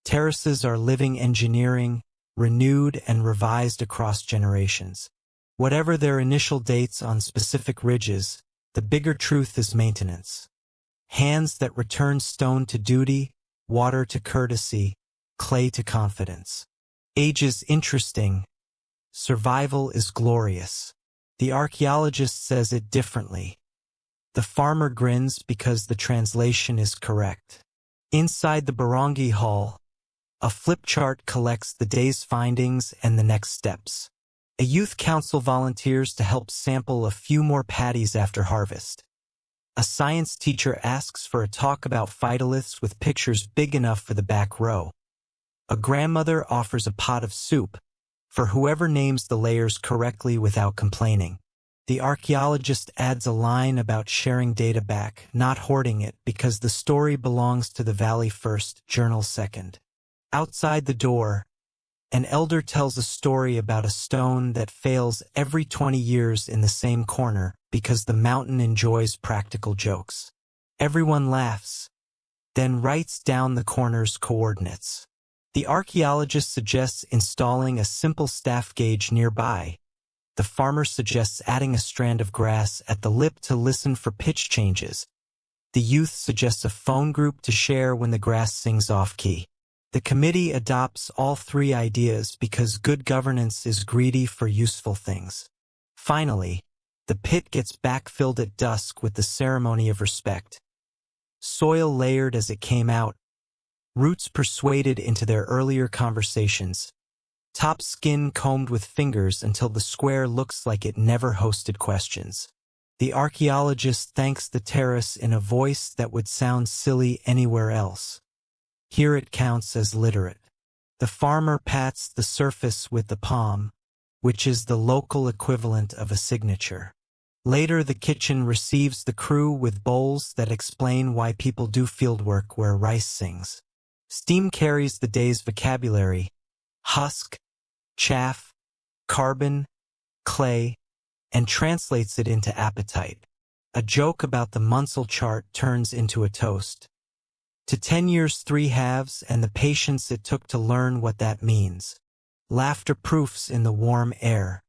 Terraces are living engineering, renewed and revised across generations. Whatever their initial dates on specific ridges, the bigger truth is maintenance. Hands that return stone to duty, water to courtesy, clay to confidence. Age is interesting. Survival is glorious. The archaeologist says it differently. The farmer grins because the translation is correct. Inside the barangay hall, a flip chart collects the day's findings and the next steps. A youth council volunteers to help sample a few more paddies after harvest. A science teacher asks for a talk about phytoliths with pictures big enough for the back row. A grandmother offers a pot of soup for whoever names the layers correctly without complaining. The archaeologist adds a line about sharing data back, not hoarding it, because the story belongs to the valley first, journal second. Outside the door, an elder tells a story about a stone that fails every 20 years in the same corner because the mountain enjoys practical jokes. Everyone laughs, then writes down the corner's coordinates. The archaeologist suggests installing a simple staff gauge nearby. The farmer suggests adding a strand of grass at the lip to listen for pitch changes. The youth suggests a phone group to share when the grass sings off-key. The committee adopts all three ideas because good governance is greedy for useful things. Finally, the pit gets backfilled at dusk with the ceremony of respect. Soil layered as it came out, roots persuaded into their earlier conversations, top skin combed with fingers until the square looks like it never hosted questions. The archaeologist thanks the terrace in a voice that would sound silly anywhere else. Here it counts as literate. The farmer pats the surface with the palm, which is the local equivalent of a signature. Later, the kitchen receives the crew with bowls that explain why people do fieldwork where rice sings. Steam carries the day's vocabulary: husk, chaff, carbon, clay, and translates it into appetite. A joke about the Munsell chart turns into a toast to 10 years 3 halves and the patience it took to learn what that means. Laughter proofs in the warm air.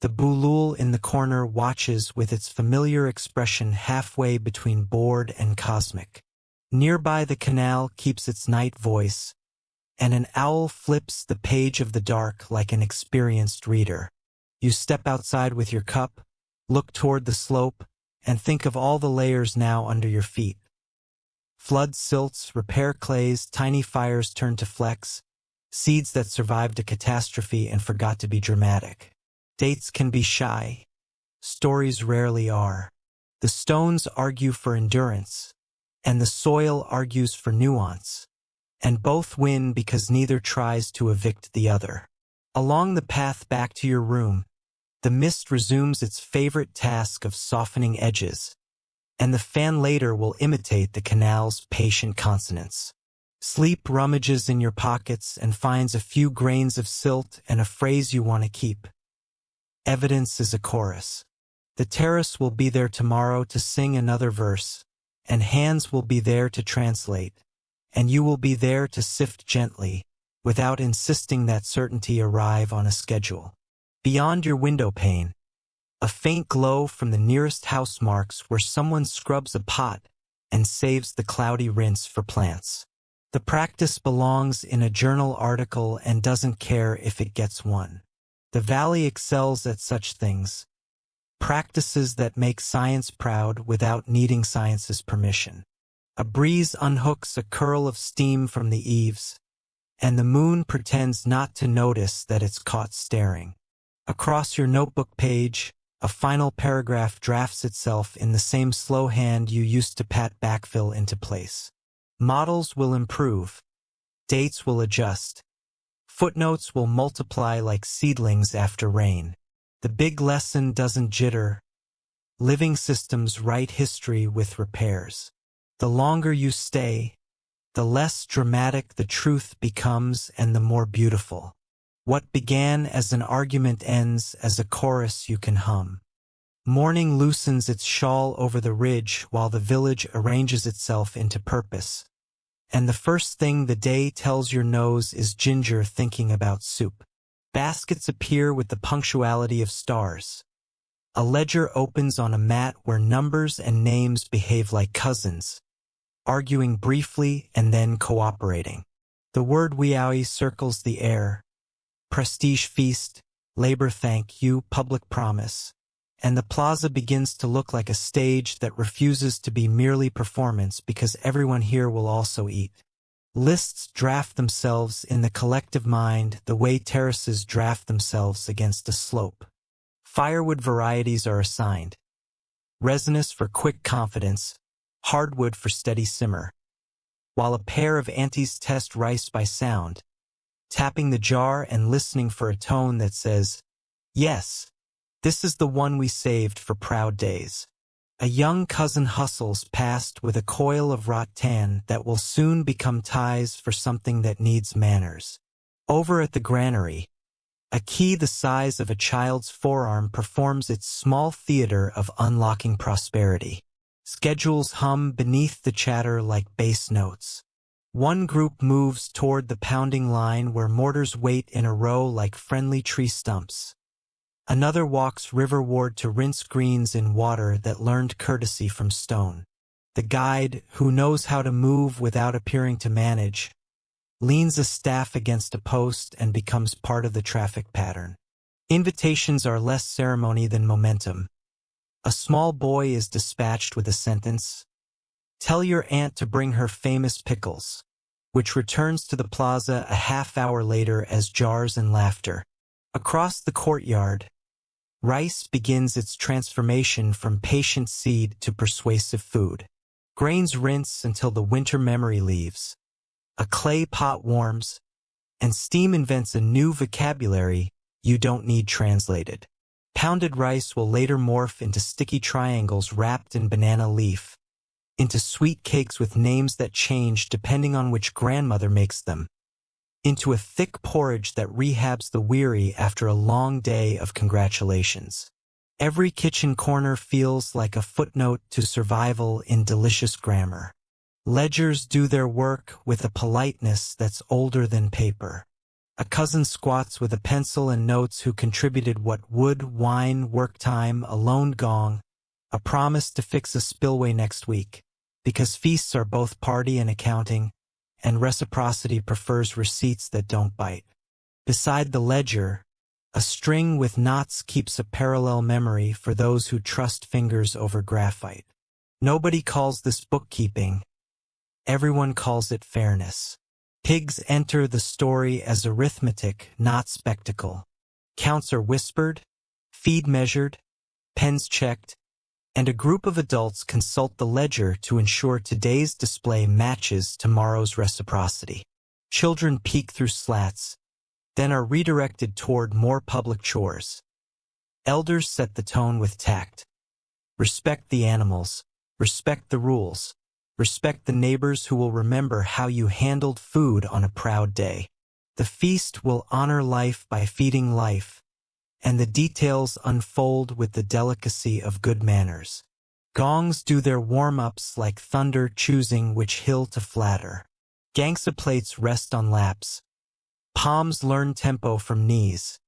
The bulul in the corner watches with its familiar expression halfway between bored and cosmic. Nearby, the canal keeps its night voice, and an owl flips the page of the dark like an experienced reader. You step outside with your cup, look toward the slope, and think of all the layers now under your feet. Flood silts, repair clays, tiny fires turn to flecks, seeds that survived a catastrophe and forgot to be dramatic. Dates can be shy. Stories rarely are. The stones argue for endurance, and the soil argues for nuance, and both win because neither tries to evict the other. Along the path back to your room, the mist resumes its favorite task of softening edges, and the fan later will imitate the canal's patient consonants. Sleep rummages in your pockets and finds a few grains of silt and a phrase you want to keep. Evidence is a chorus. The terrace will be there tomorrow to sing another verse, and hands will be there to translate, and you will be there to sift gently, without insisting that certainty arrive on a schedule. Beyond your window pane, a faint glow from the nearest house marks where someone scrubs a pot and saves the cloudy rinse for plants. The practice belongs in a journal article and doesn't care if it gets one. The valley excels at such things, practices that make science proud without needing science's permission. A breeze unhooks a curl of steam from the eaves, and the moon pretends not to notice that it's caught staring. Across your notebook page, a final paragraph drafts itself in the same slow hand you used to pat backfill into place. Models will improve. Dates will adjust. Footnotes will multiply like seedlings after rain. The big lesson doesn't jitter. Living systems write history with repairs. The longer you stay, the less dramatic the truth becomes and the more beautiful. What began as an argument ends as a chorus you can hum. Morning loosens its shawl over the ridge while the village arranges itself into purpose. And the first thing the day tells your nose is ginger thinking about soup. Baskets appear with the punctuality of stars. A ledger opens on a mat where numbers and names behave like cousins, arguing briefly and then cooperating. The word wiaui circles the air. Prestige feast, labor thank you, public promise. and the plaza begins to look like a stage that refuses to be merely performance because everyone here will also eat. Lists draft themselves in the collective mind the way terraces draft themselves against a slope. Firewood varieties are assigned. Resinous for quick confidence, hardwood for steady simmer. While a pair of aunties test rice by sound, tapping the jar and listening for a tone that says, "Yes, this is the one we saved for proud days." A young cousin hustles past with a coil of rattan that will soon become ties for something that needs manners. Over at the granary, a key the size of a child's forearm performs its small theater of unlocking prosperity. Schedules hum beneath the chatter like bass notes. One group moves toward the pounding line where mortars wait in a row like friendly tree stumps. Another walks riverward to rinse greens in water that learned courtesy from stone. The guide, who knows how to move without appearing to manage, leans a staff against a post and becomes part of the traffic pattern. Invitations are less ceremony than momentum. A small boy is dispatched with a sentence, "Tell your aunt to bring her famous pickles," which returns to the plaza a half-hour later as jars and laughter. Across the courtyard, rice begins its transformation from patient seed to persuasive food. Grains rinse until the winter memory leaves. A clay pot warms, and steam invents a new vocabulary you don't need translated. Pounded rice will later morph into sticky triangles wrapped in banana leaf, into sweet cakes with names that change depending on which grandmother makes them, into a thick porridge that rehabs the weary after a long day of congratulations. Every kitchen corner feels like a footnote to survival in delicious grammar. Ledgers do their work with a politeness that's older than paper. A cousin squats with a pencil and notes who contributed what wood, wine, work time, a lone gong, a promise to fix a spillway next week, because feasts are both party and accounting, and reciprocity prefers receipts that don't bite. Beside the ledger, a string with knots keeps a parallel memory for those who trust fingers over graphite. Nobody calls this bookkeeping. Everyone calls it fairness. Pigs enter the story as arithmetic, not spectacle. Counts are whispered, feed measured, pens checked, and a group of adults consult the ledger to ensure today's display matches tomorrow's reciprocity. Children peek through slats, then are redirected toward more public chores. Elders set the tone with tact. Respect the animals, respect the rules. Respect the neighbors who will remember how you handled food on a proud day. The feast will honor life by feeding life, and the details unfold with the delicacy of good manners. Gongs do their warm-ups like thunder choosing which hill to flatter. Gangsa plates rest on laps. Palms learn tempo from knees.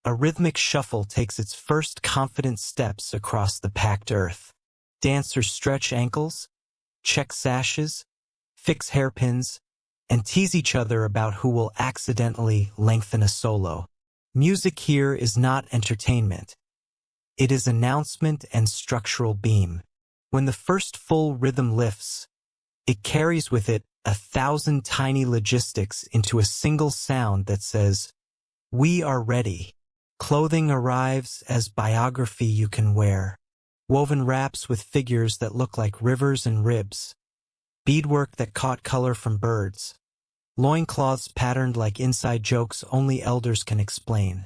A rhythmic shuffle takes its first confident steps across the packed earth. Dancers stretch ankles, check sashes, fix hairpins, and tease each other about who will accidentally lengthen a solo. Music here is not entertainment. It is announcement and structural beam. When the first full rhythm lifts, it carries with it 1,000 tiny logistics into a single sound that says, "We are ready." Clothing arrives as biography you can wear. Woven wraps with figures that look like rivers and ribs. Beadwork that caught color from birds. Loincloths patterned like inside jokes only elders can explain.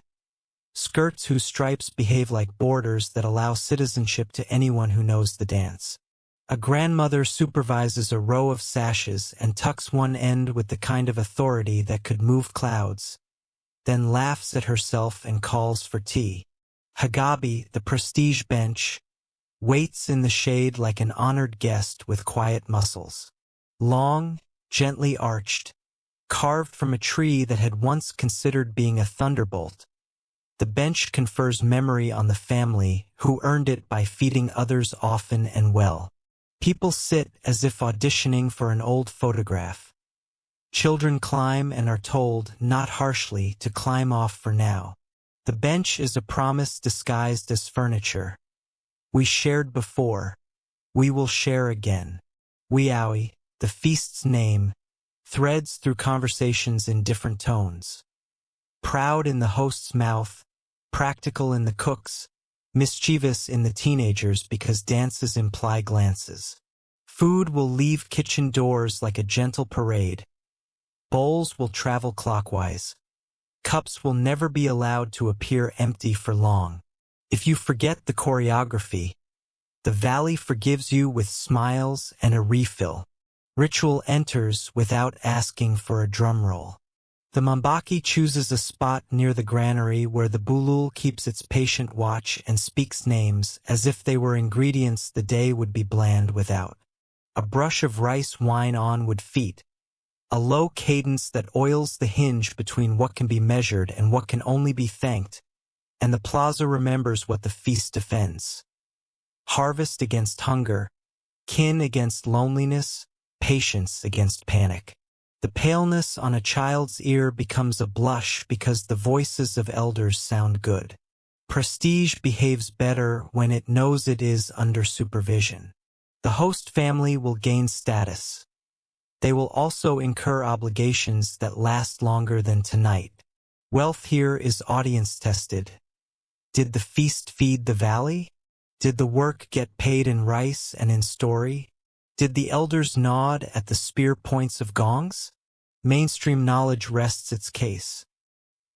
Skirts whose stripes behave like borders that allow citizenship to anyone who knows the dance. A grandmother supervises a row of sashes and tucks one end with the kind of authority that could move clouds, then laughs at herself and calls for tea. Hagabi, the prestige bench, waits in the shade like an honored guest with quiet muscles. Long, gently arched, carved from a tree that had once considered being a thunderbolt, the bench confers memory on the family who earned it by feeding others often and well. People sit as if auditioning for an old photograph. Children climb and are told, not harshly, to climb off for now. The bench is a promise disguised as furniture. We shared before. We will share again. Wiawi, the feast's name, threads through conversations in different tones. Proud in the host's mouth, practical in the cook's, mischievous in the teenagers because dances imply glances. Food will leave kitchen doors like a gentle parade. Bowls will travel clockwise. Cups will never be allowed to appear empty for long. If you forget the choreography, the valley forgives you with smiles and a refill. Ritual enters without asking for a drum roll. The Mambaki chooses a spot near the granary where the bulul keeps its patient watch and speaks names as if they were ingredients the day would be bland without. A brush of rice wine onward feet, a low cadence that oils the hinge between what can be measured and what can only be thanked, and the plaza remembers what the feast defends. Harvest against hunger, kin against loneliness, patience against panic. The paleness on a child's ear becomes a blush because the voices of elders sound good. Prestige behaves better when it knows it is under supervision. The host family will gain status. They will also incur obligations that last longer than tonight. Wealth here is audience tested. Did the feast feed the valley? Did the work get paid in rice and in story? Did the elders nod at the spear points of gongs? Mainstream knowledge rests its case.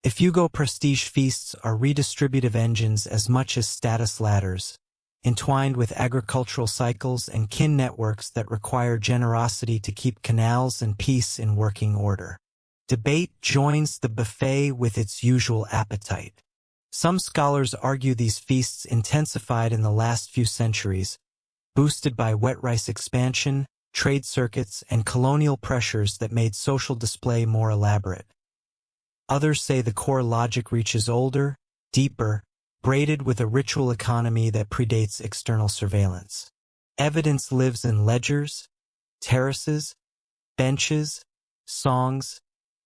Ifugao prestige feasts are redistributive engines as much as status ladders, entwined with agricultural cycles and kin networks that require generosity to keep canals and peace in working order. Debate joins the buffet with its usual appetite. Some scholars argue these feasts intensified in the last few centuries, boosted by wet rice expansion, trade circuits, and colonial pressures that made social display more elaborate. Others say the core logic reaches older, deeper, braided with a ritual economy that predates external surveillance. Evidence lives in ledgers, terraces, benches, songs,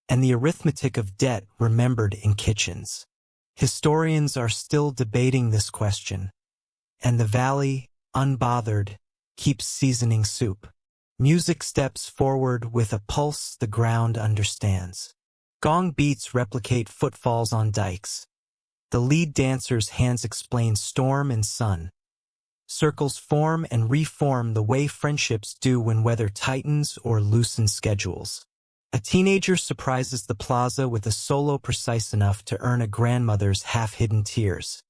and the arithmetic of debt remembered in kitchens. Historians are still debating this question, and the valley, unbothered, keeps seasoning soup. Music steps forward with a pulse the ground understands. Gong beats replicate footfalls on dikes. The lead dancer's hands explain storm and sun. Circles form and reform the way friendships do when weather tightens or loosens schedules. A teenager surprises the plaza with a solo precise enough to earn a grandmother's half-hidden tears.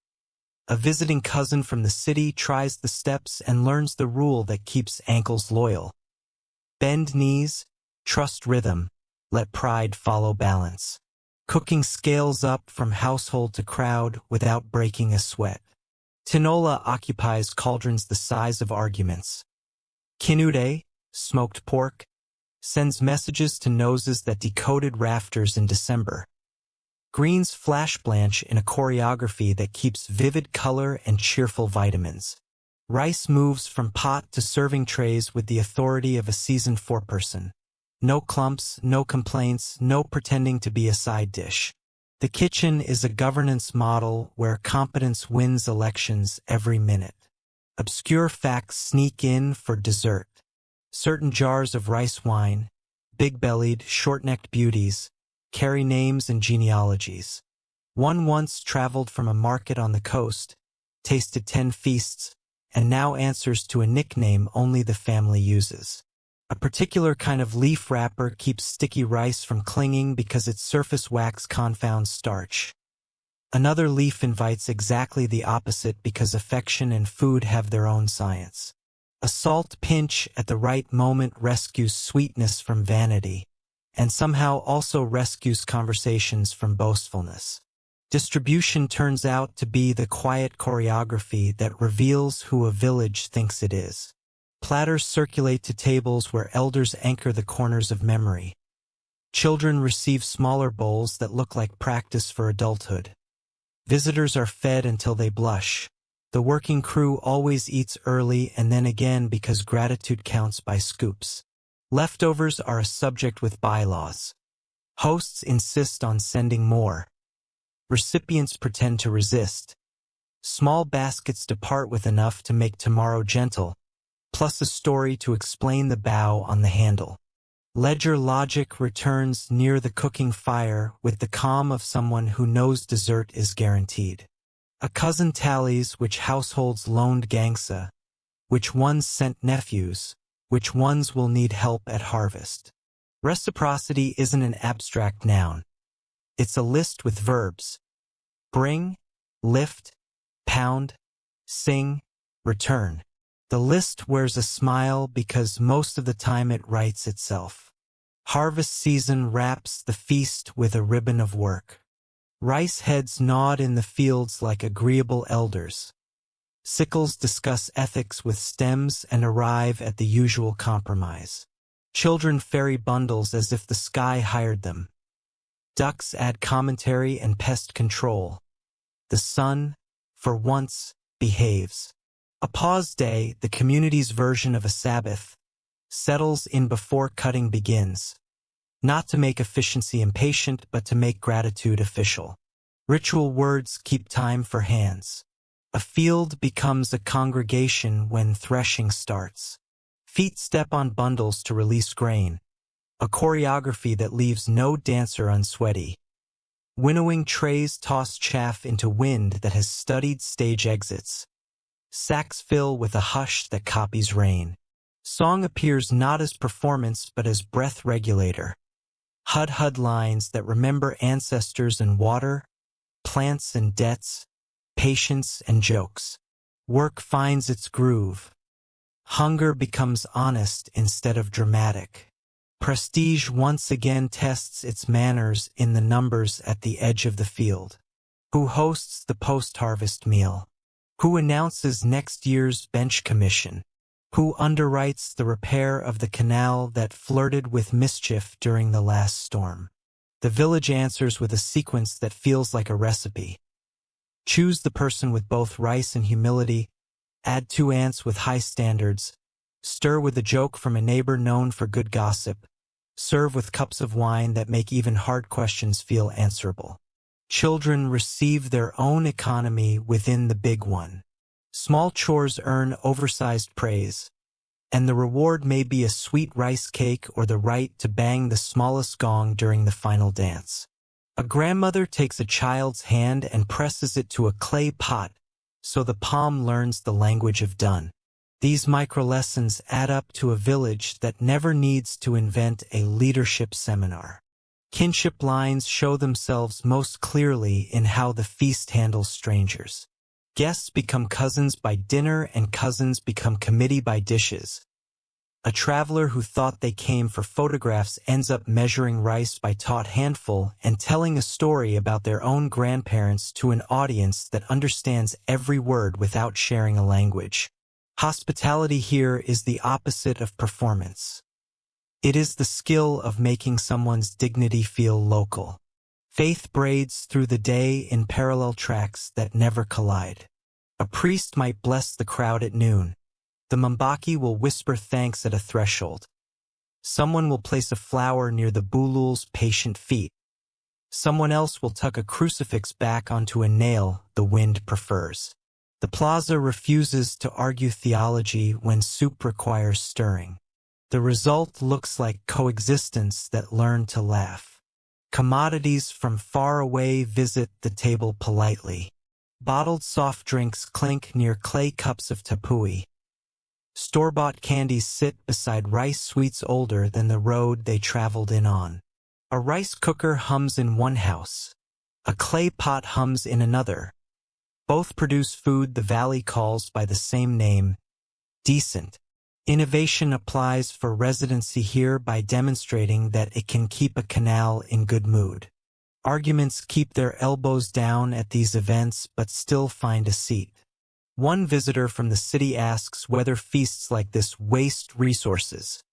A visiting cousin from the city tries the steps and learns the rule that keeps ankles loyal. Bend knees, trust rhythm, let pride follow balance. Cooking scales up from household to crowd without breaking a sweat. Tinola occupies cauldrons the size of arguments. Kinude, smoked pork, sends messages to noses that decoded rafters in December. Greens flash blanch in a choreography that keeps vivid color and cheerful vitamins. Rice moves from pot to serving trays with the authority of a seasoned foreperson. No clumps, no complaints, no pretending to be a side dish. The kitchen is a governance model where competence wins elections every minute. Obscure facts sneak in for dessert. Certain jars of rice wine, big-bellied, short-necked beauties, carry names and genealogies. One once traveled from a market on the coast, tasted 10 feasts, and now answers to a nickname only the family uses. A particular kind of leaf wrapper keeps sticky rice from clinging because its surface wax confounds starch. Another leaf invites exactly the opposite because affection and food have their own science. A salt pinch at the right moment rescues sweetness from vanity, and somehow also rescues conversations from boastfulness. Distribution turns out to be the quiet choreography that reveals who a village thinks it is. Platters circulate to tables where elders anchor the corners of memory. Children receive smaller bowls that look like practice for adulthood. Visitors are fed until they blush. The working crew always eats early and then again because gratitude counts by scoops. Leftovers are a subject with bylaws. Hosts insist on sending more. Recipients pretend to resist. Small baskets depart with enough to make tomorrow gentle, plus a story to explain the bow on the handle. Ledger logic returns near the cooking fire with the calm of someone who knows dessert is guaranteed. A cousin tallies which households loaned gangsa, which ones sent nephews, which ones will need help at harvest. Reciprocity isn't an abstract noun. It's a list with verbs. Bring, lift, pound, sing, return. The list wears a smile because most of the time it writes itself. Harvest season wraps the feast with a ribbon of work. Rice heads nod in the fields like agreeable elders. Sickles discuss ethics with stems and arrive at the usual compromise. Children ferry bundles as if the sky hired them. Ducks add commentary and pest control. The sun, for once, behaves. A pause day, the community's version of a Sabbath, settles in before cutting begins. Not to make efficiency impatient, but to make gratitude official. Ritual words keep time for hands. A field becomes a congregation when threshing starts. Feet step on bundles to release grain. A choreography that leaves no dancer unsweaty. Winnowing trays toss chaff into wind that has studied stage exits. Sacks fill with a hush that copies rain. Song appears not as performance but as breath regulator. Hud lines that remember ancestors and water, plants and debts, patience and jokes. Work finds its groove. Hunger becomes honest instead of dramatic. Prestige once again tests its manners in the numbers at the edge of the field. Who hosts the post-harvest meal? Who announces next year's bench commission? Who underwrites the repair of the canal that flirted with mischief during the last storm? The village answers with a sequence that feels like a recipe. Choose the person with both rice and humility. Add 2 ants with high standards. Stir with a joke from a neighbor known for good gossip. Serve with cups of wine that make even hard questions feel answerable. Children receive their own economy within the big one. Small chores earn oversized praise, and the reward may be a sweet rice cake or the right to bang the smallest gong during the final dance. A grandmother takes a child's hand and presses it to a clay pot, so the palm learns the language of done. These microlessons add up to a village that never needs to invent a leadership seminar. Kinship lines show themselves most clearly in how the feast handles strangers. Guests become cousins by dinner and cousins become committee by dishes. A traveler who thought they came for photographs ends up measuring rice by taut handful and telling a story about their own grandparents to an audience that understands every word without sharing a language. Hospitality here is the opposite of performance. It is the skill of making someone's dignity feel local. Faith braids through the day in parallel tracks that never collide. A priest might bless the crowd at noon. The Mbaki will whisper thanks at a threshold. Someone will place a flower near the bulul's patient feet. Someone else will tuck a crucifix back onto a nail the wind prefers. The plaza refuses to argue theology when soup requires stirring. The result looks like coexistence that learned to laugh. Commodities from far away visit the table politely. Bottled soft drinks clink near clay cups of tapui. Store-bought candies sit beside rice sweets older than the road they traveled in on. A rice cooker hums in one house. A clay pot hums in another. Both produce food the valley calls by the same name, decent. Innovation applies for residency here by demonstrating that it can keep a canal in good mood. Arguments keep their elbows down at these events but still find a seat. One visitor from the city asks whether feasts like this waste resources.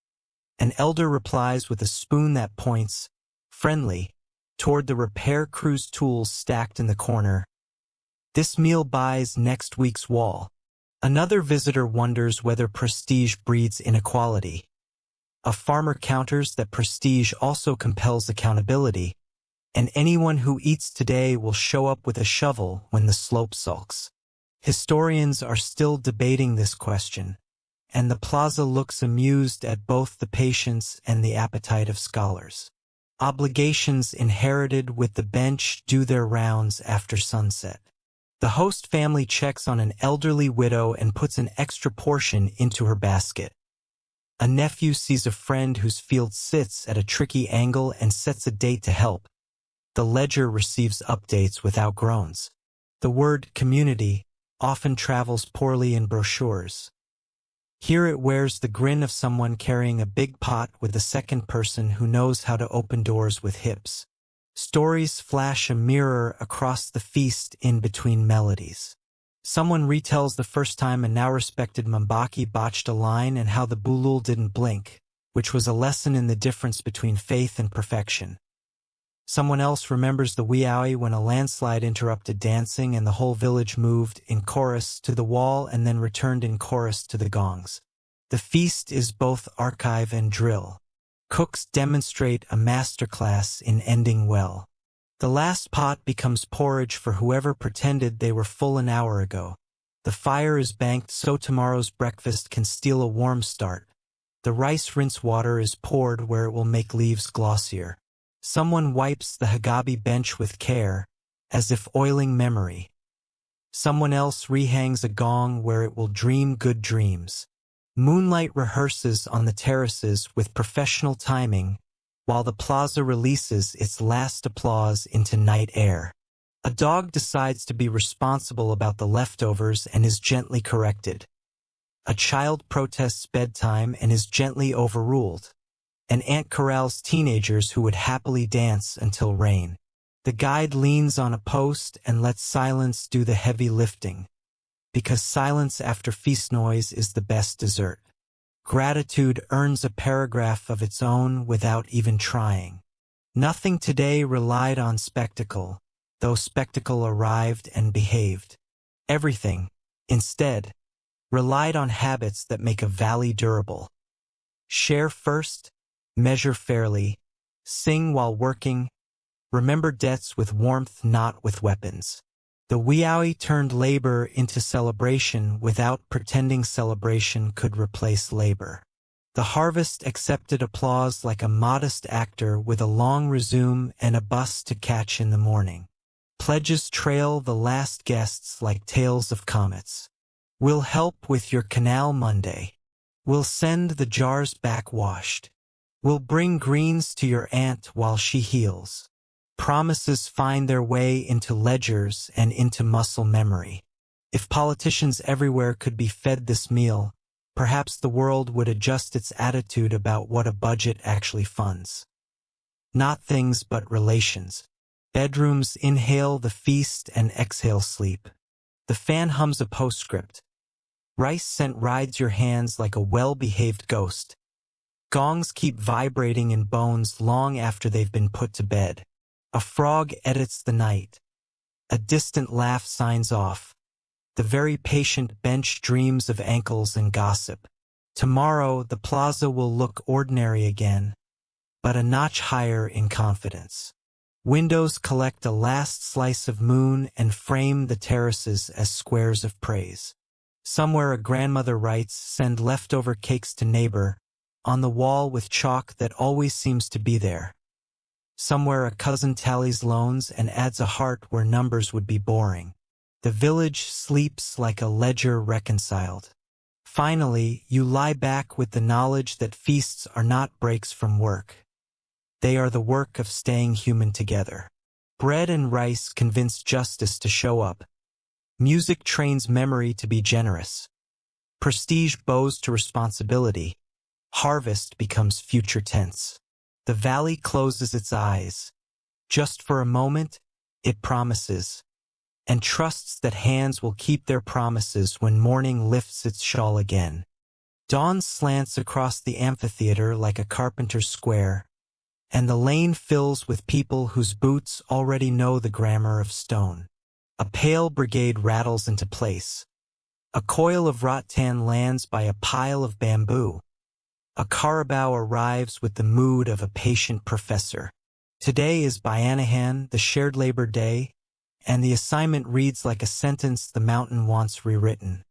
An elder replies with a spoon that points, friendly, toward the repair crew's tools stacked in the corner. This meal buys next week's wall. Another visitor wonders whether prestige breeds inequality. A farmer counters that prestige also compels accountability, and anyone who eats today will show up with a shovel when the slope sulks. Historians are still debating this question, and the plaza looks amused at both the patience and the appetite of scholars. Obligations inherited with the bench do their rounds after sunset. The host family checks on an elderly widow and puts an extra portion into her basket. A nephew sees a friend whose field sits at a tricky angle and sets a date to help. The ledger receives updates without groans. The word community often travels poorly in brochures. Here it wears the grin of someone carrying a big pot with a second person who knows how to open doors with hips. Stories flash a mirror across the feast in between melodies. Someone retells the first time a now-respected Mbaki botched a line and how the bulul didn't blink, which was a lesson in the difference between faith and perfection. Someone else remembers the wiaoi when a landslide interrupted dancing and the whole village moved in chorus to the wall and then returned in chorus to the gongs. The feast is both archive and drill. Cooks demonstrate a masterclass in ending well. The last pot becomes porridge for whoever pretended they were full an hour ago. The fire is banked so tomorrow's breakfast can steal a warm start. The rice rinse water is poured where it will make leaves glossier. Someone wipes the hagabi bench with care, as if oiling memory. Someone else rehangs a gong where it will dream good dreams. Moonlight rehearses on the terraces with professional timing, while the plaza releases its last applause into night air. A dog decides to be responsible about the leftovers and is gently corrected. A child protests bedtime and is gently overruled. An ant corrals teenagers who would happily dance until rain. The guide leans on a post and lets silence do the heavy lifting, because silence after feast noise is the best dessert. Gratitude earns a paragraph of its own without even trying. Nothing today relied on spectacle, though spectacle arrived and behaved. Everything, instead, relied on habits that make a valley durable. Share first, measure fairly, sing while working, remember debts with warmth not with weapons. The wiaoi turned labor into celebration without pretending celebration could replace labor. The harvest accepted applause like a modest actor with a long resume and a bus to catch in the morning. Pledges trail the last guests like tails of comets. We'll help with your canal Monday. We'll send the jars back washed. We'll bring greens to your aunt while she heals. Promises find their way into ledgers and into muscle memory. If politicians everywhere could be fed this meal, perhaps the world would adjust its attitude about what a budget actually funds. Not things but relations. Bedrooms inhale the feast and exhale sleep. The fan hums a postscript. Rice scent rides your hands like a well-behaved ghost. Gongs keep vibrating in bones long after they've been put to bed. A frog edits the night. A distant laugh signs off. The very patient bench dreams of ankles and gossip. Tomorrow the plaza will look ordinary again, but a notch higher in confidence. Windows collect a last slice of moon and frame the terraces as squares of praise. Somewhere a grandmother writes, "Send leftover cakes to neighbor," on the wall with chalk that always seems to be there. Somewhere a cousin tallies loans and adds a heart where numbers would be boring. The village sleeps like a ledger reconciled. Finally, you lie back with the knowledge that feasts are not breaks from work. They are the work of staying human together. Bread and rice convince justice to show up. Music trains memory to be generous. Prestige bows to responsibility. Harvest becomes future tense. The valley closes its eyes. Just for a moment, it promises, and trusts that hands will keep their promises when morning lifts its shawl again. Dawn slants across the amphitheater like a carpenter's square, and the lane fills with people whose boots already know the grammar of stone. A pale brigade rattles into place. A coil of rattan lands by a pile of bamboo. A carabao arrives with the mood of a patient professor. Today is bayanihan, the shared labor day, and the assignment reads like a sentence the mountain wants rewritten.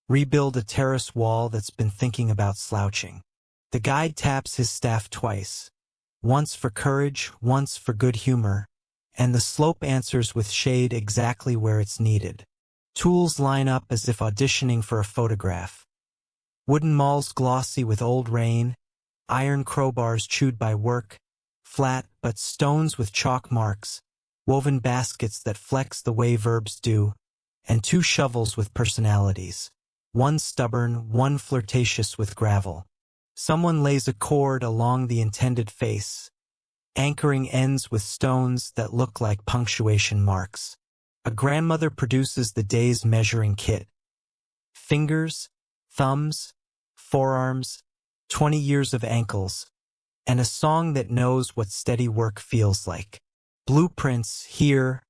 Rebuild a terrace wall that's been thinking about slouching. The guide taps his staff twice, once for courage, once for good humor, and the slope answers with shade exactly where it's needed. Tools line up as if auditioning for a photograph. Wooden mauls glossy with old rain, iron crowbars chewed by work, flat but stones with chalk marks, woven baskets that flex the way verbs do, and 2 shovels with personalities. One stubborn, one flirtatious with gravel. Someone lays a cord along the intended face, anchoring ends with stones that look like punctuation marks. A grandmother produces the day's measuring kit. Fingers, thumbs, forearms, 20 years of ankles, and a song that knows what steady work feels like. Blueprints, here,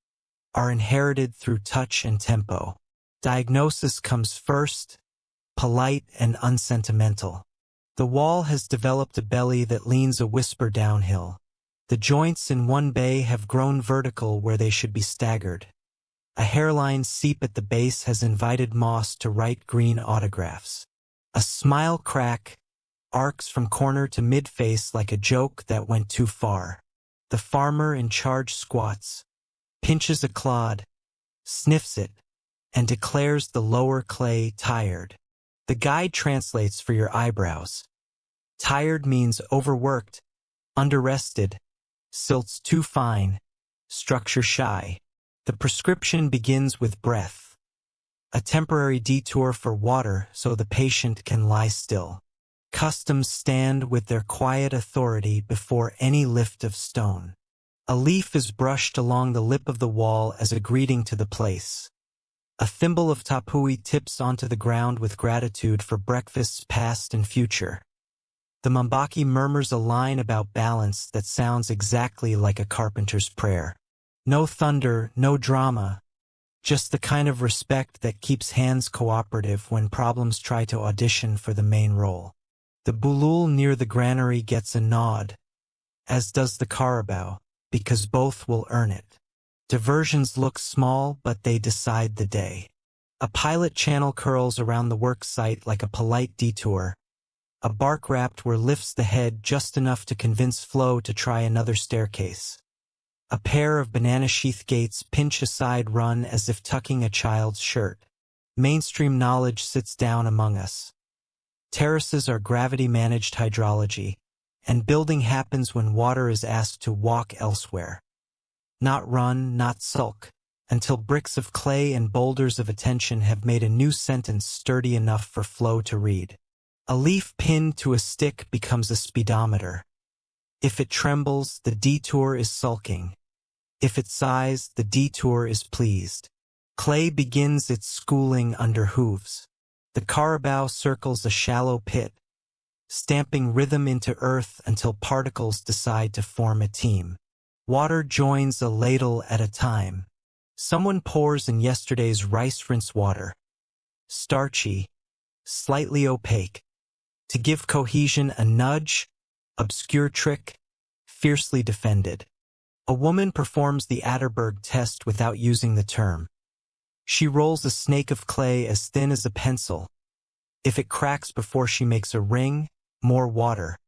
are inherited through touch and tempo. Diagnosis comes first, polite and unsentimental. The wall has developed a belly that leans a whisper downhill. The joints in one bay have grown vertical where they should be staggered. A hairline seep at the base has invited moss to write green autographs. A smile crack arcs from corner to mid-face like a joke that went too far. The farmer in charge squats, pinches a clod, sniffs it, and declares the lower clay tired. The guide translates for your eyebrows. Tired means overworked, underrested, silts too fine, structure shy. The prescription begins with breath. A temporary detour for water so the patient can lie still. Customs stand with their quiet authority before any lift of stone. A leaf is brushed along the lip of the wall as a greeting to the place. A thimble of tapui tips onto the ground with gratitude for breakfasts past and future. The Mambaki murmurs a line about balance that sounds exactly like a carpenter's prayer. No thunder, no drama, just the kind of respect that keeps hands cooperative when problems try to audition for the main role. The bulul near the granary gets a nod, as does the carabao, because both will earn it. Diversions look small, but they decide the day. A pilot channel curls around the work site like a polite detour. A bark wrapped where lifts the head just enough to convince Flo to try another staircase. A pair of banana sheath gates pinch a side run as if tucking a child's shirt. Mainstream knowledge sits down among us. Terraces are gravity-managed hydrology, and building happens when water is asked to walk elsewhere. Not run, not sulk, until bricks of clay and boulders of attention have made a new sentence sturdy enough for Flo to read. A leaf pinned to a stick becomes a speedometer. If it trembles, the detour is sulking. If it sighs, the detour is pleased. Clay begins its schooling under hooves. The carabao circles a shallow pit, stamping rhythm into earth until particles decide to form a team. Water joins a ladle at a time. Someone pours in yesterday's rice rinse water. Starchy, slightly opaque. To give cohesion a nudge, obscure trick, fiercely defended. A woman performs the Atterberg test without using the term. She rolls a snake of clay as thin as a pencil. If it cracks before she makes a ring, more water.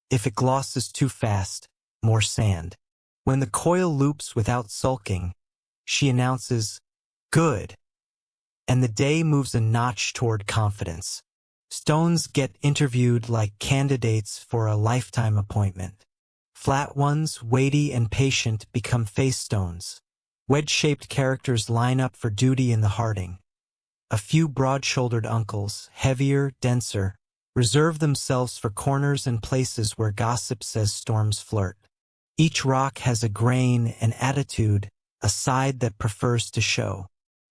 If it glosses too fast, more sand. When the coil loops without sulking, she announces, "Good," and the day moves a notch toward confidence. Stones get interviewed like candidates for a lifetime appointment. Flat ones, weighty and patient, become face stones. Wedge-shaped characters line up for duty in the hearting. A few broad-shouldered uncles, heavier, denser, reserve themselves for corners and places where gossip says storms flirt. Each rock has a grain, an attitude, a side that prefers to show.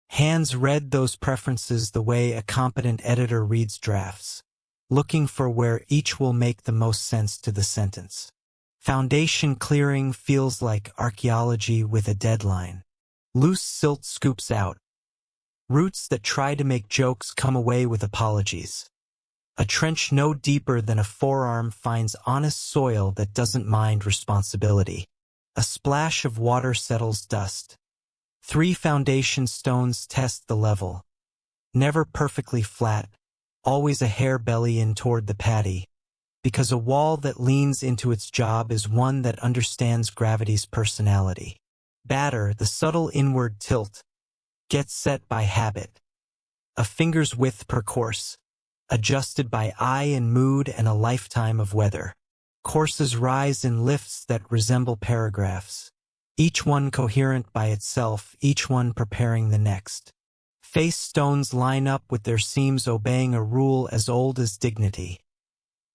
Hands read those preferences the way a competent editor reads drafts, looking for where each will make the most sense to the sentence. Foundation clearing feels like archaeology with a deadline. Loose silt scoops out. Roots that try to make jokes come away with apologies. A trench no deeper than a forearm finds honest soil that doesn't mind responsibility. A splash of water settles dust. 3 foundation stones test the level. Never perfectly flat, always a hair belly in toward the patty, because a wall that leans into its job is one that understands gravity's personality. Batter, the subtle inward tilt, gets set by habit. A finger's width per course, adjusted by eye and mood and a lifetime of weather. Courses rise in lifts that resemble paragraphs, each one coherent by itself, each one preparing the next. Face stones line up with their seams obeying a rule as old as dignity.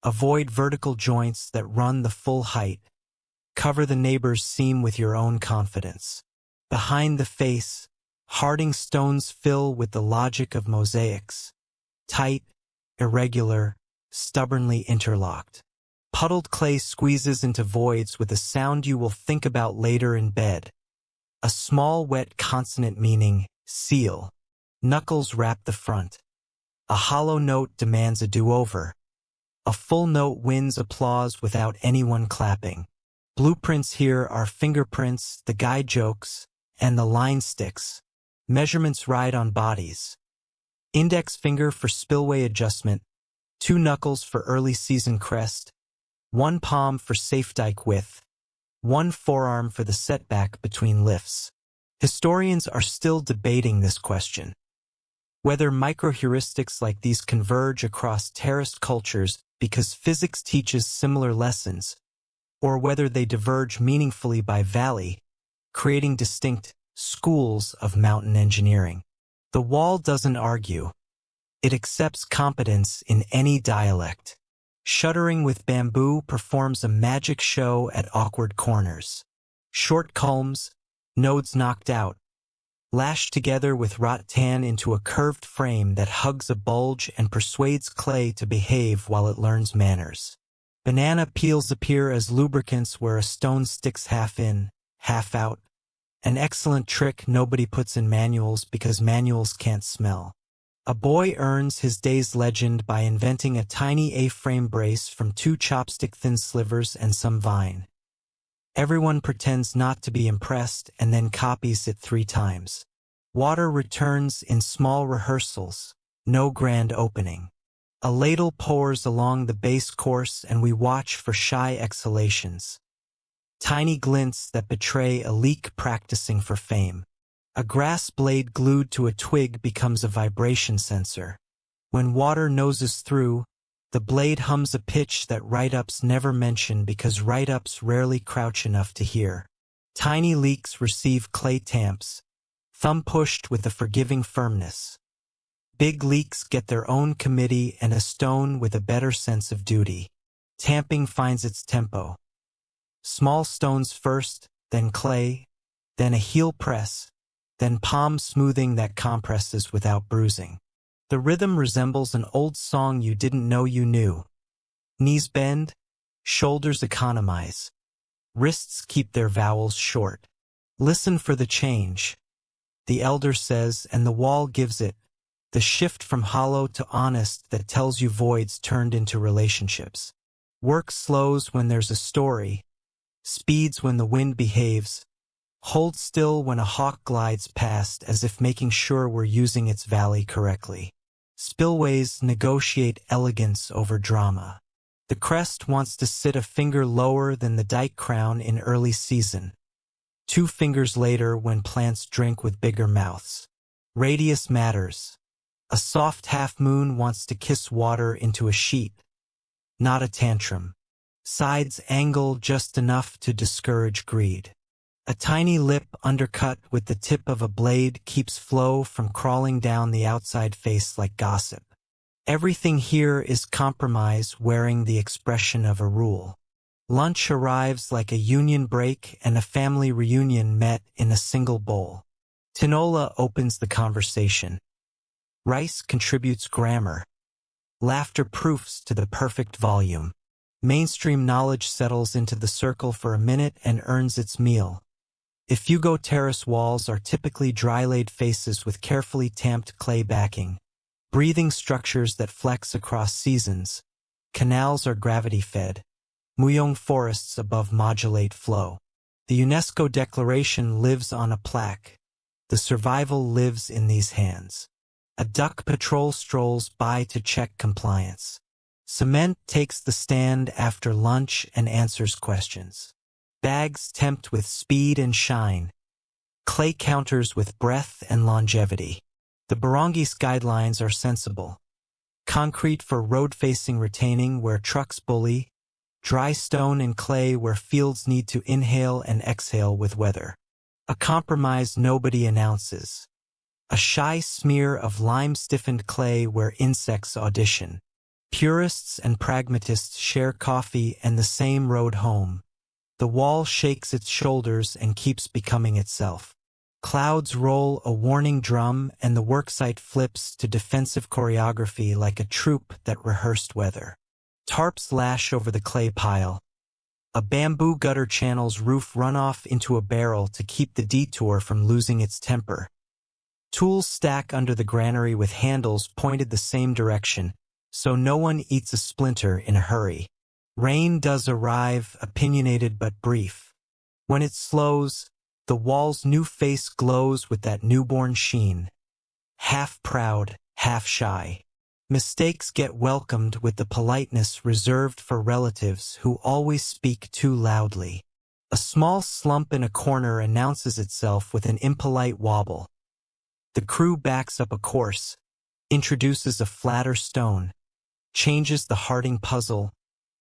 Avoid vertical joints that run the full height. Cover the neighbor's seam with your own confidence. Behind the face, Harding stones fill with the logic of mosaics. Tight, irregular, stubbornly interlocked. Puddled clay squeezes into voids with a sound you will think about later in bed. A small wet consonant meaning, seal. Knuckles wrap the front. A hollow note demands a do-over. A full note wins applause without anyone clapping. Blueprints here are fingerprints, the guide jokes, and the line sticks. Measurements ride on bodies. Index finger for spillway adjustment, 2 knuckles for early season crest, 1 palm for safe dike width, 1 forearm for the setback between lifts. Historians are still debating this question. Whether microheuristics like these converge across terraced cultures because physics teaches similar lessons, or whether they diverge meaningfully by valley, creating distinct schools of mountain engineering. The wall doesn't argue. It accepts competence in any dialect. Shuttering with bamboo performs a magic show at awkward corners. Short culms, nodes knocked out, lashed together with rattan into a curved frame that hugs a bulge and persuades clay to behave while it learns manners. Banana peels appear as lubricants where a stone sticks half in, half out. An excellent trick nobody puts in manuals because manuals can't smell. A boy earns his day's legend by inventing a tiny A-frame brace from 2 chopstick-thin slivers and some vine. Everyone pretends not to be impressed and then copies it 3 times. Water returns in small rehearsals, no grand opening. A ladle pours along the base course and we watch for shy exhalations. Tiny glints that betray a leak practicing for fame. A grass blade glued to a twig becomes a vibration sensor. When water noses through, the blade hums a pitch that write-ups never mention because write-ups rarely crouch enough to hear. Tiny leaks receive clay tamps, thumb pushed with a forgiving firmness. Big leaks get their own committee and a stone with a better sense of duty. Tamping finds its tempo. Small stones first, then clay, then a heel press, then palm smoothing that compresses without bruising. The rhythm resembles an old song you didn't know you knew. Knees bend, shoulders economize. Wrists keep their vowels short. Listen for the change. The elder says, and the wall gives it, the shift from hollow to honest that tells you voids turned into relationships. Work slows when there's a story, speeds when the wind behaves, holds still when a hawk glides past as if making sure we're using its valley correctly. Spillways negotiate elegance over drama. The crest wants to sit a finger lower than the dike crown in early season. 2 fingers later when plants drink with bigger mouths. Radius matters. A soft half-moon wants to kiss water into a sheet, not a tantrum. Sides angle just enough to discourage greed. A tiny lip undercut with the tip of a blade keeps flow from crawling down the outside face like gossip. Everything here is compromise wearing the expression of a rule. Lunch arrives like a union break and a family reunion met in a single bowl. Tinola opens the conversation. Rice contributes grammar. Laughter proofs to the perfect volume. Mainstream knowledge settles into the circle for a minute and earns its meal. Ifugao terrace walls are typically dry-laid faces with carefully tamped clay backing. Breathing structures that flex across seasons. Canals are gravity-fed. Muyong forests above modulate flow. The UNESCO declaration lives on a plaque. The survival lives in these hands. A duck patrol strolls by to check compliance. Cement takes the stand after lunch and answers questions. Bags tempt with speed and shine. Clay counters with breadth and longevity. The barangays guidelines are sensible. Concrete for road-facing retaining where trucks bully. Dry stone and clay where fields need to inhale and exhale with weather. A compromise nobody announces. A shy smear of lime-stiffened clay where insects audition. Purists and pragmatists share coffee and the same road home. The wall shakes its shoulders and keeps becoming itself. Clouds roll a warning drum and the worksite flips to defensive choreography like a troupe that rehearsed weather. Tarps lash over the clay pile. A bamboo gutter channels roof runoff into a barrel to keep the detour from losing its temper. Tools stack under the granary with handles pointed the same direction, so no one eats a splinter in a hurry. Rain does arrive, opinionated but brief. When it slows, the wall's new face glows with that newborn sheen. Half proud, half shy. Mistakes get welcomed with the politeness reserved for relatives who always speak too loudly. A small slump in a corner announces itself with an impolite wobble. The crew backs up a course, introduces a flatter stone, changes the Harding puzzle,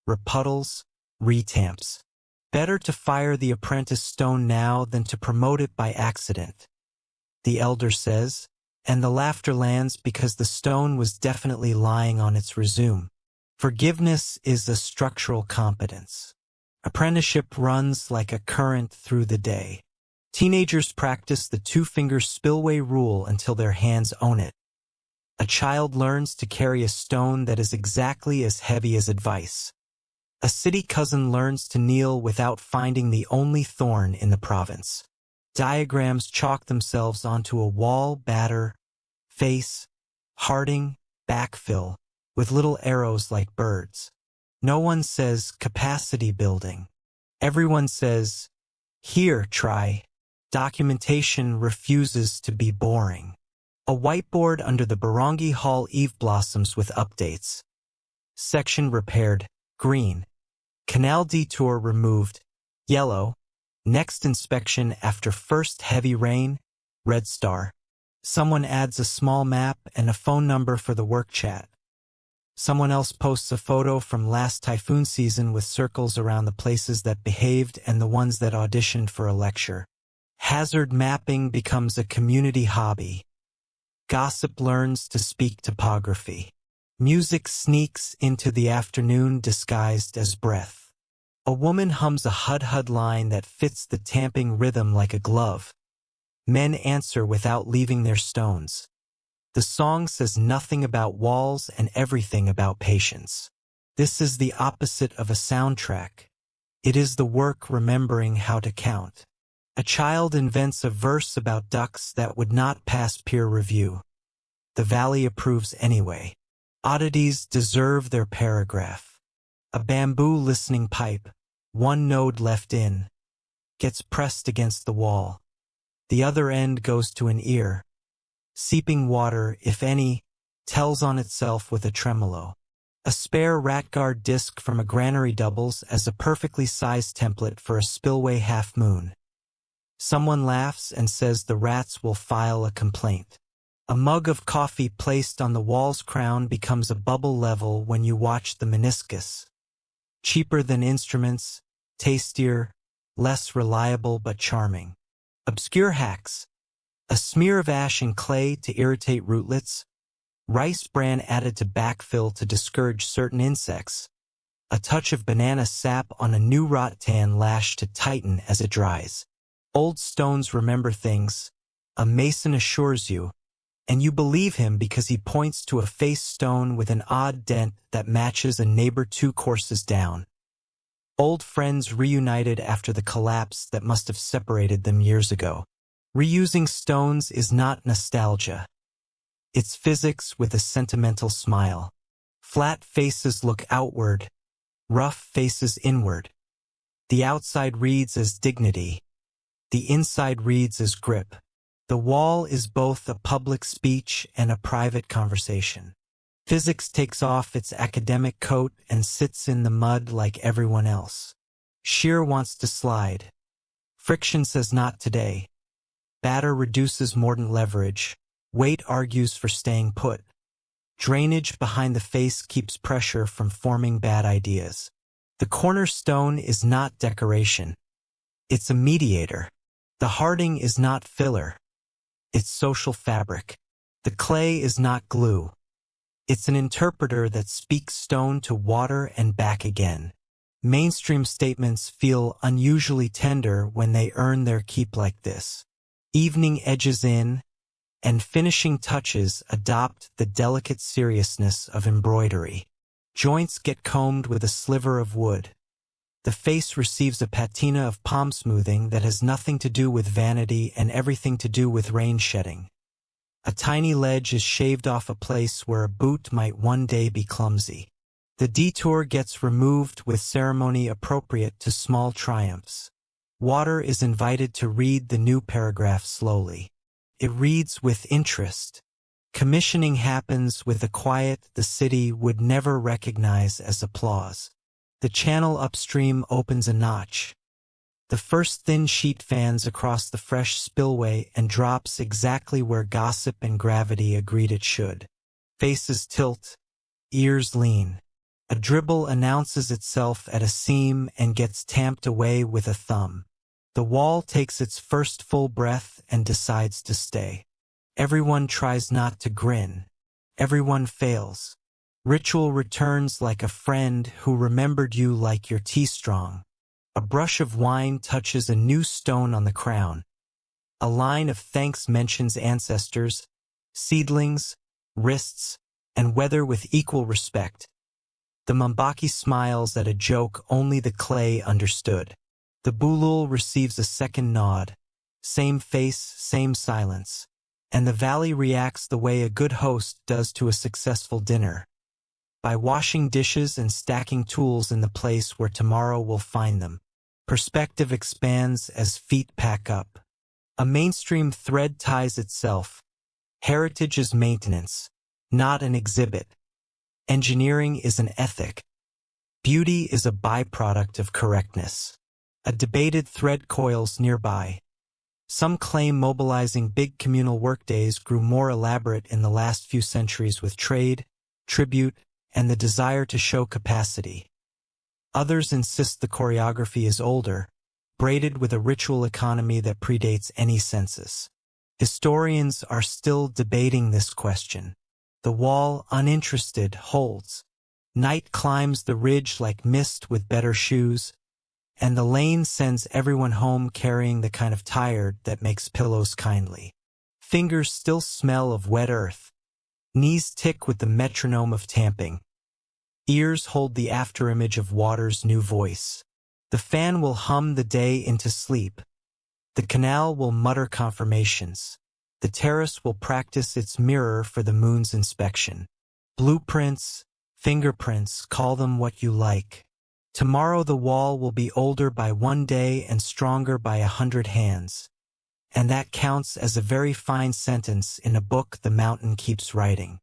repuddles, retamps. Better to fire the apprentice stone now than to promote it by accident, the elder says, and the laughter lands because the stone was definitely lying on its resume. Forgiveness is a structural competence. Apprenticeship runs like a current through the day. Teenagers practice the two-finger spillway rule until their hands own it. A child learns to carry a stone that is exactly as heavy as advice. A city cousin learns to kneel without finding the only thorn in the province. Diagrams chalk themselves onto a wall, batter, face, Harding, backfill, with little arrows like birds. No one says capacity building. Everyone says, here, try. Documentation refuses to be boring. A whiteboard under the barangay hall eve blossoms with updates. Section repaired, green. Canal detour removed, yellow. Next inspection after first heavy rain, red star. Someone adds a small map and a phone number for the work chat. Someone else posts a photo from last typhoon season with circles around the places that behaved and the ones that auditioned for a lecture. Hazard mapping becomes a community hobby. Gossip learns to speak topography. Music sneaks into the afternoon disguised as breath. A woman hums a hud-hud line that fits the tamping rhythm like a glove. Men answer without leaving their stones. The song says nothing about walls and everything about patience. This is the opposite of a soundtrack. It is the work remembering how to count. A child invents a verse about ducks that would not pass peer review. The valley approves anyway. Oddities deserve their paragraph. A bamboo listening pipe, one node left in, gets pressed against the wall. The other end goes to an ear. Seeping water, if any, tells on itself with a tremolo. A spare rat guard disc from a granary doubles as a perfectly sized template for a spillway half-moon. Someone laughs and says the rats will file a complaint. A mug of coffee placed on the wall's crown becomes a bubble level when you watch the meniscus. Cheaper than instruments, tastier, less reliable but charming. Obscure hacks. A smear of ash and clay to irritate rootlets. Rice bran added to backfill to discourage certain insects. A touch of banana sap on a new rattan lash to tighten as it dries. Old stones remember things, a mason assures you, and you believe him because he points to a face stone with an odd dent that matches a neighbor 2 courses down. Old friends reunited after the collapse that must have separated them years ago. Reusing stones is not nostalgia. It's physics with a sentimental smile. Flat faces look outward, rough faces inward. The outside reads as dignity. The inside reads as grip. The wall is both a public speech and a private conversation. Physics takes off its academic coat and sits in the mud like everyone else. Shear wants to slide. Friction says not today. Batter reduces mordant leverage. Weight argues for staying put. Drainage behind the face keeps pressure from forming bad ideas. The cornerstone is not decoration. It's a mediator. The hearting is not filler. It's social fabric. The clay is not glue. It's an interpreter that speaks stone to water and back again. Mainstream statements feel unusually tender when they earn their keep like this. Evening edges in, and finishing touches adopt the delicate seriousness of embroidery. Joints get combed with a sliver of wood. The face receives a patina of palm smoothing that has nothing to do with vanity and everything to do with rain shedding. A tiny ledge is shaved off a place where a boot might one day be clumsy. The detour gets removed with ceremony appropriate to small triumphs. Water is invited to read the new paragraph slowly. It reads with interest. Commissioning happens with a quiet the city would never recognize as applause. The channel upstream opens a notch. The first thin sheet fans across the fresh spillway and drops exactly where gossip and gravity agreed it should. Faces tilt, ears lean. A dribble announces itself at a seam and gets tamped away with a thumb. The wall takes its first full breath and decides to stay. Everyone tries not to grin. Everyone fails. Ritual returns like a friend who remembered you like your tea strong. A brush of wine touches a new stone on the crown. A line of thanks mentions ancestors, seedlings, wrists, and weather with equal respect. The Mbaki smiles at a joke only the clay understood. The bulul receives a second nod. Same face, same silence. And the valley reacts the way a good host does to a successful dinner. By washing dishes and stacking tools in the place where tomorrow will find them. Perspective expands as feet pack up. A mainstream thread ties itself. Heritage is maintenance, not an exhibit. Engineering is an ethic. Beauty is a byproduct of correctness. A debated thread coils nearby. Some claim mobilizing big communal workdays grew more elaborate in the last few centuries with trade, tribute, and the desire to show capacity. Others insist the choreography is older, braided with a ritual economy that predates any census. Historians are still debating this question. The wall, uninterested, holds. Night climbs the ridge like mist with better shoes, and the lane sends everyone home carrying the kind of tired that makes pillows kindly. Fingers still smell of wet earth. Knees tick with the metronome of tamping. Ears hold the afterimage of water's new voice. The fan will hum the day into sleep. The canal will mutter confirmations. The terrace will practice its mirror for the moon's inspection. Blueprints, fingerprints, call them what you like. Tomorrow the wall will be older by one day and stronger by 100 hands. And that counts as a very fine sentence in a book the mountain keeps writing.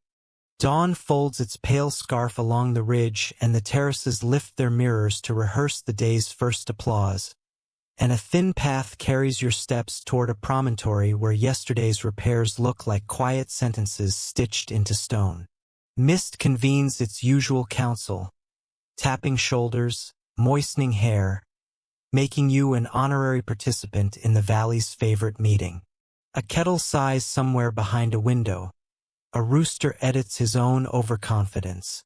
Dawn folds its pale scarf along the ridge and the terraces lift their mirrors to rehearse the day's first applause. And a thin path carries your steps toward a promontory where yesterday's repairs look like quiet sentences stitched into stone. Mist convenes its usual council, tapping shoulders, moistening hair, making you an honorary participant in the valley's favorite meeting. A kettle sighs somewhere behind a window. A rooster edits his own overconfidence.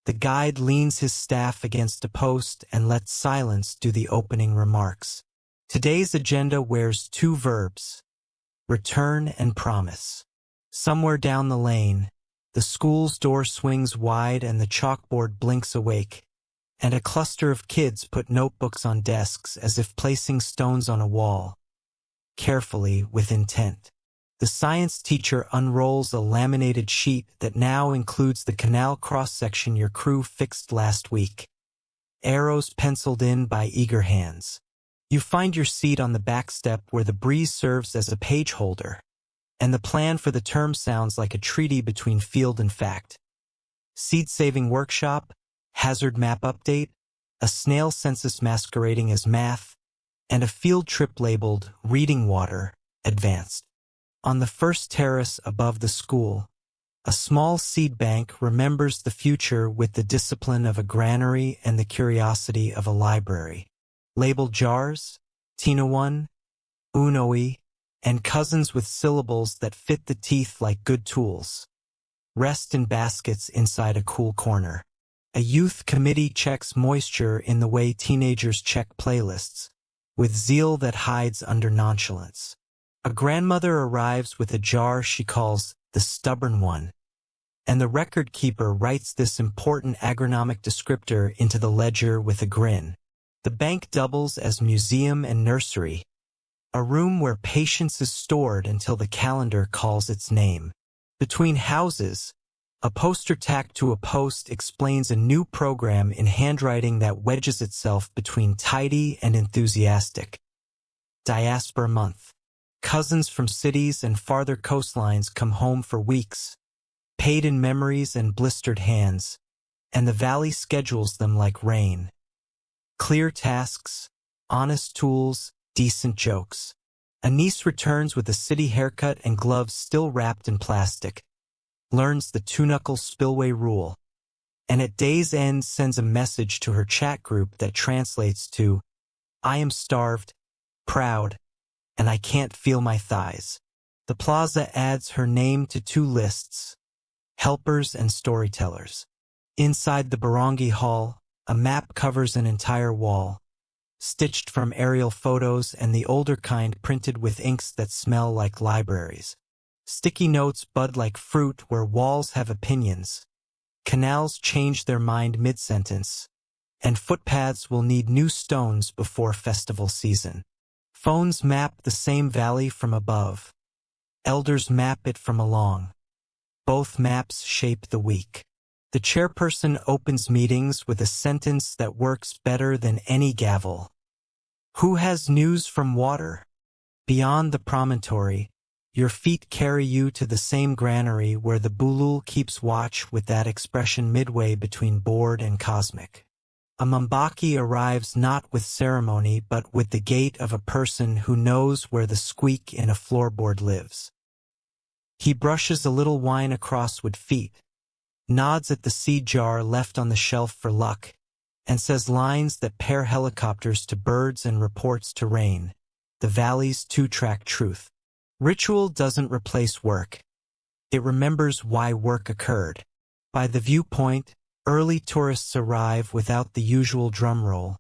The guide leans his staff against a post and lets silence do the opening remarks. Today's agenda wears two verbs, return and promise. Somewhere down the lane, the school's door swings wide and the chalkboard blinks awake, and a cluster of kids put notebooks on desks as if placing stones on a wall, carefully with intent. The science teacher unrolls a laminated sheet that now includes the canal cross-section your crew fixed last week. Arrows penciled in by eager hands. You find your seat on the back step where the breeze serves as a page holder. and the plan for the term sounds like a treaty between field and fact. Seed-saving workshop, hazard map update, a snail census masquerading as math, and a field trip labeled Reading Water, advanced. On the first terrace above the school, a small seed bank remembers the future with the discipline of a granary and the curiosity of a library. Labeled jars, Tinawan, Unoi, and cousins with syllables that fit the teeth like good tools. Rest in baskets inside a cool corner. A youth committee checks moisture in the way teenagers check playlists, with zeal that hides under nonchalance. A grandmother arrives with a jar she calls the stubborn one, and the record keeper writes this important agronomic descriptor into the ledger with a grin. The bank doubles as museum and nursery, a room where patience is stored until the calendar calls its name. Between houses, a poster tacked to a post explains a new program in handwriting that wedges itself between tidy and enthusiastic. Diaspora Month. Cousins from cities and farther coastlines come home for weeks, paid in memories and blistered hands, and the valley schedules them like rain. Clear tasks, honest tools, decent jokes. A niece returns with a city haircut and gloves still wrapped in plastic, learns the two-knuckle spillway rule, and at day's end sends a message to her chat group that translates to, "I am starved, proud, and I can't feel my thighs." The plaza adds her name to two lists, helpers and storytellers. Inside the Barangay Hall, a map covers an entire wall, stitched from aerial photos and the older kind printed with inks that smell like libraries. Sticky notes bud like fruit where walls have opinions. Canals change their mind mid-sentence, and footpaths will need new stones before festival season. Phones map the same valley from above. Elders map it from along. Both maps shape the week. The chairperson opens meetings with a sentence that works better than any gavel. Who has news from water? Beyond the promontory, your feet carry you to the same granary where the bulul keeps watch with that expression midway between bored and cosmic. A Mambaki arrives not with ceremony but with the gait of a person who knows where the squeak in a floorboard lives. He brushes a little wine across with feet, nods at the seed jar left on the shelf for luck, and says lines that pair helicopters to birds and reports to rain, the valley's two-track truth. Ritual doesn't replace work. It remembers why work occurred. By the viewpoint, early tourists arrive without the usual drum roll,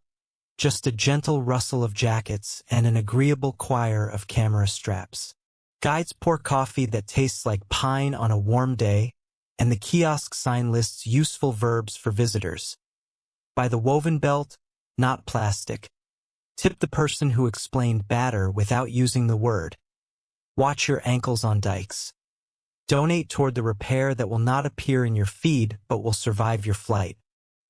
just a gentle rustle of jackets and an agreeable choir of camera straps. Guides pour coffee that tastes like pine on a warm day, and the kiosk sign lists useful verbs for visitors. By the woven belt, not plastic. Tip the person who explained batter without using the word. Watch your ankles on dikes. Donate toward the repair that will not appear in your feed but will survive your flight.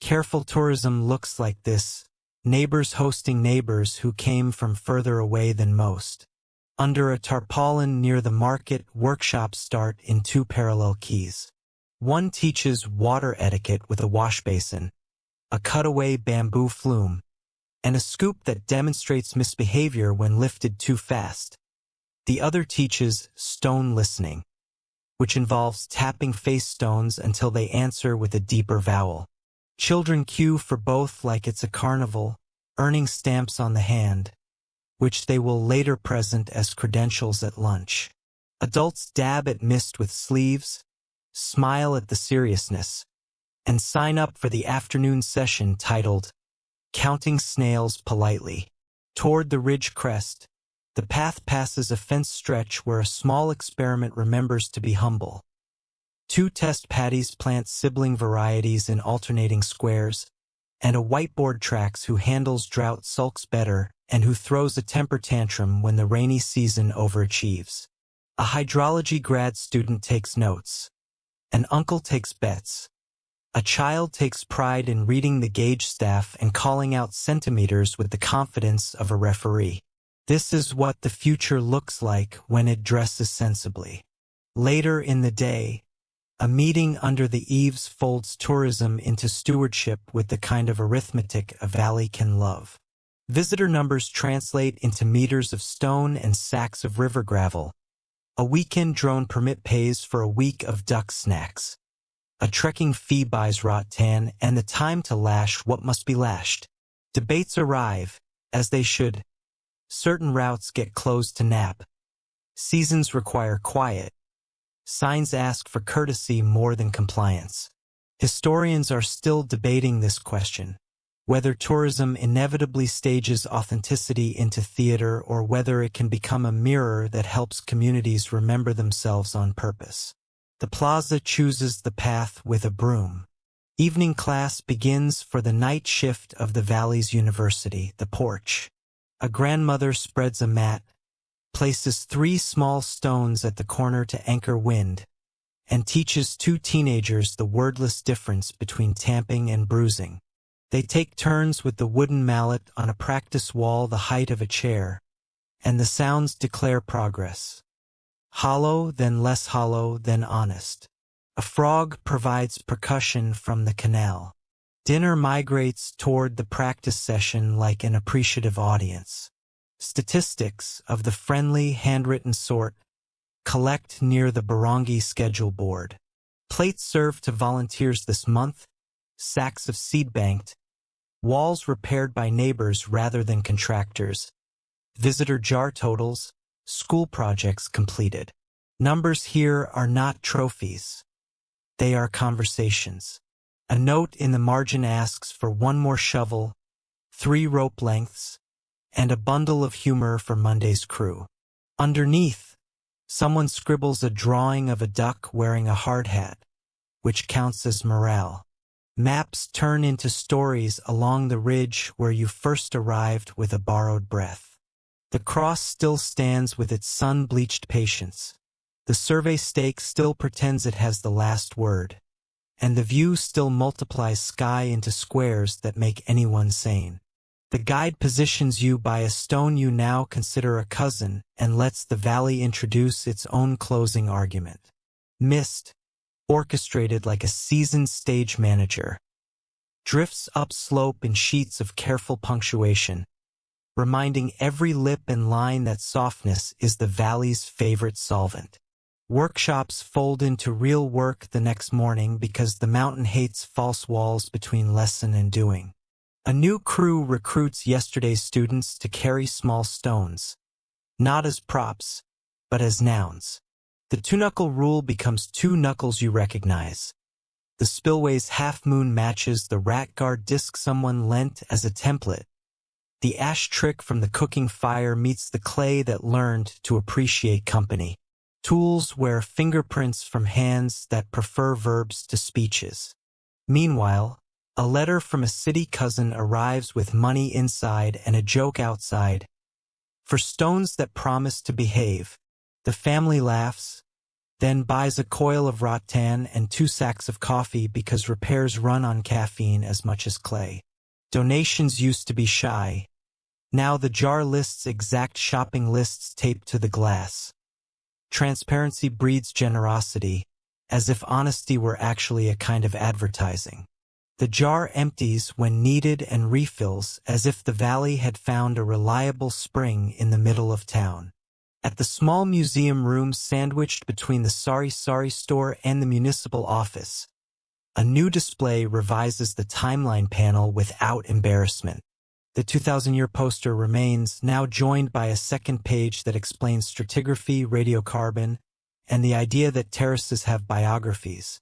Careful tourism looks like this, neighbors hosting neighbors who came from further away than most. Under a tarpaulin near the market, workshops start in two parallel keys. One teaches water etiquette with a wash basin, a cutaway bamboo flume, and a scoop that demonstrates misbehavior when lifted too fast. The other teaches stone listening, which involves tapping face stones until they answer with a deeper vowel. Children queue for both like it's a carnival, earning stamps on the hand, which they will later present as credentials at lunch. Adults dab at mist with sleeves, smile at the seriousness, and sign up for the afternoon session titled Counting Snails Politely. Toward the ridge crest, the path passes a fence stretch where a small experiment remembers to be humble. Two test paddies plant sibling varieties in alternating squares, and a whiteboard tracks who handles drought sulks better and who throws a temper tantrum when the rainy season overachieves. A hydrology grad student takes notes. An uncle takes bets. A child takes pride in reading the gauge staff and calling out centimeters with the confidence of a referee. This is what the future looks like when it dresses sensibly. Later in the day, a meeting under the eaves folds tourism into stewardship with the kind of arithmetic a valley can love. Visitor numbers translate into meters of stone and sacks of river gravel. A weekend drone permit pays for a week of duck snacks. A trekking fee buys rattan and the time to lash what must be lashed. Debates arrive, as they should. Certain routes get closed to nap. Seasons require quiet. Signs ask for courtesy more than compliance. Historians are still debating this question, whether tourism inevitably stages authenticity into theater or whether it can become a mirror that helps communities remember themselves on purpose. The plaza chooses the path with a broom. Evening class begins for the night shift of the valley's university, the porch. A grandmother spreads a mat, places 3 small stones at the corner to anchor wind, and teaches 2 teenagers the wordless difference between tamping and bruising. They take turns with the wooden mallet on a practice wall the height of a chair, and the sounds declare progress. Hollow, then less hollow, then honest. A frog provides percussion from the canal. Dinner migrates toward the practice session like an appreciative audience. Statistics of the friendly, handwritten sort collect near the barangay schedule board. Plates served to volunteers this month, sacks of seed banked, walls repaired by neighbors rather than contractors, visitor jar totals, school projects completed. Numbers here are not trophies. They are conversations. A note in the margin asks for 1 more shovel, 3 rope lengths, and a bundle of humor for Monday's crew. Underneath, someone scribbles a drawing of a duck wearing a hard hat, which counts as morale. Maps turn into stories along the ridge where you first arrived with a borrowed breath. The cross still stands with its sun-bleached patience. The survey stake still pretends it has the last word, and the view still multiplies sky into squares that make anyone sane. The guide positions you by a stone you now consider a cousin and lets the valley introduce its own closing argument. Mist, orchestrated like a seasoned stage manager, drifts upslope in sheets of careful punctuation, reminding every lip and line that softness is the valley's favorite solvent. Workshops fold into real work the next morning because the mountain hates false walls between lesson and doing. A new crew recruits yesterday's students to carry small stones, not as props, but as nouns. The 2-knuckle rule becomes 2 knuckles you recognize. The spillway's half-moon matches the rat guard disc someone lent as a template. The ash trick from the cooking fire meets the clay that learned to appreciate company. Tools wear fingerprints from hands that prefer verbs to speeches. Meanwhile, a letter from a city cousin arrives with money inside and a joke outside. For stones that promise to behave, the family laughs, then buys a coil of rattan and 2 sacks of coffee because repairs run on caffeine as much as clay. Donations used to be shy. Now the jar lists exact shopping lists taped to the glass. Transparency breeds generosity, as if honesty were actually a kind of advertising. The jar empties when needed and refills as if the valley had found a reliable spring in the middle of town. At the small museum room sandwiched between the Sari Sari store and the municipal office, a new display revises the timeline panel without embarrassment. The 2,000-year poster remains, now joined by a second page that explains stratigraphy, radiocarbon, and the idea that terraces have biographies.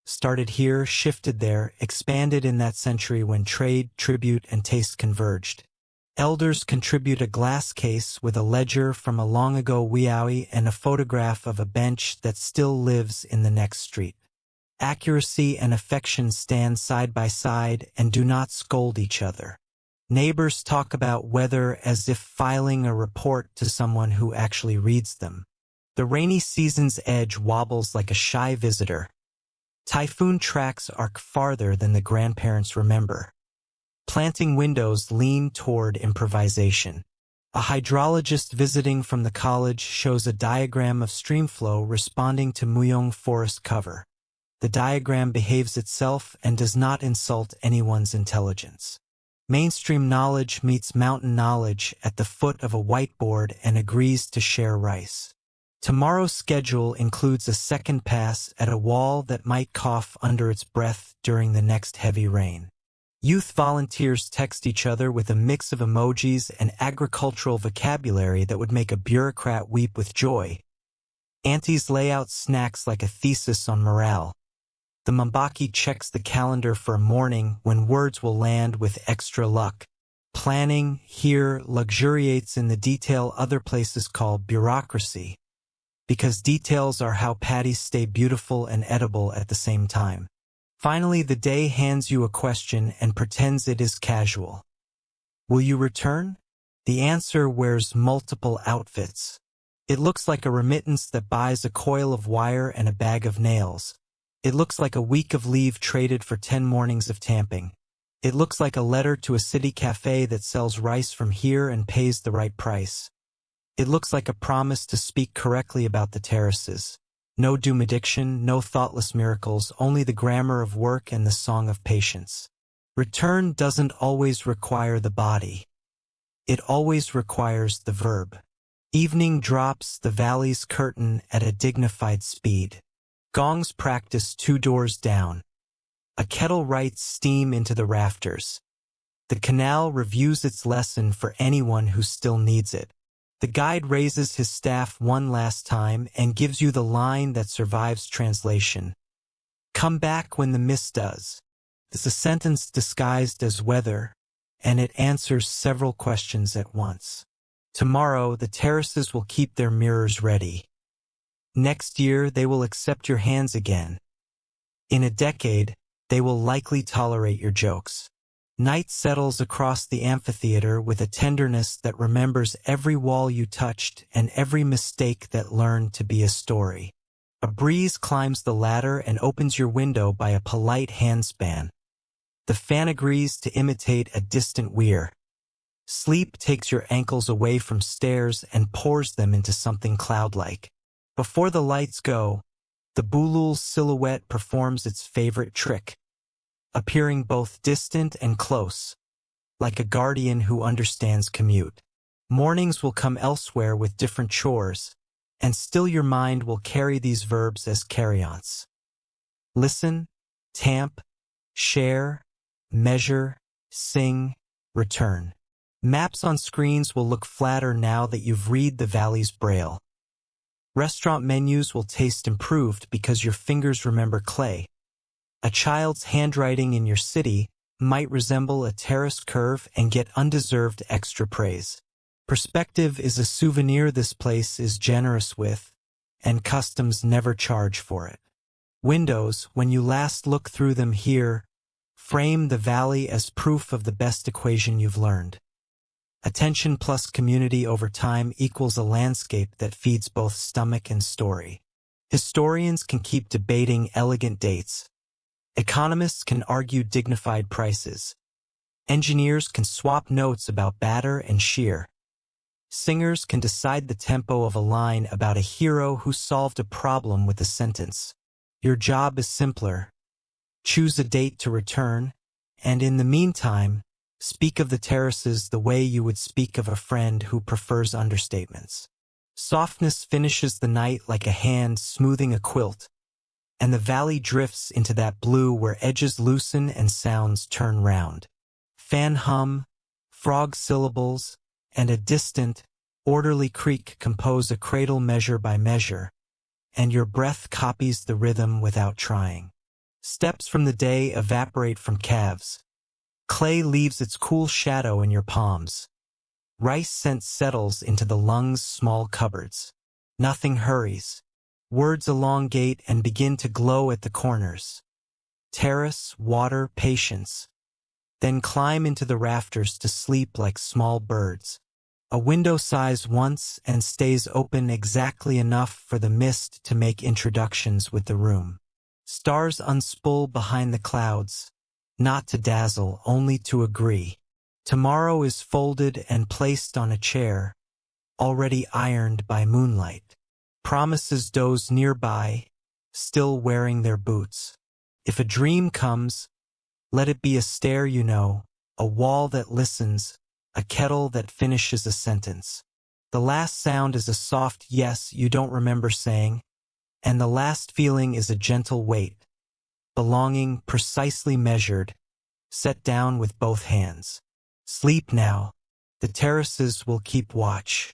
Started here, shifted there, expanded in that century when trade, tribute, and taste converged. Elders contribute a glass case with a ledger from a long-ago Wiawi and a photograph of a bench that still lives in the next street. Accuracy and affection stand side by side and do not scold each other. Neighbors talk about weather as if filing a report to someone who actually reads them. The rainy season's edge wobbles like a shy visitor. Typhoon tracks arc farther than the grandparents remember. Planting windows lean toward improvisation. A hydrologist visiting from the college shows a diagram of streamflow responding to Muyong forest cover. The diagram behaves itself and does not insult anyone's intelligence. Mainstream knowledge meets mountain knowledge at the foot of a whiteboard and agrees to share rice. Tomorrow's schedule includes a second pass at a wall that might cough under its breath during the next heavy rain. Youth volunteers text each other with a mix of emojis and agricultural vocabulary that would make a bureaucrat weep with joy. Aunties lay out snacks like a thesis on morale. The Mbaki checks the calendar for a morning when words will land with extra luck. Planning here luxuriates in the detail other places call bureaucracy, because details are how patties stay beautiful and edible at the same time. Finally, the day hands you a question and pretends it is casual. Will you return? The answer wears multiple outfits. It looks like a remittance that buys a coil of wire and a bag of nails. It looks like a week of leave traded for 10 mornings of tamping. It looks like a letter to a city cafe that sells rice from here and pays the right price. It looks like a promise to speak correctly about the terraces. No doom addiction, no thoughtless miracles, only the grammar of work and the song of patience. Return doesn't always require the body. It always requires the verb. Evening drops the valley's curtain at a dignified speed. Gongs practice 2 doors down. A kettle writes steam into the rafters. The canal reviews its lesson for anyone who still needs it. The guide raises his staff one last time and gives you the line that survives translation. Come back when the mist does. It's a sentence disguised as weather, and it answers several questions at once. Tomorrow, the terraces will keep their mirrors ready. Next year, they will accept your hands again. In a decade, they will likely tolerate your jokes. Night settles across the amphitheater with a tenderness that remembers every wall you touched and every mistake that learned to be a story. A breeze climbs the ladder and opens your window by a polite handspan. The fan agrees to imitate a distant weir. Sleep takes your ankles away from stairs and pours them into something cloud-like. Before the lights go, the bulul silhouette performs its favorite trick, appearing both distant and close, like a guardian who understands commute. Mornings will come elsewhere with different chores, and still your mind will carry these verbs as carry-ons. Listen, tamp, share, measure, sing, return. Maps on screens will look flatter now that you've read the valley's braille. Restaurant menus will taste improved because your fingers remember clay. A child's handwriting in your city might resemble a terrace curve and get undeserved extra praise. Perspective is a souvenir this place is generous with, and customs never charge for it. Windows, when you last look through them here, frame the valley as proof of the best equation you've learned. Attention plus community over time equals a landscape that feeds both stomach and story. Historians can keep debating elegant dates. Economists can argue dignified prices. Engineers can swap notes about batter and shear. Singers can decide the tempo of a line about a hero who solved a problem with a sentence. Your job is simpler. Choose a date to return, and in the meantime, speak of the terraces the way you would speak of a friend who prefers understatements. Softness finishes the night like a hand smoothing a quilt, and the valley drifts into that blue where edges loosen and sounds turn round. Fan hum, frog syllables, and a distant, orderly creak compose a cradle measure by measure, and your breath copies the rhythm without trying. Steps from the day evaporate from calves. Clay leaves its cool shadow in your palms. Rice scent settles into the lungs' small cupboards. Nothing hurries. Words elongate and begin to glow at the corners. Terrace, water, patience. Then climb into the rafters to sleep like small birds. A window sighs once and stays open exactly enough for the mist to make introductions with the room. Stars unspool behind the clouds, not to dazzle, only to agree. Tomorrow is folded and placed on a chair, already ironed by moonlight. Promises doze nearby, still wearing their boots. If a dream comes, let it be a stair you know, a wall that listens, a kettle that finishes a sentence. The last sound is a soft yes you don't remember saying, and the last feeling is a gentle weight, belonging precisely measured, set down with both hands. Sleep now. The terraces will keep watch.